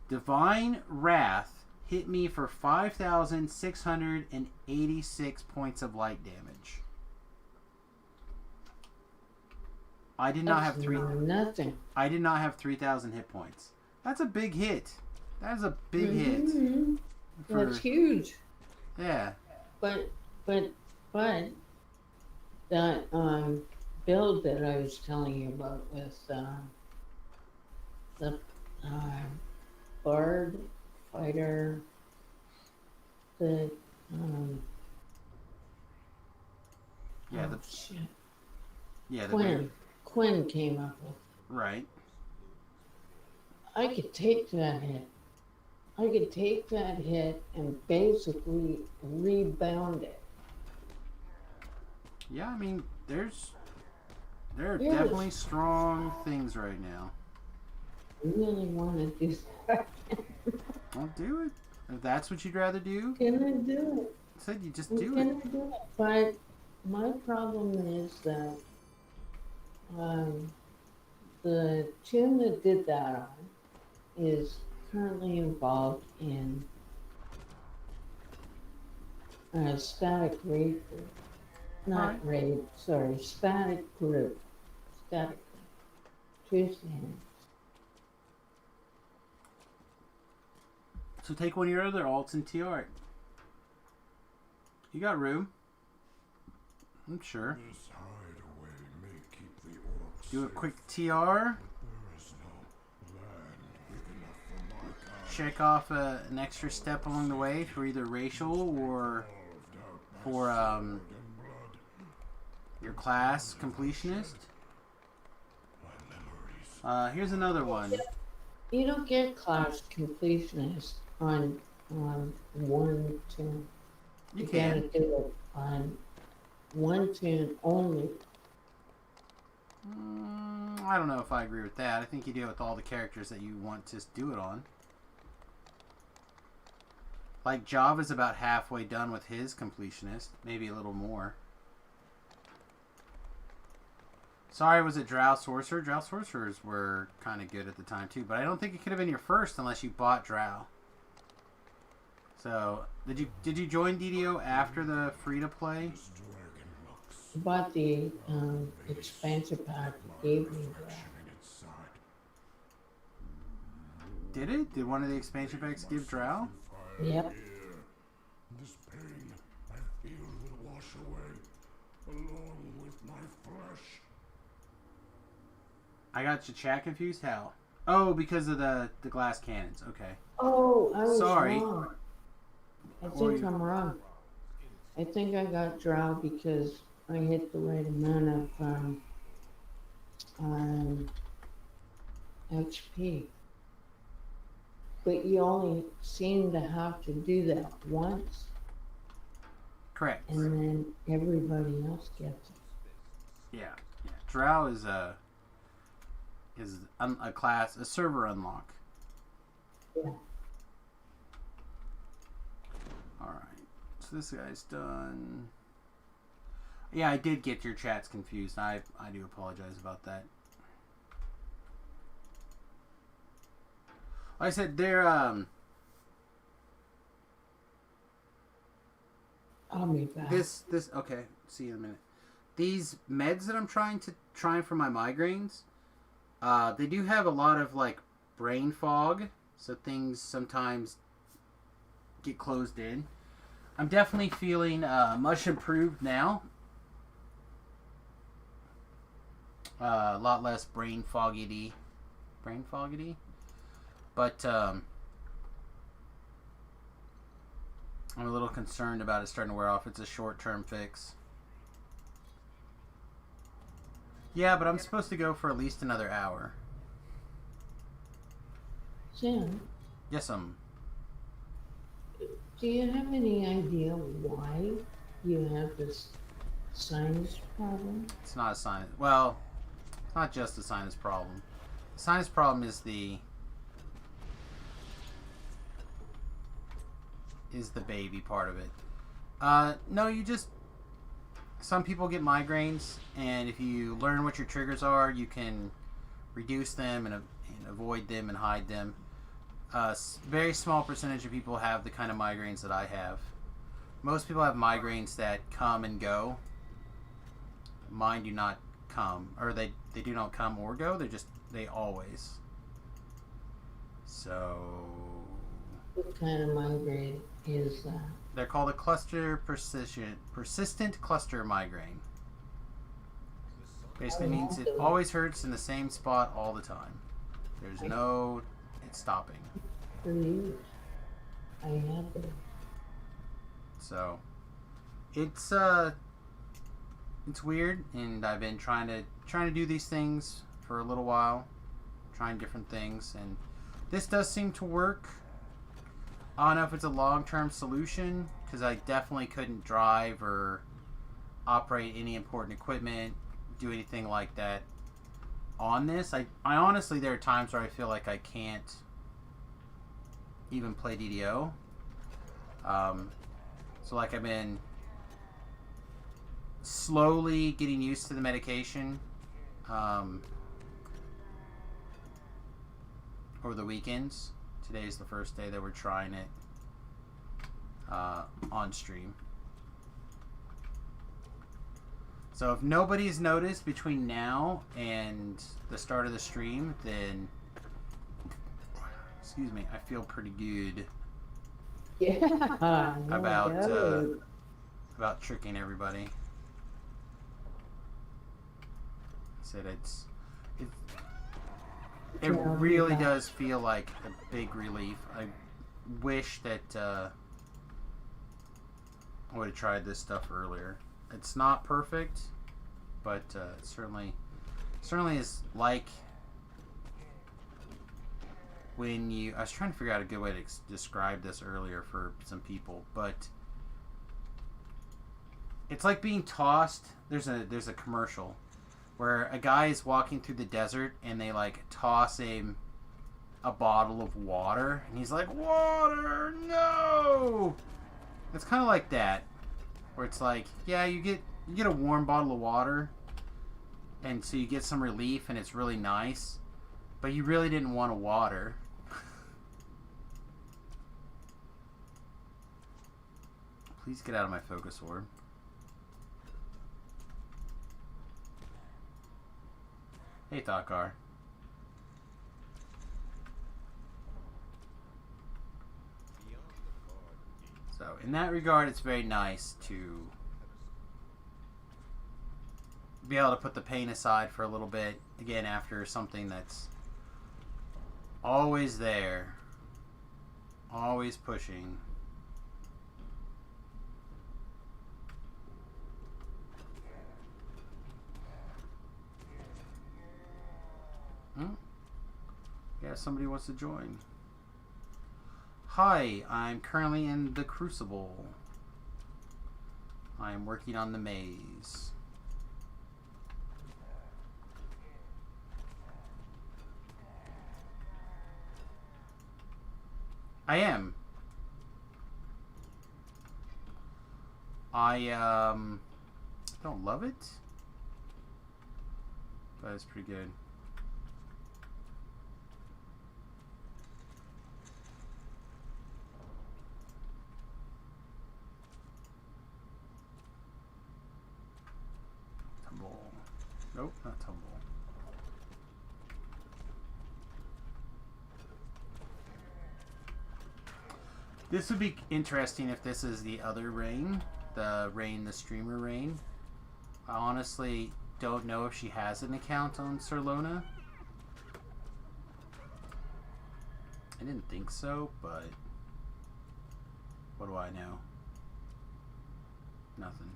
Divine Wrath hit me for 5,686 points of light damage. I did not have nothing. I did not have 3,000 hit points. That's a big hit. That is a big hit. That's huge. Yeah. But that build that I was telling you about with the Bard fighter, the Quinn came up with. Right. I could take that hit. I could take that hit and basically rebound it. Yeah, I mean, there are definitely strong things right now. I really want to do that. Well, do it. If that's what you'd rather do, Gonna do it. I said you just do Gonna it. do it. But my problem is that the tune that did that on is currently involved in a static raid group. Not raid, sorry, static group. Static group. 2 standards. So take one of your other alts and TR it. You got room. I'm sure. This hideaway may keep the orcs Do a safe. quick TR. There is no land big enough for my kind. check off an extra step along the way for either racial or for your class completionist. Here's another one. You don't get class completionist on 110. You gotta can. do it on 110 only. I don't know if I agree with that. I think you do it with all the characters that you want to do it on. Like, Java's about halfway done with his completionist. Maybe a little more. Sorry, was it Drow Sorcerer? Drow Sorcerers were kind of good at the time, too. But I don't think it could have been your first unless you bought Drow. So, did you join DDO after the free-to-play? Bought the expansion pack you gave me. Did it? Did one of the expansion packs give Drow? Yep. This pain I feel will wash away, along with my flesh. I got your chat confused. How? Oh, because of the glass cannons. Okay. Oh, I was Sorry. wrong. I think I'm wrong. I think I got Drow because I hit the right amount of HP. But you only seem to have to do that once, Correct. and then everybody else gets it. Yeah. Drow is a class, a server unlock. Yeah. Alright. So this guy's done. Yeah, I did get your chats confused. I do apologize about that. Like I said, they're I'll be back. this okay, see you in a minute. These meds that I'm trying for my migraines, they do have a lot of like brain fog, so things sometimes get closed in. I'm definitely feeling much improved now. A lot less brain foggity. But I'm a little concerned about it starting to wear off. It's a short-term fix. Yeah, but I'm supposed to go for at least another hour. Sam, Yes, do you have any idea why you have this sinus problem? It's not a sinus. Well, it's not just a sinus problem. The sinus problem is the baby part of it. No, you just... Some people get migraines, and if you learn what your triggers are, you can reduce them and avoid them and hide them. Very small percentage of people have the kind of migraines that I have. Most people have migraines that come and go. Mine do not come, or they do not come or go. They always. So... What kind of migraine is that? They're called a persistent cluster migraine. Basically means it always hurts in the same spot all the time. There's no stopping. For years. I had it. So it's weird, and I've been trying to do these things for a little while, trying different things, and this does seem to work. I don't know if it's a long-term solution, because I definitely couldn't drive or operate any important equipment, do anything like that on this. I honestly, there are times where I feel like I can't even play DDO. So like I've been slowly getting used to the medication over the weekends. Today's the first day that we're trying it on stream. So if nobody's noticed between now and the start of the stream, then excuse me, I feel pretty good. Yeah. About tricking everybody. Said It Tell me really about does feel like a big relief. I wish that I would have tried this stuff earlier. It's not perfect, but it certainly is like when you... I was trying to figure out a good way to describe this earlier for some people, but it's like being tossed. There's a commercial where a guy is walking through the desert and they like toss him a bottle of water and he's like, water, no! It's kind of like that, where it's like, yeah, you get a warm bottle of water and so you get some relief and it's really nice, but you really didn't want a water. Please get out of my focus orb. Hey, Thought-Car. So, in that regard, it's very nice to be able to put the pain aside for a little bit, again, after something that's always there, always pushing. Yeah, somebody wants to join. Hi, I'm currently in the Crucible. I'm working on the maze. I am. I don't love it, but it's pretty good. Nope, not tumble. This would be interesting if this is the other Rain, the streamer Rain. I honestly don't know if she has an account on Sirlona. I didn't think so, but what do I know? Nothing.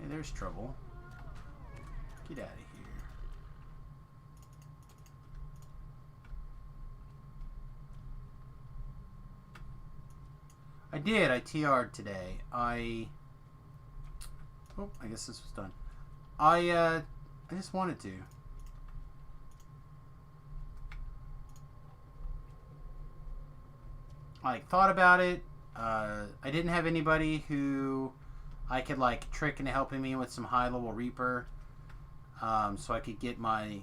Hey, there's trouble. Get out of here. I did. I TR'd today. Oh, I guess this was done. I just wanted to. I thought about it. I didn't have anybody who I could like trick into helping me with some high level Reaper, so I could get my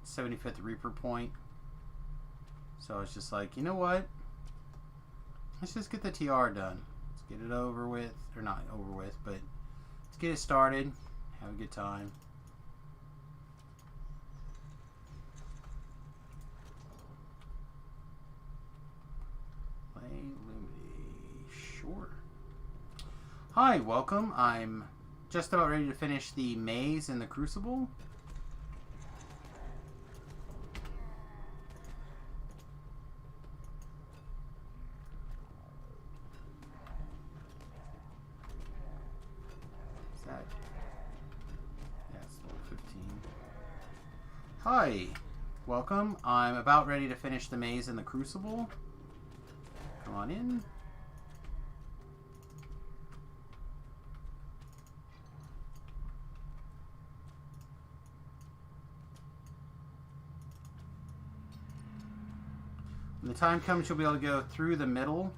75th Reaper point. So I was just like, you know what? Let's just get the TR done. Let's get it over with, or not over with, but let's get it started. Have a good time. Play Lumity. Sure. Hi, welcome. I'm just about ready to finish the maze in the Crucible. Is that? Yeah, it's level 15. Hi, welcome. I'm about ready to finish the maze in the Crucible. Come on in. When the time comes, you'll be able to go through the middle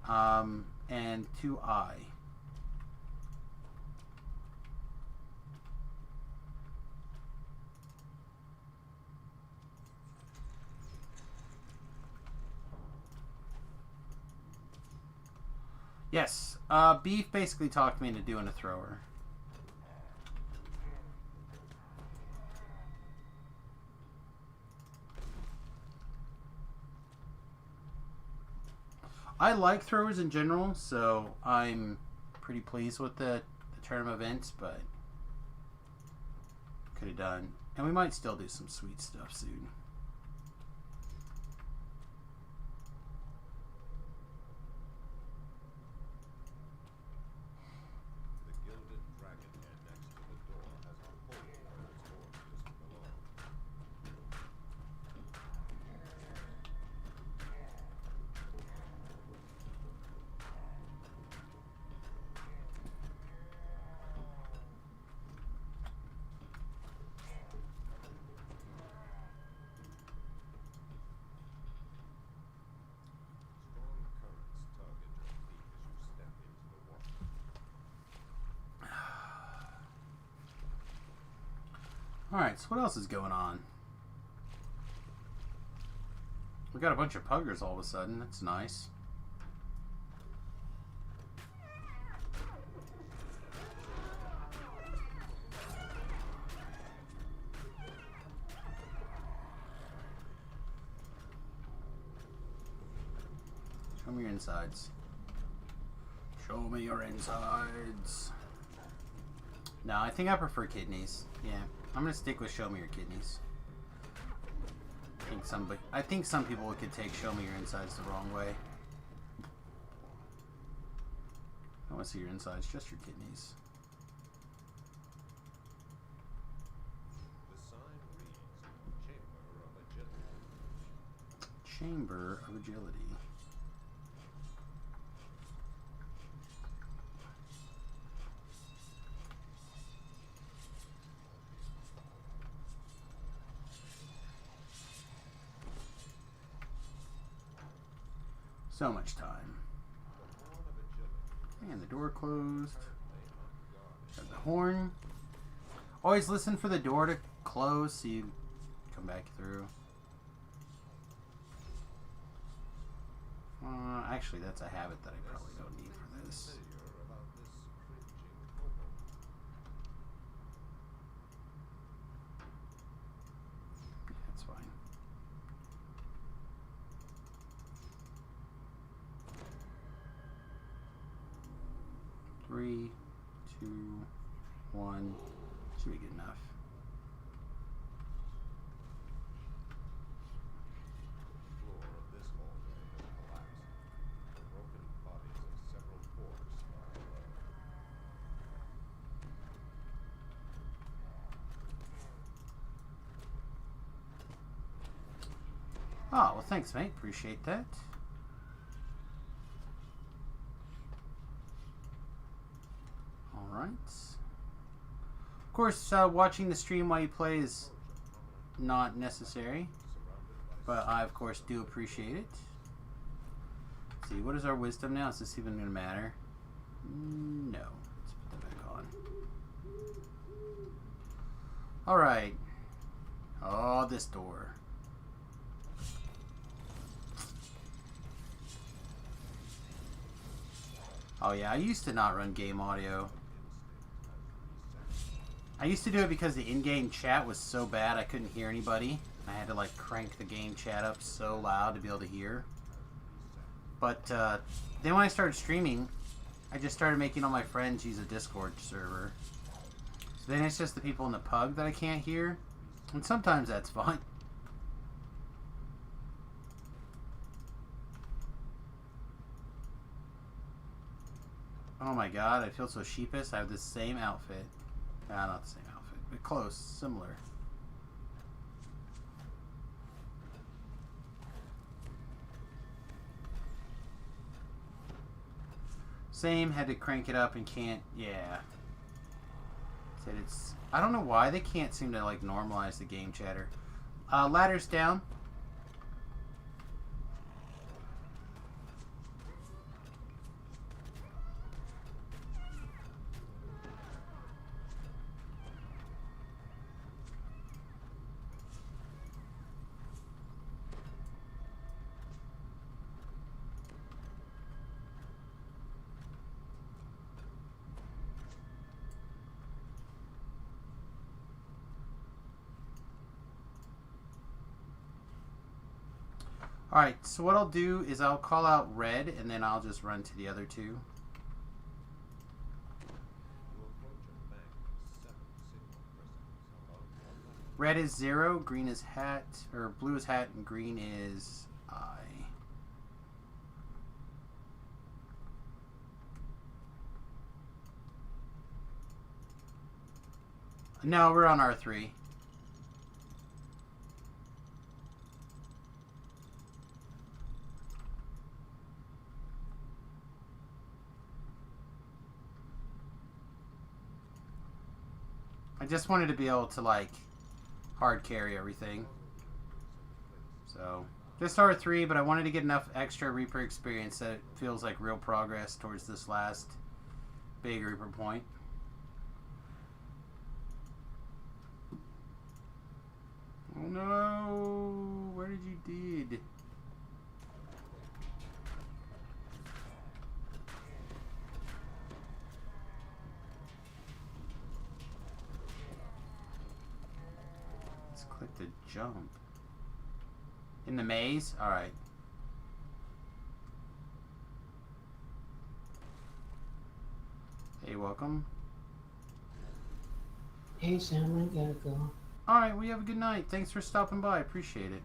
and to I. Yes, Beef basically talked me into doing a thrower. I like throwers in general, so I'm pretty pleased with the tournament events, but could have done. And we might still do some sweet stuff soon. The gilded dragon head next to the door has a hole where its horn doesn't belong. Strong currents tug at your feet as you step into the water. Alright, so what else is going on? We got a bunch of puggers all of a sudden. That's nice. Show me your insides. Show me your insides. No, I think I prefer kidneys. Yeah, I'm gonna stick with show me your kidneys. I think some people could take show me your insides the wrong way. I don't want to see your insides, just your kidneys. The sign reads, Chamber Chamber of Agility. of Agility. So much time. The horn of agility. And the door closed. Got the horn. Always listen for the door to close so you come back through. Actually, that's a habit that I probably don't need for this. Familiar about this cringing kobold. That's fine. Three, two, one. Should be good enough. The floor of this hallway has collapsed. The broken bodies of several porters lie below. Oh, well, thanks, mate. Appreciate that. All right. Of course, watching the stream while you play is not necessary, but I, of course, do appreciate it. Let's see, what is our wisdom now? Is this even going to matter? No. Let's put that back on. All right. Oh, this door. Oh yeah, I used to not run game audio. I used to do it because the in-game chat was so bad I couldn't hear anybody. I had to like crank the game chat up so loud to be able to hear. But then when I started streaming, I just started making all my friends use a Discord server. So then it's just the people in the pub that I can't hear. And sometimes that's fine. Oh my god, I feel so sheepish. I have the same outfit. Not the same outfit, but close, similar. Same, had to crank it up and can't, yeah. Said it's, I don't know why they can't seem to like normalize the game chatter. Ladders down. Alright, so what I'll do is I'll call out red, and then I'll just run to the other two. Red is 0, green is hat, or blue is hat, and green is I. No, we're on R3. I just wanted to be able to, like, hard carry everything. So, just R3, but I wanted to get enough extra Reaper experience that it feels like real progress towards this last big Reaper point. Oh no! Where did you did? Let's click to jump. In the maze? Alright. Hey, welcome. Hey Sam, I gotta go. Alright, well, you have a good night. Thanks for stopping by. Appreciate it.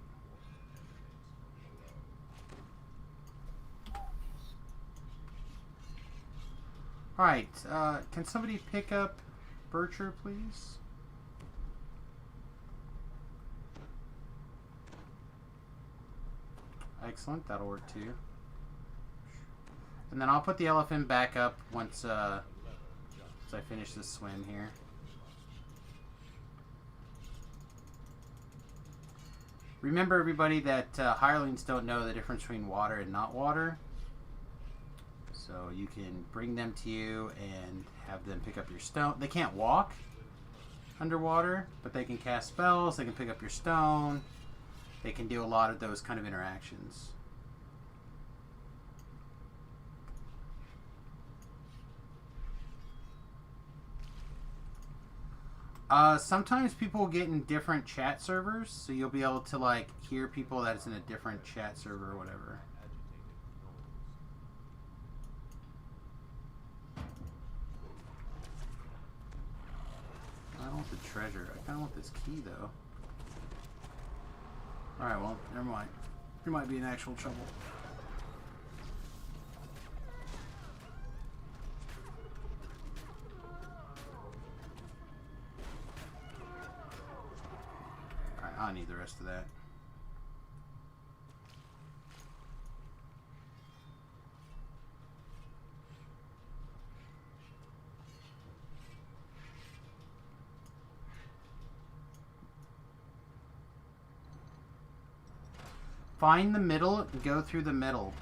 Alright, can somebody pick up Bircher, please? Excellent, that'll work too. And then I'll put the elephant back up once I finish this swim here. Remember, everybody, that hirelings don't know the difference between water and not water. So you can bring them to you and have them pick up your stone. They can't walk underwater, but they can cast spells, they can pick up your stone. They can do a lot of those kind of interactions. Sometimes people get in different chat servers, so you'll be able to, like, hear people that's in a different chat server or whatever. I don't want the treasure. I kind of want this key, though. Alright, well, never mind. You might be in actual trouble. Alright, I need the rest of that. Find the middle and go through the middle.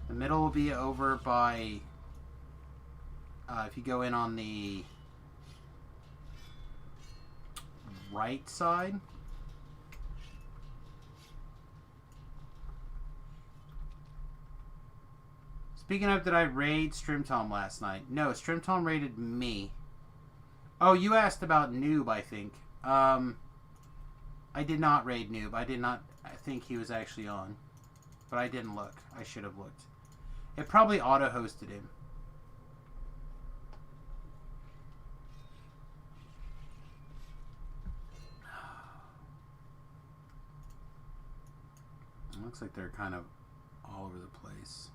The middle will be over by, if you go in on the right side. Speaking of, did I raid Strimtom last night? No, Strimtom raided me. Oh, you asked about Noob, I think. I did not raid Noob. I think he was actually on. But I didn't look. I should have looked. It probably auto-hosted him. It looks like they're kind of all over the place.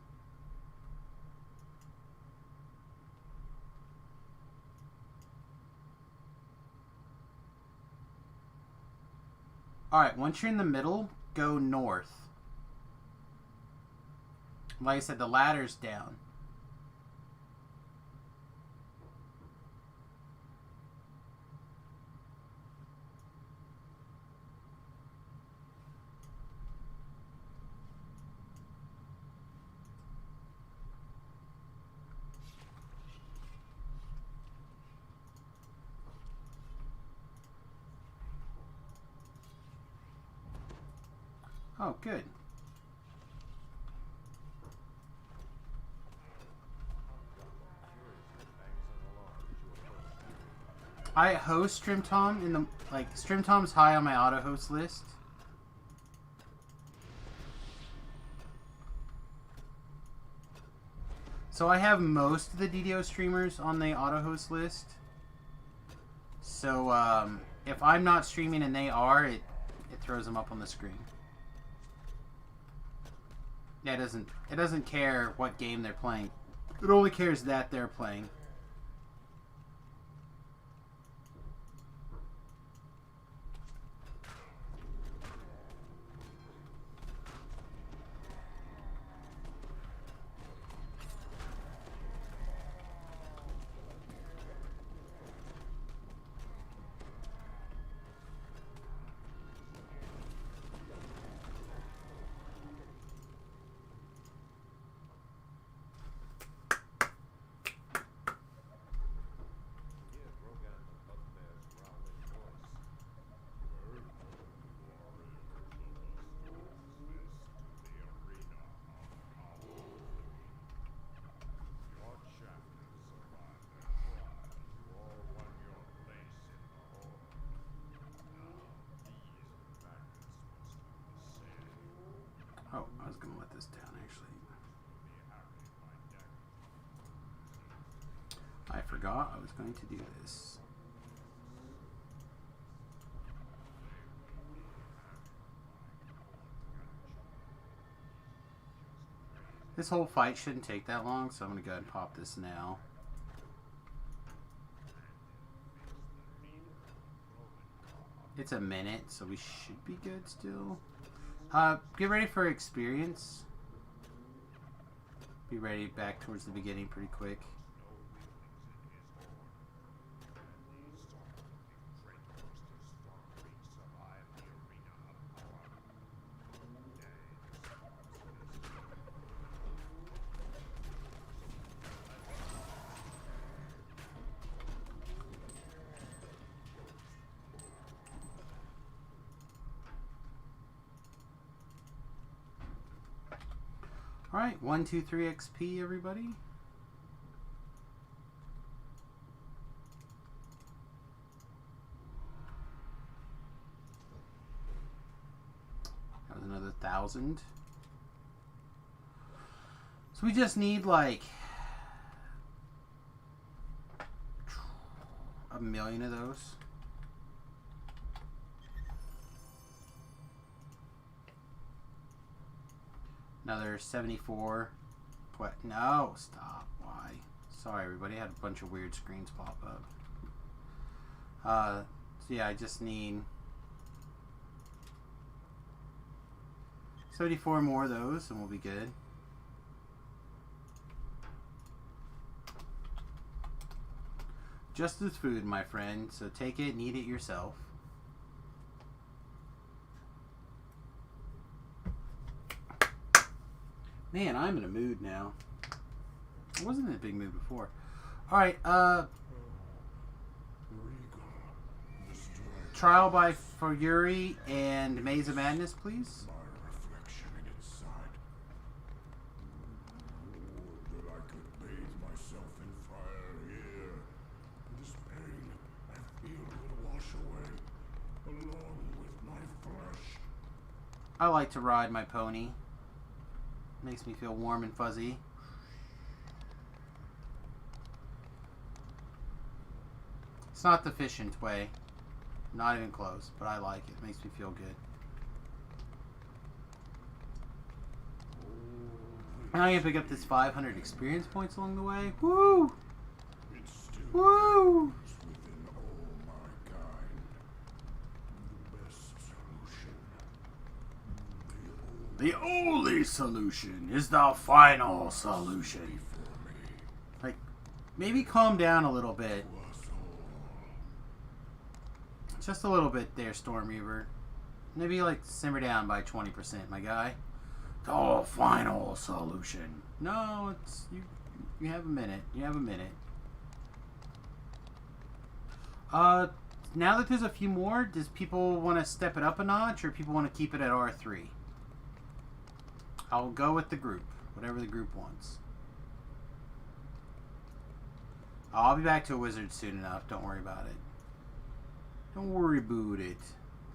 Alright, once you're in the middle, go north. Like I said, the ladder's down. Oh, good. I host Strimtom in the, like, Strimtom's high on my auto host list. So I have most of the DDO streamers on the auto host list. So if I'm not streaming and they are, it throws them up on the screen. Yeah, it doesn't care what game they're playing. It only cares that they're playing. Oh, I was going to let this down, actually. I forgot I was going to do this. This whole fight shouldn't take that long, so I'm going to go ahead and pop this now. It's a minute, so we should be good still. Get ready for experience. Be ready back towards the beginning pretty quick. Alright, 1, 2, 3 XP, everybody. That was another 1,000. So we just need like 1,000,000 of those. Another 74. What? No, stop. Why? Sorry, everybody. I had a bunch of weird screens pop up. So yeah, I just need 74 more of those, and we'll be good. Just as food, my friend. So take it and eat it yourself. Man, I'm in a mood now. I wasn't in a big mood before. Alright, Trial by Fury and Maze of Madness, please. My reflection in its side. Would that I could bathe myself in fire here. This pain I feel will wash away, along with my flesh. I like to ride my pony. Makes me feel warm and fuzzy. It's not the efficient way. Not even close, but I like it. It makes me feel good. And I'm gonna pick up this 500 experience points along the way. Woo! It still Woo! lives within all my kind. The best solution. The only solution is the final solution. Like, maybe calm down a little bit. Just a little bit there, Storm Reaver. Maybe, like, simmer down by 20%, my guy. The final solution. No, it's... You have a minute. You have a minute. Now that there's a few more, does people want to step it up a notch, or people want to keep it at R3? I'll go with the group. Whatever the group wants. I'll be back to a wizard soon enough. Don't worry about it. Don't worry about it.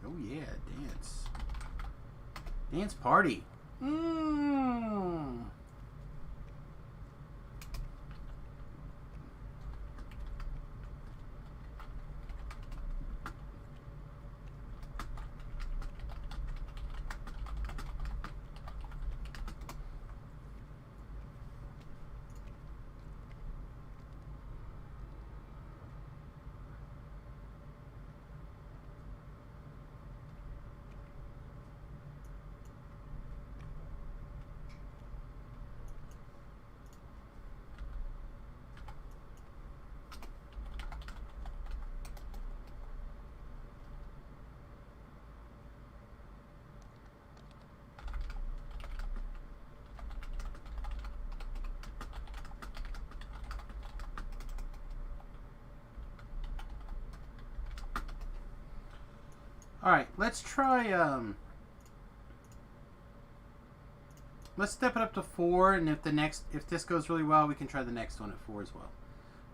Oh yeah, dance. Dance party. Alright, let's try, let's step it up to 4, and if this goes really well, we can try the next one at 4 as well.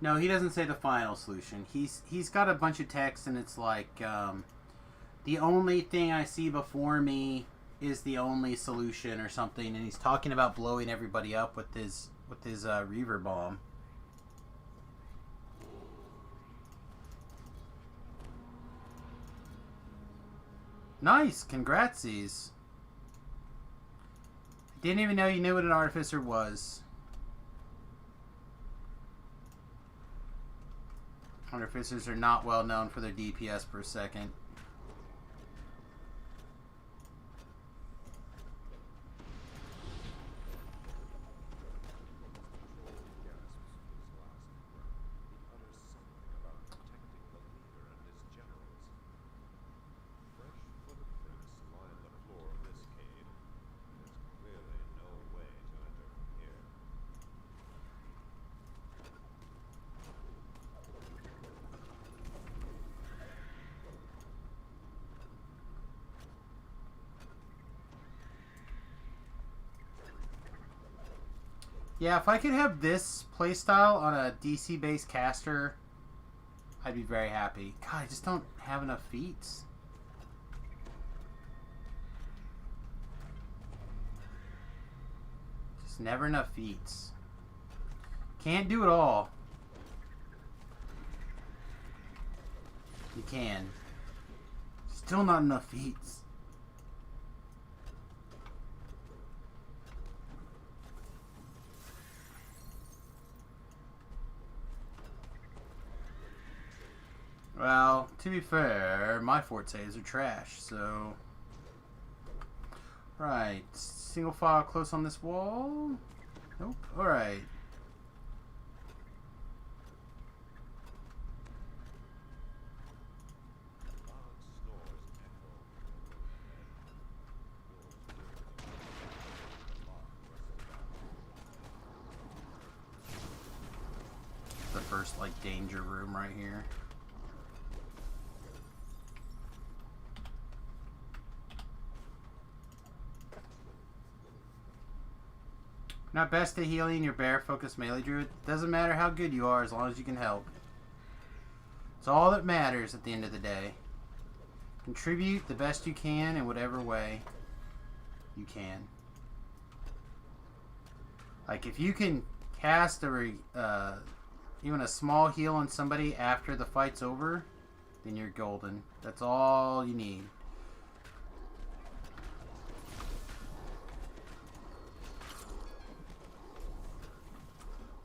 No, he doesn't say the final solution. He's got a bunch of text, and it's like, the only thing I see before me is the only solution or something, and he's talking about blowing everybody up with his Reaver bomb. Nice, congratsies. Didn't even know you knew what an artificer was. Artificers are not well known for their DPS per second. Yeah, if I could have this playstyle on a DC-based caster, I'd be very happy. God, I just don't have enough feats. Just never enough feats. Can't do it all. You can. Still not enough feats. Well, to be fair, my fortes are trash, so... Right, single file close on this wall? Nope, alright. The first, like, danger room right here. Not best at healing your bear focused melee druid. Doesn't matter how good you are as long as you can help. It's all that matters at the end of the day. Contribute the best you can in whatever way you can. Like if you can cast even a small heal on somebody after the fight's over, then you're golden. That's all you need.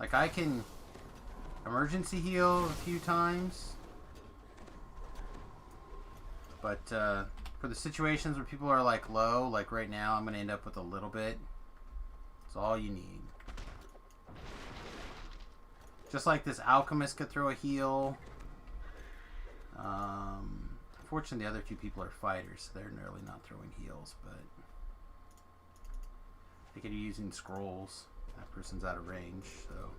Like, I can emergency heal a few times. But, for the situations where people are, like, low, like right now, I'm going to end up with a little bit. That's all you need. Just like this alchemist could throw a heal. Unfortunately, the other two people are fighters, so they're really not throwing heals, but they could be using scrolls. That person's out of range, so.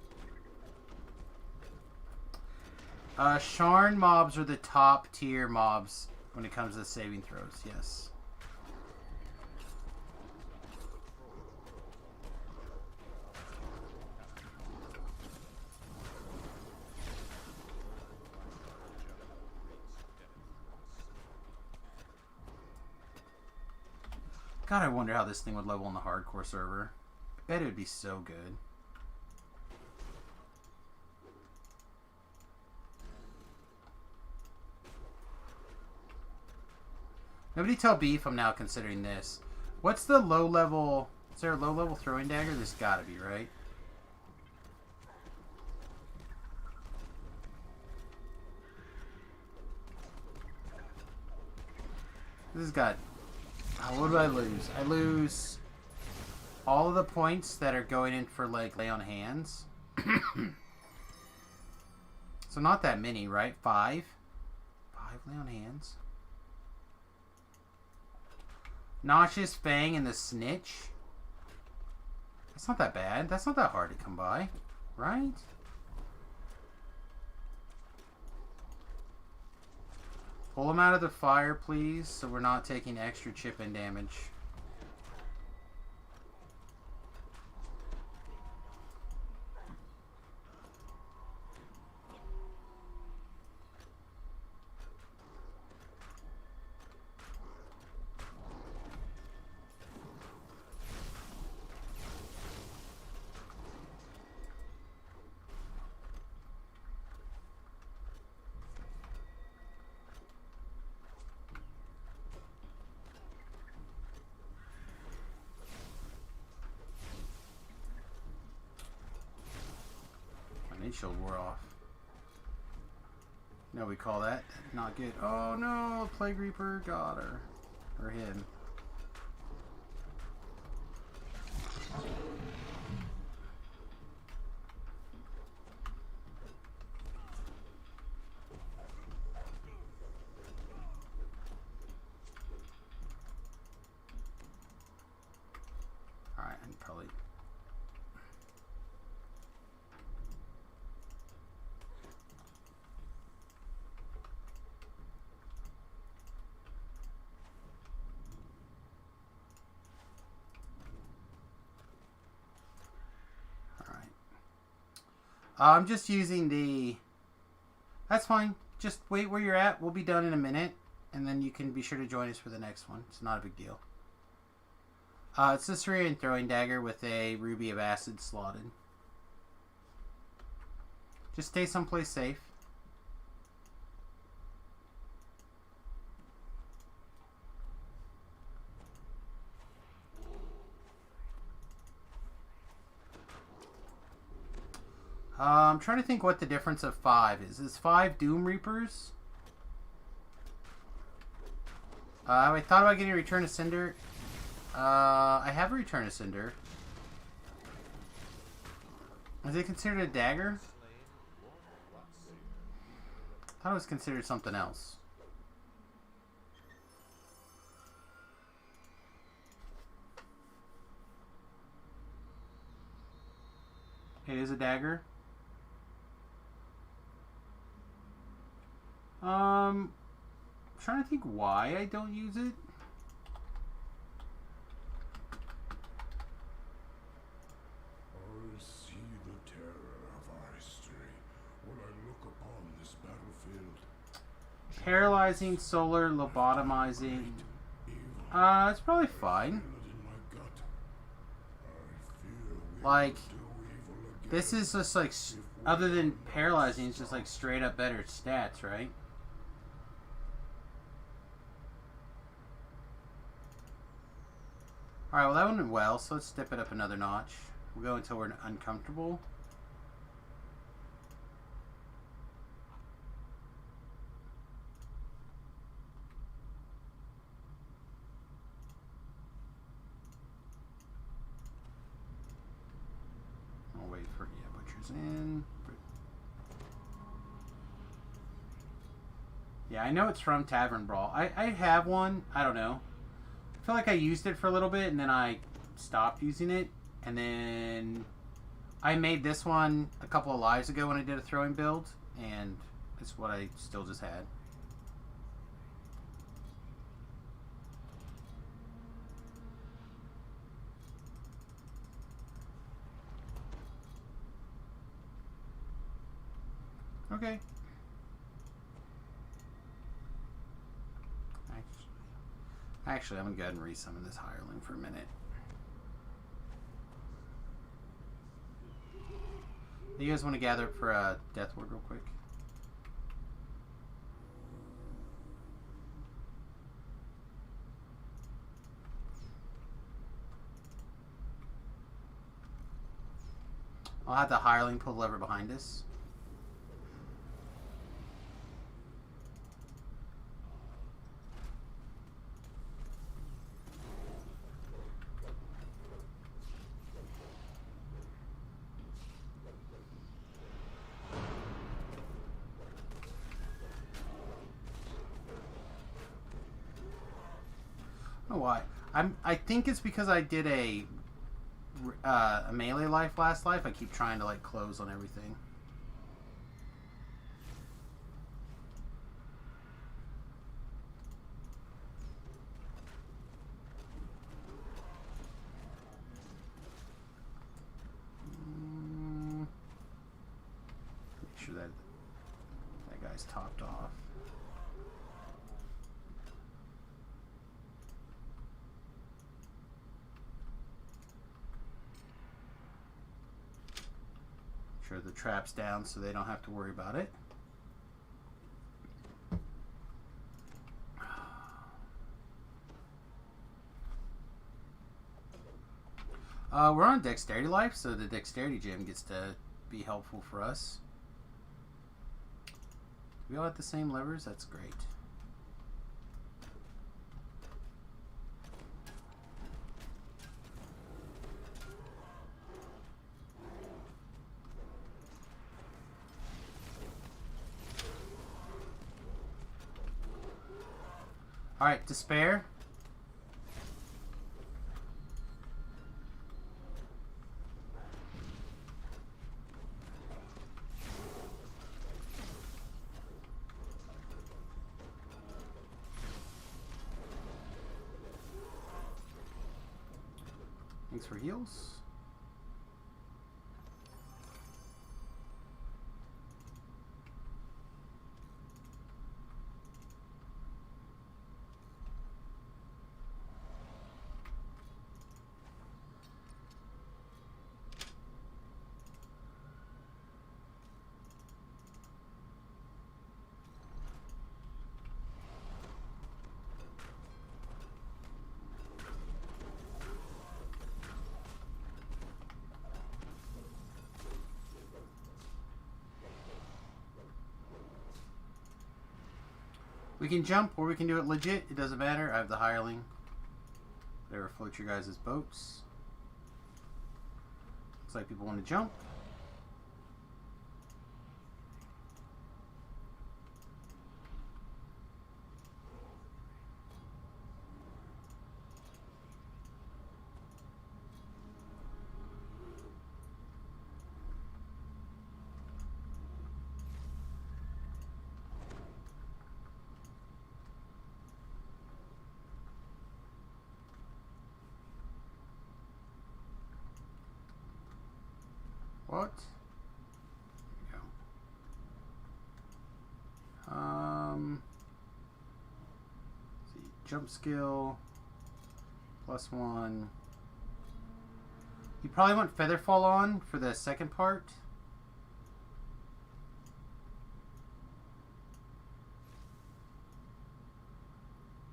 Sharn mobs are the top tier mobs when it comes to saving throws, yes. God, I wonder how this thing would level on the hardcore server. I bet it would be so good. Nobody tell Beef I'm now considering this. What's the low level... Is there a low level throwing dagger? There's gotta be, right? This has got... Oh, what do I lose? I lose all of the points that are going in for, like, lay on hands. So not that many, right? 5? 5 lay on hands. Nauseous Fang and the Snitch. That's not that bad. That's not that hard to come by, right? Pull them out of the fire, please, so we're not taking extra chip-in damage. Shield wore off. No, we call that not good. Oh no, Plague Reaper got her. Or him. Alright, and probably. I'm just using the... That's fine. Just wait where you're at. We'll be done in a minute. And then you can be sure to join us for the next one. It's not a big deal. It's the Syrian throwing dagger with a ruby of acid slotted. Just stay someplace safe. I'm trying to think what the difference of 5 is. Is 5 Doom Reapers? I thought about getting a Return to Cinder. I have a Return to Cinder. Is it considered a dagger? I thought it was considered something else. It is a dagger. I'm trying to think why I don't use it. I see the terror of our history when I look upon this battlefield. Paralyzing, solar, lobotomizing. It's probably fine. In my gut. I fear we Like, will do evil again. this is just like, other than paralyzing, it's just like straight up better stats, right? Alright, well that went well, so let's step it up another notch. We'll go until we're uncomfortable. I'll wait for, yeah, Butcher's in. Yeah, I know it's from Tavern Brawl. I have one, I don't know. I feel like I used it for a little bit and then I stopped using it, and then I made this one a couple of lives ago when I did a throwing build, and it's what I still just had. Okay. Actually, I'm going to go ahead and resummon this hireling for a minute. Do you guys want to gather up for a Death Ward real quick? I'll have the hireling pull the lever behind us. Why? I think it's because I did a melee life last life. I keep trying to like close on everything. guys topped off. Sure the trap's down so they don't have to worry about it. We're on Dexterity Life, so the Dexterity Gem gets to be helpful for us. We all have the same levers? That's great. Alright, Despair. Thanks for heals. We can jump or we can do it legit. It doesn't matter. I have the hireling. Whatever floats your guys' boats. Looks like people want to jump. What? There you go. Let's see, jump skill +1. You probably want Featherfall on for the second part.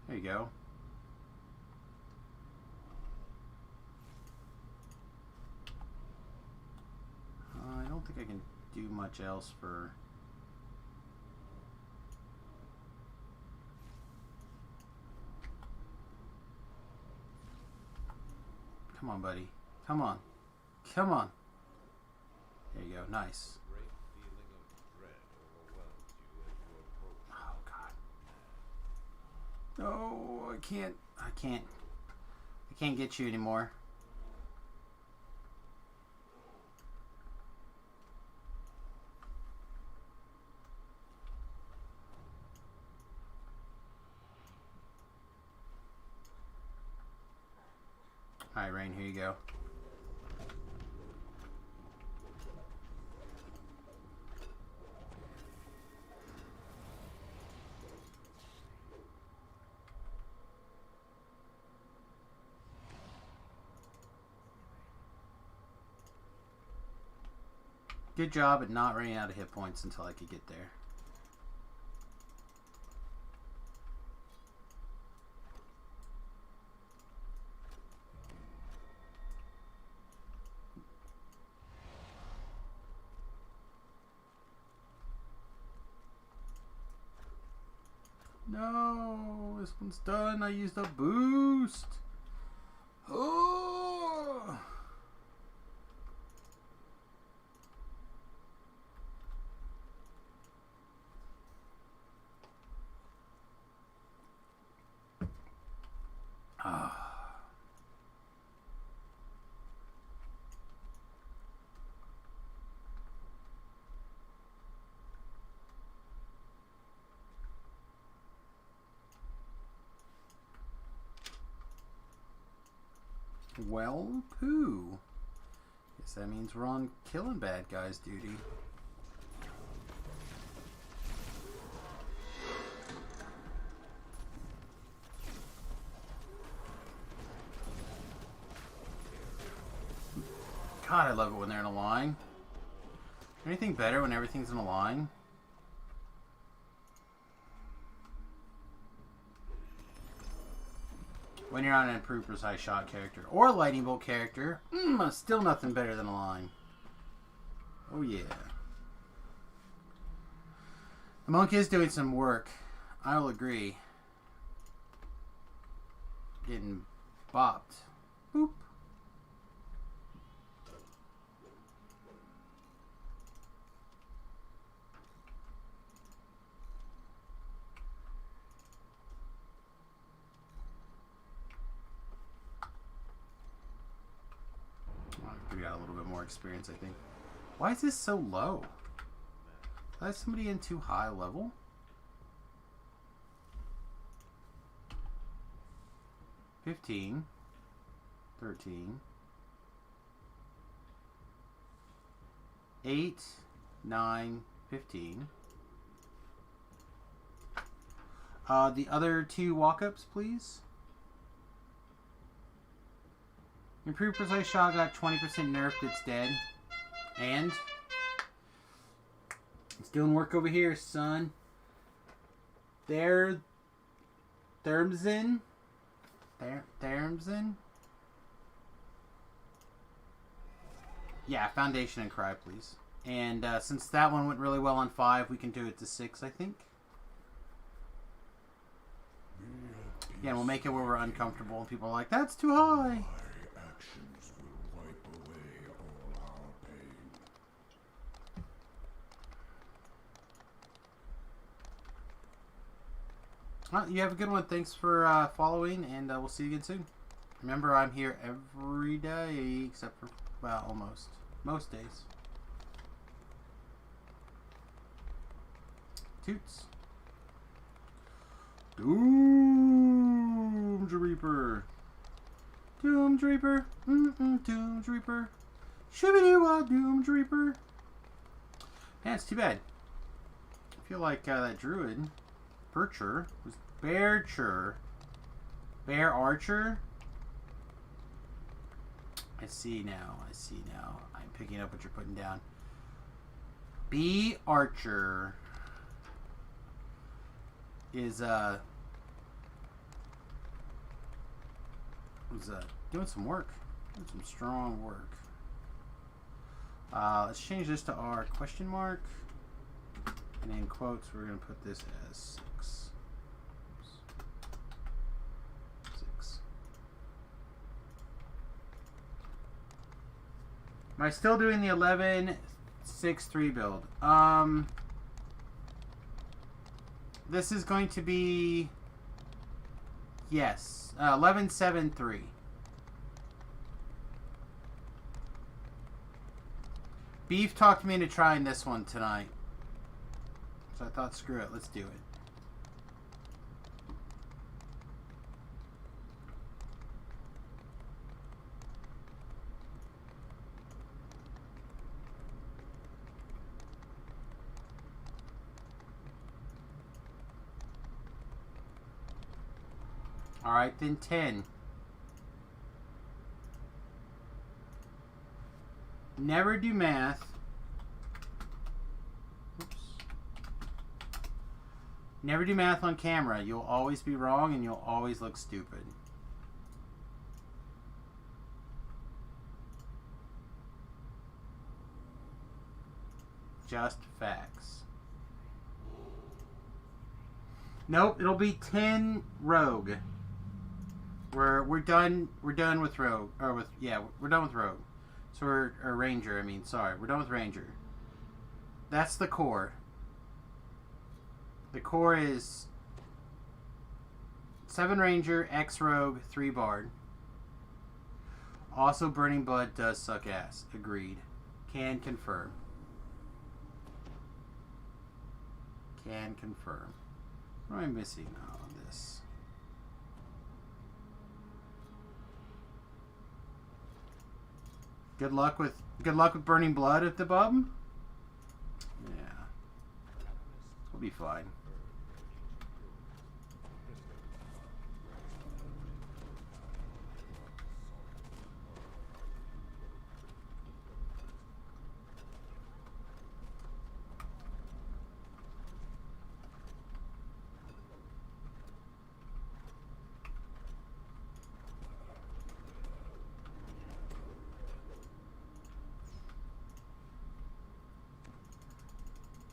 There you go. I don't think I can do much else for... Come on, buddy. Come on. Come on. There you go. Nice. Great feeling of dread overwhelms you as you approach. Oh, God. No, I can't get you anymore. Alright, Rain, here you go. Good job at not running out of hit points until I could get there. No, this one's done. I used a boost. Oh. Ah. Well, poo. Guess that means we're on killing bad guys duty. God, I love it when they're in a line. Anything better when everything's in a line? When you're on an improved precise shot character or a lightning bolt character, still nothing better than a line. Oh yeah. The monk is doing some work. I will agree. Getting bopped. Boop. We got a little bit more experience, I think. Why is this so low? Is somebody in too high level? $15, $13, $8, $9, $15. The other two walk-ups, please. Improved precise shot got 20% nerfed. It's dead. And it's doing work over here, son. Thermzin. Thermzin. Yeah, Foundation and Cry, please. And since that one went really well on 5, we can do it to 6, I think. Yeah, and we'll make it where we're uncomfortable and people are like, that's too high. Actions will wipe away all our pain. Well, you have a good one. Thanks for following, and we'll see you again soon. Remember, I'm here every day, except for, well, almost. Most days. Toots. Doom Reaper. Doom Reaper. Doom Reaper. Shibby-doo-wah, Doom Reaper. Man, it's too bad. I feel like that druid, Bircher, was Bearcher. Bear Archer? I see now. I see now. I'm picking up what you're putting down. B Archer is doing some work. Doing some strong work. Let's change this to R question mark. And in quotes, we're going to put this as 6. 6. Am I still doing the 11-6-3 build? This is going to be, yes, 11-7-3. Beef talked me into trying this one tonight. So I thought, screw it, let's do it. Alright, then 10. Never do math. Oops. Never do math on camera. You'll always be wrong and you'll always look stupid. Just facts. Nope, it'll be 10 rogue. We're done with rogue, or with, yeah, we're done with rogue. So or ranger, I mean, sorry, we're done with ranger. That's the core. The core is 7 ranger, X rogue, 3 bard. Also, burning blood does suck ass. Agreed. Can confirm. Can confirm. What am I missing on this? Good luck with burning blood at the bub. Yeah, we'll be fine.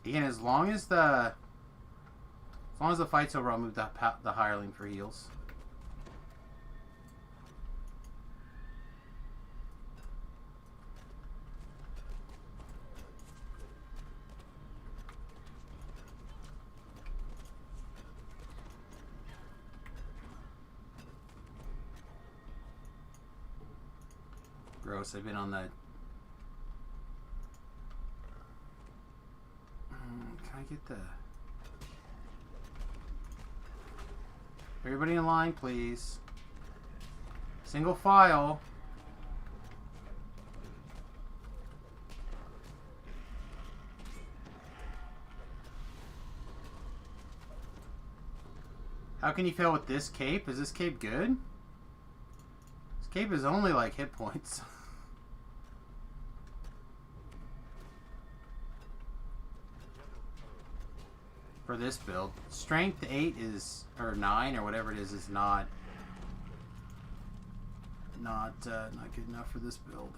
Again, as long as the fight's over, I'll move the hireling for heals. Gross, I've been on the... Can I get the... Everybody in line, please. Single file. How can you fail with this cape? Is this cape good? This cape is only like hit points. For this build, strength 8 is, or 9 or whatever it is not good enough for this build.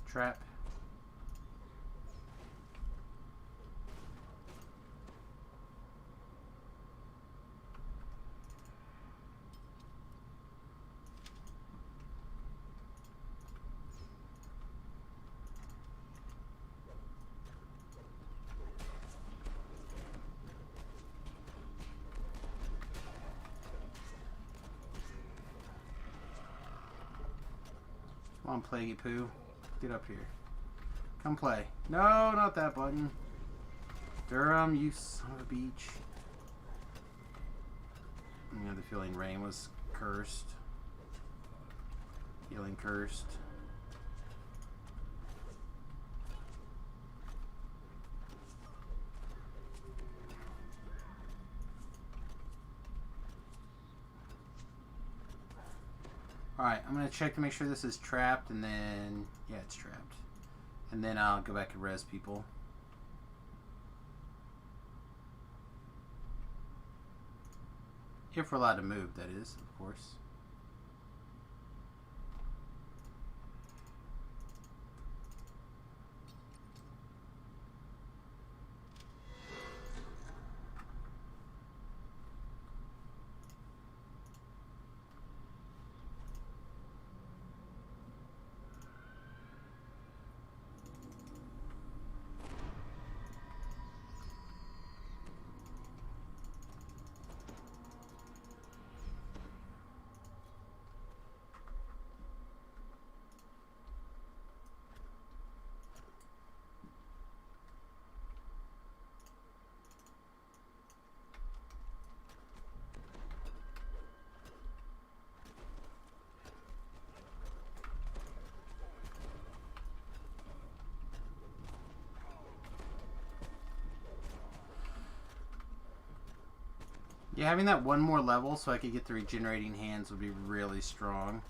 Trap. Come on, Plaguey Poo. Get up here. Come play. No, not that button. Durham, you son of a beach. I have the feeling Rain was cursed. Healing cursed. Alright, I'm going to check to make sure this is trapped, and then... Yeah, it's trapped. And then I'll go back and res people. If we're allowed to move, that is, of course. Yeah, having that one more level so I could get the regenerating hands would be really strong.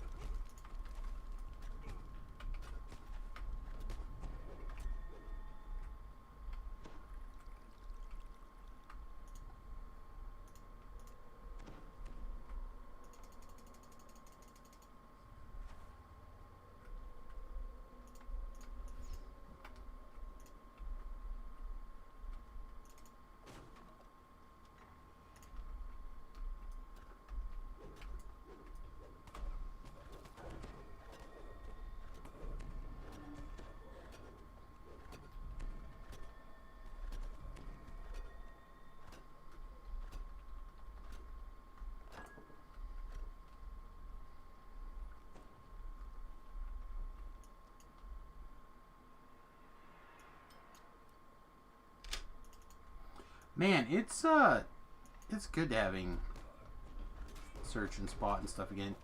Man, it's good having search and spot and stuff again.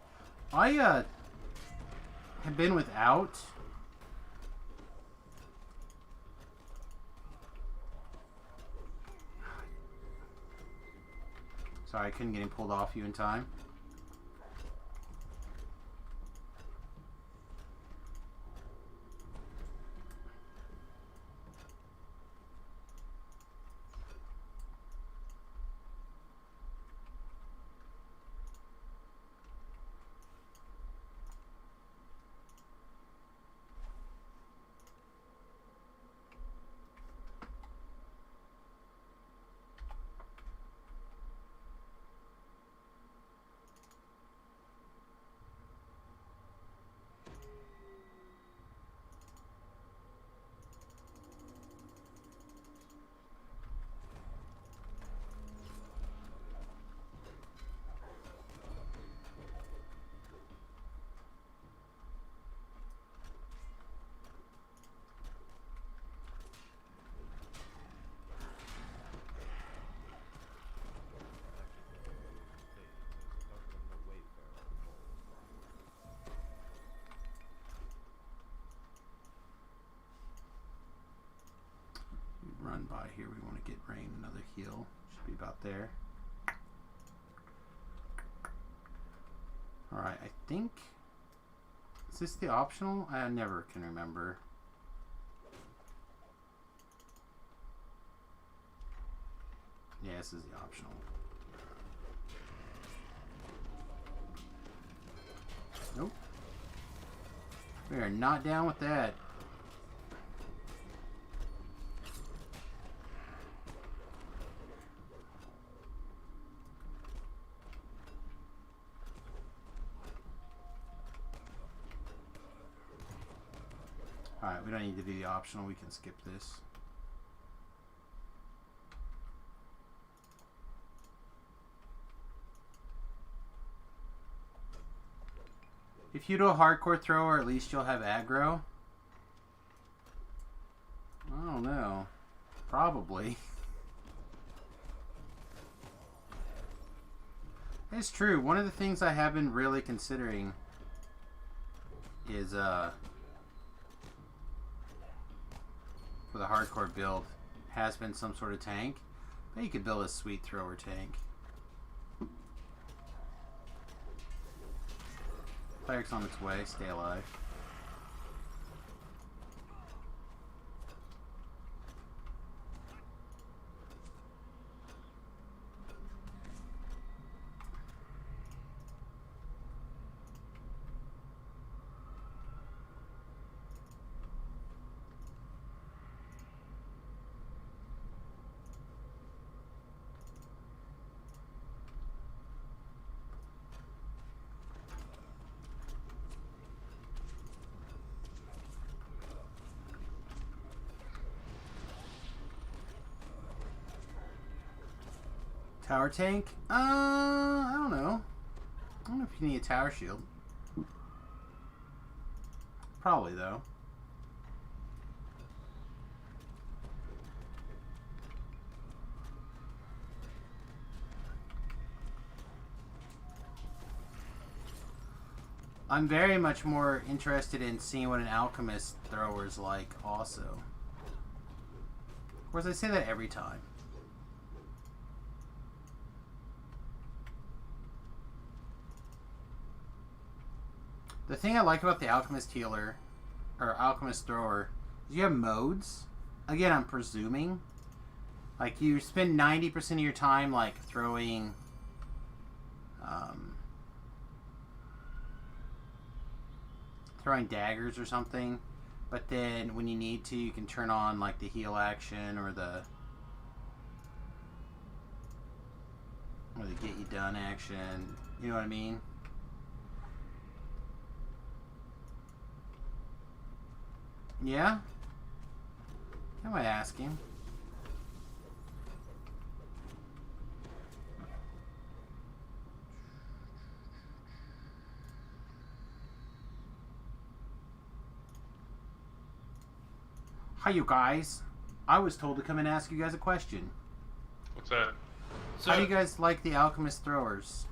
I have been without. Sorry, I couldn't get him pulled off you in time. here? We want to get Rain another heal. Should be about there. Alright, I think... Is this the optional? I never can remember. Yeah, this is the optional. Nope. We are not down with that. Alright, we don't need to do the optional. We can skip this. If you do a hardcore thrower, at least you'll have aggro. I don't know. Probably. It's true. One of the things I have been really considering is for the hardcore build has been some sort of tank. But you could build a sweet thrower tank. Cleric's on its way. Stay alive. Tower tank? I don't know. I don't know if you need a tower shield. Probably, though. I'm very much more interested in seeing what an alchemist thrower's like, also. Of course, I say that every time. The thing I like about the Alchemist Healer, or Alchemist Thrower, is you have modes. Again, I'm presuming. Like, you spend 90% of your time, like, throwing... throwing daggers or something. But then, when you need to, you can turn on, like, the heal action or the get you done action. You know what I mean? Yeah? Am I asking? Hi, you guys. I was told to come and ask you guys a question. What's that? So, how do you guys like the Alchemist Throwers?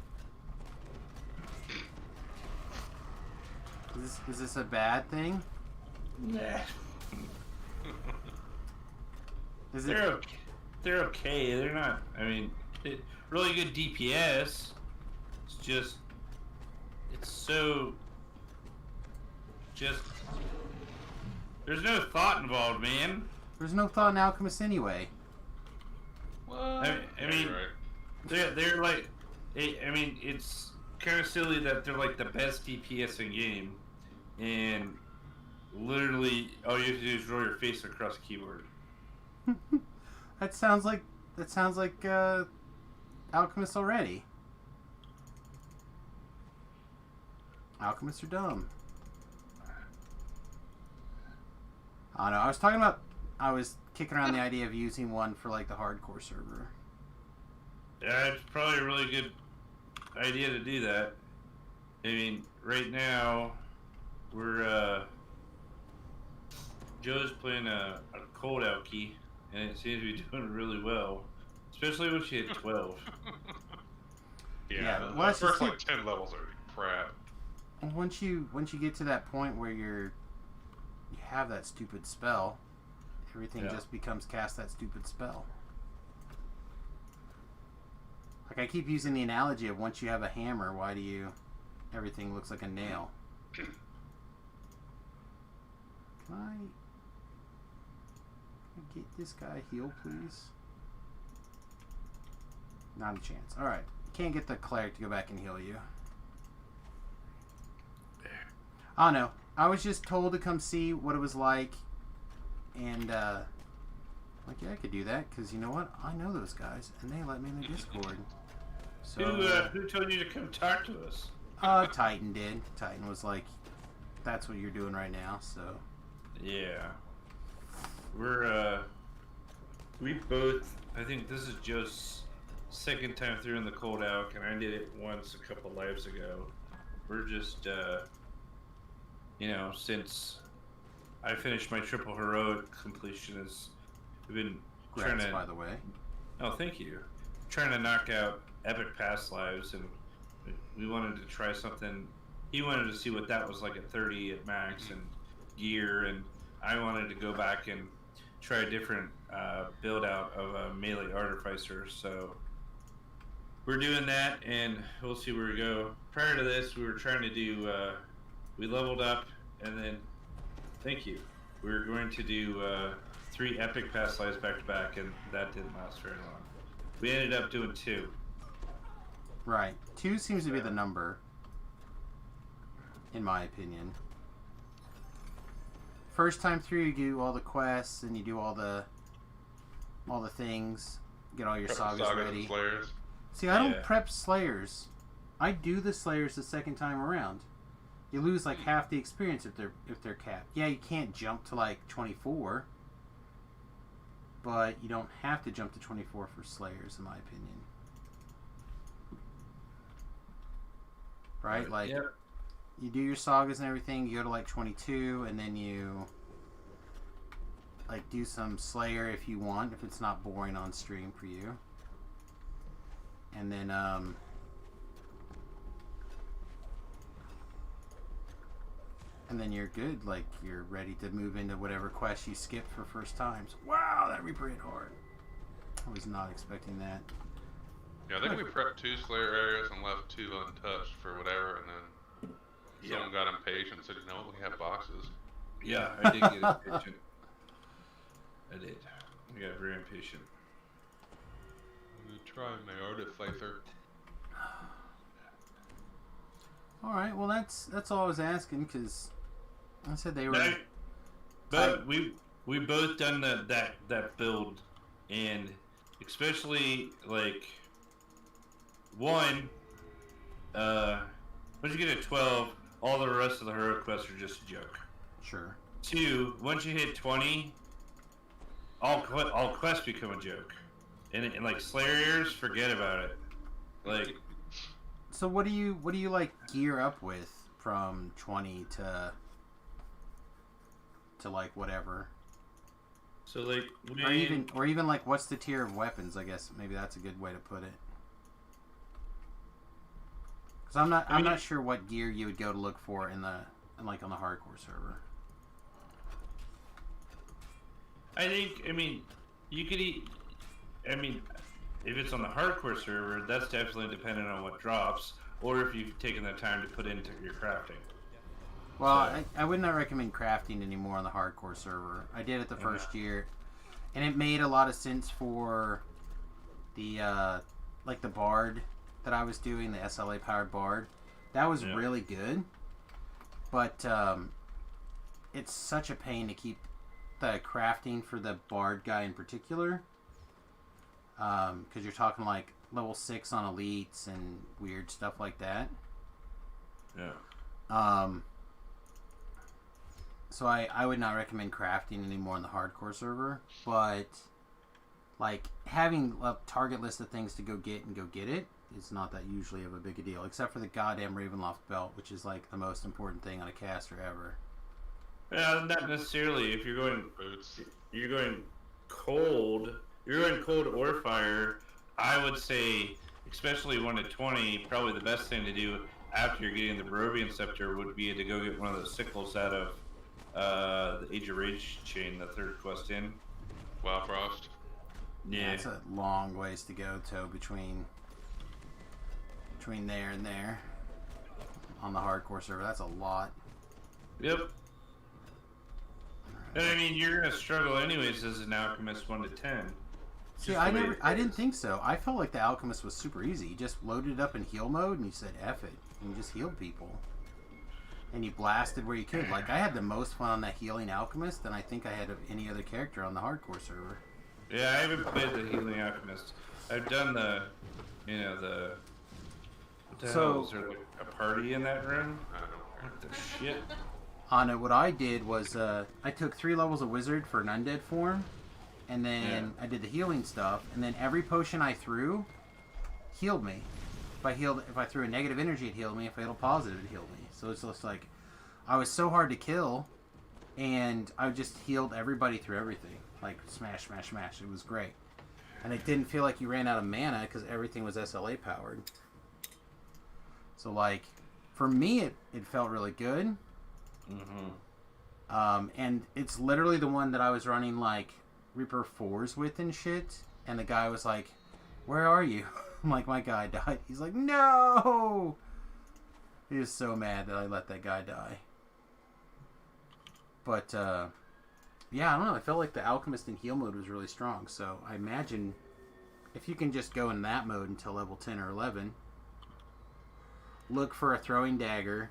Is this a bad thing? Nah. Is they're okay. They're okay. They're not. I mean, really good DPS. It's just, it's so. Just. There's no thought involved, man. There's no thought in Alchemist anyway. What? I mean, right. they're like. I mean, it's kind of silly that they're like the best DPS in game, and. Literally, all you have to do is roll your face across the keyboard. That sounds like Alchemists already. Alchemists are dumb. I don't know. I was kicking around the idea of using one for like the hardcore server. Yeah, it's probably a really good idea to do that. I mean, right now, we're Joe's playing a cold alky, and it seems to be doing really well, especially when she hit 12. Yeah, well, the first like 10 levels are crap. And once you get to that point where you have that stupid spell, Everything Yeah. just becomes cast that stupid spell. Like, I keep using the analogy of once you have a hammer, why do you... Everything looks like a nail. Can I get this guy healed, please? Not a chance. Alright. Can't get the cleric to go back and heal you. I don't know. I was just told to come see what it was like. And, like, yeah, I could do that. Because you know what? I know those guys. And they let me in the Discord. So, Who told you to come talk to us? Titan did. Titan was like, that's what you're doing right now, so. Yeah. We both, I think this is Joe's second time through in the Cold Elk, and I did it once a couple lives ago. We're just, since I finished my triple heroic completion, we've been trying to, by the way. oh, thank you. Trying to knock out epic past lives, and we wanted to try something. He wanted to see what that was like at 30 at max and gear, and I wanted to go back and try a different build out of a melee artificer. So we're doing that, and we'll see where we go. Prior to this, we were trying to do. We leveled up, and then thank you. We were going to do 3 epic past lives back to back, and that didn't last very long. We ended up doing 2. Right. 2 seems to be the number, in my opinion. First time through, you do all the quests, and you do all the things, get all your sagas ready. Slayers. See, I don't prep Slayers. I do the Slayers the second time around. You lose like half the experience if they're capped. Yeah, you can't jump to like 24, but you don't have to jump to 24 for Slayers, in my opinion. Right? Like, you do your sagas and everything, you go to like 22, and then you like do some Slayer if you want, if it's not boring on stream for you. And then you're good, like you're ready to move into whatever quest you skipped for first times. Wow, that Reaper hit hard. I was not expecting that. Yeah, I think we prepped 2 Slayer areas and left 2 untouched for whatever, and then someone got impatient and said, you know what, we have boxes. Yeah, I did get impatient. I did. I got very impatient. Try my artificer. Alright, well that's all I was asking, because I said they were... No, but we both done that build, and especially like one, once you get to 12, all the rest of the hero quests are just a joke. Sure. 2, once you hit 20, all quests become a joke, and like Slayers, forget about it. Like, so what do you like gear up with from 20 to like whatever? so like, Or even like what's the tier of weapons? I guess maybe that's a good way to put it. Because I'm not sure what gear you would go to look for on the hardcore server. I think, you could if it's on the hardcore server, that's definitely dependent on what drops, or if you've taken the time to put into your crafting. Well, So- I would not recommend crafting anymore on the hardcore server. I did it the first year, and it made a lot of sense for the like the Bard that I was doing, the SLA powered Bard. That was really good, but it's such a pain to keep the crafting for the Bard guy in particular, because you're talking like level 6 on elites and weird stuff like that. Yeah. So I would not recommend crafting anymore on the hardcore server, but like having a target list of things to go get it is not that usually of a big a deal, except for the goddamn Ravenloft belt, which is like the most important thing on a caster ever. Yeah, not necessarily. If you're going cold, or fire, I would say, especially 1 to 20, probably the best thing to do after you're getting the Barovian Scepter would be to go get one of those sickles out of the Age of Rage chain, the third quest in. Wow, Frost. Yeah. That's a long ways to go, to between there and there on the hardcore server. That's a lot. Yep. And I mean, you're gonna struggle anyways as an alchemist 1 to 10. See, I didn't think so. I felt like the alchemist was super easy. You just loaded it up in heal mode and you said F it, and you just healed people. And you blasted where you could. Like, I had the most fun on that healing alchemist than I think I had of any other character on the hardcore server. Yeah, I haven't played the healing alchemist. I've done the, you know, the. What the hell? Is there like a party in that room? What the shit? Anna, what I did was I took 3 levels of wizard for an undead form, and then I did the healing stuff, and then every potion I threw healed me. If I threw a negative energy, it healed me. If I hit a positive, it healed me. So it's just like I was so hard to kill, and I just healed everybody through everything. Like smash, smash, smash. It was great, and it didn't feel like you ran out of mana because everything was SLA powered. So like, for me, it felt really good. And it's literally the one that I was running like Reaper 4s with and shit. And the guy was like, "Where are you?" I'm like, "My guy died." He's like, "No!" He was so mad that I let that guy die. But yeah, I don't know. I felt like the alchemist in heal mode was really strong. So I imagine if you can just go in that mode until level 10 or 11, look for a throwing dagger,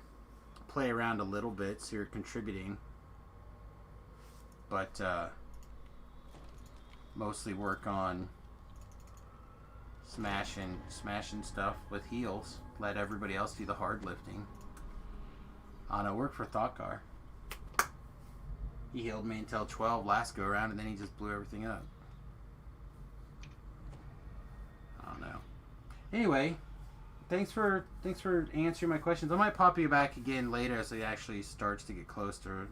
play around a little bit so you're contributing, but mostly work on smashing stuff with heals. Let everybody else do the hard lifting. I know, work for Thoughtcar. He healed me until 12 last go around, and then he just blew everything up. I don't know. Anyway, thanks for answering my questions. I might pop you back again later as it actually starts to get close to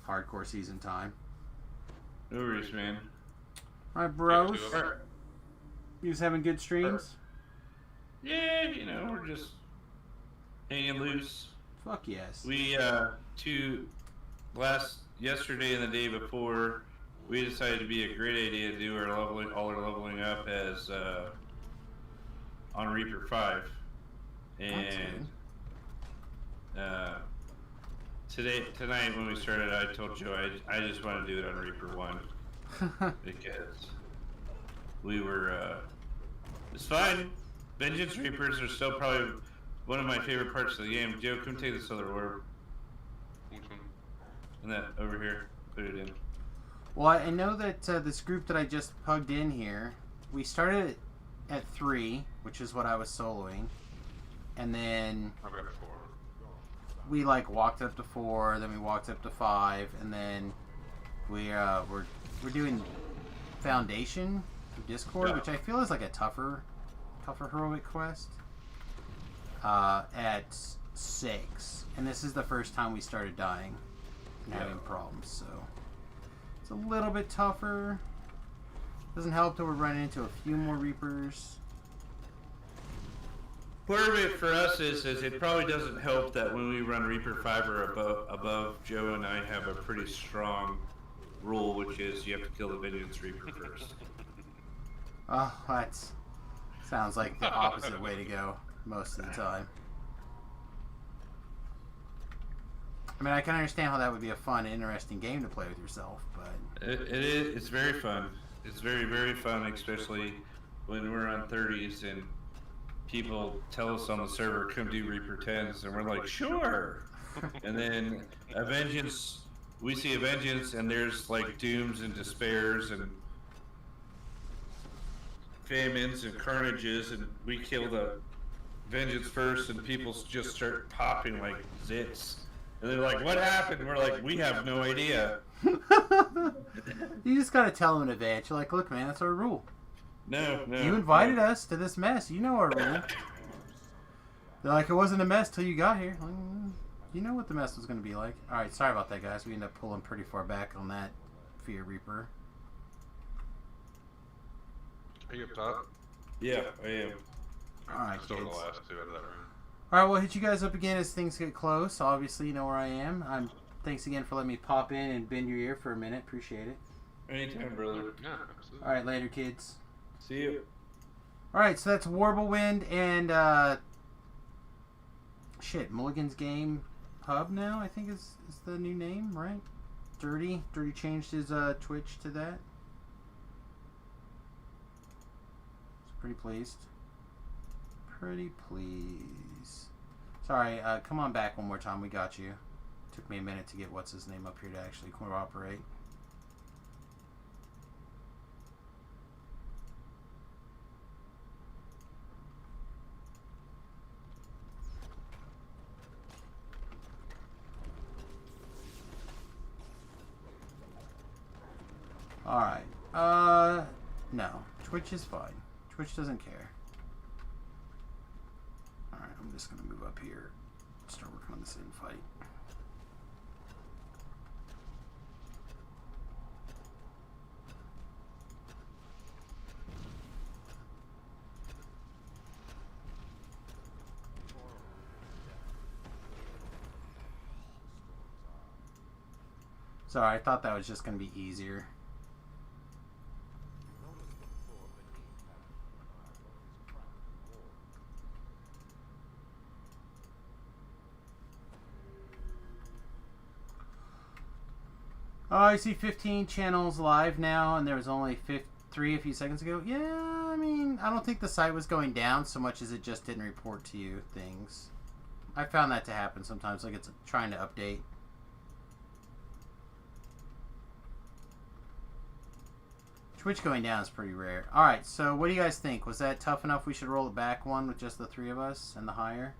hardcore season time. No worries, man. Alright, bros. You guys having good streams? Yeah, you know, we're just hanging loose. Fuck yes. We yesterday and the day before, we decided to be a great idea to do all our leveling up as on Reaper 5, and tonight when we started, I told Joe I just want to do it on Reaper 1 because we were it's fine. Vengeance Reapers are still probably one of my favorite parts of the game. Joe, come take this other orb. And that over here, put it in. Well, I know that this group that I just plugged in here, we started at 3, which is what I was soloing, and then we like walked up to 4, then we walked up to 5, and then we're doing Foundation through Discord, which I feel is like a tougher heroic quest at 6, and this is the first time we started dying and having problems, so it's a little bit tougher. Doesn't help that we're running into a few more Reapers. Part of it for us is it probably doesn't help that when we run Reaper 5 or above, Joe and I have a pretty strong rule, which is you have to kill the Vengeance Reaper first. Oh, that sounds like the opposite way to go most of the time. I mean, I can understand how that would be a fun, interesting game to play with yourself, but it is. It's very fun. It's very, very fun, especially when we're on 30s and people tell us on the server, come do Reaper 10s, and we're like, sure. And then we see a Vengeance, and there's like Dooms and Despairs and Famines and Carnages, and we kill the Vengeance first, and people just start popping like zits. And they're like, what happened? We're like, we have no idea. You just gotta tell them in advance. You're like, look, man, that's our rule. No. You invited us to this mess. You know our rule. They're like, it wasn't a mess till you got here. Like, you know what the mess was going to be like. Alright, sorry about that, guys. We ended up pulling pretty far back on that Fear Reaper. Are you up top? Yeah, I am. Alright, Still the kids. last 2 out of that room. Alright, we'll hit you guys up again as things get close. Obviously, you know where I am. I'm thanks again for letting me pop in and bend your ear for a minute. Appreciate it. Anytime, brother. Yeah, absolutely. All right, later, kids. See you. All right, so that's Warblewind and Mulligan's Game Hub now, I think is the new name, right? Dirty changed his Twitch to that. Pretty pleased. Pretty pleased. Sorry, come on back one more time. We got you. Took me a minute to get what's his name up here to actually cooperate. Alright. No. Twitch is fine. Twitch doesn't care. Alright, I'm just gonna move up here. Start working on this invite. Sorry, I thought that was just gonna be easier. Oh, I see 15 channels live now, and there was only 3 a few seconds ago. Yeah, I mean, I don't think the site was going down so much as it just didn't report to you things. I found that to happen sometimes, like it's trying to update. Twitch going down is pretty rare. Alright, so what do you guys think? Was that tough enough we should roll it back one with just the 3 of us and the higher?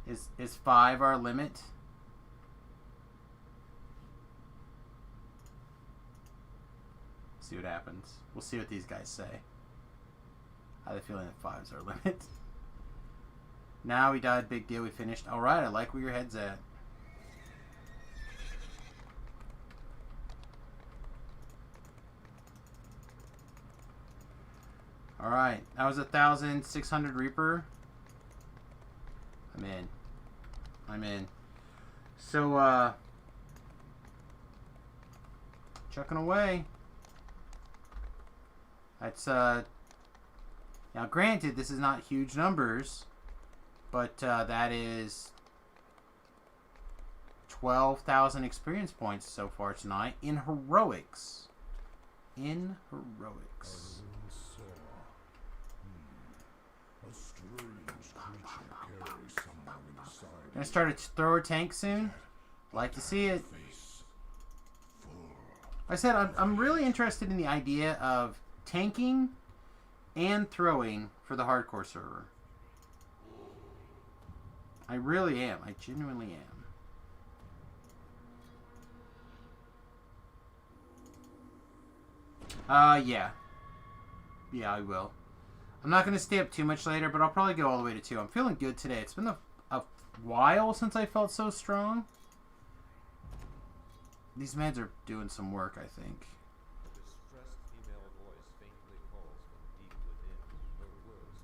Is 5 our limit? See what happens. We'll see what these guys say. I have a feeling that 5's our limit. Now we died, big deal, we finished. Alright, I like where your head's at. Alright, that was 1,600 Reaper. I'm in. So, chucking away. That's, now granted, this is not huge numbers, but, that is 12,000 experience points so far tonight in heroics. In heroics. Gonna start a thrower tank soon. Like to see it. Like I said, I'm really interested in the idea of tanking and throwing for the hardcore server. I really am. I genuinely am. Yeah. Yeah, I will. I'm not going to stay up too much later, but I'll probably go all the way to 2. I'm feeling good today. It's been a while since I felt so strong. These meds are doing some work, I think. A distressed female voice faintly calls from deep within, her words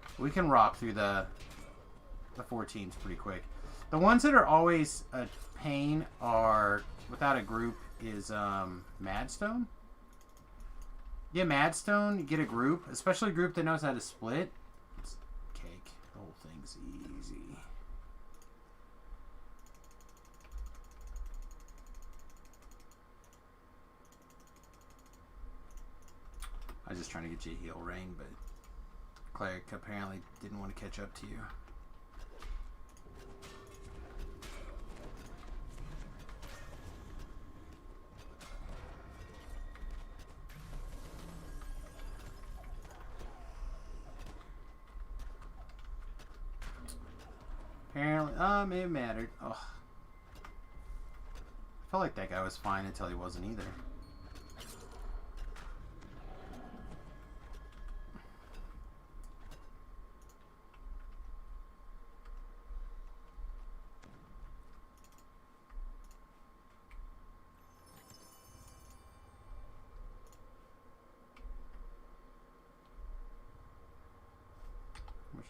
lost. We can rock through the 14s pretty quick. The ones that are always a pain are, without a group, is Madstone. Yeah, Madstone, get a group, especially a group that knows how to split. It's cake. The whole thing's easy. I was just trying to get you a heal rain, but Cleric apparently didn't want to catch up to you. Apparently, it mattered. Ugh. I felt like that guy was fine until he wasn't either.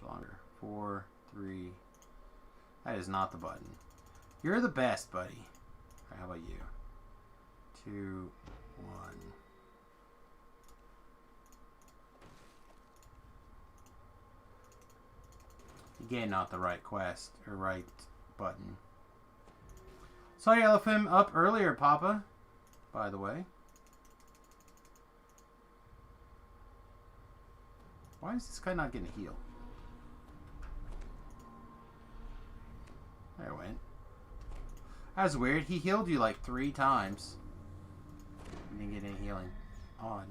much longer. 4, 3. That is not the button. You're the best, buddy. All right, how about you? 2, 1. Again, not the right quest or right button. Saw you elephant up earlier, Papa. By the way. Why is this guy not getting a heal? There it went. That was weird. He healed you like 3 times. You didn't get any healing. Odd.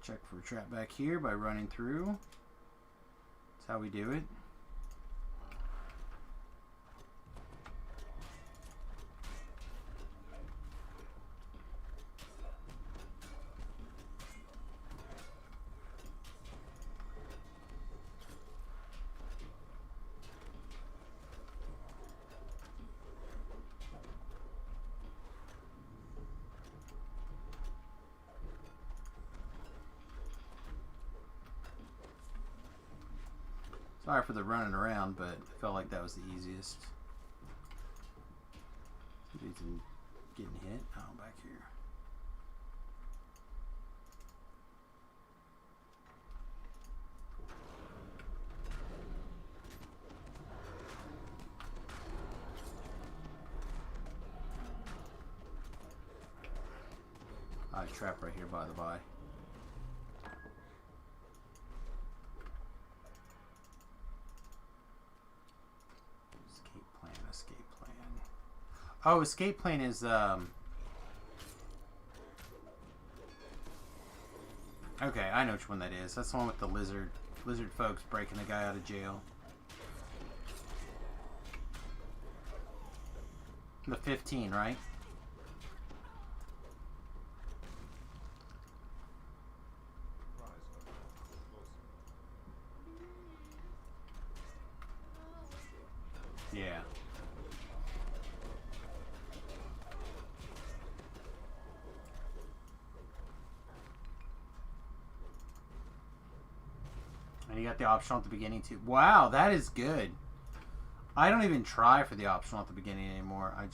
Check for a trap back here by running through. That's how we do it. Sorry for the running around, but I felt like that was the easiest. Dude's getting hit. Oh, back here. Trap right here, by the by. Escape plan. Oh, escape plan is okay, I know which one that is. That's the one with the lizard folks breaking the guy out of jail. The 15, right? Yeah. And you got the optional at the beginning too. Wow, that is good. I don't even try for the optional at the beginning anymore. I'm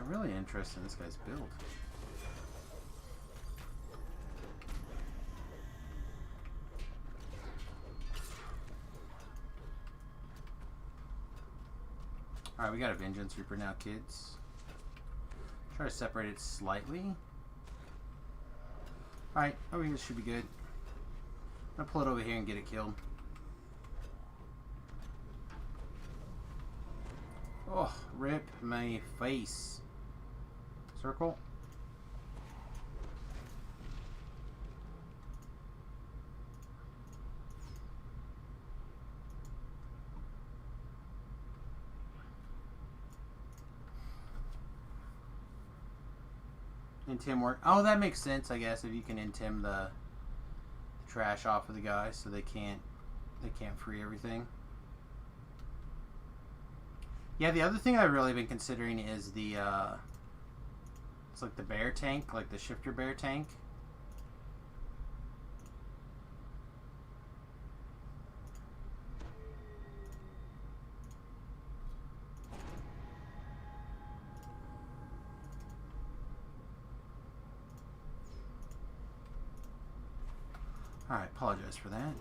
really interested in this guy's build. Alright, we got a Vengeance Reaper now, kids. Try to separate it slightly. Alright, over here should be good. I'm gonna pull it over here and get it killed. Oh, rip my face. Circle. Intim work. Oh, that makes sense, I guess, if you can intim the trash off of the guys so they can't free everything. Yeah, the other thing I've really been considering is the it's like the bear tank, like the shifter bear tank. Alright, apologize for that.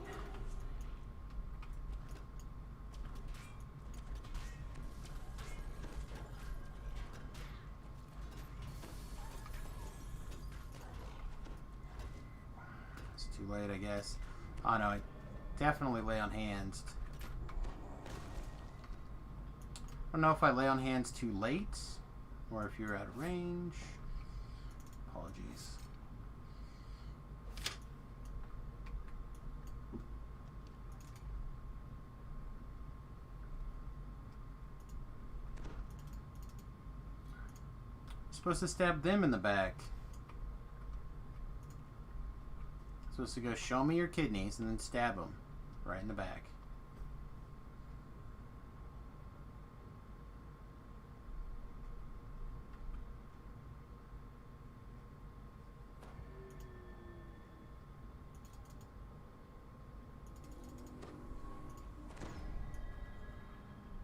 It's too late, I guess. Oh no, definitely lay on hands. I don't know if I lay on hands too late or if you're out of range. Apologies. Supposed to stab them in the back. Supposed to go show me your kidneys and then stab them right in the back.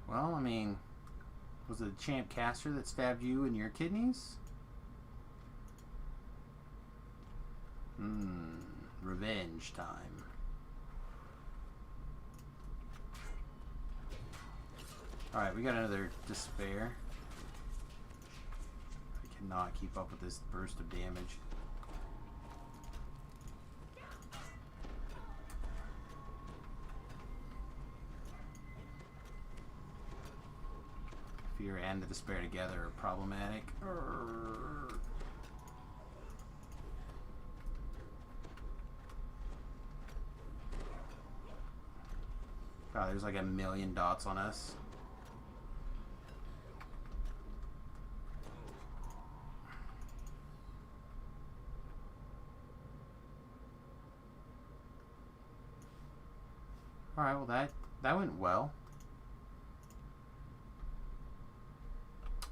Well, I mean, was it Champ Caster that stabbed you in your kidneys? Revenge time. Alright, we got another despair. I cannot keep up with this burst of damage. Fear and the despair together are problematic. God, there's like a million dots on us. Alright, well that went well.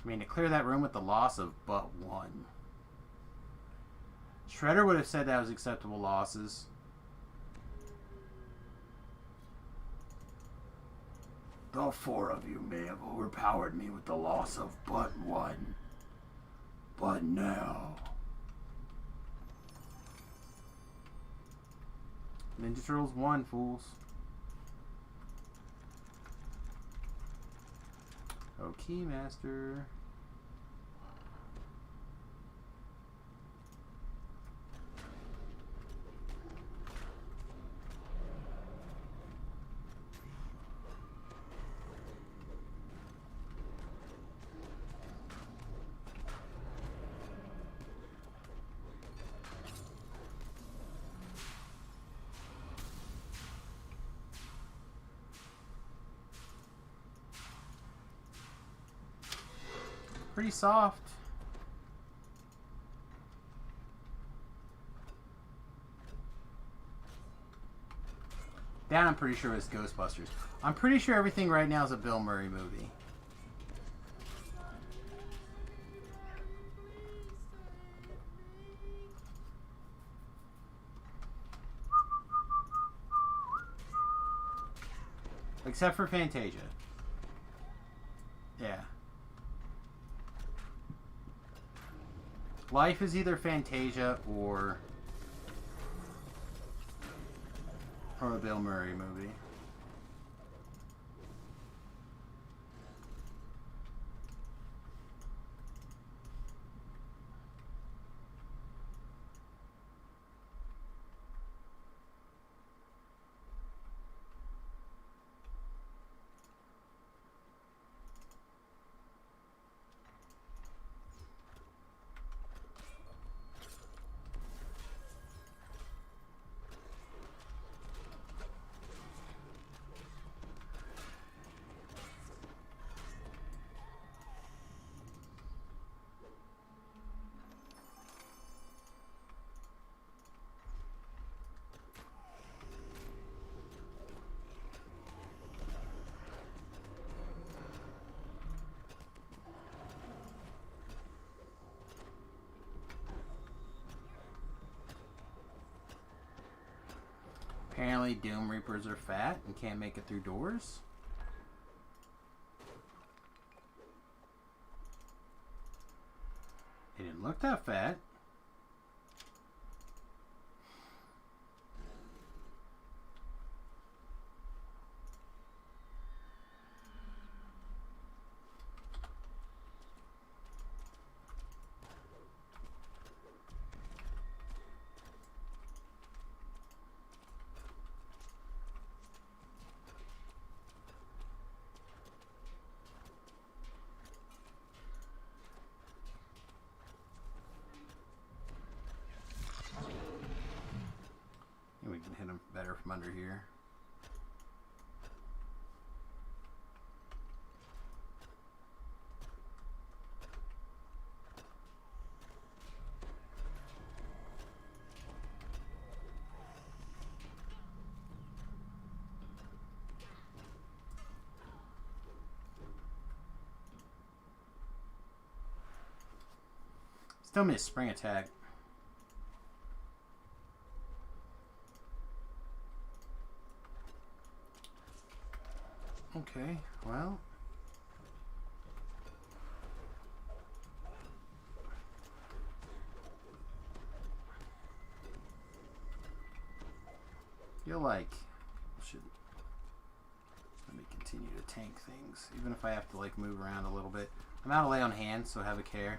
I mean, to clear that room with the loss of but one. Shredder would have said that was acceptable losses. The four of you may have overpowered me with the loss of but one. But now... Ninja Turtles won, fools. Oh, Keymaster. Pretty soft. That I'm pretty sure was Ghostbusters. I'm pretty sure everything right now is a Bill Murray movie. Except for Fantasia. Yeah. Life is either Fantasia or a Bill Murray movie. Apparently Doom Reapers are fat and can't make it through doors. They didn't look that fat. We can hit him better from under here. Still missed spring attack. Okay, well, feel like I should let me continue to tank things, even if I have to like move around a little bit. I'm out of lay on hands, so have a care.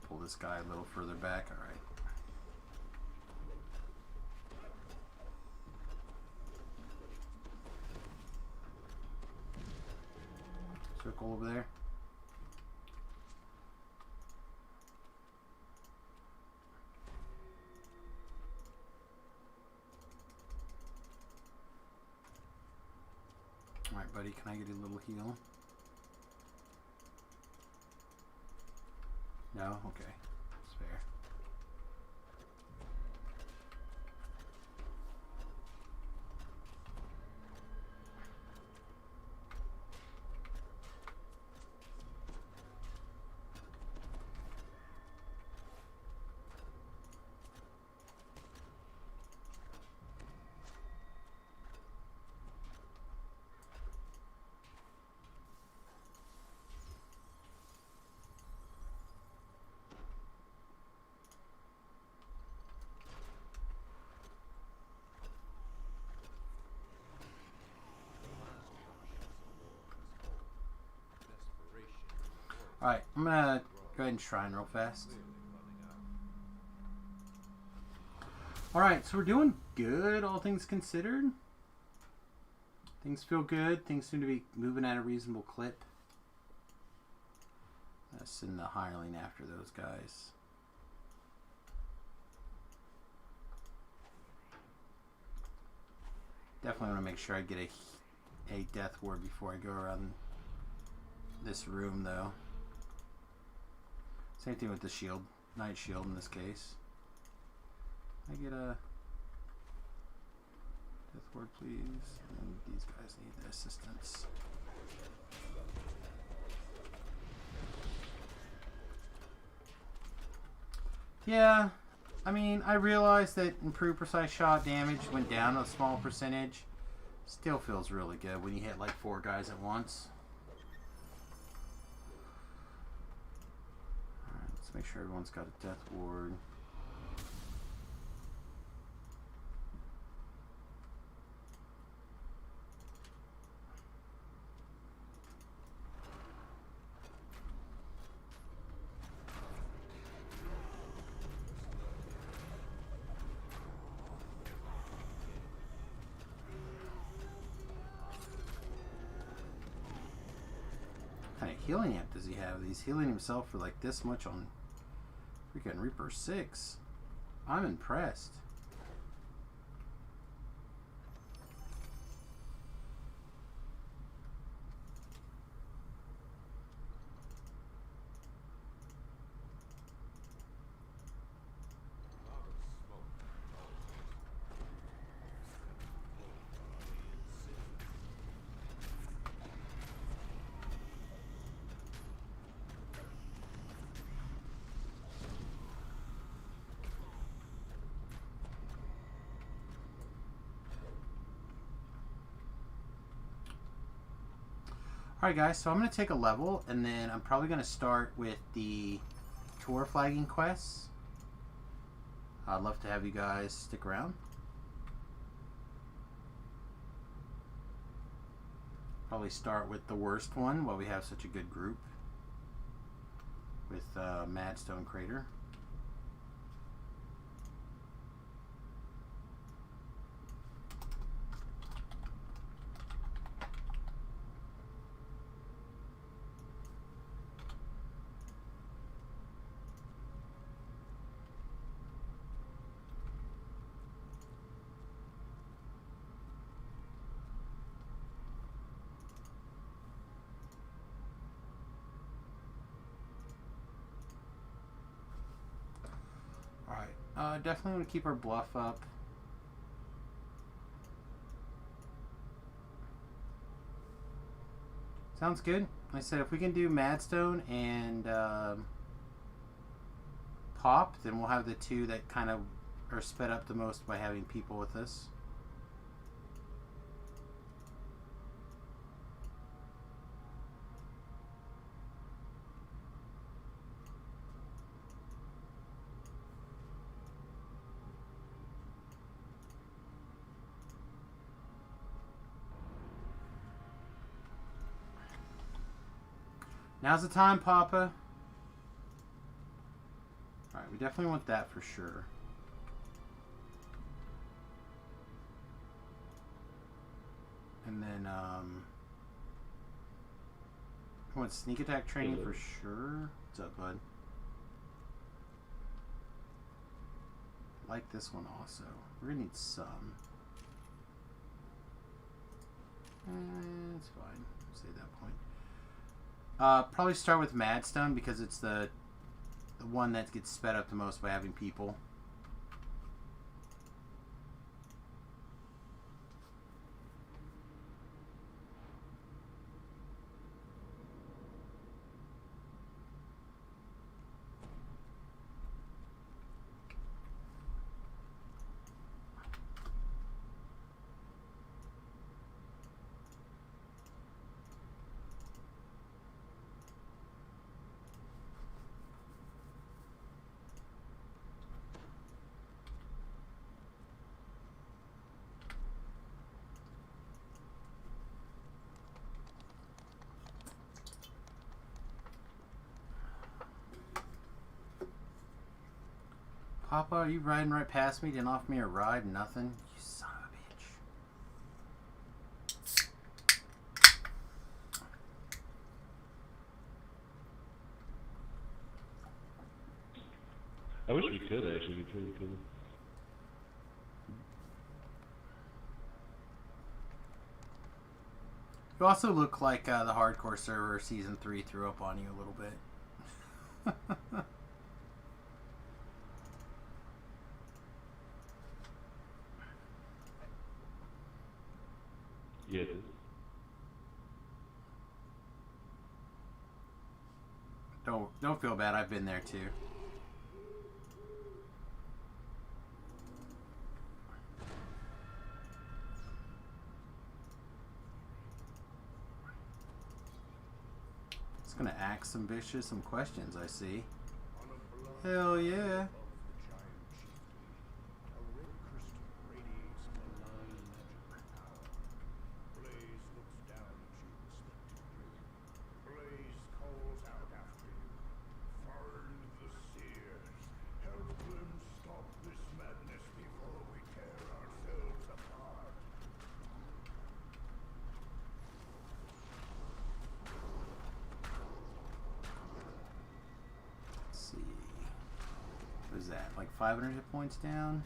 Pull this guy a little further back. All right. Circle over there. All right, buddy, can I get a little heal? No? Okay. That's fair. Alright, I'm gonna go ahead and shrine real fast. Alright, so we're doing good, all things considered. Things feel good. Things seem to be moving at a reasonable clip. Let's send the hireling after those guys. Definitely want to make sure I get a death ward before I go around this room, though. Same thing with the shield, night shield in this case. I get a death ward, please. And these guys need the assistance. Yeah, I mean, I realized that improved precise shot damage went down a small percentage. Still feels really good when you hit like 4 guys at once. Alright, let's make sure everyone's got a death ward. What kind of healing amp does he have? He's healing himself for like this much on freaking Reaper 6. I'm impressed. Alright guys, so I'm going to take a level and then I'm probably going to start with the tour flagging quests. I'd love to have you guys stick around. Probably start with the worst one while we have such a good group with Madstone Crater. Definitely want to keep our bluff up. Sounds good. Like I said, if we can do Madstone and Pop, then we'll have the two that kind of are sped up the most by having people with us. Now's the time, Papa. Alright, we definitely want that for sure. And then, I want sneak attack training for sure. What's up, bud? Like this one also. We're gonna need some. It's fine. Say that point. Probably start with Madstone because it's the one that gets sped up the most by having people. Papa, are you riding right past me? Didn't offer me a ride? Nothing? You son of a bitch. I wish we could actually. We could. You also look like the hardcore server season 3 threw up on you a little bit. Yeah, it is. Don't feel bad. I've been there too. It's gonna ask some bitches some questions. I see. Hell yeah. What is that? Like 500 hit points down?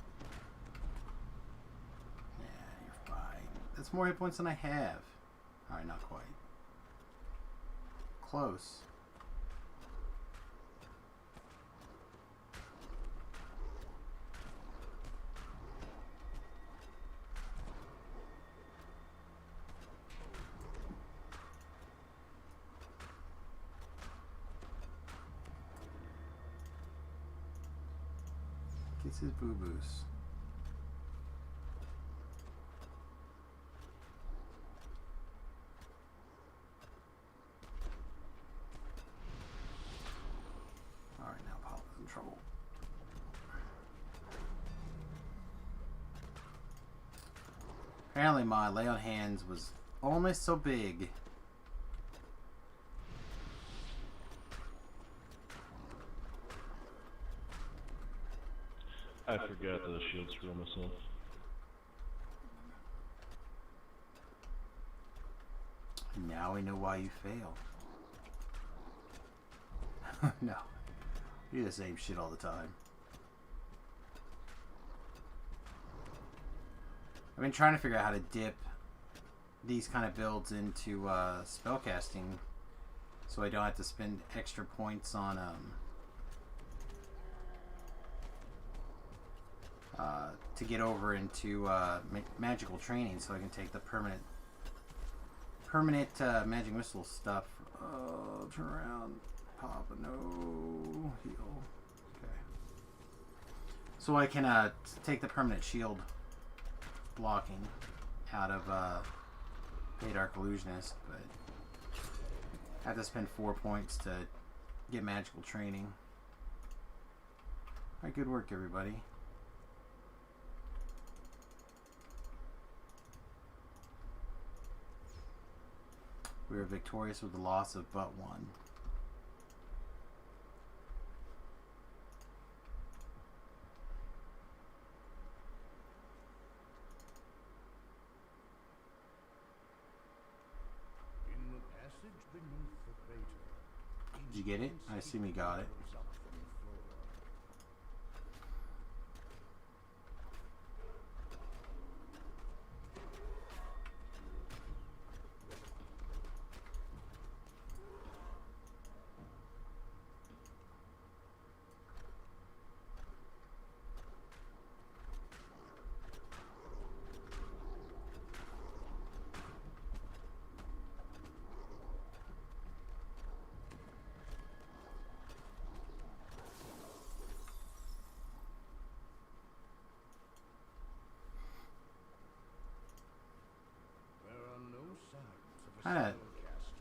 Yeah, you're fine. That's more hit points than I have. Alright, not quite. Close. Gets his boo-boos. Alright, now Papa's in trouble. Apparently my lay on hands was almost so big. I forgot the shield scroll myself. Now we know why you failed. No. You do the same shit all the time. I've been trying to figure out how to dip these kind of builds into spellcasting so I don't have to spend extra points on to get over into magical training so I can take the permanent magic missile stuff. Oh, turn around. Papa, no. Heal. Okay. So I can take the permanent shield blocking out of Dark Illusionist, but I have to spend 4 points to get magical training. Alright, good work everybody. We were victorious with the loss of but one. Did you get it? I assume you got it. I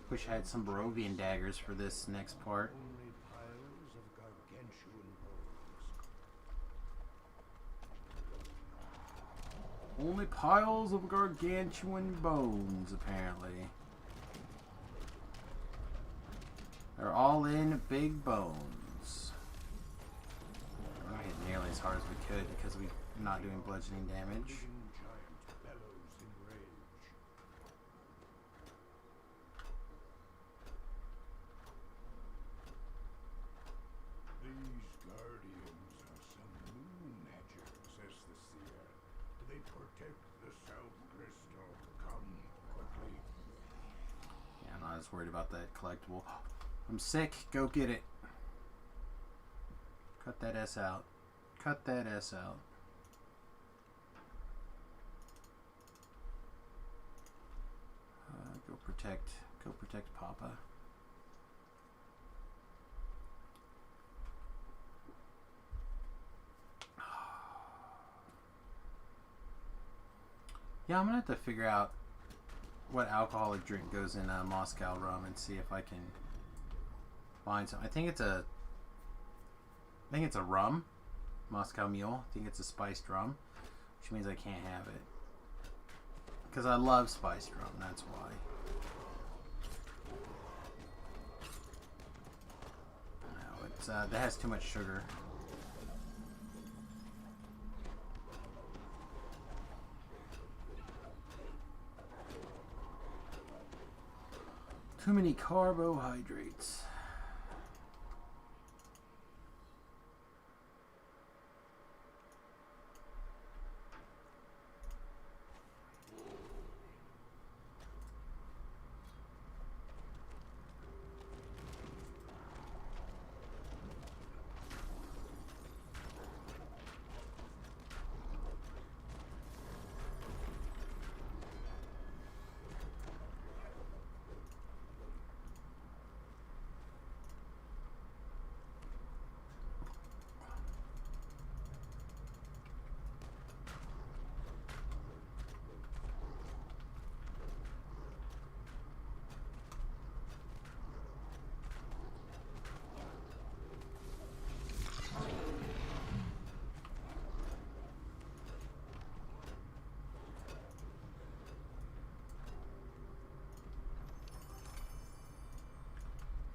wish I had some Barovian daggers for this next part. Only piles of gargantuan bones, apparently. They're all in big bones. We're not hitting nearly as hard as we could because we're not doing bludgeoning damage. Worried about that collectible. I'm sick. Go get it. Cut that S out. Cut that S out. Go protect. Go protect Papa. Yeah, I'm gonna have to figure out what alcoholic drink goes in Moscow rum and see if I can find some. I think it's a rum, Moscow Mule. I think it's a spiced rum, which means I can't have it because I love spiced rum. That's why. No, it's that has too much sugar. Too many carbohydrates.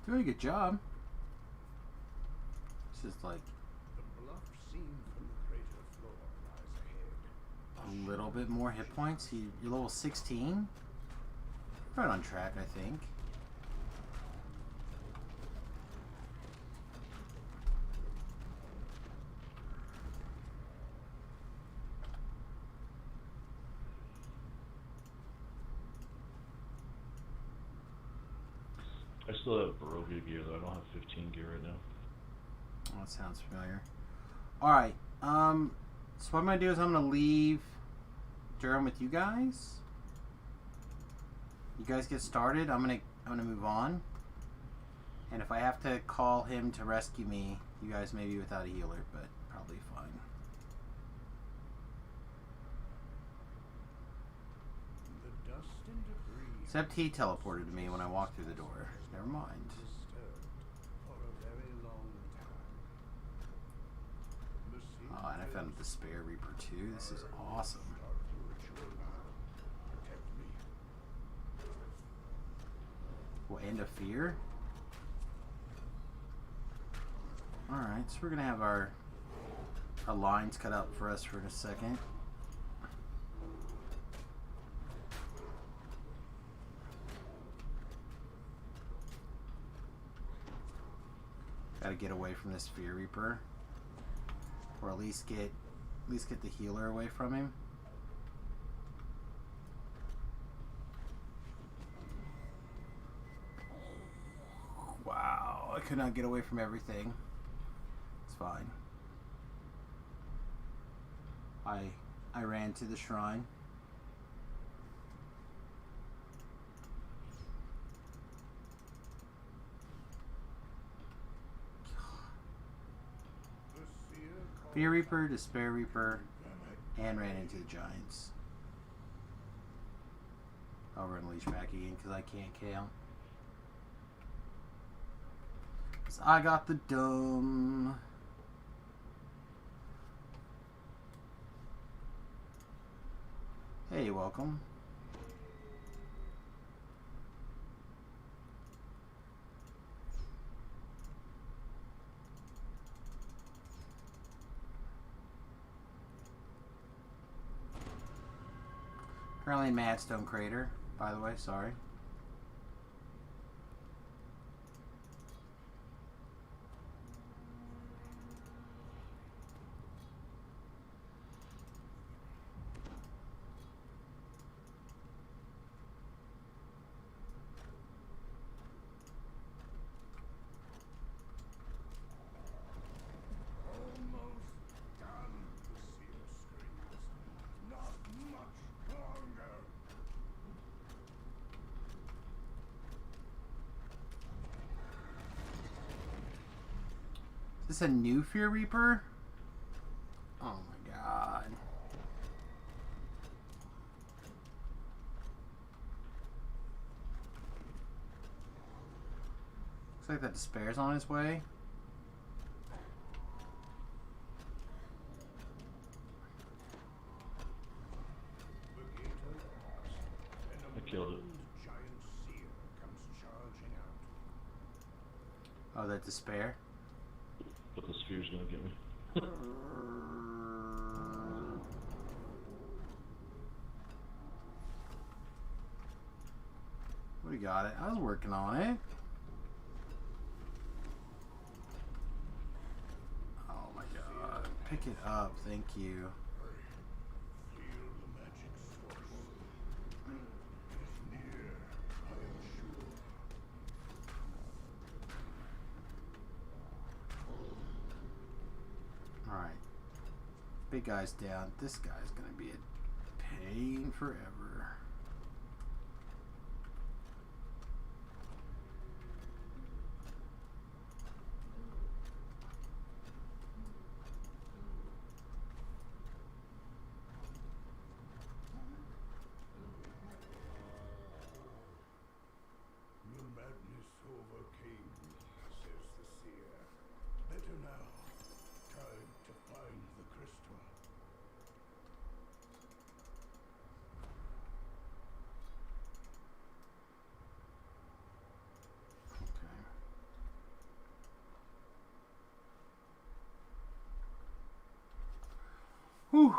Doing a good job. This is like a little bit more hit points. You're level 16. Right on track, I think. I still have Barovia gear though. I don't have 15 gear right now. Oh, that sounds familiar. Alright, so what I'm gonna do is I'm gonna leave Durham with you guys. You guys get started. I'm gonna move on. And if I have to call him to rescue me, you guys may be without a healer, but probably fine. Except he teleported to me when I walked through the door. Never mind. Oh, and I found the Despair Reaper too. This is awesome. Well, End of Fear. Alright, so we're gonna have our lines cut up for us for a second. Gotta get away from this Fear Reaper. Or at least get the healer away from him. Wow, I could not get away from everything. It's fine. I ran to the shrine. Fear Reaper, Despair Reaper, and ran into the Giants. I'll run Leash back again because I can't count. So I got the dumb. Hey, welcome. Apparently Madstone Crater, by the way, sorry. Is this a new Fear Reaper? Oh my god. Looks like that Despair's on his way. I killed it. Oh, that Despair? But the sphere's gonna get me. We got it. I was working on it. Oh my god. Pick it up. Thank you. Alright. Big guy's down. This guy's gonna be a pain forever. Your madness overcame me, says the seer. Better now. Time to find the crystal. Okay. Whew.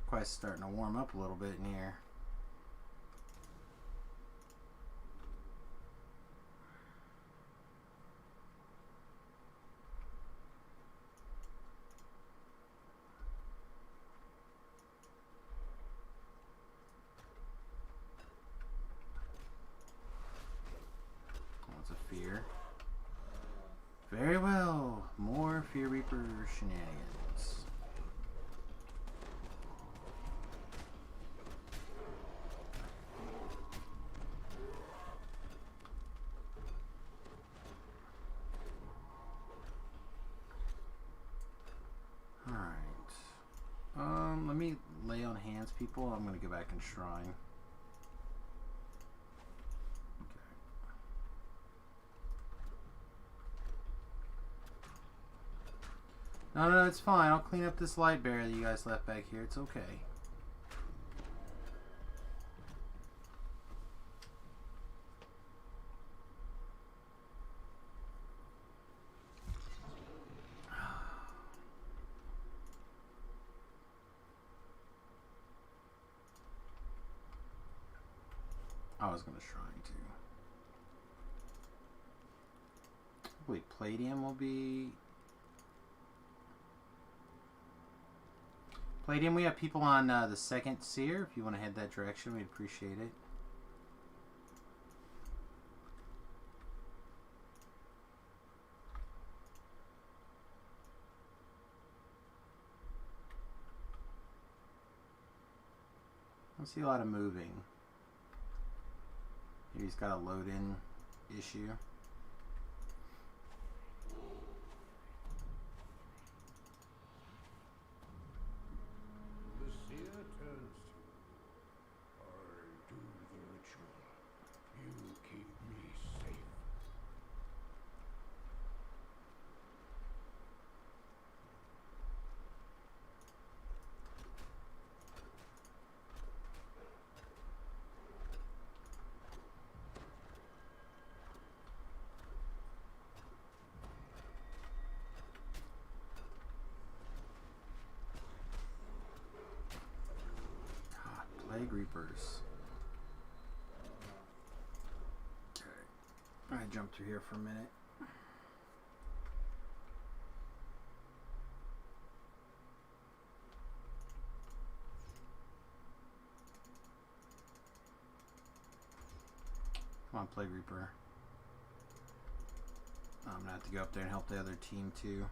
Quest's starting to warm up a little bit in here. What's a fear? Very well. More Fear Reaper shenanigans. Alright. Let me lay on hands, people. I'm gonna go back and shrine. No, it's fine. I'll clean up this light barrier that you guys left back here. It's okay. I was gonna shrine too. Hopefully Palladium will be... Palladium, we have people on the second seer. If you want to head that direction, we'd appreciate it. I see a lot of moving. Maybe he's got a load-in issue. The seer turns to you. I do the ritual. You keep me safe. Plague Reapers. Okay. I jumped through here for a minute. Come on, Plague Reaper. I'm gonna have to go up there and help the other team too.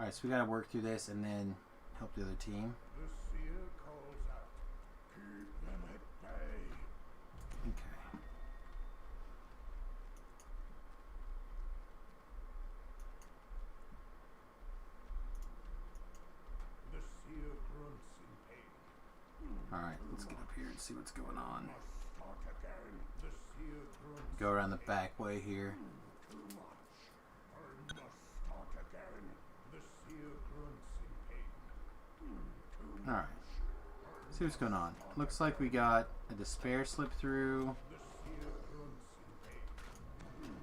Alright, so we gotta work through this and then help the other team. The seer calls out. Keep them at bay. Okay. The seer grunts in pain. Alright, let's get up here and see what's going on. Must start again. The seer grunts. Go around the back way here. Too much. I must start again. The seer grunts in pain. Too much. Alright. See what's going on. Looks like we got a despair slip through. The seer grunts in pain.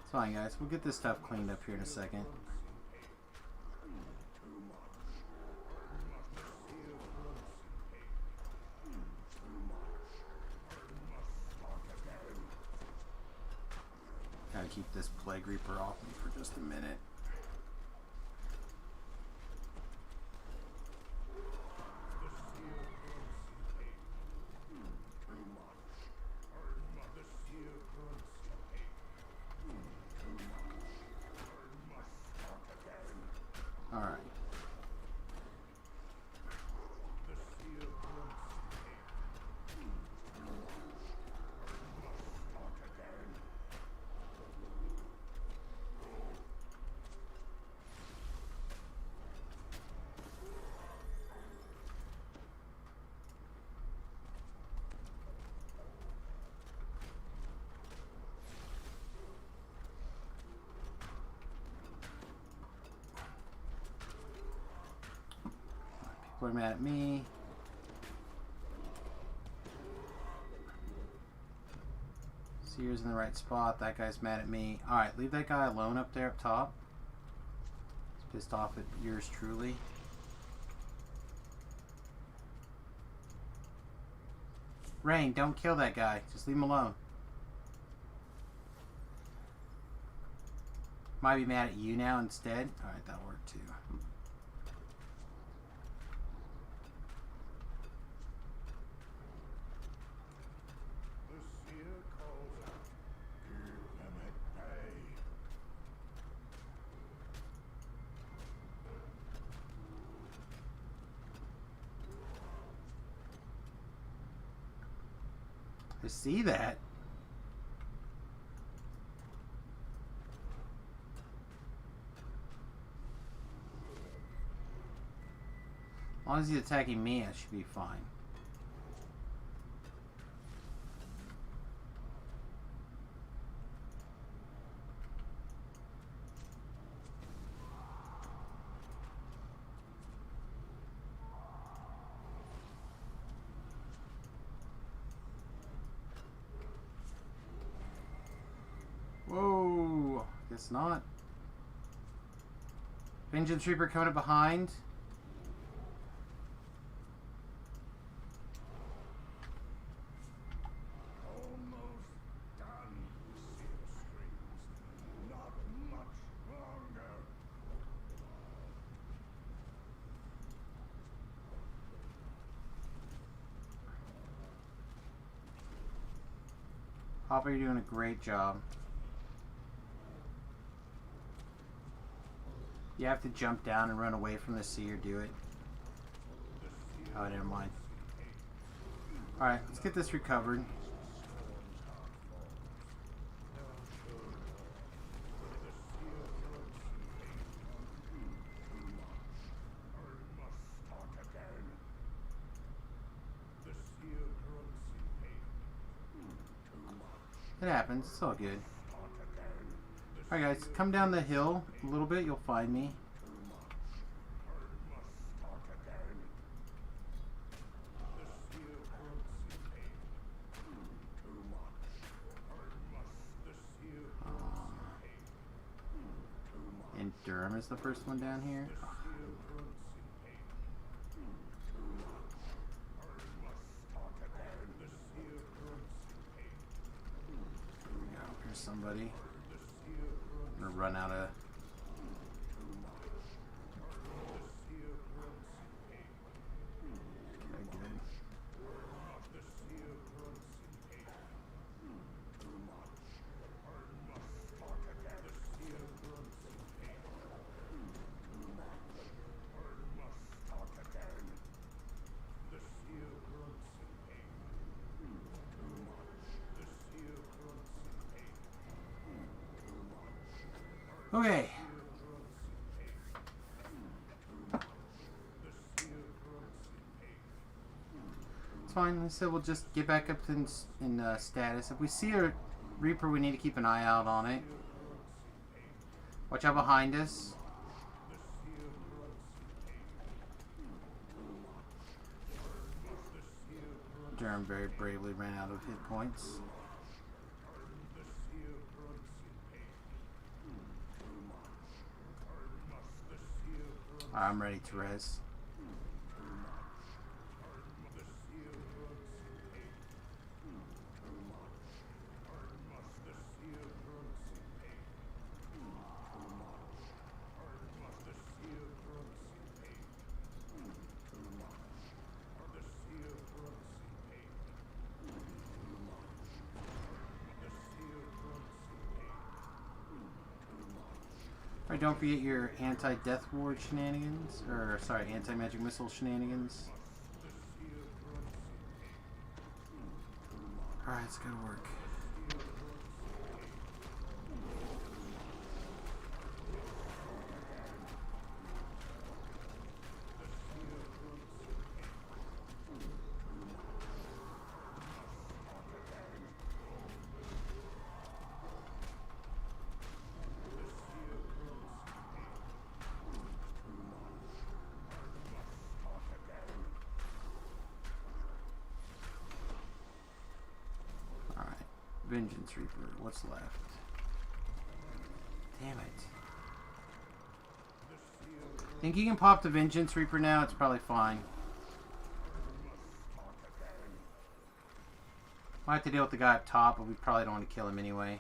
It's fine, guys. We'll get this stuff cleaned up here in a second. Gotta keep this Plague Reaper off me for just a minute. Alright. People are mad at me. Seer's in the right spot. That guy's mad at me. Alright, leave that guy alone up there up top. He's pissed off at yours truly. Rain, don't kill that guy. Just leave him alone. Might be mad at you now instead. Alright, that'll work too. The seer calls out. Keep them at bay. I see that. As long as he's attacking me, I should be fine. Whoa, guess not. Vengeance Reaper coming up behind. Almost done, seer screams. Papa, you're doing a great job. You have to jump down and run away from the sea or do it. Oh, never mind. Alright, let's get this recovered. It happens, it's all good. Alright guys, come down the hill a little bit, you'll find me. And Durham is the first one down here. Here's somebody. I'm gonna run out of. Okay, good. Okay. It's fine. I said we'll just get back up in status. If we see a Reaper, we need to keep an eye out on it. Watch out behind us. Durham very bravely ran out of hit points. I'm ready to res. Alright, don't forget your anti-death ward shenanigans, or sorry, anti-magic missile shenanigans. Alright, it's gonna work. Vengeance Reaper, what's left? Damn it. Think you can pop the Vengeance Reaper now? It's probably fine. Might have to deal with the guy up top, but we probably don't want to kill him anyway.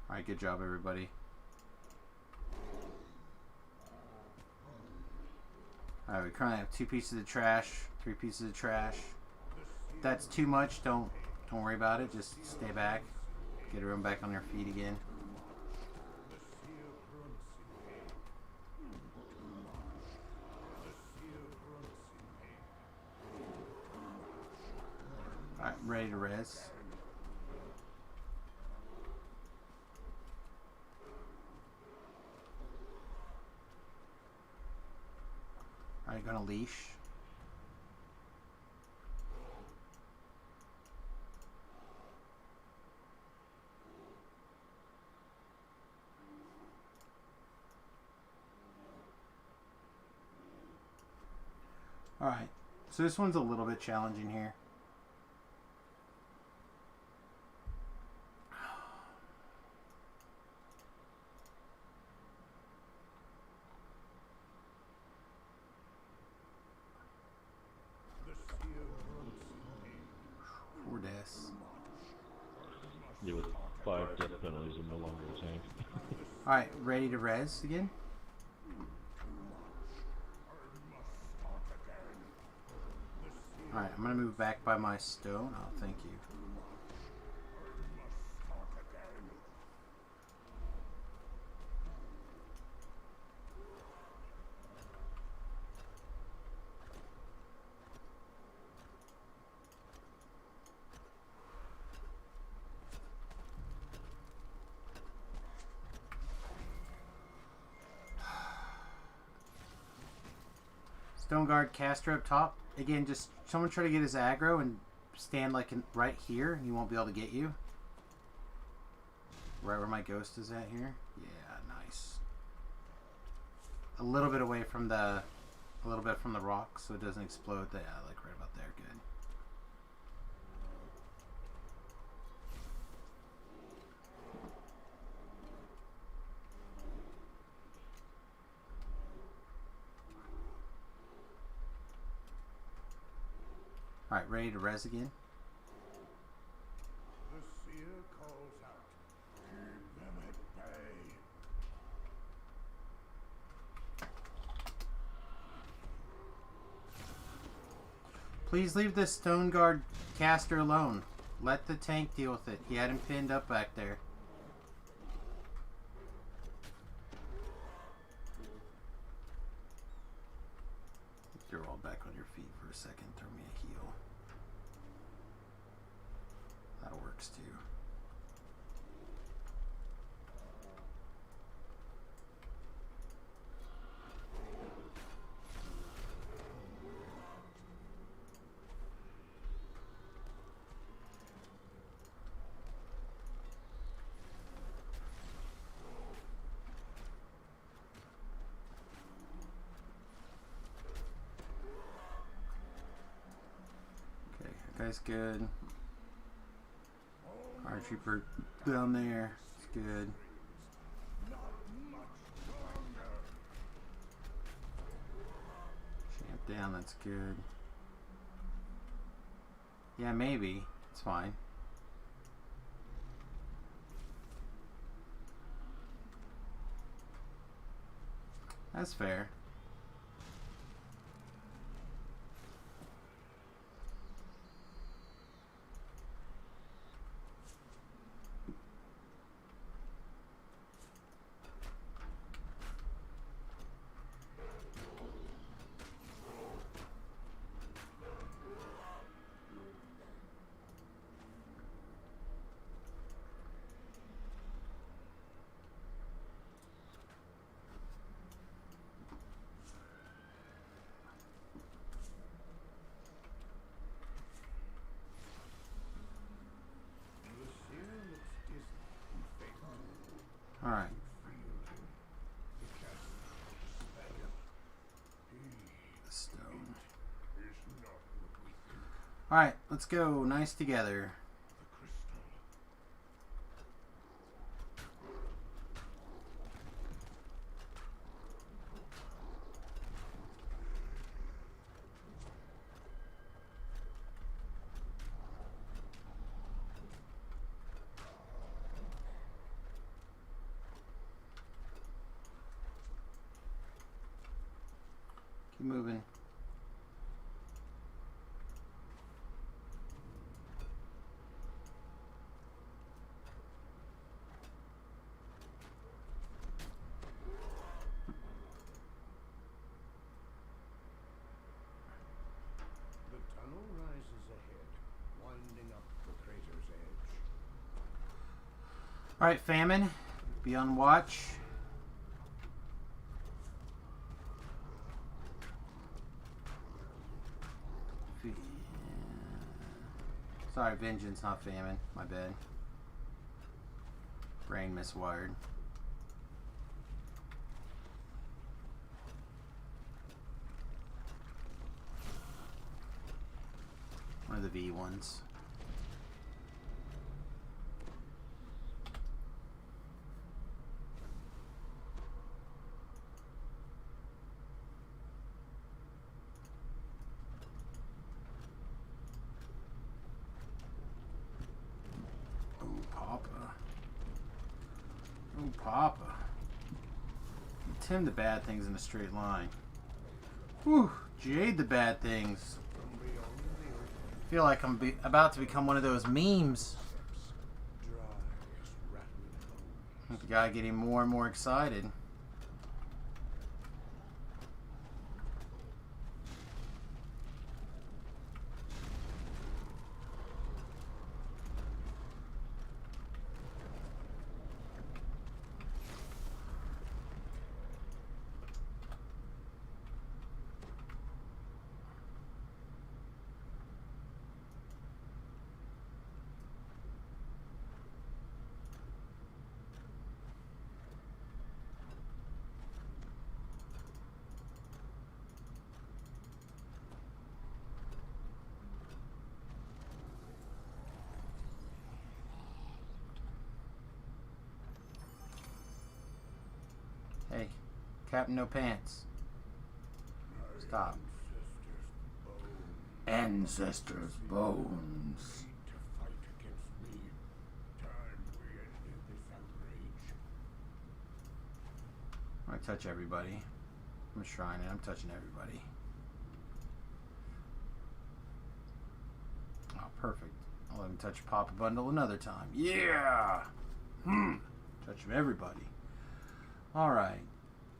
Alright, good job everybody. Alright, we currently have 2 pieces of trash, 3 pieces of trash. If that's too much, don't worry about it. Just stay back. Get everyone back on their feet again. Alright, ready to res. Alright, gonna leash. Alright, so this one's a little bit challenging here. Yeah, with 5 death penalties, I'm no longer a tank. Alright, ready to res again? Alright, I'm gonna move back by my stone. Oh, thank you. Stone guard caster up top. Again, just someone try to get his aggro and stand like right here, and he won't be able to get you. Right where my ghost is at here. Yeah, nice. A little bit away from the, rock, so it doesn't explode. Yeah, like right about there. Good. Alright, ready to res again? The seer calls out. Keep them at bay. Please leave the stone guard caster alone. Let the tank deal with it. He had him pinned up back there. You're all back on your feet for a second. Throw me a heal. That works too. Guy's good. Archer down there. It's good. Champ down, that's good. Yeah, maybe. It's fine. That's fair. Alright. Stone. Alright, let's go. Nice together. Keep moving. The tunnel rises ahead, winding up the crater's edge. Alright, Famine. Be on watch. Sorry, Vengeance, not Famine. My bad. Brain miswired. One of the V ones. Oh, Papa. Tim the bad things in a straight line. Whew, Jade the bad things. Feel like I'm about to become one of those memes. The guy getting more and more excited. Hey, Captain No Pants. Stop. Ancestors' bones. I touch everybody. I'm shrining. I'm touching everybody. Oh, perfect. I'll let him touch Papa Bundle another time. Yeah! Touch everybody. Alright.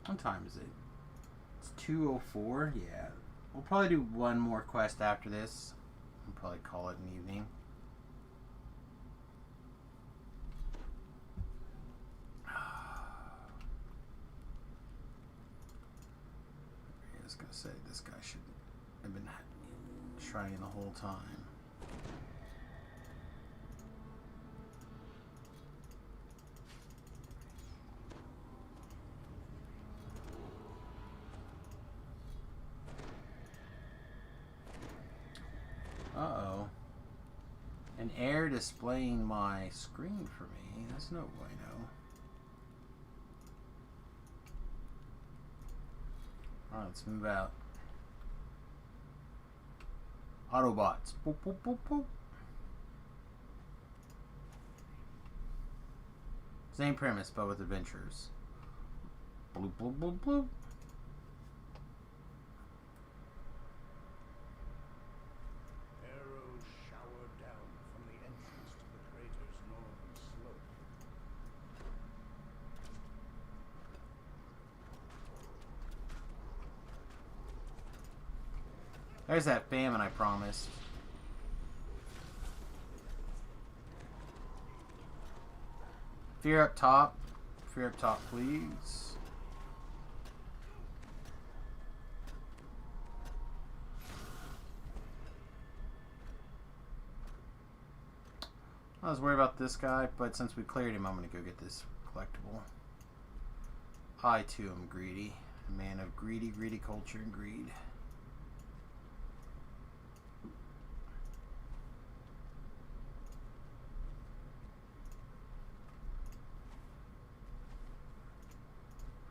What time is it? It's 2:04? Yeah. We'll probably do one more quest after this. We'll probably call it an evening. I was gonna say, this guy should have been trying the whole time. Uh-oh. An error displaying my screen for me. That's no bueno. Alright, let's move out. Autobots. Boop, boop, boop, boop. Same premise, but with adventures. Bloop, bloop, bloop, bloop. Arrows shower down from the entrance to the crater's northern slope. There's that famine I promised. Fear up top. Fear up top, please. I was worried about this guy, but since we cleared him, I'm going to go get this collectible. I, too, am greedy. A man of greedy culture and greed.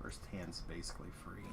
First hand's basically free.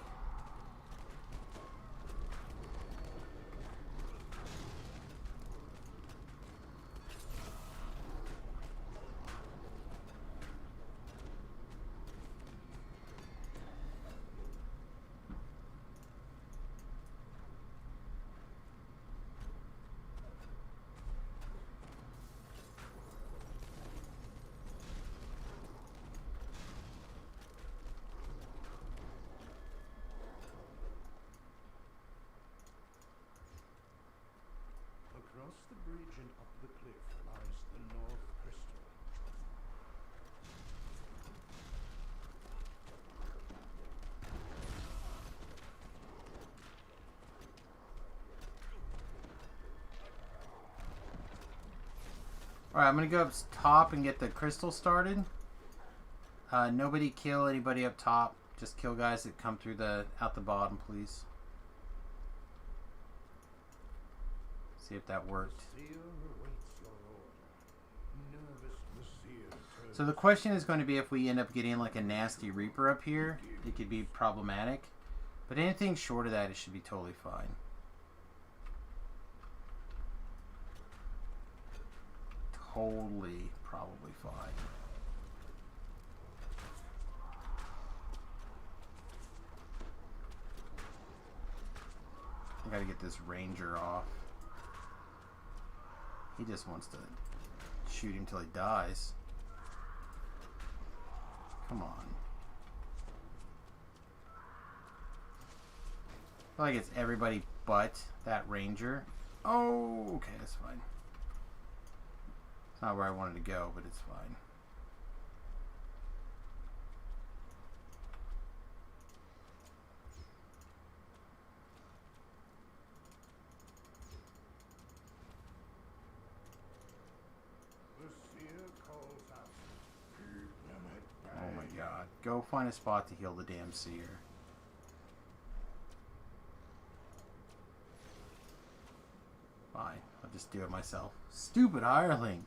Across the bridge and up the cliff lies the North Crystal. Alright, I'm going to go up top and get the crystal started. Nobody kill anybody up top. Just kill guys that come through out the bottom, please. See if that worked. So the question is going to be if we end up getting like a nasty Reaper up here, it could be problematic. But anything short of that, it should be totally fine. Totally, probably fine. I gotta get this ranger off. He just wants to shoot him till he dies. Come on. I feel like it's everybody but that ranger. Oh, okay, that's fine. It's not where I wanted to go, but it's fine. Oh my god. Go find a spot to heal the damn seer. Fine. I'll just do it myself. Stupid hireling.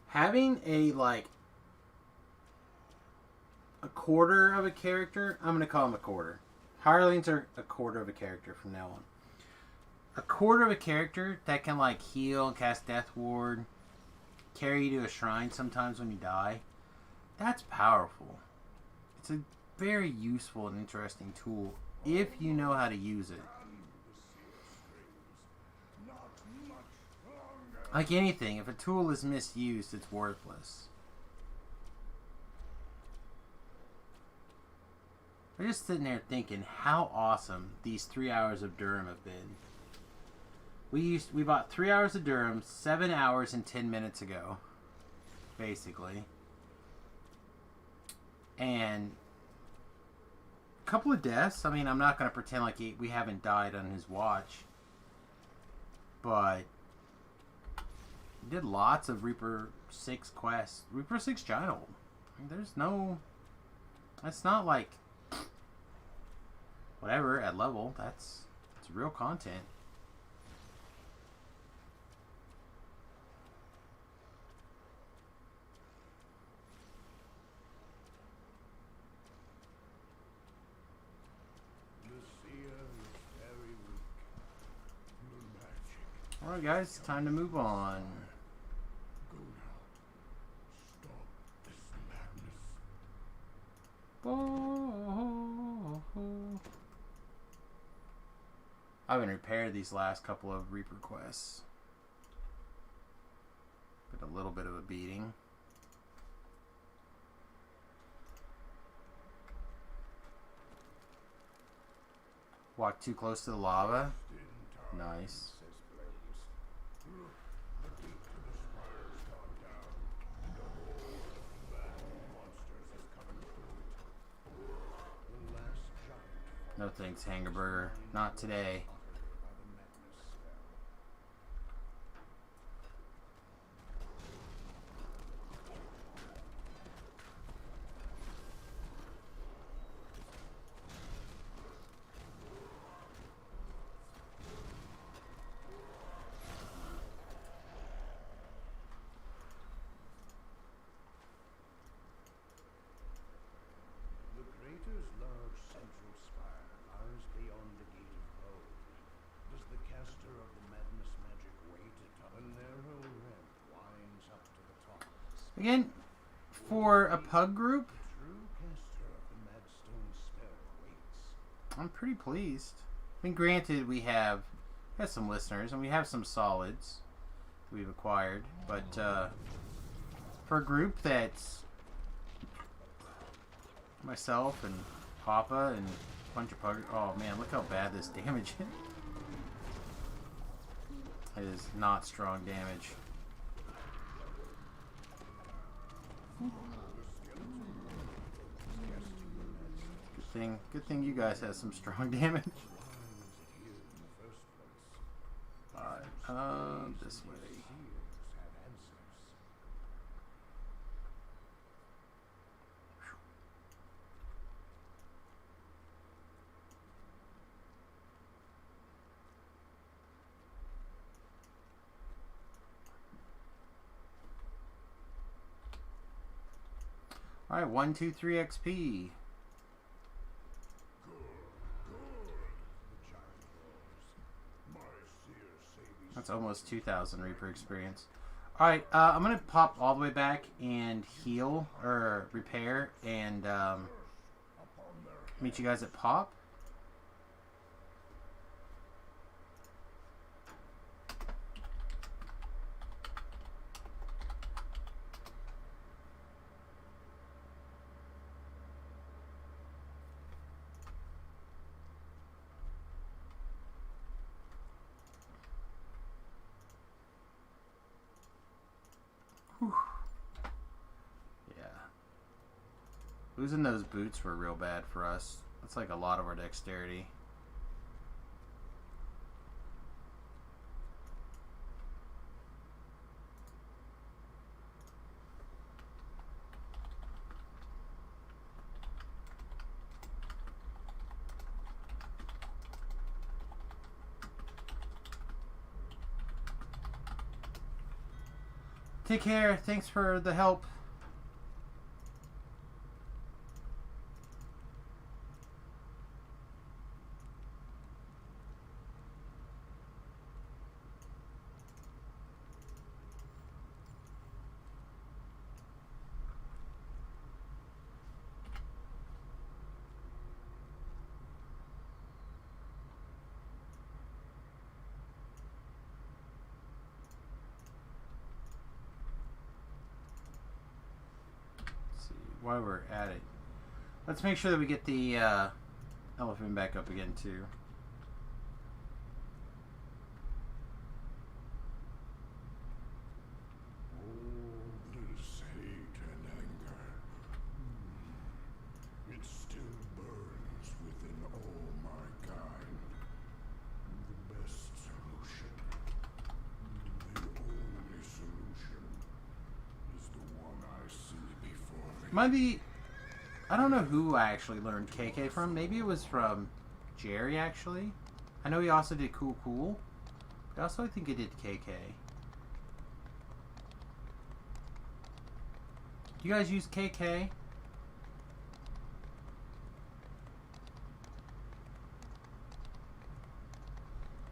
Having a quarter of a character, I'm going to call him a quarter. Hirelings are a quarter of a character from now on. A quarter of a character that can heal and cast Death Ward, carry you to a shrine sometimes when you die. That's powerful. It's a very useful and interesting tool if you know how to use it. Like anything, if a tool is misused, it's worthless. I'm just sitting there thinking how awesome these 3 hours of Durham have been. We bought 3 hours of Durham 7 hours and 10 minutes ago, basically. And a couple of deaths. I mean, I'm not going to pretend like we haven't died on his watch. But we did lots of Reaper 6 quests. Reaper 6 Giant. I mean, there's no... That's not like... Whatever, at level. It's real content. Alright guys, time to move on. Go now. Stop this madness. I haven't repaired these last couple of Reaper quests. Been a little bit of a beating. Walk too close to the lava. Nice. No thanks, Hangerburger. Not today. Again, for a pug group, I'm pretty pleased. I mean, granted, we have some listeners and we have some solids we've acquired, but for a group that's myself and Papa and a bunch of pug. Oh man, look how bad this damage is. It is not strong damage. Good thing you guys have some strong damage. Alright, this way. All right, 1, 2, 3 XP. That's almost 2,000 Reaper experience. All right, I'm gonna pop all the way back and heal or repair, and meet you guys at pop. Whew. Yeah. Losing those boots were real bad for us. That's like a lot of our dexterity. Take care. Thanks for the help. While we're at it, let's make sure that we get the elephant back up again too. Oh, this hate and anger. It still burns within all my kind. The best solution, the only solution, is the one I see before me. Might be, I don't know who I actually learned KK from. Maybe it was from Jerry, actually. I know he also did Cool Cool, but also I think he did KK. Do you guys use KK?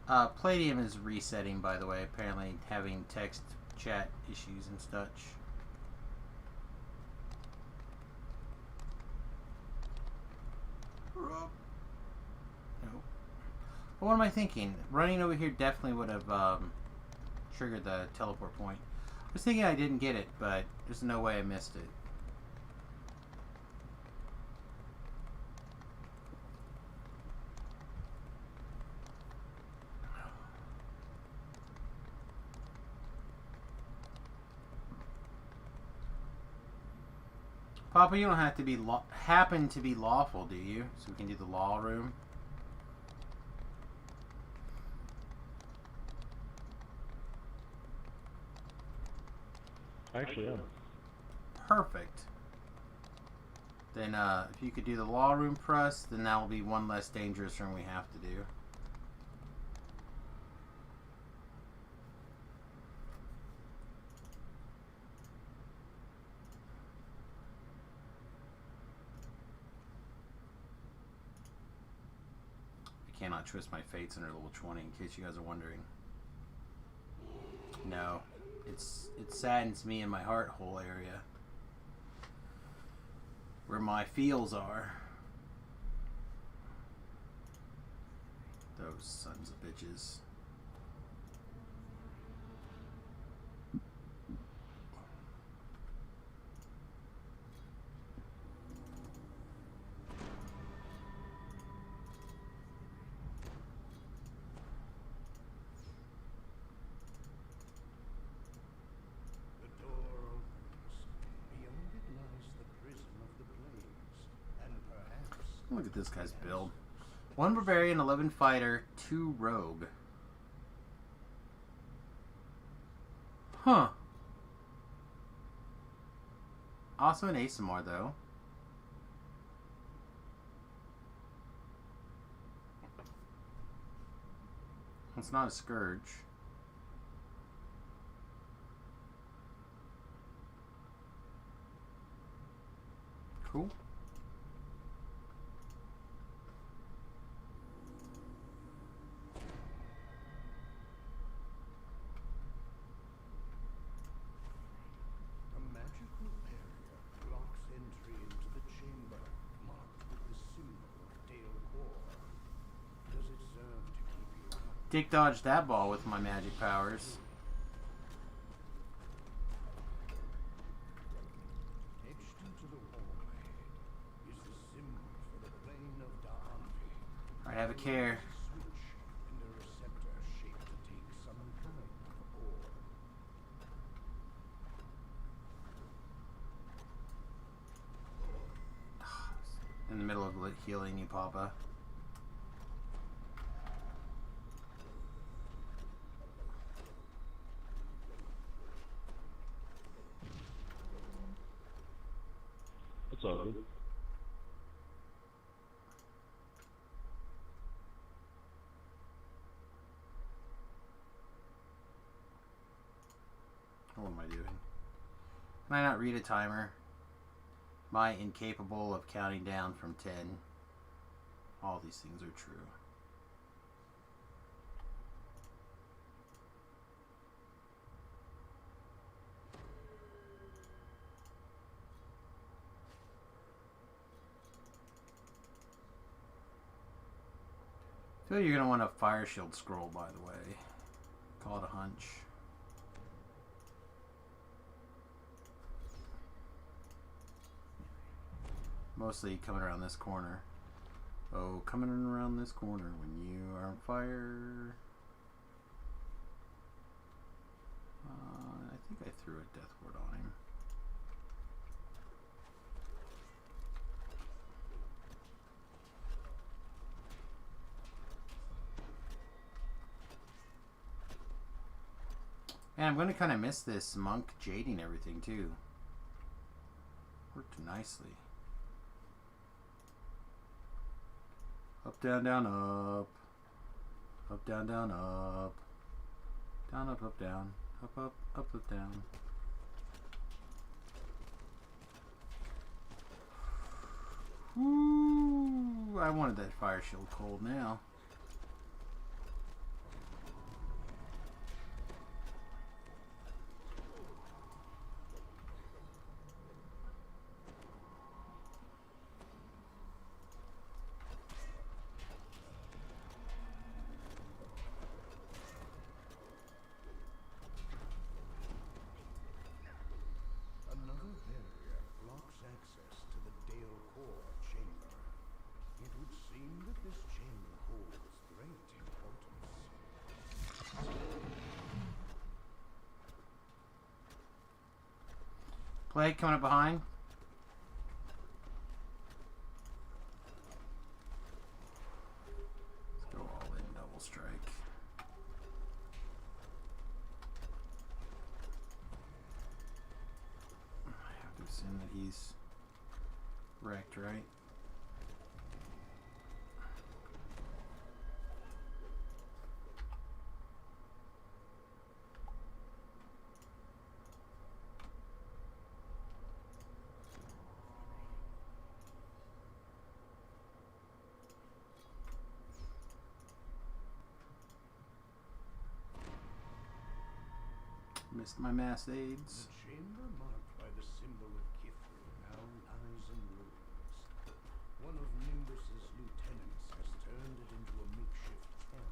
Palladium is resetting, by the way, apparently having text chat issues and such. Nope. Well, what am I thinking? Running over here definitely would have triggered the teleport point. I was thinking I didn't get it, but there's no way I missed it. Papa, you don't have to be happen to be lawful, do you? So we can do the law room. I actually am. Perfect. Then if you could do the law room for us, then that will be one less dangerous room we have to do. I cannot twist my fates under level 20, in case you guys are wondering. No. It saddens me in my heart hole area. Where my feels are. Those sons of bitches. Look at this guy's build. 1 Barbarian, 11 Fighter, 2 Rogue. Huh. Also an Asimar, though. It's not a Scourge. Cool. A magical barrier blocks entry into the chamber, marked with the symbol of Dale Core. Does it serve to keep you out? Dick dodged that ball with my magic powers. Etched into the wallpaper is the symbol for the plane of Da'anvi. I have a care. Switch and a receptor shaped to take some kind of orb. In the middle of healing you, Papa. It's all good. What am I doing? Can I not read a timer? Am I incapable of counting down from 10? All these things are true. I feel you're going to want a fire shield scroll, by the way. Call it a hunch. Mostly coming around this corner. Oh, coming around this corner when you are on fire. I think I threw a death ward on him. And I'm going to kind of miss this monk jading everything too. Worked nicely. Up, down, down, up. Up, down, down, up. Down, up, down. Up, up, down. Woo! I wanted that fire shield cold now. Another barrier blocks access to the Dale Core chamber. It would seem that this chamber holds great importance. Plague coming up behind. Let's go all in double strike. I have to assume that he's wrecked, right? Missed my mass aids. The chamber marked by the symbol of Kithru now lies in ruins. One of Nimbus's lieutenants has turned it into a makeshift camp.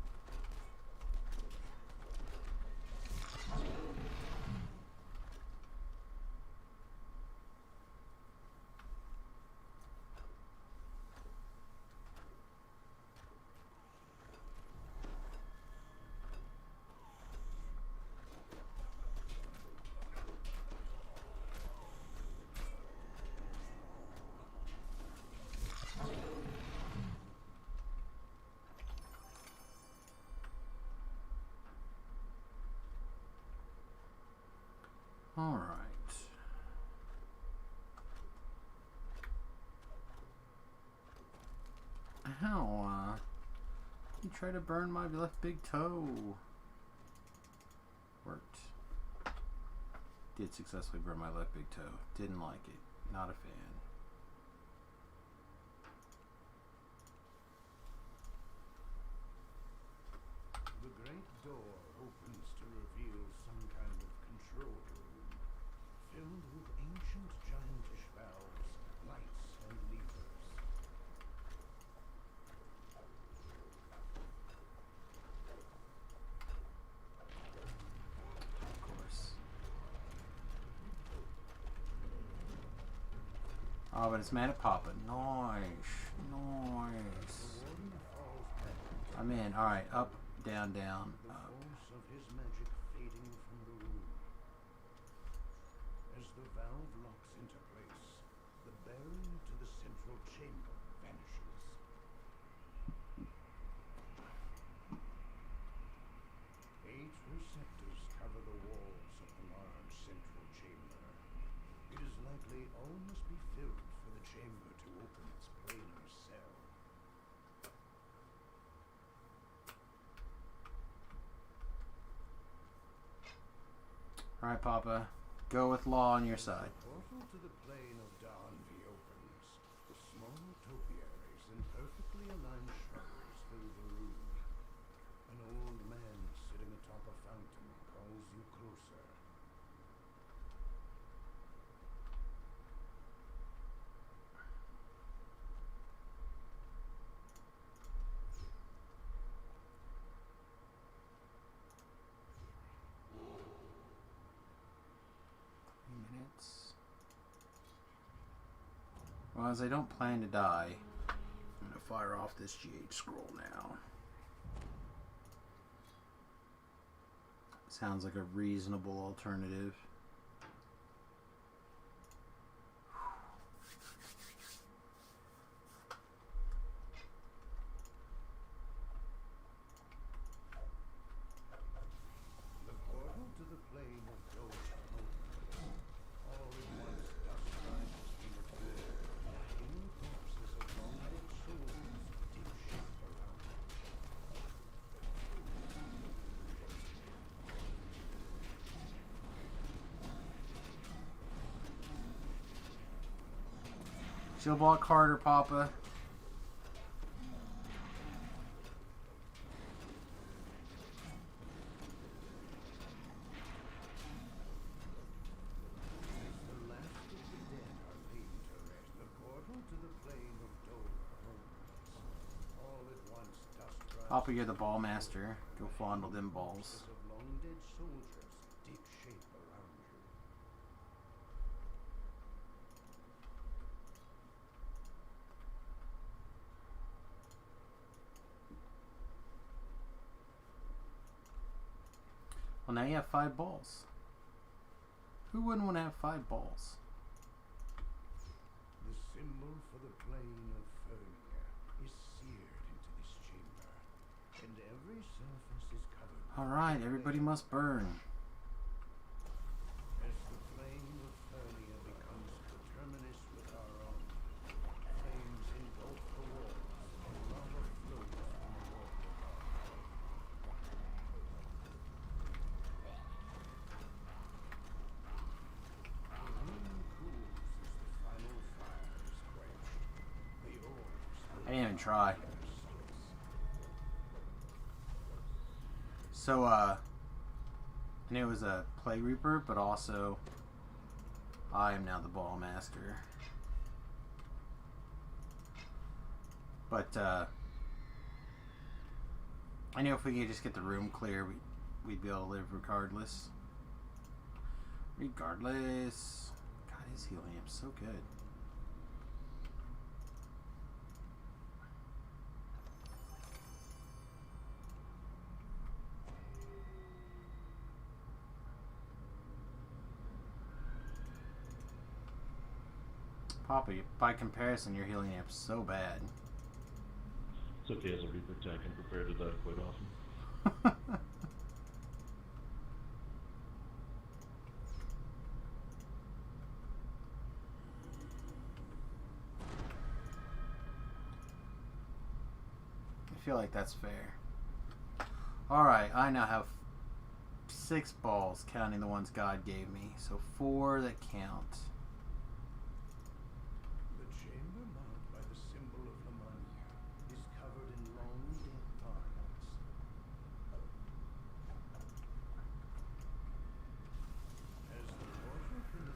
All right. How, you try to burn my left big toe. Worked. Did successfully burn my left big toe. Didn't like it. Not a fan. filled with ancient giantish valves, lights, and levers. Of course. Oh, but it's mad at Papa. Nice. Nice. I'm in. Alright, up, down, down, The up. force of his magic fading from the room. As the valve locks into place, the bearing to the central chamber vanishes. 8 receptors cover the walls of the large central chamber. It is likely all must be filled for the chamber to open its planar cell. Alright, Papa. Go with law on your side. The portal to the plane of Darnby opens. The small topiaries and perfectly aligned shrubberies fill the room. An old man sitting atop a fountain calls you closer. Minutes. Well, as I don't plan to die, I'm going to fire off this GH scroll now. Sounds like a reasonable alternative. The portal to the plane of Doja opens. All at once dust rises from the floor. Human corpses of long-dead soldiers take shape around them. She'll block harder, Papa. The last of the dead are laid to rest. The portal to the plane of Doja opens. All at once dust rises. Papa, you're the ball master. Go fondle them balls. Corpses of long-dead soldiers take shape around you. Well, now you have 5 balls. Who wouldn't want to have 5 balls? The symbol for the plane of Fernia is seared into this chamber, and every surface is covered. Alright, everybody must burn. As the plane of Fernia becomes coterminous with our own, flames engulf the walls, and lava flows from the wall above. The room cools as the final fire is quenched. The orbs I didn't even try. their sticks. So, I knew it was a Plague Reaper, but also I am now the ball master. But, I knew if we could just get the room clear, we'd be able to live regardless. Regardless. God, his healing is so good. Papa, by comparison, your healing amp's so bad. It's okay as a Reaper tank, I'm prepared to die quite often. I feel like that's fair. Alright, I now have 6 balls, counting the ones God gave me. So 4 that count. The chamber marked by the symbol of Lamania is covered in long dead varnals. As the portal from the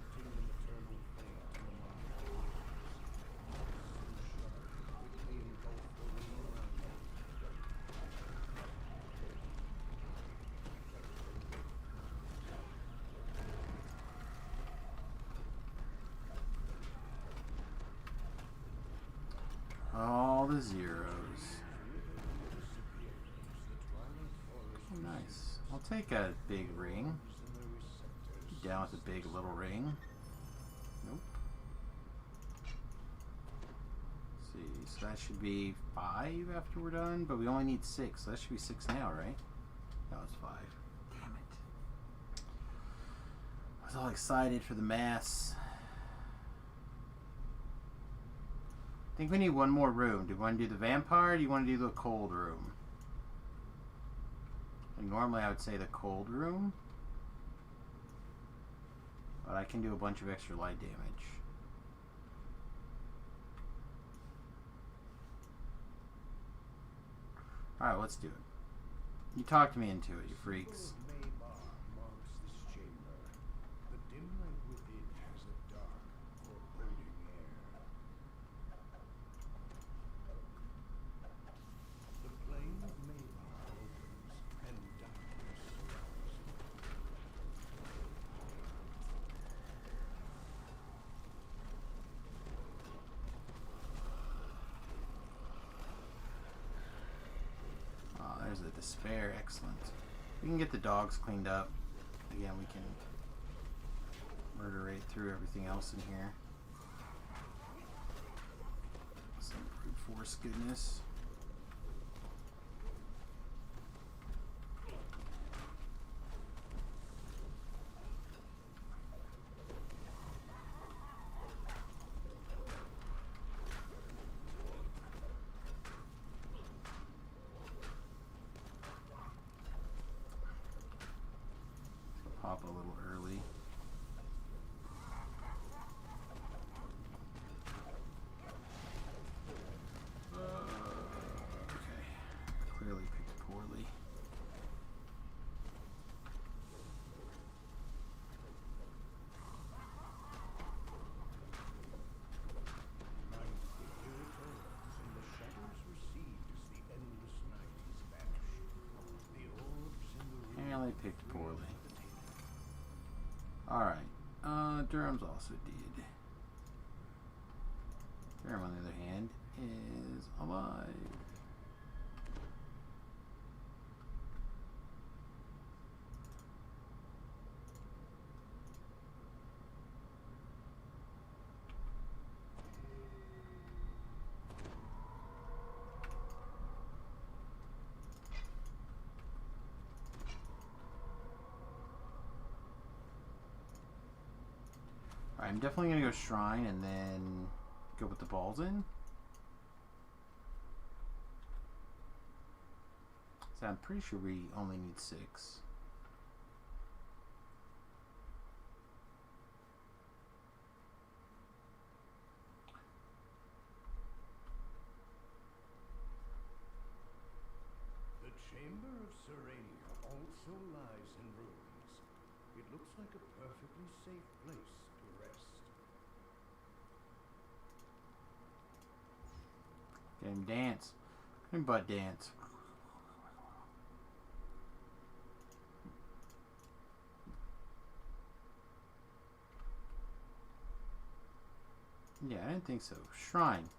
All the zeros. Oh, nice. I'll take a big ring. Down with a big little ring. Nope. Let's see, so that should be 5 after we're done, but we only need 6, so that should be 6 now, right? That was 5. Damn it. I was all excited for the mass. I think we need one more room. Do you want to do the vampire or do you want to do the cold room? And normally I would say the cold room. But I can do a bunch of extra light damage. Alright, let's do it. You talked me into it, you freaks. There's the despair. Excellent. We can get the dogs cleaned up. Again, we can murder right through everything else in here. Some brute force goodness. Pop a little early. Okay. Clearly picked poorly. And they picked poorly. Alright, Durham's also dead. Durham, on the other hand, is alive. I'm definitely going to go Shrine and then go with the balls in. So I'm pretty sure we only need 6. The Chamber of Serenia also lies in ruins. It looks like a perfectly safe place to rest. Get him dance. Get him butt dance. Yeah, I didn't think so. Shrine.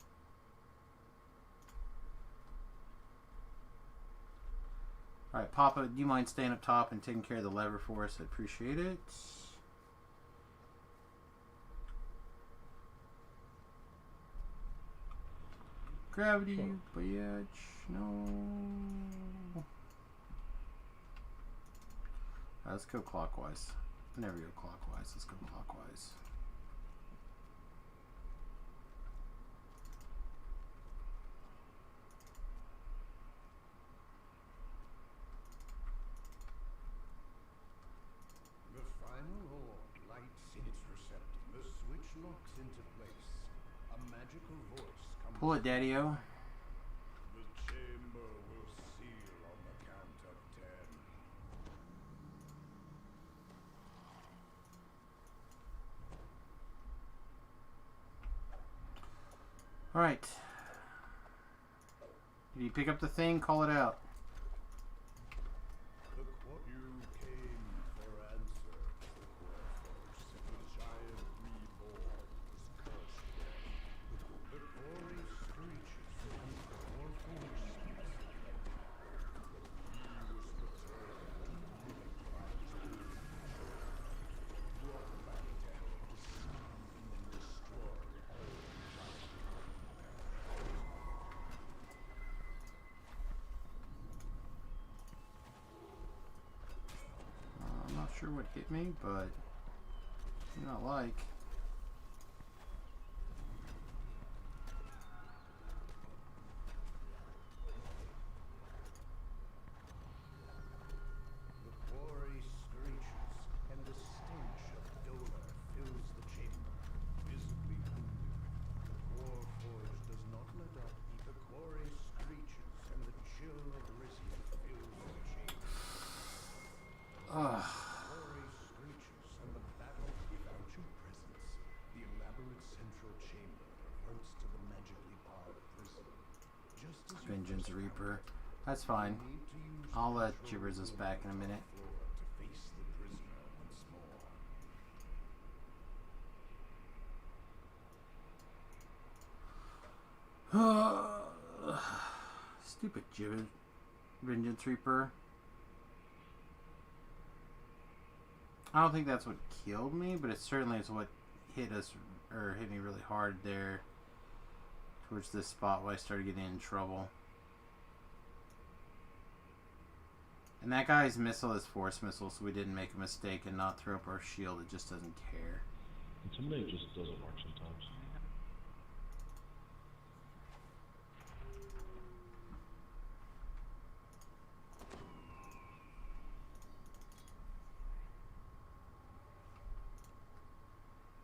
Alright, Papa, do you mind staying up top and taking care of the lever for us? I appreciate it. Gravity, bitch. No. Alright, let's go clockwise. I never go clockwise. Let's go clockwise. The final orb lights its receptor. The switch locks into place. A magical voice comes. Pull it, Daddy-O. The chamber will seal on the count of 10. Alright. Did you pick up the thing? Call it out. You came for answers, the Querfolks. The giant reborn was cursed. The quarry screeches what hit me, but do not like. The quarry screeches, and the stench of dolor fills the chamber, visibly wounded. The war forge does not let up. The quarry screeches, and the chill of Risia fills the chamber. Ugh. Quarry screeches, and the battle without your presence. The elaborate central chamber reverts to the magically barred prison. Just as you Vengeance first Reaper. found it, That's you fine. need to use I'll the let control Gibbers us room back in a on the minute. floor to face the prisoner once more. Stupid Gibbet. Vengeance Reaper. I don't think that's what killed me, but it certainly is what hit us, or hit me really hard there towards this spot where I started getting in trouble. And that guy's missile is force missile, so we didn't make a mistake and not throw up our shield. It just doesn't care. Intimidate just doesn't work sometimes.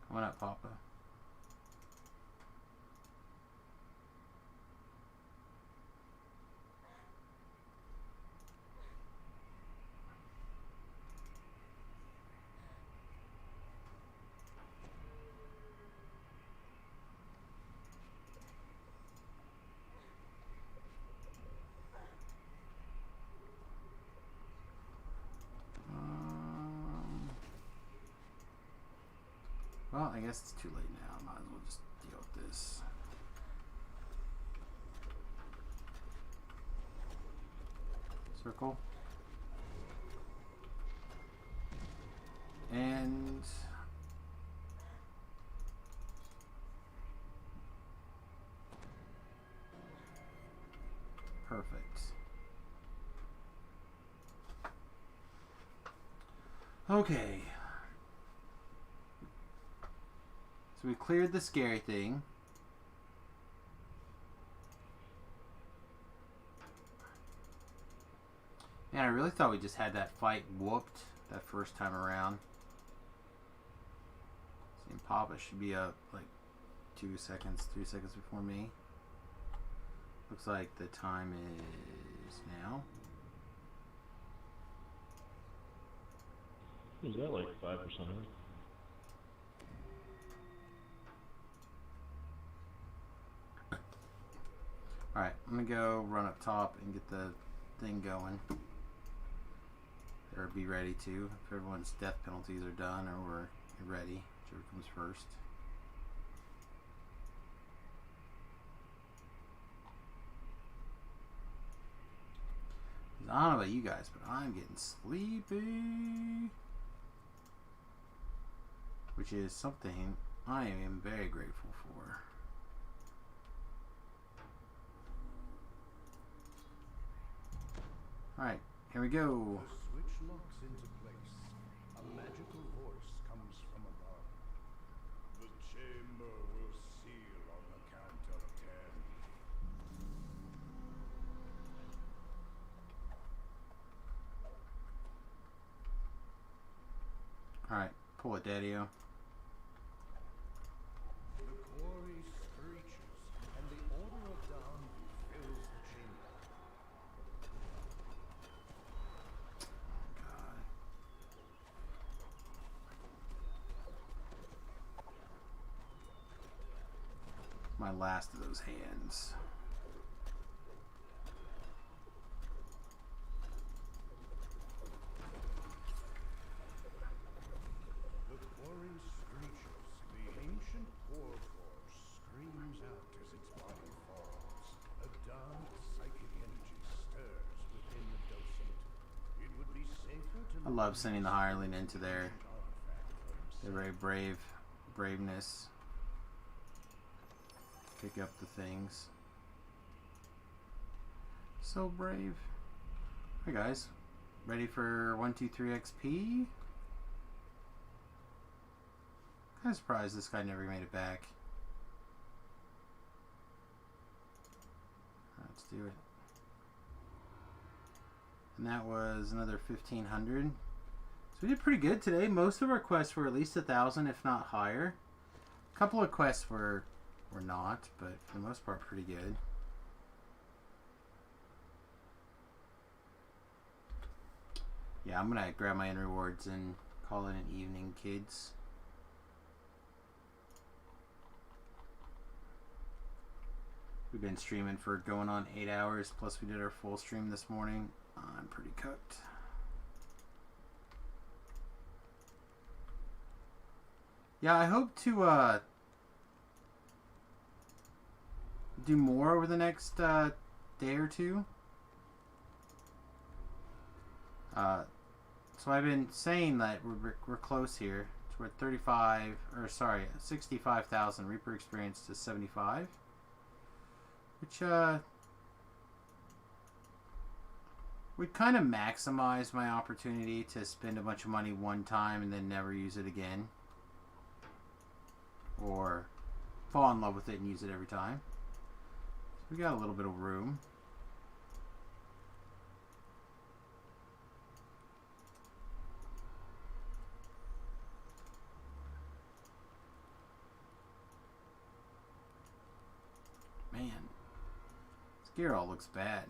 Come on up, Papa. Well, I guess it's too late now. Might as well just deal with this. Circle. And perfect. Okay. So we cleared the scary thing. Man, I really thought we just had that fight whooped that first time around. See, Papa should be up like 2 seconds, 3 seconds before me. Looks like the time is now. Is that like 5% of it? Alright, I'm gonna go run up top and get the thing going. Or be ready to. If everyone's death penalties are done or we're ready, whichever comes first. I don't know about you guys, but I'm getting sleepy. Which is something I am very grateful for. Alright, here we go. The switch locks into place. A magical voice comes from above. The chamber will seal on the count of 10. Alright, pull it, Daddy-o. The quarry screeches, and the order of dawn fills the chamber. God. My last of those hands. The quarry screeches. The ancient war forge screams out as its body falls. A dark psychic energy stirs within the docent. It would be safer to I love sending the hireling into their artifact for very braveness. Pick up the things. So brave. Hi guys. Ready for 1, 2, 3 XP? I'm surprised this guy never made it back. Let's do it. And that was another 1,500. So we did pretty good today. Most of our quests were at least 1,000, if not higher. A couple of quests were not, but for the most part, pretty good. Yeah, I'm gonna grab my end rewards and call it an evening, kids. We've been streaming for going on 8 hours, plus we did our full stream this morning. I'm pretty cooked. Yeah, I hope to do more over the next day or two. So I've been saying that we're close here. So we're at 35, or sorry, 65,000 Reaper experience to 75. Which, would kind of maximize my opportunity to spend a bunch of money one time and then never use it again. Or fall in love with it and use it every time. So we got a little bit of room. Man, this gear all looks bad.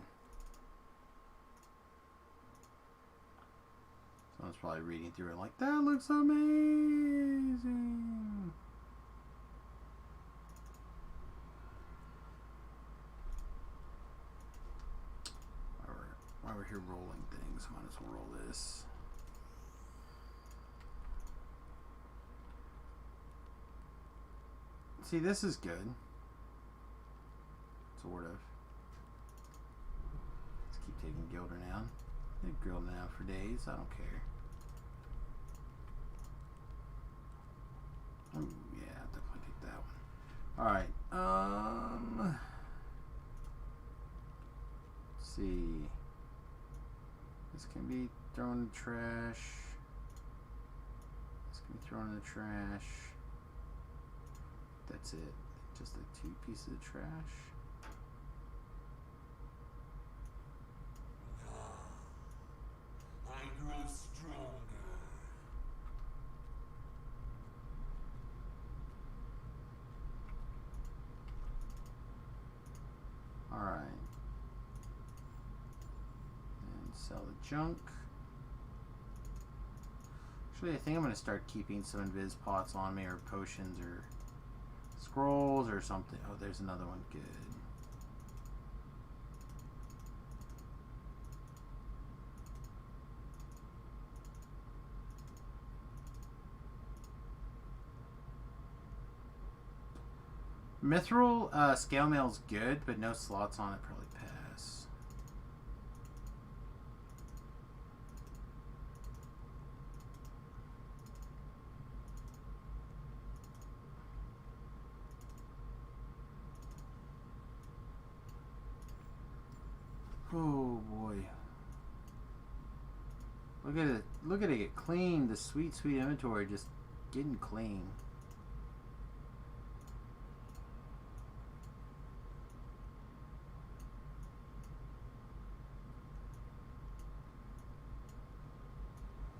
Someone's probably reading through it like, that looks amazing. While we're here rolling things, might as well roll this. See, this is good. Sort of. Let's keep taking Gilder now. Take Gilder now for days. I don't care. Oh yeah, definitely take that one. All right. Let's see. This can be thrown in the trash. This can be thrown in the trash. That's it. Just like 2 pieces of trash. I grow stronger. Alright. And sell the junk. Actually, I think I'm going to start keeping some invis pots on me, or potions, or scrolls, or something. Oh, there's another one. Good. Mithril scale mail's good, but no slots on it, probably pass. Oh boy. Look at it. Look at it get clean. The sweet, sweet inventory just getting clean.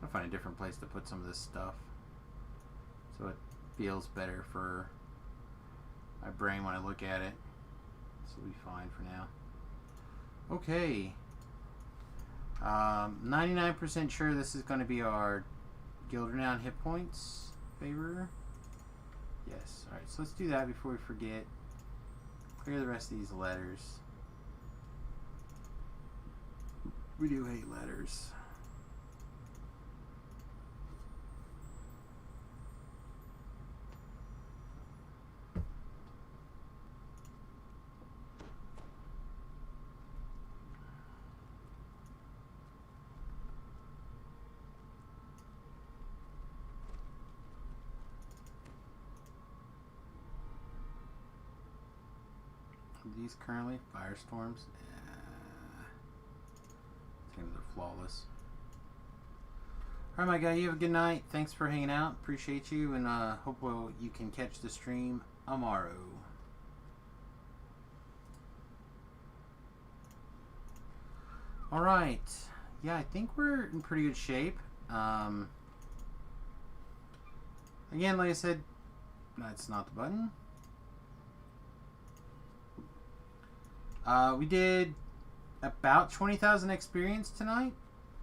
I'll find a different place to put some of this stuff so it feels better for my brain when I look at it. This will be fine for now. Okay. 99% sure this is going to be our Gildernown hit points favor. Yes. Alright, so let's do that before we forget. Clear the rest of these letters. We do hate letters. These currently firestorms. They're flawless. Alright, my guy, you have a good night. Thanks for hanging out. Appreciate you, and hope you can catch the stream tomorrow. Alright. Yeah, I think we're in pretty good shape. Again, like I said, that's not the button. We did about 20,000 experience tonight.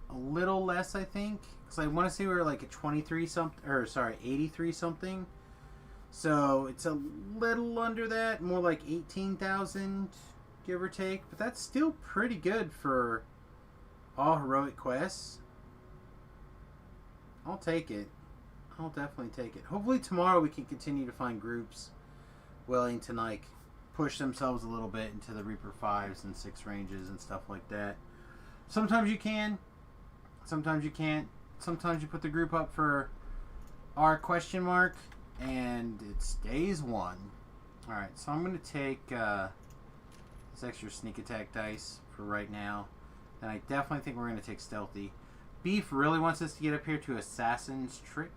A little less, I think. Because I want to say we were like at 23 something, or sorry, 83 something. So it's a little under that, more like 18,000, give or take. But that's still pretty good for all heroic quests. I'll take it. I'll definitely take it. Hopefully tomorrow we can continue to find groups willing to like push themselves a little bit into the Reaper 5s and 6 ranges and stuff like that. Sometimes you can. Sometimes you can't. Sometimes you put the group up for our question mark and it stays 1. Alright, so I'm going to take this extra sneak attack dice for right now. And I definitely think we're going to take stealthy. Beef really wants us to get up here to Assassin's Trick,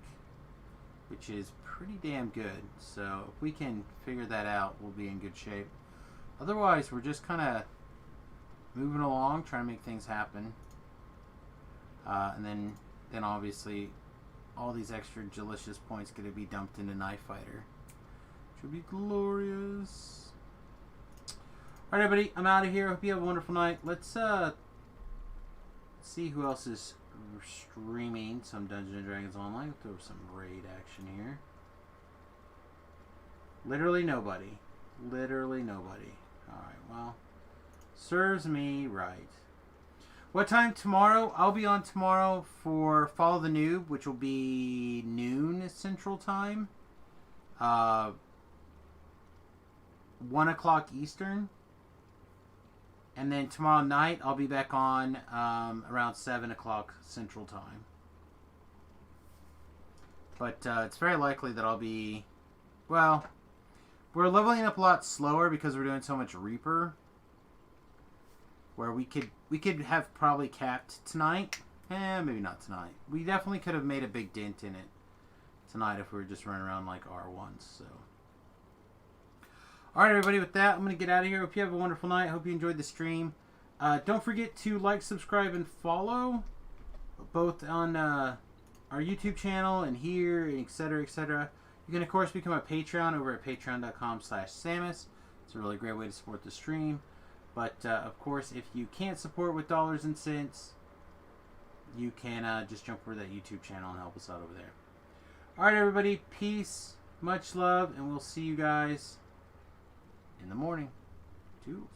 which is pretty damn good. So if we can figure that out, we'll be in good shape. Otherwise, we're just kind of moving along, trying to make things happen. And then obviously, all these extra delicious points going to be dumped into Knife Fighter, which will be glorious. All right, everybody, I'm out of here. Hope you have a wonderful night. Let's see who else is streaming some Dungeons & Dragons Online. Throw some raid action here. Literally nobody. Literally nobody. Alright, well, serves me right. What time tomorrow? I'll be on tomorrow for Follow the Noob, which will be noon Central Time. 1 o'clock Eastern. And then tomorrow night, I'll be back on around 7 o'clock Central Time. But it's very likely that I'll be... Well, we're leveling up a lot slower because we're doing so much Reaper. Where we could have probably capped tonight. Maybe not tonight. We definitely could have made a big dent in it tonight if we were just running around like R1s. So... Alright, everybody, with that, I'm going to get out of here. Hope you have a wonderful night. Hope you enjoyed the stream. Don't forget to like, subscribe, and follow. Both on our YouTube channel and here, etc., etc. You can, of course, become a Patreon over at patreon.com/Samus. It's a really great way to support the stream. But, of course, if you can't support with dollars and cents, you can just jump over to that YouTube channel and help us out over there. Alright, everybody. Peace. Much love. And we'll see you guys in the morning. Toodles.